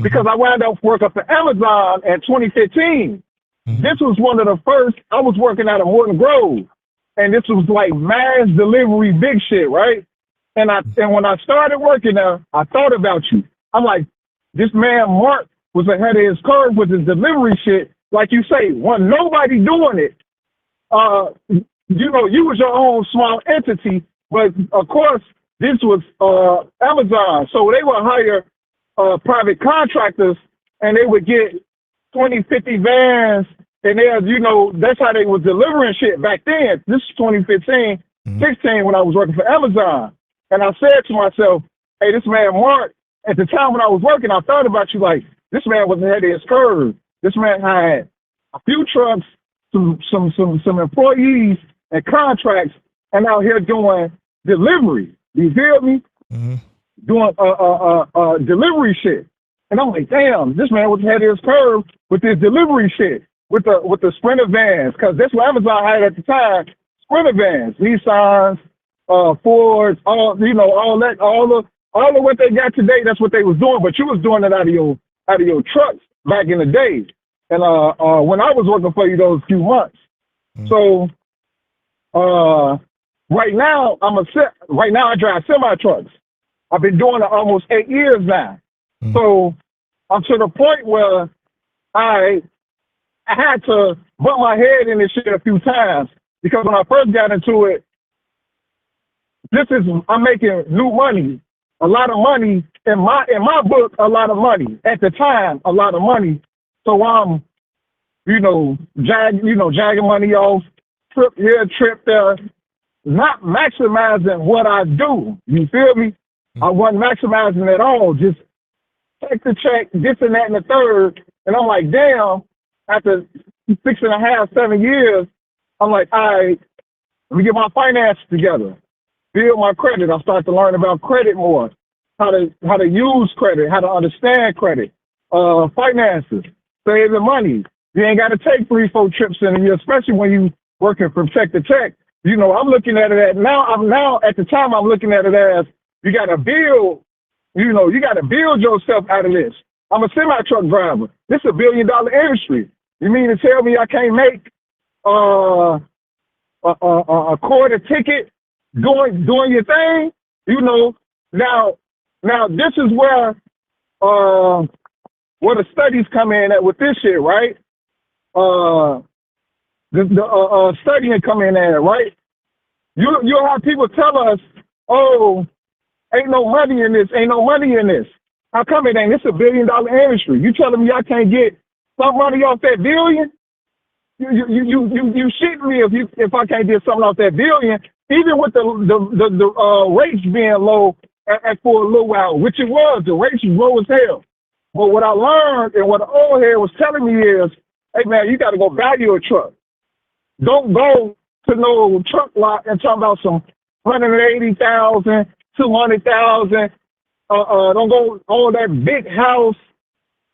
Speaker 9: Because I wound up working for Amazon in 2015. This was one of the first. I was working out of Morton Grove, and this was like mass delivery, big shit, right? And when I started working there, I thought about you. I'm like, this man Mark was ahead of his curve with his delivery shit. Like you say, when nobody doing it, you know, you was your own small entity, but of course this was Amazon, so they would hire private contractors, and they would get 20, 50 vans, and they, you know, that's how they was delivering shit back then. This is 2015, 16 when I was working for Amazon, and I said to myself, hey, this man Mark. At the time when I was working, I thought about you like, this man was ahead of his curve. This man had a few trucks, some employees and contracts, and out here doing delivery. You feel me? Doing delivery shit. And I'm like, damn, this man was ahead of his curve with this delivery shit, with the Sprinter vans, because that's what Amazon had at the time. Sprinter vans, Nissans, Fords, all that, all of what they got today, that's what they was doing, but you was doing it out of your trucks back in the day. And when I was working for you those few months. So right now I drive semi trucks. I've been doing it almost 8 years now. So I'm to the point where I had to bump my head in this shit a few times, because when I first got into it, I'm making new money. A lot of money in my book, a lot of money at the time, a lot of money. So I'm, jagging money off, trip here, trip there, not maximizing what I do. You feel me? I wasn't maximizing at all. Just take the check, this and that and the third. And I'm like, damn, after 6.5, 7 years, I'm like, all right, let me get my finances together. Build my credit. I start to learn about credit more, how to use credit, how to understand credit, finances, saving money. You ain't got to take 3-4 trips in a year, especially when you working from check to check. You know, I'm looking at it at now. At the time, I'm looking at it as you got to build. You got to build yourself out of this. I'm a semi truck driver. This is $1 billion industry. You mean to tell me I can't make a quarter ticket doing your thing? Now this is where the studies come in at with this shit, right? The studying come in there, right? You'll have people tell us, oh, ain't no money in this, ain't no money in this. How come it ain't? It's $1 billion industry. You telling me I can't get some money off that billion? You shitting me if I can't get something off that billion, even with the rates being low for a little while, which it was. The rates was low as hell. But what I learned and what the old head was telling me is, hey man, you got to go value a truck. Don't go to no truck lot and talk about some 180,000, 200,000. Don't go on that big house,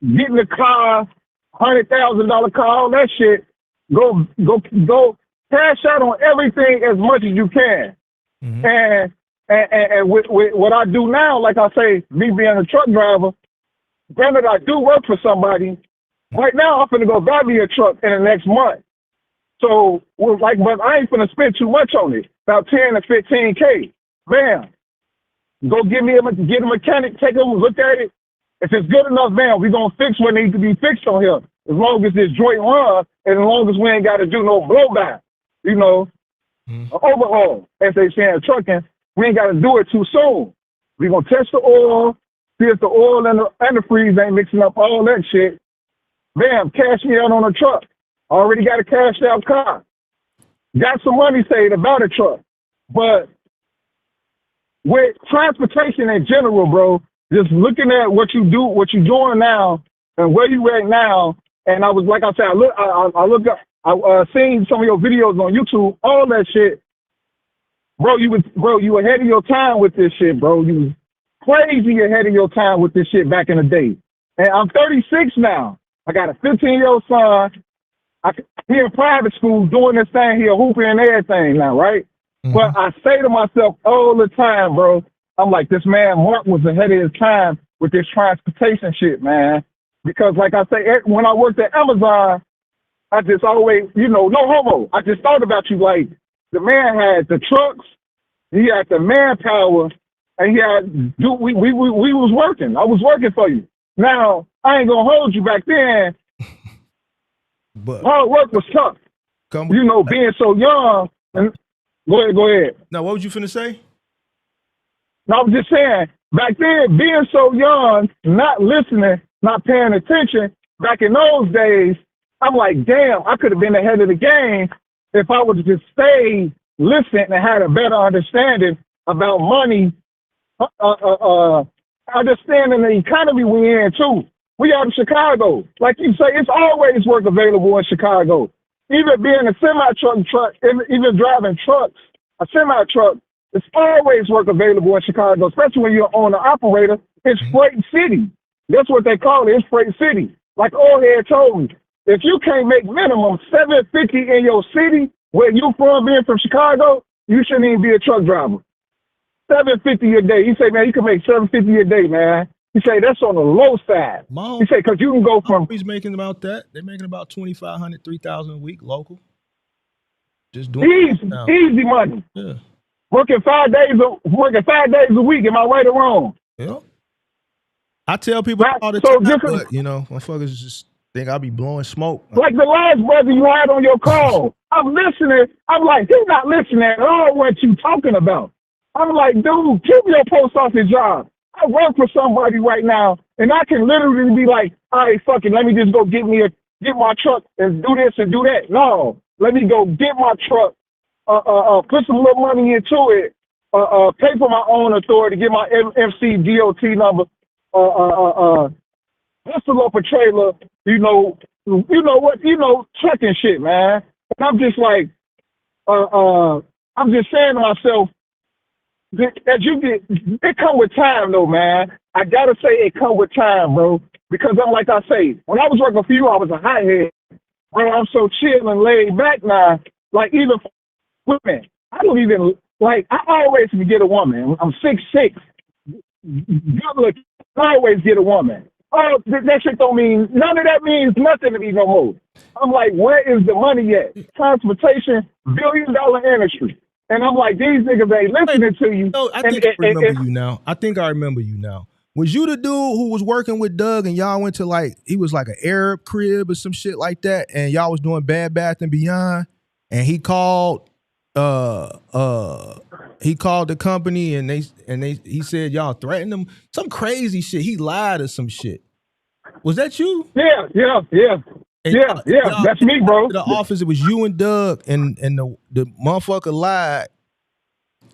Speaker 9: get in the car, $100,000 car, all that shit. Go cash out on everything as much as you can. And with what I do now, like I say, me being a truck driver, granted I do work for somebody. Right now I'm finna go buy me a truck in the next month. So but I ain't finna spend too much on it. About 10 to 15K. Bam. Go get a mechanic, take a look at it. If it's good enough, man, we're gonna fix what needs to be fixed on here. As long as this joint runs, and as long as we ain't gotta do no blowback, overhaul, as they say in trucking, we ain't gotta do it too soon. We're gonna test the oil, see if the oil and the freeze ain't mixing up all that shit. Bam, cash me out on a truck. Already got a cashed out car. Got some money saved about a truck. But with transportation in general, bro, just looking at what you do, what you're doing now, and where you at now, and I was like I said, I seen some of your videos on YouTube, all that shit, bro. You ahead of your time with this shit, bro. You was crazy ahead of your time with this shit back in the day. And I'm 36 now. I got a 15-year-old son. He in private school doing this thing here, hooping and everything now, right? But I say to myself all the time, bro, I'm like, this man Mark was ahead of his time with this transportation shit, man. Because like I say, when I worked at Amazon, I just always, no homo. I just thought about you like the man had the trucks, he had the manpower, and he had we was working. I was working for you. Now I ain't gonna hold you back then.
Speaker 4: But
Speaker 9: hard work was tough. Being so young. And go ahead.
Speaker 4: Now, what was you finna say?
Speaker 9: No, I was just saying, back then, being so young, not listening, not paying attention, back in those days, I'm like, damn, I could have been ahead of the game if I would have just stayed listening and had a better understanding about money, understanding the economy we're in, too. We out in Chicago. Like you say, it's always work available in Chicago. Even being a semi-truck, even driving trucks, a semi-truck, it's always work available in Chicago, especially when you're an owner-operator. It's Freight City. That's what they call it. It's Freight City. Like Oldhead told me, if you can't make minimum $750 in your city, where you from, being from Chicago, you shouldn't even be a truck driver. $750 a day. He say, man, you can make $750 a day, man. He say that's on the low side. He say because you can go from.
Speaker 4: He's making about that. They're making about $2,500, $3,000 a week local. Just doing
Speaker 9: easy money.
Speaker 4: Yeah.
Speaker 9: Working 5 days a week. Am I right or wrong?
Speaker 4: Yeah. I tell people all the time, but motherfuckers just think I'll be blowing smoke.
Speaker 9: Like the last brother you had on your call, I'm listening. I'm like, he's not listening at all what you talking about. I'm like, dude, keep your post office job. I work for somebody right now, and I can literally be like, all right, fuck it, let me just go get my truck and do this and do that. No, let me go get my truck, put some little money into it, pay for my own authority, get my MC DOT number, whistle up a trailer, trucking shit, man. And I'm just like, I'm just saying to myself, it come with time though, man. I gotta say it come with time, bro. Because I'm like I say, when I was working for you, I was a hothead. Bro, I'm so chill and laid back now. Like even for women, I don't even like. I always get a woman. I'm 6'6", good looking. I always get a woman. Oh, that shit don't mean none of that means nothing to me no more. I'm like, where is the money at? Transportation, billion-dollar industry. And I'm like, these niggas ain't listening to you.
Speaker 4: I think I remember you now. Was you the dude who was working with Doug and y'all went to he was like an Arab crib or some shit like that, and y'all was doing Bad Bath and Beyond, and he called the company and he said y'all threatened him, some crazy shit. He lied or some shit. Was that you?
Speaker 9: Yeah. That's me, bro.
Speaker 4: To the office, it was you and Doug, and the motherfucker lied,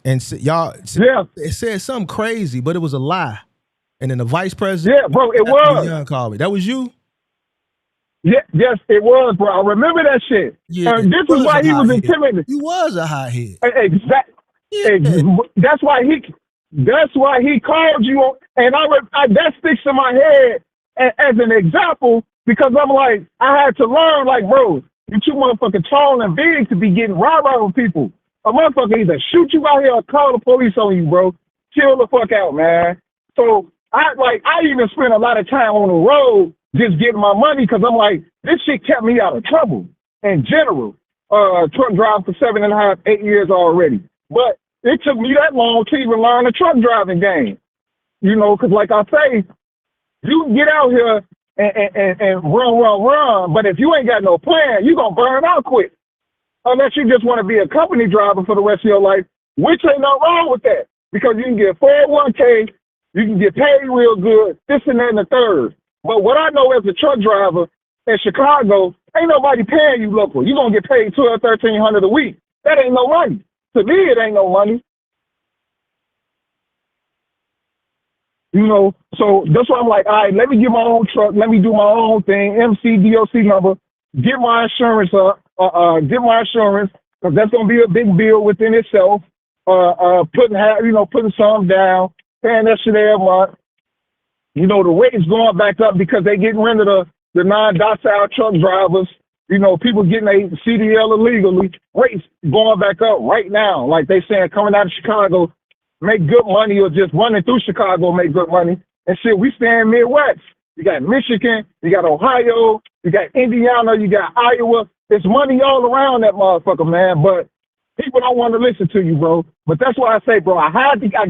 Speaker 4: and it said something crazy, but it was a lie. And then the vice president,
Speaker 9: bro, it was.
Speaker 4: Called me. That was you.
Speaker 9: Yeah, yes, it was, bro. I remember that shit.
Speaker 4: Yeah,
Speaker 9: and this is why he was intimidated.
Speaker 4: You was a hothead.
Speaker 9: Exactly. Yeah. That's why he called you, and that sticks in my head as an example. Because I'm like, I had to learn, like, bro, you too motherfucking tall and big to be getting rah-rah with people. A motherfucker either shoot you out here or call the police on you, bro. Chill the fuck out, man. So, I even spent a lot of time on the road just getting my money because I'm like, this shit kept me out of trouble in general. Truck driving for 7.5, 8 years already. But it took me that long to even learn the truck driving game. Because like I say, you can get out here and run. But if you ain't got no plan, you going to burn out quick. Unless you just want to be a company driver for the rest of your life, which ain't nothing wrong with that. Because you can get 401k, you can get paid real good, this and that and the third. But what I know as a truck driver in Chicago, ain't nobody paying you local. You're going to get paid $1,200, $1,300 a week. That ain't no money. To me, it ain't no money. So that's why I'm like, all right, let me get my own truck. Let me do my own thing. MC, DOC number. Get my insurance up. Because that's going to be a big bill within itself. Putting some down, paying that shit every month. The rates going back up because they getting rid of the non-docile truck drivers. People getting a CDL illegally. Rates going back up right now. Like they saying, coming out of Chicago, make good money, or just running through Chicago make good money. And shit, we stay in Midwest. You got Michigan, you got Ohio, you got Indiana, you got Iowa. It's money all around that motherfucker, man. But people don't want to listen to you, bro. But that's why I say, bro, I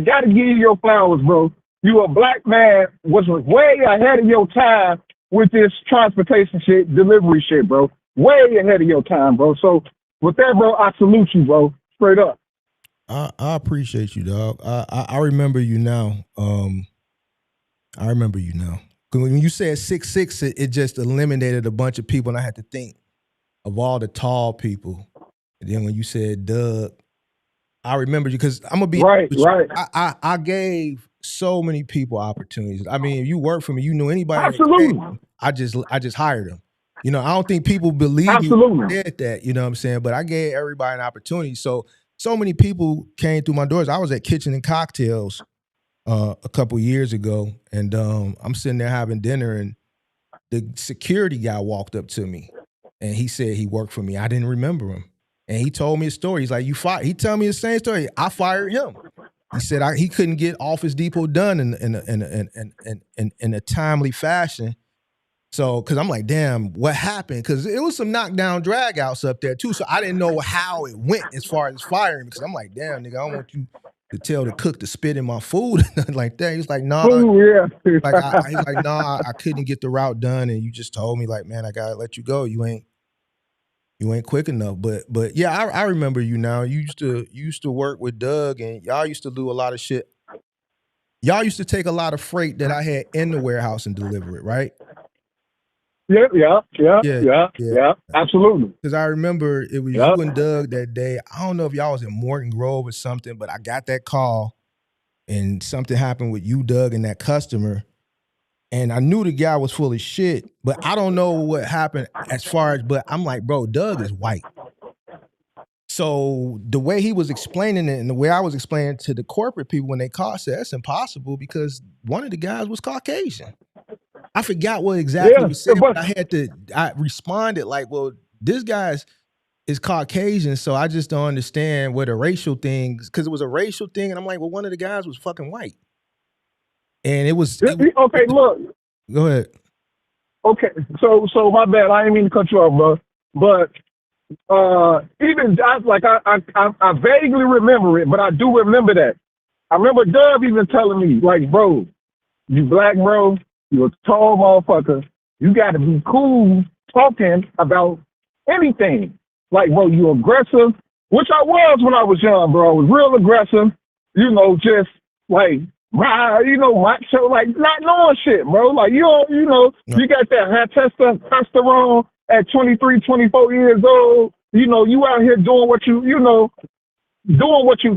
Speaker 9: gotta give you your flowers, bro. You a black man was way ahead of your time with this transportation shit, delivery shit, bro. Way ahead of your time, bro. So with that, bro, I salute you, bro. Straight up.
Speaker 4: I appreciate you, dog. I remember you now. I remember you now. When you said 6'6", it just eliminated a bunch of people, and I had to think of all the tall people. And then when you said Doug, I remember you because I'm gonna be
Speaker 9: right.
Speaker 4: I gave so many people opportunities. I mean, if you work for me, you knew anybody.
Speaker 9: Absolutely.
Speaker 4: I just hired them. You know, I don't think people believe
Speaker 9: Absolutely.
Speaker 4: you did that. You know what I'm saying? But I gave everybody an opportunity. So many people came through my doors. I was at Kitchen and Cocktails a couple years ago, and I'm sitting there having dinner, and the security guy walked up to me, and he said he worked for me. I didn't remember him, and he told me a story. He's like, "You fired." He told me the same story. I fired him. He said he couldn't get Office Depot done in a timely fashion. So, because I'm like, damn, what happened? Because it was some knockdown drag outs up there too. So I didn't know how it went as far as firing. Because I'm like, damn, nigga, I don't want you to tell the cook to spit in my food and nothing like that. He's like, nah.
Speaker 9: Yeah.
Speaker 4: Like he's like, nah, I couldn't get the route done, and you just told me, like, man, I gotta let you go. You ain't quick enough. But yeah, I remember you now. You used to work with Doug, and y'all used to do a lot of shit. Y'all used to take a lot of freight that I had in the warehouse and deliver it, right?
Speaker 9: Yeah. Absolutely.
Speaker 4: Because I remember it was you and Doug that day. I don't know if y'all was in Morton Grove or something, but I got that call, and something happened with you, Doug, and that customer. And I knew the guy was full of shit, but I don't know what happened as far as, but I'm like, bro, Doug is white. So the way he was explaining it and the way I was explaining to the corporate people when they called, said that's impossible because one of the guys was Caucasian. I forgot what exactly was said, but I responded like, well, this guy is Caucasian, so I just don't understand what a racial thing, because it was a racial thing. And I'm like, well, one of the guys was fucking white. And it was
Speaker 9: okay. Look,
Speaker 4: go ahead.
Speaker 9: Okay, so my bad. I didn't mean to cut you off, bro. But even I vaguely remember it, but I do remember that. I remember Dub even telling me, like, bro, you black, bro, you a tall motherfucker. You got to be cool talking about anything. Like, bro, you aggressive, which I was when I was young, bro. I was real aggressive. You know, just like. Macho, like not knowing shit, bro. Like you got that high testosterone at 23, 24 years old. You know, you out here doing what you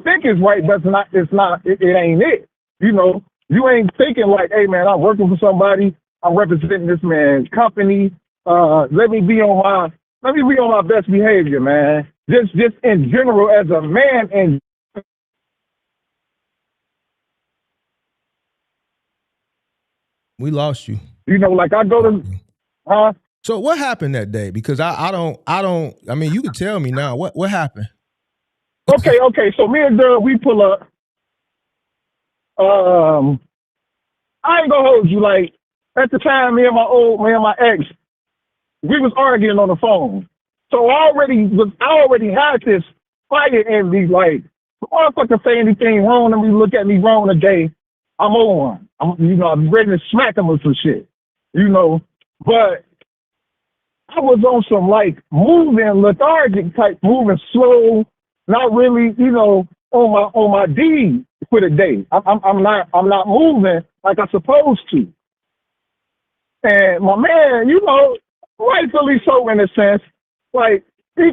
Speaker 9: think is right, but it ain't it. You know, you ain't thinking like, hey man, I'm working for somebody, I'm representing this man's company. Let me be on my best behavior, man. Just in general as a man and
Speaker 4: we lost you.
Speaker 9: You know, like I go to,
Speaker 4: So what happened that day? Because I mean, you can tell me now. What happened?
Speaker 9: Okay. So me and Doug, we pull up. I ain't gonna hold you. Like at the time, me and my ex, we was arguing on the phone. So I already had this fire in me. Like, motherfucker say anything wrong and me look at me wrong today, I'm on. I'm ready to smack him with some shit, but I was on some like moving lethargic type, moving slow, not really, on my D for the day. I'm not moving like I'm supposed to. And my man, rightfully so in a sense, like he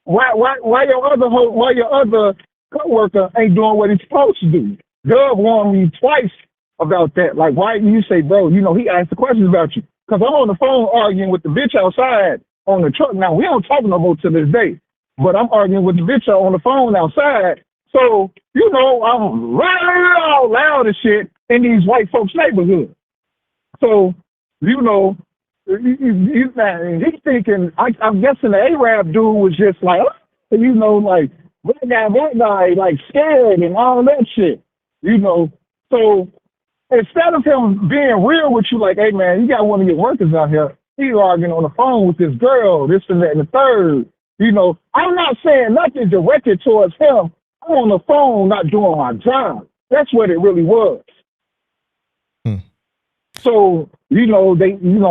Speaker 9: why your other coworker ain't doing what he's supposed to do. Dub warned me twice about that. Like, why do you say, bro, he asked the questions about you? Because I'm on the phone arguing with the bitch outside on the truck. Now, we don't talk no more to this day, but I'm arguing with the bitch on the phone outside. So, I'm right all loud as shit in these white folks' neighborhood. So, he's thinking, I'm guessing the Arab dude was just like, like, that guy, like, scared and all that shit. So instead of him being real with you, like, hey man, you got one of your workers out here, he's arguing on the phone with this girl, this and that and the third. You know, I'm not saying nothing directed towards him. I'm on the phone not doing my job. That's what it really was. So, you know,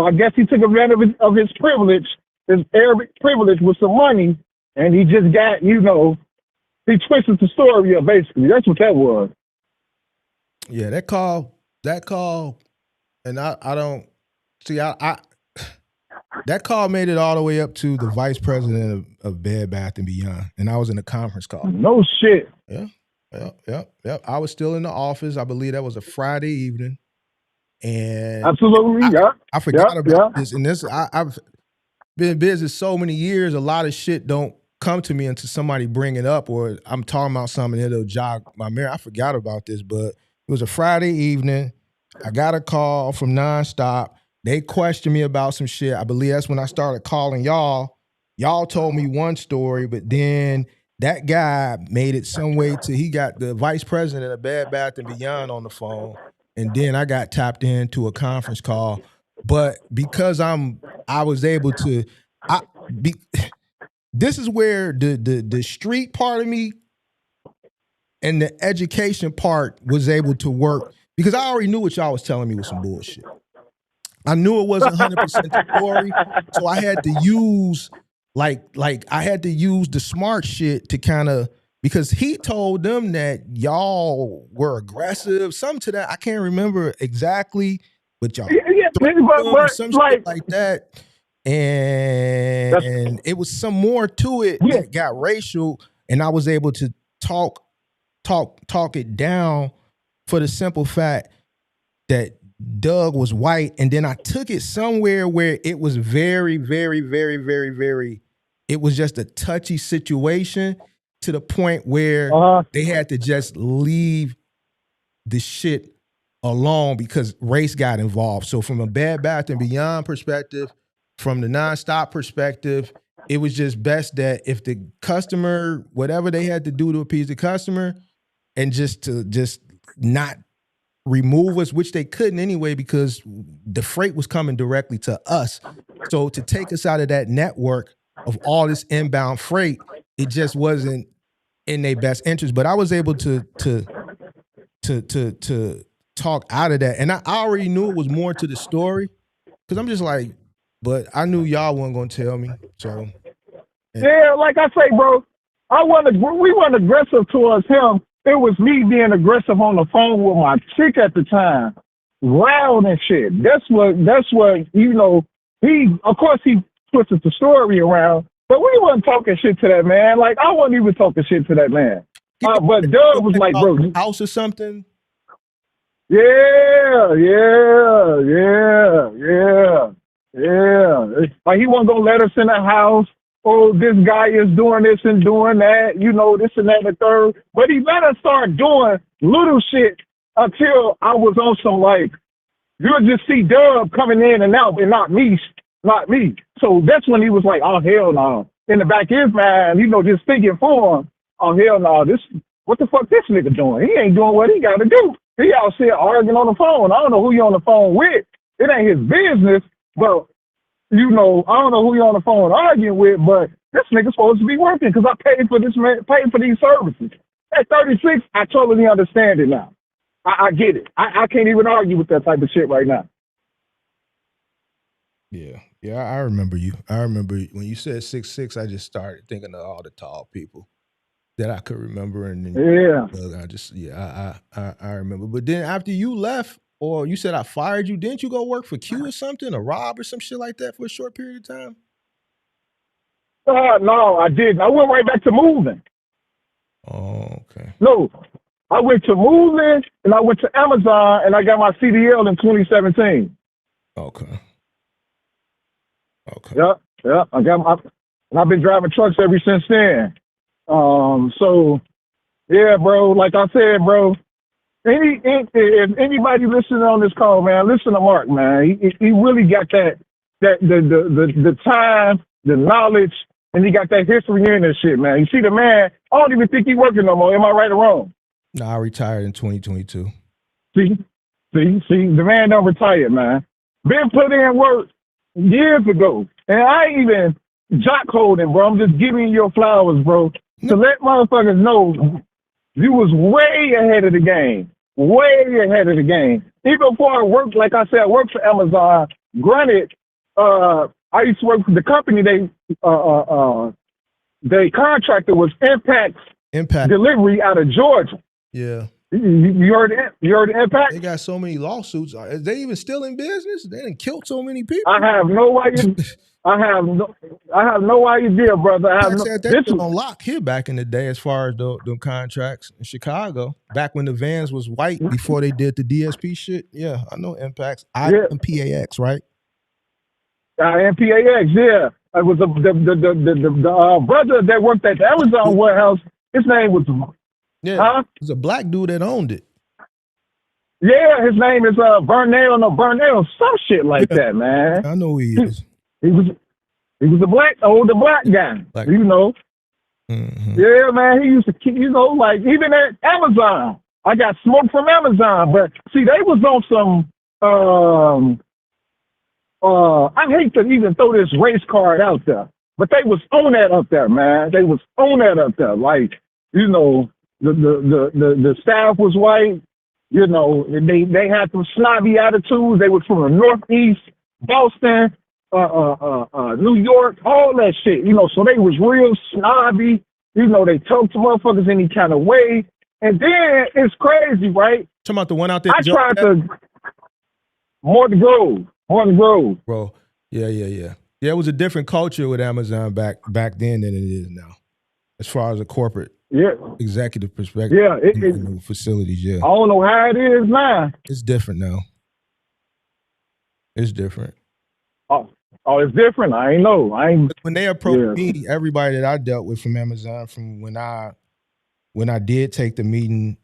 Speaker 9: I guess he took advantage of his privilege, his Arabic privilege with some money, and he just got, you know, he twisted the story up, basically. That's what that was.
Speaker 4: Yeah, that call, and I don't see, I that call made it all the way up to the vice president of Bed Bath & Beyond, and I was in a conference call.
Speaker 9: No shit.
Speaker 4: Yeah. I was still in the office. I believe that was a Friday evening. And
Speaker 9: absolutely,
Speaker 4: I forgot about this. And this, I've been in business so many years. A lot of shit don't come to me until somebody bring it up, or I'm talking about something and it'll jog my memory. I forgot about this, but it was a Friday evening. I got a call from Nonstop. They questioned me about some shit. I believe that's when I started calling y'all. Y'all told me one story, but then that guy made it some way to, he got the vice president of Bed Bath & Beyond on the phone. And then I got tapped into a conference call. But because I was able to, this is where the street part of me and the education part was able to work, because I already knew what y'all was telling me was some bullshit. I knew it wasn't 100% the story, so I had to use I had to use the smart shit to kind of, because he told them that y'all were aggressive, something to that. I can't remember exactly, but y'all
Speaker 9: but
Speaker 4: some shit like that. And it was some more to it that got racial, and I was able to talk it down for the simple fact that Doug was white, and then I took it somewhere where it was very, very, very, very, very, it was just a touchy situation to the point where they had to just leave the shit alone because race got involved. So from a Bed Bath & Beyond perspective, from the Nonstop perspective, it was just best that if the customer, whatever they had to do to appease the customer, and just not remove us, which they couldn't anyway because the freight was coming directly to us. So to take us out of that network of all this inbound freight, it just wasn't in their best interest. But I was able to talk out of that, and I already knew it was more to the story, because I'm just like, but I knew y'all weren't gonna tell me. So
Speaker 9: yeah, like I say, bro, we weren't aggressive towards him. It was me being aggressive on the phone with my chick at the time, loud and shit. That's what you know. Of course he twisted the story around, but we wasn't talking shit to that man. Like, I wasn't even talking shit to that man. But Doug was like, bro,
Speaker 4: house or something.
Speaker 9: Yeah. Like, he wasn't gonna let us in the house. Oh, this guy is doing this and doing that, you know, this and that and the third. But he let us start doing little shit until I was on some, like, you'll just see Dub coming in and out, and not me. So that's when he was like, oh, hell no. In the back of his mind, you know, just thinking for him, oh, hell no, what the fuck this nigga doing? He ain't doing what he got to do. He out here arguing on the phone. I don't know who you on the phone with. It ain't his business, but, you know, I don't know who you on the phone arguing with, but this nigga's supposed to be working because I paid for this man, paid for these services. At 36, I totally understand it now. I get it. I can't even argue with that type of shit right now.
Speaker 4: Yeah, I remember you. I remember when you said 6'6", I just started thinking of all the tall people that I could remember, and then I remember. But then after you left, or you said I fired you, didn't you go work for Q or something, or Rob or some shit like that for a short period of time?
Speaker 9: No, I didn't. I went right back to moving.
Speaker 4: Oh, okay.
Speaker 9: No, I went to moving, and I went to Amazon, and I got my CDL in 2017.
Speaker 4: Okay.
Speaker 9: Yeah. I've been driving trucks ever since then. So, yeah, bro. Like I said, bro. If anybody listening on this call, man, listen to Mark, man. He really got the time, the knowledge, and he got that history in this shit, man. You see the man, I don't even think he working no more. Am I right or wrong?
Speaker 4: No, I retired in 2022.
Speaker 9: See, See, the man done retired, man. Been put in work years ago. And I ain't even jock holding, bro. I'm just giving you your flowers, bro. To let motherfuckers know you was way ahead of the game. Way ahead of the game. Even before I worked, like I said, I worked for Amazon. Granted, I used to work for the company. They contractor was Impact Delivery out of Georgia.
Speaker 4: Yeah.
Speaker 9: You heard it? You heard the Impact?
Speaker 4: They got so many lawsuits. Is they even still in business? They done killed so many people.
Speaker 9: I have no idea. I have no idea, brother.
Speaker 4: They was on lock here back in the day as far as the contracts in Chicago. Back when the vans was white before they did the DSP shit. Yeah, I know Impacts. IMPAX, right?
Speaker 9: MPAX, yeah. It was the brother that worked at the Amazon warehouse. His name was
Speaker 4: it was a black dude that owned it.
Speaker 9: Yeah, his name is Burnell, some shit like that, man.
Speaker 4: I know who he is.
Speaker 9: He was a older black guy, you know.
Speaker 4: Mm-hmm.
Speaker 9: Yeah, man. He used to keep, like even at Amazon. I got smoke from Amazon, but see, they was on some. I hate to even throw this race card out there, but they was on that up there, man. They was on that up there, like the staff was white. They had some snobby attitudes. They were from the Northeast, Boston, New York, all that shit. So they was real snobby. They talked to motherfuckers any kind of way. And then it's crazy, right?
Speaker 4: Talking about the one out there.
Speaker 9: I tried to Morton Grove.
Speaker 4: Bro, yeah. Yeah, it was a different culture with Amazon back then than it is now, as far as a corporate executive perspective.
Speaker 9: Yeah,
Speaker 4: in the facilities. Yeah,
Speaker 9: I don't know how it is now.
Speaker 4: It's different now. It's different.
Speaker 9: Oh, it's different. I ain't know.
Speaker 4: When they approached me, everybody that I dealt with from Amazon, from when I did take the meeting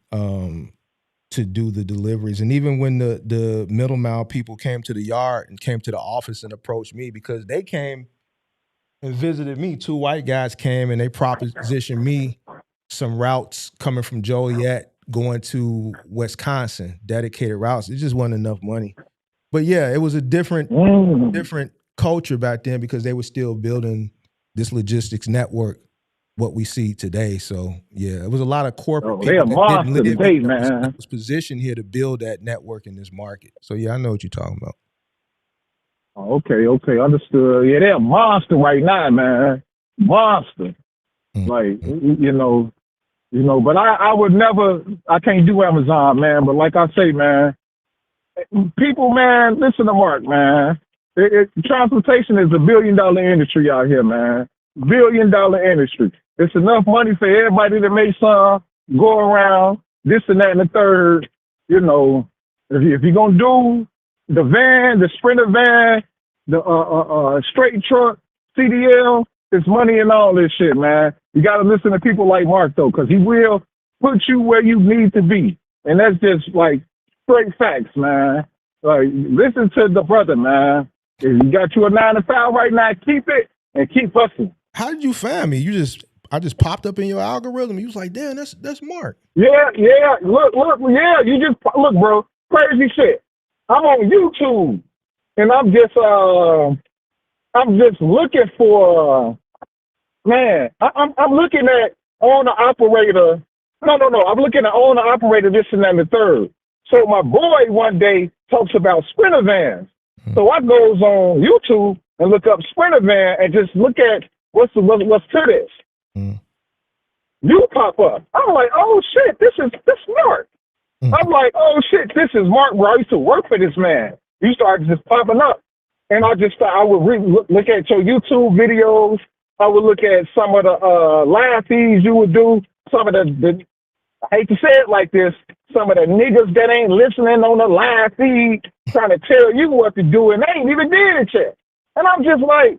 Speaker 4: to do the deliveries, and even when the middle mile people came to the yard and came to the office and approached me, because they came and visited me. Two white guys came and they propositioned me some routes coming from Joliet going to Wisconsin, dedicated routes. It just wasn't enough money. But yeah, it was a different culture back then because they were still building this logistics network, what we see today. So yeah, it was a lot of corporate people that didn't live
Speaker 9: today, man.
Speaker 4: That was positioned here to build that network in this market. So yeah, I know what you're talking about.
Speaker 9: Okay, understood. Yeah, they're a monster right now, man. Monster. Like, but I would never, I can't do Amazon, man. But like I say, man, people, man, listen to Mark, man. Transportation is $1 billion industry out here, man. $1 billion industry. It's enough money for everybody to make some, go around, this and that and the third. If you're going to do the van, the Sprinter van, the straight truck, CDL, it's money and all this shit, man. You got to listen to people like Mark, though, because he will put you where you need to be. And that's just like straight facts, man. Like, listen to the brother, man. If you got you a 9 to 5 right now, keep it and keep hustling.
Speaker 4: How did you find me? I just popped up in your algorithm. You was like, damn, that's Mark.
Speaker 9: Yeah. Look, you just look, bro. Crazy shit. I'm on YouTube, and I'm just looking for, man. I'm looking at owner operator. No. I'm looking at owner operator this and that and the third. So my boy one day talks about Sprinter vans. So I goes on YouTube and look up Sprinter van and just look at what's to this. You pop up. I'm like, oh shit, this is Mark. I'm like, oh shit, this is Mark, bro. I used to work for this man. You started just popping up. And I would look at your YouTube videos. I would look at some of the live feeds you would do, some of the I hate to say it like this, some of the niggas that ain't listening on the live feed trying to tell you what to do, and they ain't even did it yet. And I'm just like,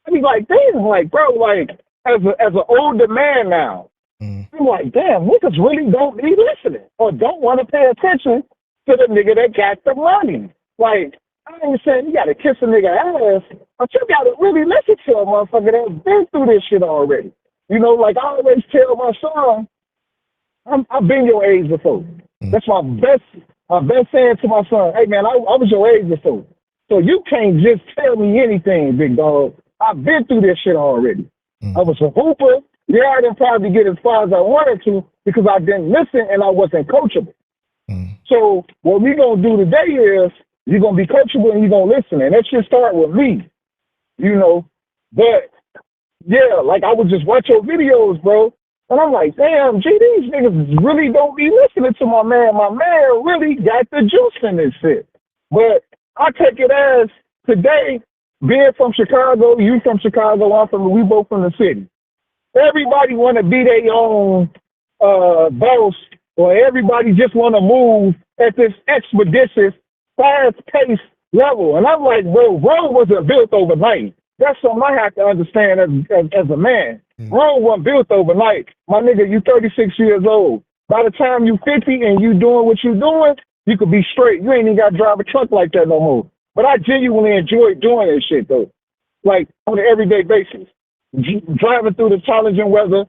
Speaker 9: I be like, damn, like, bro, like, as an older man now, I'm like, damn, niggas really don't be listening or don't want to pay attention to the nigga that got the money. Like, I ain't saying you got to kiss a nigga ass, but you got to really listen to a motherfucker that's been through this shit already. Like I always tell my son, I've been your age before. That's my best I've been saying to my son, hey man, I was your age before. So you can't just tell me anything, big dog. I've been through this shit already. I was a hooper. Yeah, I didn't probably get as far as I wanted to because I didn't listen and I wasn't coachable. So what we gonna do today is you're gonna be coachable and you're gonna listen. And that should start with me, you know. But yeah, like I would just watch your videos, bro. And I'm like, damn, G, these niggas really don't be listening to my man. My man really got the juice in this shit. But I take it as today, being from Chicago, you from Chicago, we both from the city. Everybody want to be their own boss, or everybody just want to move at this expeditious, fast-paced level. And I'm like, bro, Rome wasn't built overnight. That's something I have to understand as a man. Rome wasn't built overnight. My nigga, you 36 years old. By the time you 50 and you doing what you doing, you could be straight. You ain't even got to drive a truck like that no more. But I genuinely enjoy doing this shit, though. Like, on an everyday basis. Driving through the challenging weather,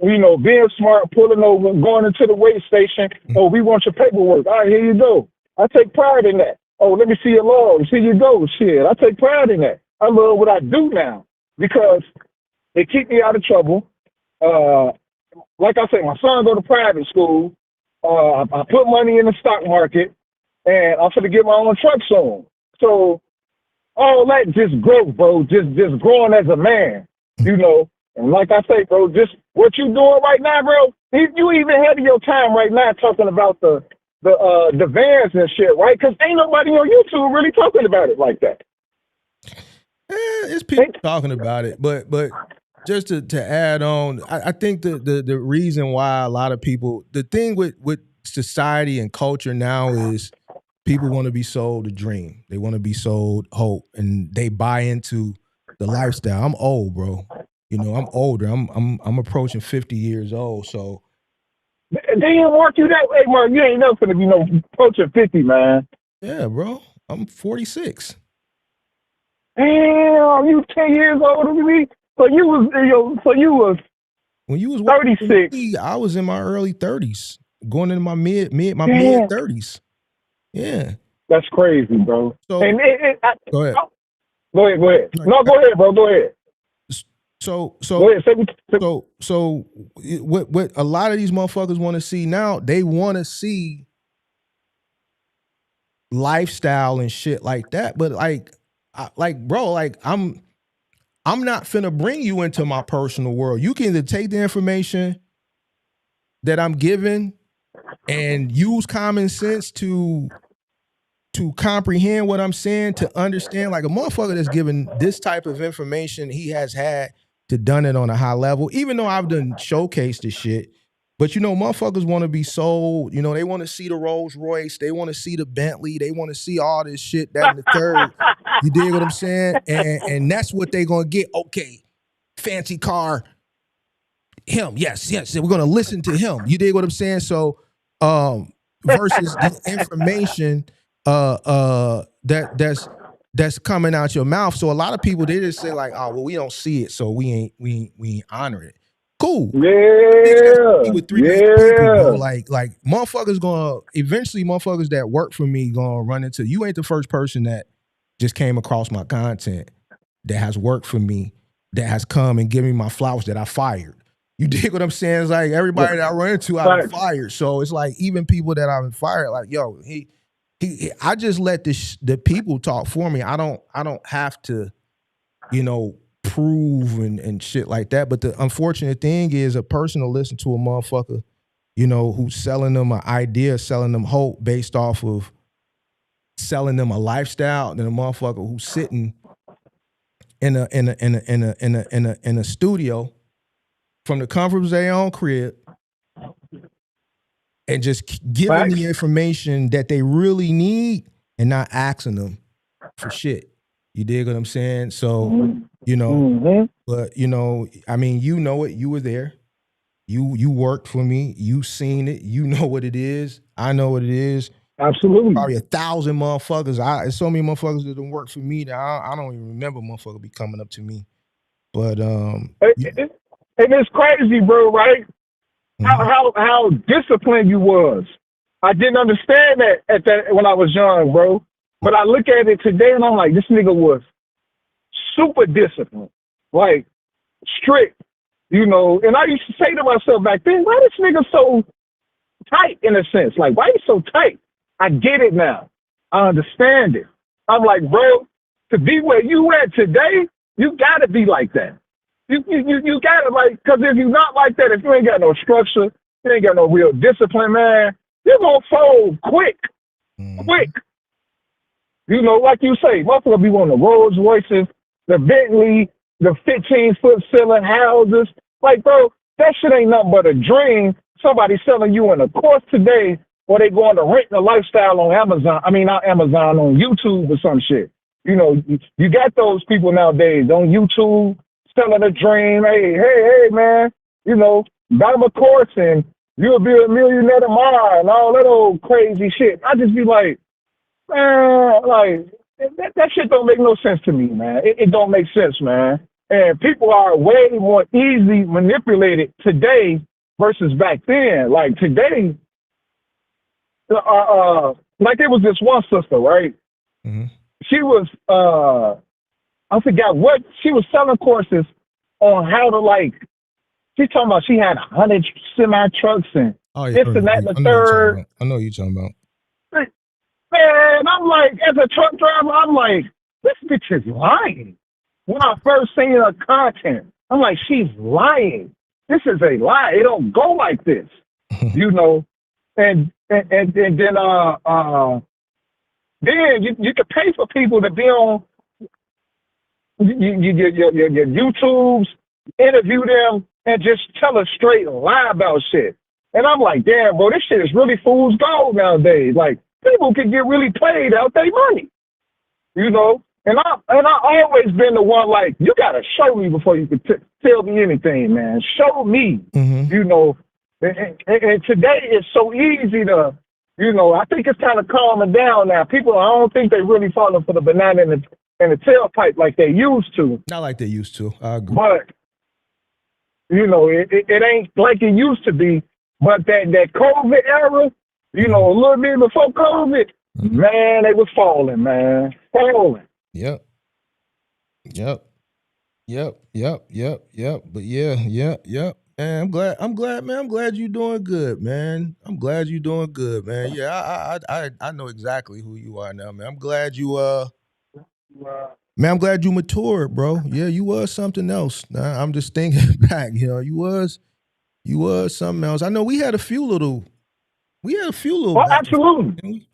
Speaker 9: you know, being smart, pulling over, going into the weigh station. Oh, we want your paperwork. All right, here you go. I take pride in that. Oh, let me see your logs. Here you go. Shit, I take pride in that. I love what I do now because it keep me out of trouble. Like I said, my son go to private school. I put money in the stock market, and I'm gonna get my own truck soon. So all that just growth, bro. Just growing as a man, you know. And like I say, bro, just what you doing right now, bro. You even ahead of your time right now talking about the vans and shit, right? Because ain't nobody on YouTube really talking about it like that.
Speaker 4: It's people talking about it, but just to add on, I think the reason why a lot of people, the thing with society and culture now is people want to be sold a dream. They want to be sold hope, and they buy into the lifestyle. I'm old, bro. You know, I'm older. I'm approaching 50 years old. So
Speaker 9: they didn't work you that way, man. You ain't never gonna be approaching 50, man.
Speaker 4: Yeah, bro. I'm 46.
Speaker 9: Damn, you 10 years older than me. So you was
Speaker 4: when you was
Speaker 9: 36.
Speaker 4: I was in my early 30s, going into my mid 30s. Yeah,
Speaker 9: that's crazy, bro.
Speaker 4: So go ahead.
Speaker 9: Go ahead. No, go ahead, bro. Go ahead.
Speaker 4: So
Speaker 9: go ahead.
Speaker 4: So what a lot of these motherfuckers want to see now? They want to see lifestyle and shit like that, but bro, I'm not finna bring you into my personal world. You can either take the information that I'm giving and use common sense to comprehend what I'm saying, to understand. Like a motherfucker that's given this type of information, he has had to done it on a high level, even though I've done showcased this shit. But you know, motherfuckers want to be sold. You know, they want to see the Rolls Royce, they want to see the Bentley, they want to see all this shit, that and the third. You dig what I'm saying? And that's what they gonna get. Okay, fancy car, him. Yes, we're gonna listen to him. You dig what I'm saying? So, versus the information that's coming out your mouth. So a lot of people, they just say like, oh well, we don't see it, so we ain't honor it. Cool.
Speaker 9: Yeah.
Speaker 4: With 3 million people, bro. Like motherfuckers eventually motherfuckers that work for me gonna run into, you ain't the first person that just came across my content that has worked for me, that has come and given me my flowers that I fired. You dig what I'm saying? It's like everybody that I run into, I've been fired. So it's like even people that I've been fired, like, yo, I just let the people talk for me. I don't have to, you know, prove and shit like that. But the unfortunate thing is a person will listen to a motherfucker, you know, who's selling them an idea, selling them hope based off of selling them a lifestyle, than a motherfucker who's sitting in a studio from the comfort of their own crib and just giving the information that they really need and not asking them for shit. You dig what I'm saying? So, you know, but you know, I mean, you know it, you were there. You worked for me, you seen it, you know what it is. I know what it is.
Speaker 9: Absolutely.
Speaker 4: Probably 1,000 motherfuckers. There's so many motherfuckers that don't work for me that I don't even remember motherfucker be coming up to me. But and
Speaker 9: it's crazy, bro, right? How disciplined you was. I didn't understand that at that when I was young, bro. But I look at it today and I'm like, this nigga was super disciplined, like strict, you know. And I used to say to myself back then, why this nigga so tight in a sense? Like, why he so tight? I get it now. I understand it. I'm like, bro, to be where you at today, you gotta be like that. You gotta like, cause if you're not like that, if you ain't got no structure, you ain't got no real discipline, man, you're gonna fold quick. Quick. You know, like you say, motherfucker be on the Rolls Royces, the Bentley, the 15-foot ceiling houses. Like, bro, that shit ain't nothing but a dream. Somebody selling you in a course today, or they going to rent the lifestyle on Amazon. I mean, not Amazon, on YouTube or some shit. You know, you got those people nowadays on YouTube selling a dream. Hey, man, you know, buy them a course and you'll be a millionaire tomorrow and all that old crazy shit. I just be like, man, like, that shit don't make no sense to me, man. It don't make sense, man. And people are way more easily manipulated today versus back then. Like, today, like, there was this one sister, right?
Speaker 4: Mm-hmm.
Speaker 9: She was, I forgot what, she was selling courses on how to, like, she talking about she had 100 semi-trucks and this and that and the third.
Speaker 4: I know what you're talking about.
Speaker 9: Man, I'm like, as a truck driver, I'm like, this bitch is lying. When I first seen her content, I'm like, she's lying. This is a lie. It don't go like this, you know. And then you can pay for people to be on your YouTubes, interview them, and just tell a straight lie about shit. And I'm like, damn, bro, this shit is really fool's gold nowadays. Like, people can get really played out their money, you know. And I always been the one like, you gotta show me before you can tell me anything, man. Show me, you know. And today it's so easy to, you know. I think it's kind of calming down now. People, I don't think they really falling for the banana and the tailpipe like they used to.
Speaker 4: Not like they used to. I agree.
Speaker 9: But you know, it ain't like it used to be. But that COVID era, you know, a little bit before COVID, man, they was falling, man. Falling.
Speaker 4: Yep. But yeah. Man, I'm glad, man. I'm glad you're doing good, man. I'm glad you're doing good, man. Yeah, I know exactly who you are now, man. I'm glad you man, I'm glad you matured, bro. Yeah, you was something else. I'm just thinking back, you know, you was something else. I know we had a few little.
Speaker 9: Oh, absolutely.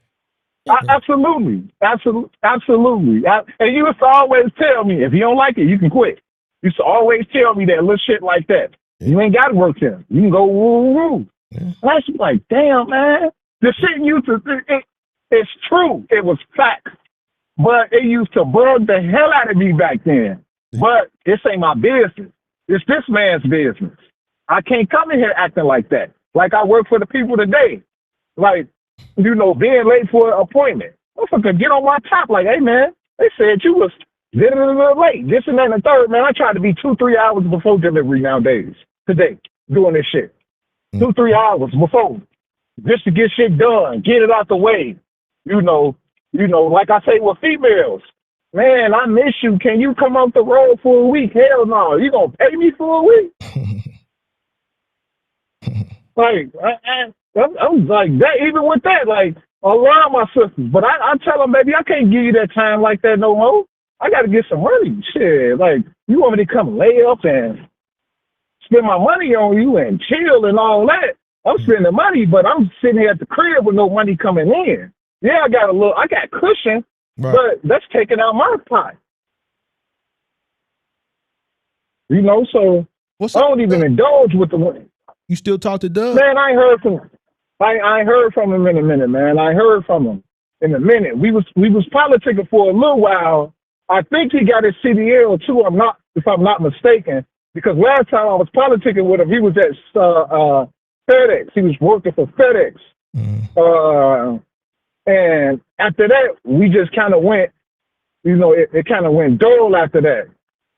Speaker 9: Absolutely. And you used to always tell me, if you don't like it, you can quit. You used to always tell me that little shit like that. Yeah. You ain't got to work here. You can go woo. Yeah. And I was like, damn, man. The shit used to, it's true. It was fact. But it used to bug the hell out of me back then. Yeah. But this ain't my business. It's this man's business. I can't come in here acting like that. Like I work for the people today. Like, you know, being late for an appointment. Motherfucker, get on my top like, hey, man, they said you was late, this and that and the third. Man, I try to be 2-3 hours before delivery nowadays, today, doing this shit. 2-3 hours before, just to get shit done, get it out the way. You know, like I say with females, man, I miss you. Can you come off the road for a week? Hell no. You gonna pay me for a week? Like, I'm like that. Even with that, like, around my sisters. But I tell them, baby, I can't give you that time like that no more. I got to get some money. Shit, like, you want me to come lay up and spend my money on you and chill and all that? I'm spending money, but I'm sitting here at the crib with no money coming in. Yeah, I got cushion, right, but that's taking out my pot. You know, so I don't even indulge with the money.
Speaker 4: You still talk to Doug?
Speaker 9: Man, I ain't heard from him. I ain't heard from him in a minute, man. I heard from him in a minute. We was politicking for a little while. I think he got his CDL too. If I'm not mistaken, because last time I was politicking with him, he was at FedEx. He was working for FedEx. And after that, we just kind of went. You know, it kind of went dull after that.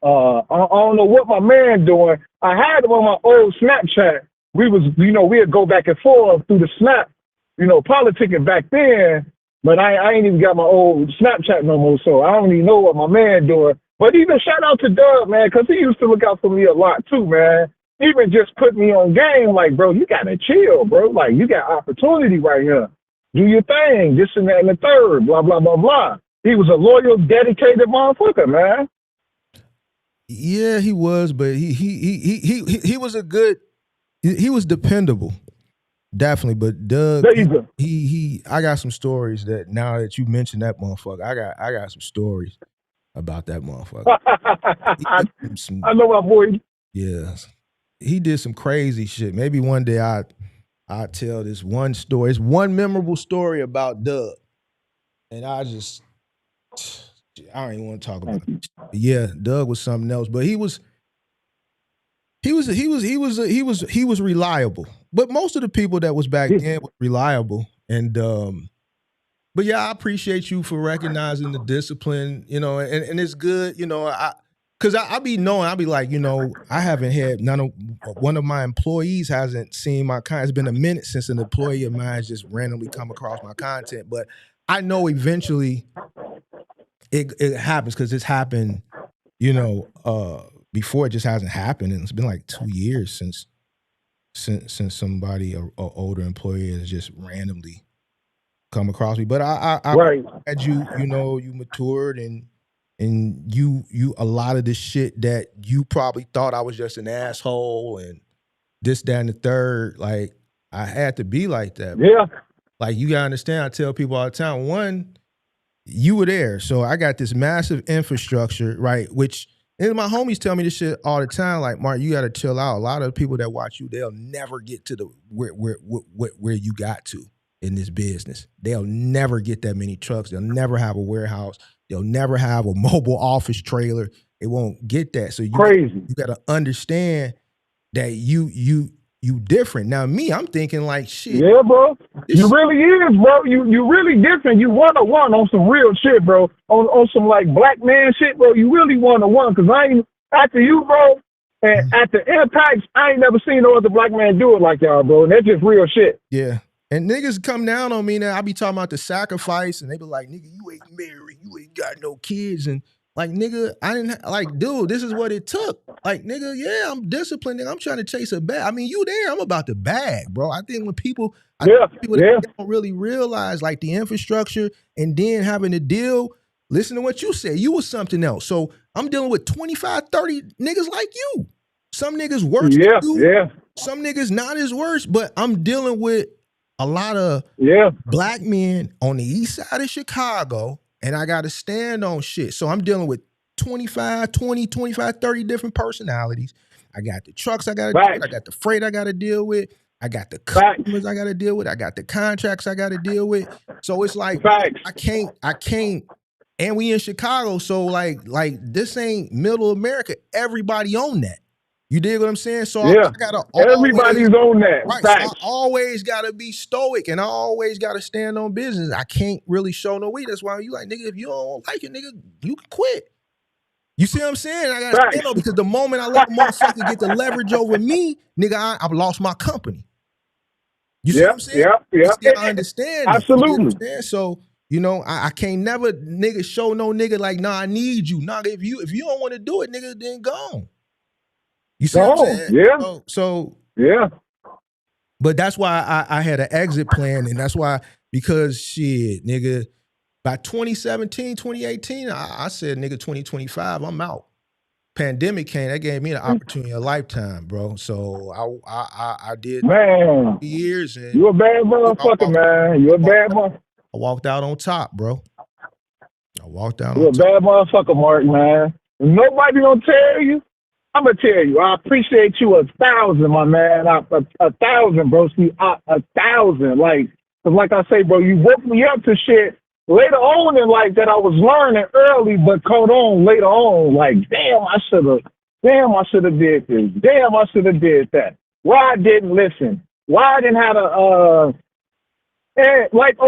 Speaker 9: I don't know what my man doing. I had him on my old Snapchat. We'd go back and forth through the Snap. politicking back then. But I ain't even got my old Snapchat no more, so I don't even know what my man doing. But even shout out to Doug, man, because he used to look out for me a lot too, man. Even just put me on game, like, bro, you gotta chill, bro. Like, you got opportunity right here. Do your thing, this and that and the third, blah, blah, blah, blah. He was a loyal, dedicated motherfucker, man.
Speaker 4: Yeah, he was, but he was a good. He was dependable, definitely. But Doug,
Speaker 9: There you go.
Speaker 4: I got some stories that now that you mentioned that motherfucker, I got some stories about that motherfucker.
Speaker 9: I know my boy.
Speaker 4: Yeah, he did some crazy shit. Maybe one day I tell this one story. It's one memorable story about Doug, and I don't even want to talk about it. But yeah, Doug was something else, but he was reliable. But most of the people that was back then was reliable. And but yeah, I appreciate you for recognizing the discipline, and it's good, because I be knowing, I be like, I haven't had one of my employees hasn't seen my content. It's been a minute since an employee of mine has just randomly come across my content, but I know eventually it happens because it's happened, before. It just hasn't happened, and it's been like 2 years since somebody, a older employee, has just randomly come across me. But I
Speaker 9: Right.
Speaker 4: had you matured and you a lot of the shit that you probably thought I was just an asshole and this, that, and the third. Like, I had to be like that.
Speaker 9: Yeah.
Speaker 4: Like, you gotta understand. I tell people all the time. One, you were there, so I got this massive infrastructure, right? Which, and my homies tell me this shit all the time. Like, Mark, you got to chill out. A lot of the people that watch you, they'll never get to the where you got to in this business. They'll never get that many trucks. They'll never have a warehouse. They'll never have a mobile office trailer. They won't get that. So you got to understand that you different. Now me, I'm thinking like, shit.
Speaker 9: Yeah, bro. You really is, bro. You really different. You 101 on some real shit, bro. On some like black man shit, bro. You really 101. Cause I ain't after you, bro. And at the impacts, I ain't never seen no other black man do it like y'all, bro. And that's just real shit.
Speaker 4: Yeah. And niggas come down on me now. I be talking about the sacrifice, and they be like, nigga, you ain't married, you ain't got no kids, and like, nigga, I didn't like, dude, this is what it took. Like, nigga, yeah, I'm disciplined. Nigga, I'm trying to chase a bag. I mean, you there, I'm about the bag, bro. I think when people that don't really realize like the infrastructure and then having to deal, listen to what you said. You was something else. So I'm dealing with 25, 30 niggas like you. Some niggas worse than you.
Speaker 9: Yeah.
Speaker 4: Some niggas not as worse, but I'm dealing with a lot of black men on the east side of Chicago, and I got to stand on shit. So I'm dealing with 25, 30 different personalities. I got the trucks I got to deal with. I got the freight I got to deal with. I got the customers I got to deal with. I got the contracts I got to deal with. So it's like, I can't. And we in Chicago, so like this ain't middle America. Everybody on that. You dig what I'm saying? So I gotta
Speaker 9: everybody's on that.
Speaker 4: Right. So I always gotta be stoic, and I always gotta stand on business. I can't really show no weakness. That's why you like, nigga, if you don't like it, nigga, you can quit. You see what I'm saying? I gotta stand on, because the moment I let a motherfucker get the leverage over me, nigga, I've lost my company. You see what I'm saying?
Speaker 9: Yeah.
Speaker 4: I understand.
Speaker 9: Absolutely.
Speaker 4: You know what I'm saying? So, I can't never nigga show no nigga like, nah, I need you. Nah, if you don't want to do it, nigga, then go on. You see what I'm saying?
Speaker 9: Yeah.
Speaker 4: So
Speaker 9: yeah.
Speaker 4: But that's why I had an exit plan, and that's why, because shit, nigga, by 2017, 2018, I said, nigga, 2025, I'm out. Pandemic came, that gave me the opportunity of a lifetime, bro. So I did 3 years, and
Speaker 9: you a bad motherfucker, man. You a bad motherfucker.
Speaker 4: I walked out on top, bro. I walked out
Speaker 9: you
Speaker 4: on top.
Speaker 9: You a bad motherfucker, Mark, man. If nobody gonna tell you, I'm gonna tell you. I appreciate you 1,000, my man. 1,000, bro. See, 1,000. Like I say, bro, you woke me up to shit later on in life that I was learning early, but caught on later on. Like, damn, I should have did this. Damn, I should have did that. Why I didn't listen? Why I didn't have like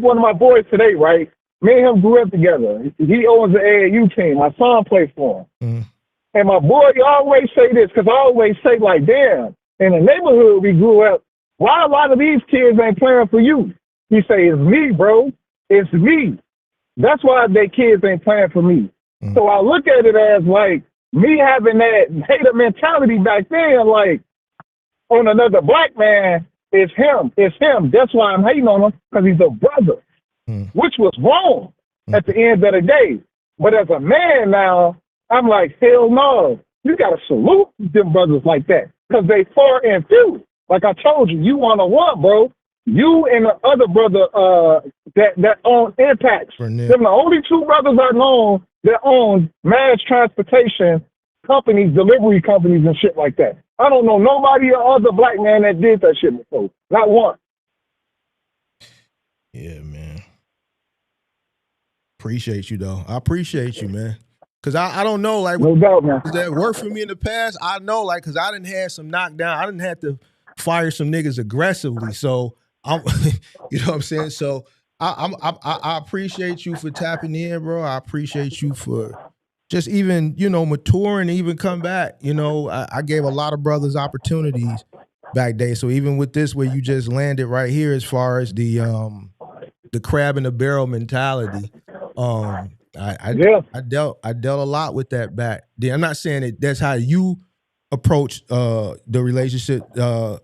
Speaker 9: one of my boys today, right? Me and him grew up together. He owns the AAU team. My son plays for him. And my boy always say this, because I always say, like, damn, in the neighborhood we grew up, Why a lot of these kids ain't playing for you? He say, it's me, bro. It's me. That's why they kids ain't playing for me. So I look at it as like me having that hater mentality back then, like on another black man, it's him. It's him. That's why I'm hating on him, because he's a brother, which was wrong at the end of the day. But as a man now, I'm like, hell no. You got to salute them brothers like that, because they far and few. Like I told you, you one-on-one, bro. You and the other brother that own Impacts. Them the only two brothers I know that own mass transportation companies, delivery companies and shit like that. I don't know nobody or other black man that did that shit before. Not one.
Speaker 4: Yeah, man. Appreciate you, though. I appreciate you, man. Because I don't know, like,
Speaker 9: no doubt, man.
Speaker 4: Does that work for me in the past? I know, like, because I didn't have some knockdown. I didn't have to fire some niggas aggressively. So, I'm, you know what I'm saying? So, I appreciate you for tapping in, bro. I appreciate you for just even, maturing and even come back. I gave a lot of brothers opportunities back day. So even with this, where you just landed right here, as far as the crab in the barrel mentality, I dealt a lot with that back then. I'm not saying that that's how you approach the relationship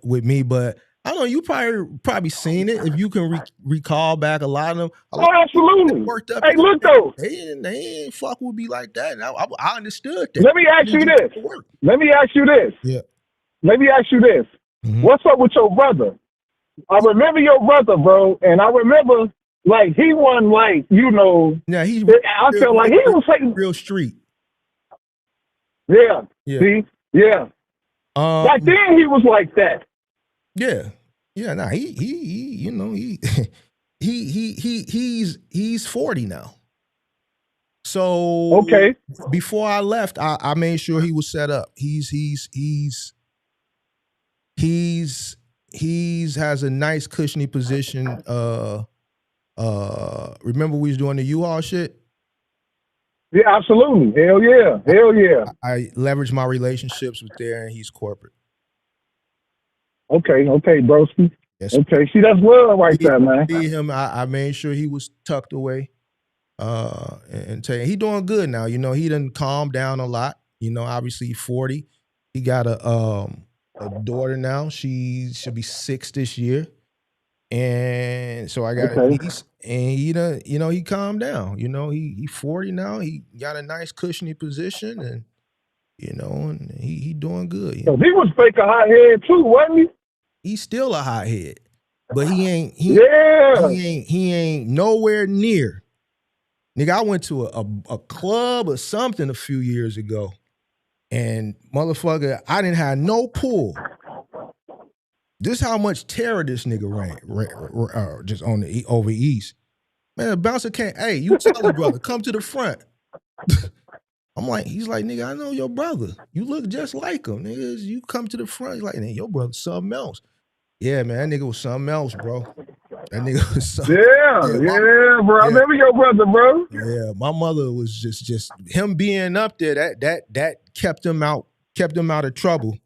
Speaker 4: with me, but I don't know, you probably seen it if you can recall back a lot of them.
Speaker 9: Absolutely.
Speaker 4: Worked up.
Speaker 9: Hey, look though.
Speaker 4: They ain't fuck with me like that. And I understood that.
Speaker 9: Let me ask you this.
Speaker 4: Yeah.
Speaker 9: Let me ask you this. What's up with your brother? I remember your brother, bro, and I remember like he wasn't like,
Speaker 4: Yeah,
Speaker 9: I felt like he was like
Speaker 4: real street.
Speaker 9: Yeah. See? Yeah. Back then he was like that.
Speaker 4: Yeah. Yeah, nah, he's 40 now. So
Speaker 9: okay.
Speaker 4: Before I left, I made sure he was set up. He's has a nice cushiony position. Remember we was doing the U-Haul shit?
Speaker 9: Yeah, absolutely. Hell yeah. Hell yeah.
Speaker 4: I leveraged my relationships with there, and he's corporate.
Speaker 9: Okay, broski. Yes. Okay, see, that's love right there, man.
Speaker 4: Him, I made sure he was tucked away. And tell you, he doing good now. He done calmed down a lot. Obviously 40. He got a daughter now. She should be 6 this year. And so I got a niece, and he done, he calmed down. He 40 now. He got a nice cushiony position, and and he doing good.
Speaker 9: So he was fake a hot head too, wasn't he?
Speaker 4: He's still a hot head, but he ain't nowhere near. Nigga, I went to a club or something a few years ago, and motherfucker, I didn't have no pull. This how much terror this nigga ran just on the over east. Man, the bouncer can't. Hey, you tell the brother, come to the front. I'm like, he's like, nigga, I know your brother. You look just like him, nigga. You come to the front. He's like, nigga, your brother's something else. Yeah, man, that nigga was something else, bro. That nigga was something.
Speaker 9: Yeah, bro. I remember your brother, bro.
Speaker 4: Yeah, my mother was just him being up there. That kept him out of trouble.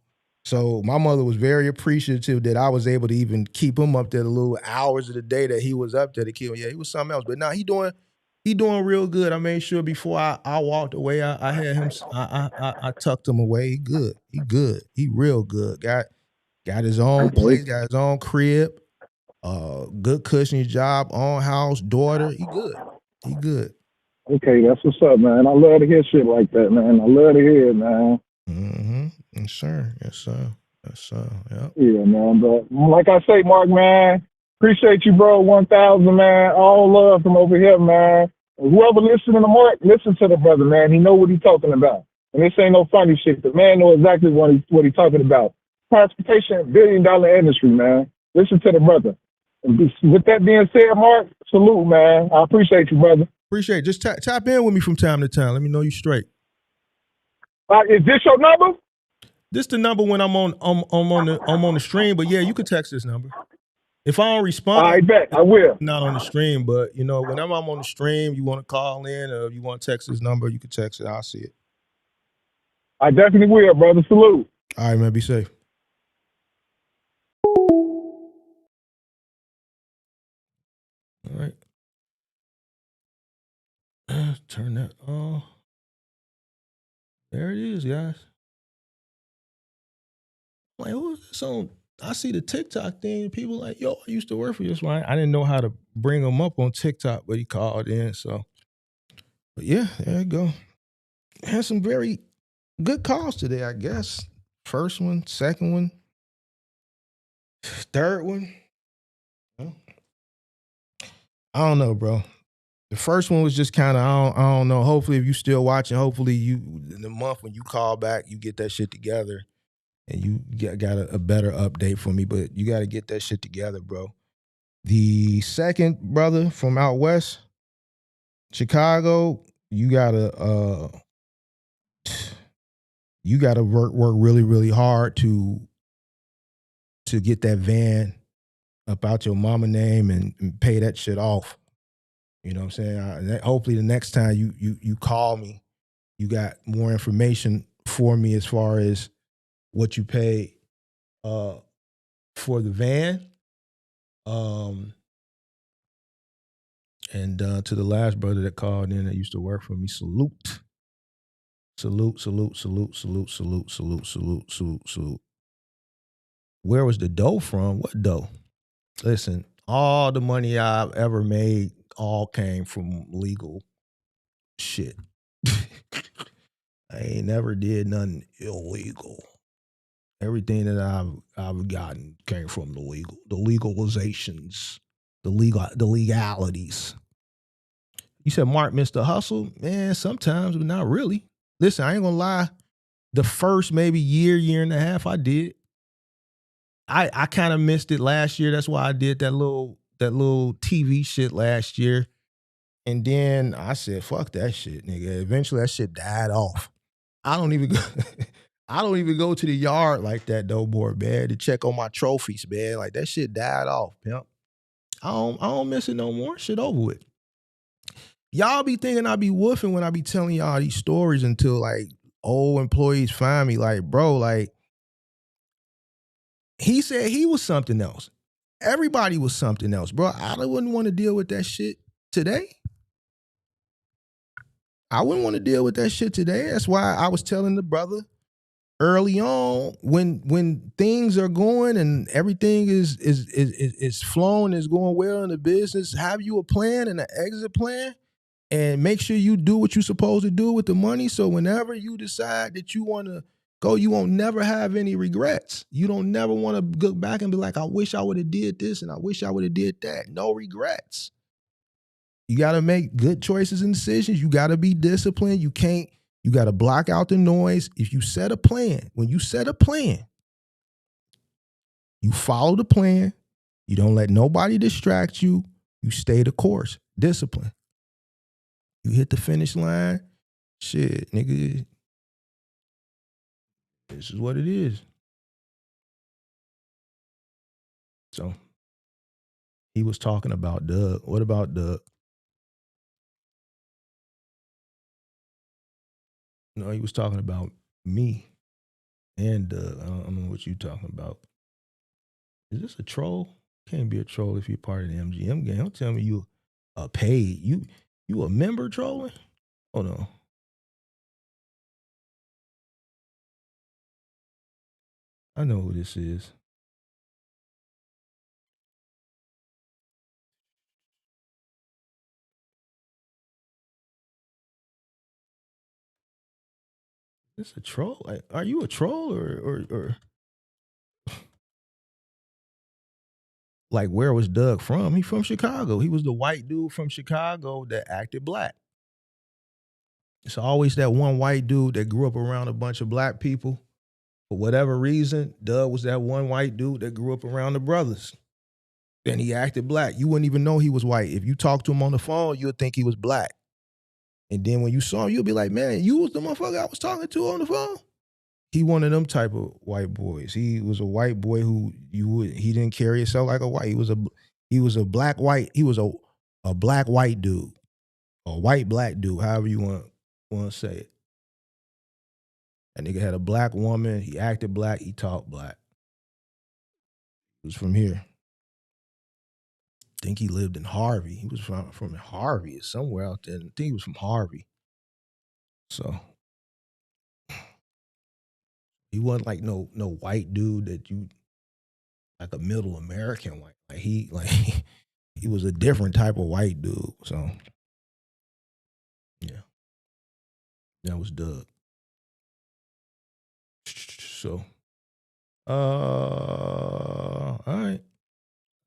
Speaker 4: So my mother was very appreciative that I was able to even keep him up there the little hours of the day that he was up there to kill. Yeah, he was something else. But now he doing real good. I made sure before I walked away, I had him. I tucked him away. He good. He good. He real good. Got his own place. Got his own crib. Good cushiony job. Own house. Daughter. He good. He good.
Speaker 9: Okay, that's what's up, man. I love to hear shit like that, man. I love to hear it, man.
Speaker 4: Mm-hmm. Yes, sir. Yep.
Speaker 9: Yeah, man. But like I say, Mark, man, appreciate you, bro. 1,000, man. All love from over here, man. And whoever listening to Mark, listen to the brother, man. He know what he's talking about. And this ain't no funny shit. The man know exactly what he's talking about. Transportation, $1 billion industry, man. Listen to the brother. And with that being said, Mark, salute, man. I appreciate you, brother.
Speaker 4: Appreciate it. Just tap in with me from time to time. Let me know you straight.
Speaker 9: Is this your number?
Speaker 4: This the number when I'm on the stream, but yeah, you could text this number. If I don't respond,
Speaker 9: I bet I will.
Speaker 4: Not on the stream, but when I'm on the stream, you want to call in or you want to text this number, you can text it. I'll see it.
Speaker 9: I definitely will, brother. Salute.
Speaker 4: All right, man. Be safe. turn that on. There it is, guys. Like, who's this on? I see the TikTok thing. People like, yo, I used to work for this one. I didn't know how to bring him up on TikTok, but he called in. So, but yeah, there you go. Had some very good calls today, I guess. First one, second one, third one. I don't know, bro. The first one was just kind of, I don't know. Hopefully, if you still watching, hopefully you in the month when you call back, you get that shit together. And you got a better update for me, but you got to get that shit together, bro. The second brother from out west, Chicago, you gotta work really, really hard to get that van up out your mama name and pay that shit off. You know what I'm saying? Hopefully the next time you call me, you got more information for me as far as what you paid for the van. And to the last brother that called in that used to work for me, salute. Salute, salute, salute, salute, salute, salute, salute, salute, salute. Where was the dough from? What dough? Listen, all the money I've ever made all came from legal shit. I ain't never did nothing illegal. Everything that I've gotten came from the legalizations, the legalities. You said Mark missed the hustle? Man, sometimes, but not really. Listen, I ain't gonna lie. The first maybe year and a half, I did. I kind of missed it last year. That's why I did that little TV shit last year. And then I said, fuck that shit, nigga. Eventually that shit died off. I don't even go to the yard like that though, boy, man, to check on my trophies, man. Like that shit died off, pimp. I don't miss it no more. Shit over with. Y'all be thinking I be woofing when I be telling y'all these stories until like old employees find me. Like, bro, like he said he was something else. Everybody was something else, bro. I wouldn't want to deal with that shit today. I wouldn't want to deal with that shit today. That's why I was telling the brother early on when things are going and everything is flowing, is going well in the business, have you a plan and an exit plan and make sure you do what you're supposed to do with the money. So whenever you decide that you want to go, you won't never have any regrets. You don't never want to go back and be like, I wish I would have did this and I wish I would have did that. No regrets. You got to make good choices and decisions. You got to be disciplined. You got to block out the noise. If you set a plan, when you set a plan, you follow the plan. You don't let nobody distract you. You stay the course. Discipline. You hit the finish line. Shit, nigga. This is what it is. So he was talking about Doug. What about Doug? No, he was talking about me and Doug. I don't know what you talking about. Is this a troll? Can't be a troll if you're part of the MGM game. Don't tell me you paid. You a member trolling? Hold on. I know who this is. Is this a troll? Like, are you a troll or like where was Doug from? He from Chicago. He was the white dude from Chicago that acted black. It's always that one white dude that grew up around a bunch of black people. For whatever reason, Doug was that one white dude that grew up around the brothers. And he acted black. You wouldn't even know he was white. If you talked to him on the phone, you would think he was black. And then when you saw him, you'll be like, man, you was the motherfucker I was talking to on the phone. He one of them type of white boys. He was a white boy who he didn't carry himself like a white. He was a black white. He was a black white dude, a white black dude, however you want to say it. That nigga had a black woman. He acted black. He talked black. He was from here. think he lived in Harvey. He was from Harvey, somewhere out there. I think he was from Harvey. So he wasn't like no white dude that you like a middle American white. Like he was a different type of white dude. So yeah, that was Doug. So all right.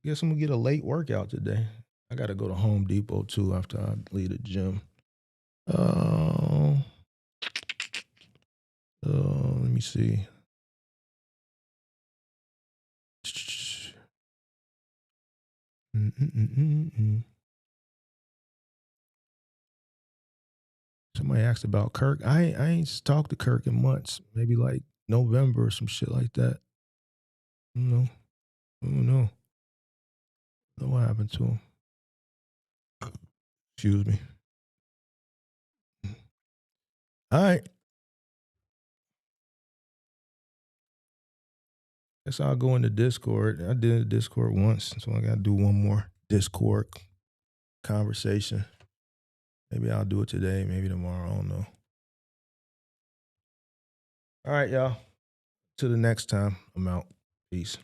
Speaker 4: Guess I'm gonna get a late workout today. I gotta go to Home Depot too after I leave the gym. Let me see. Somebody asked about Kirk. I ain't talked to Kirk in months. Maybe like November or some shit like that. I don't know. I don't know what happened to him. Excuse me. All right. Guess I'll go into Discord. I did Discord once, so I gotta do one more Discord conversation. Maybe I'll do it today, maybe tomorrow. I don't know. All right, y'all. Till the next time, I'm out. Peace.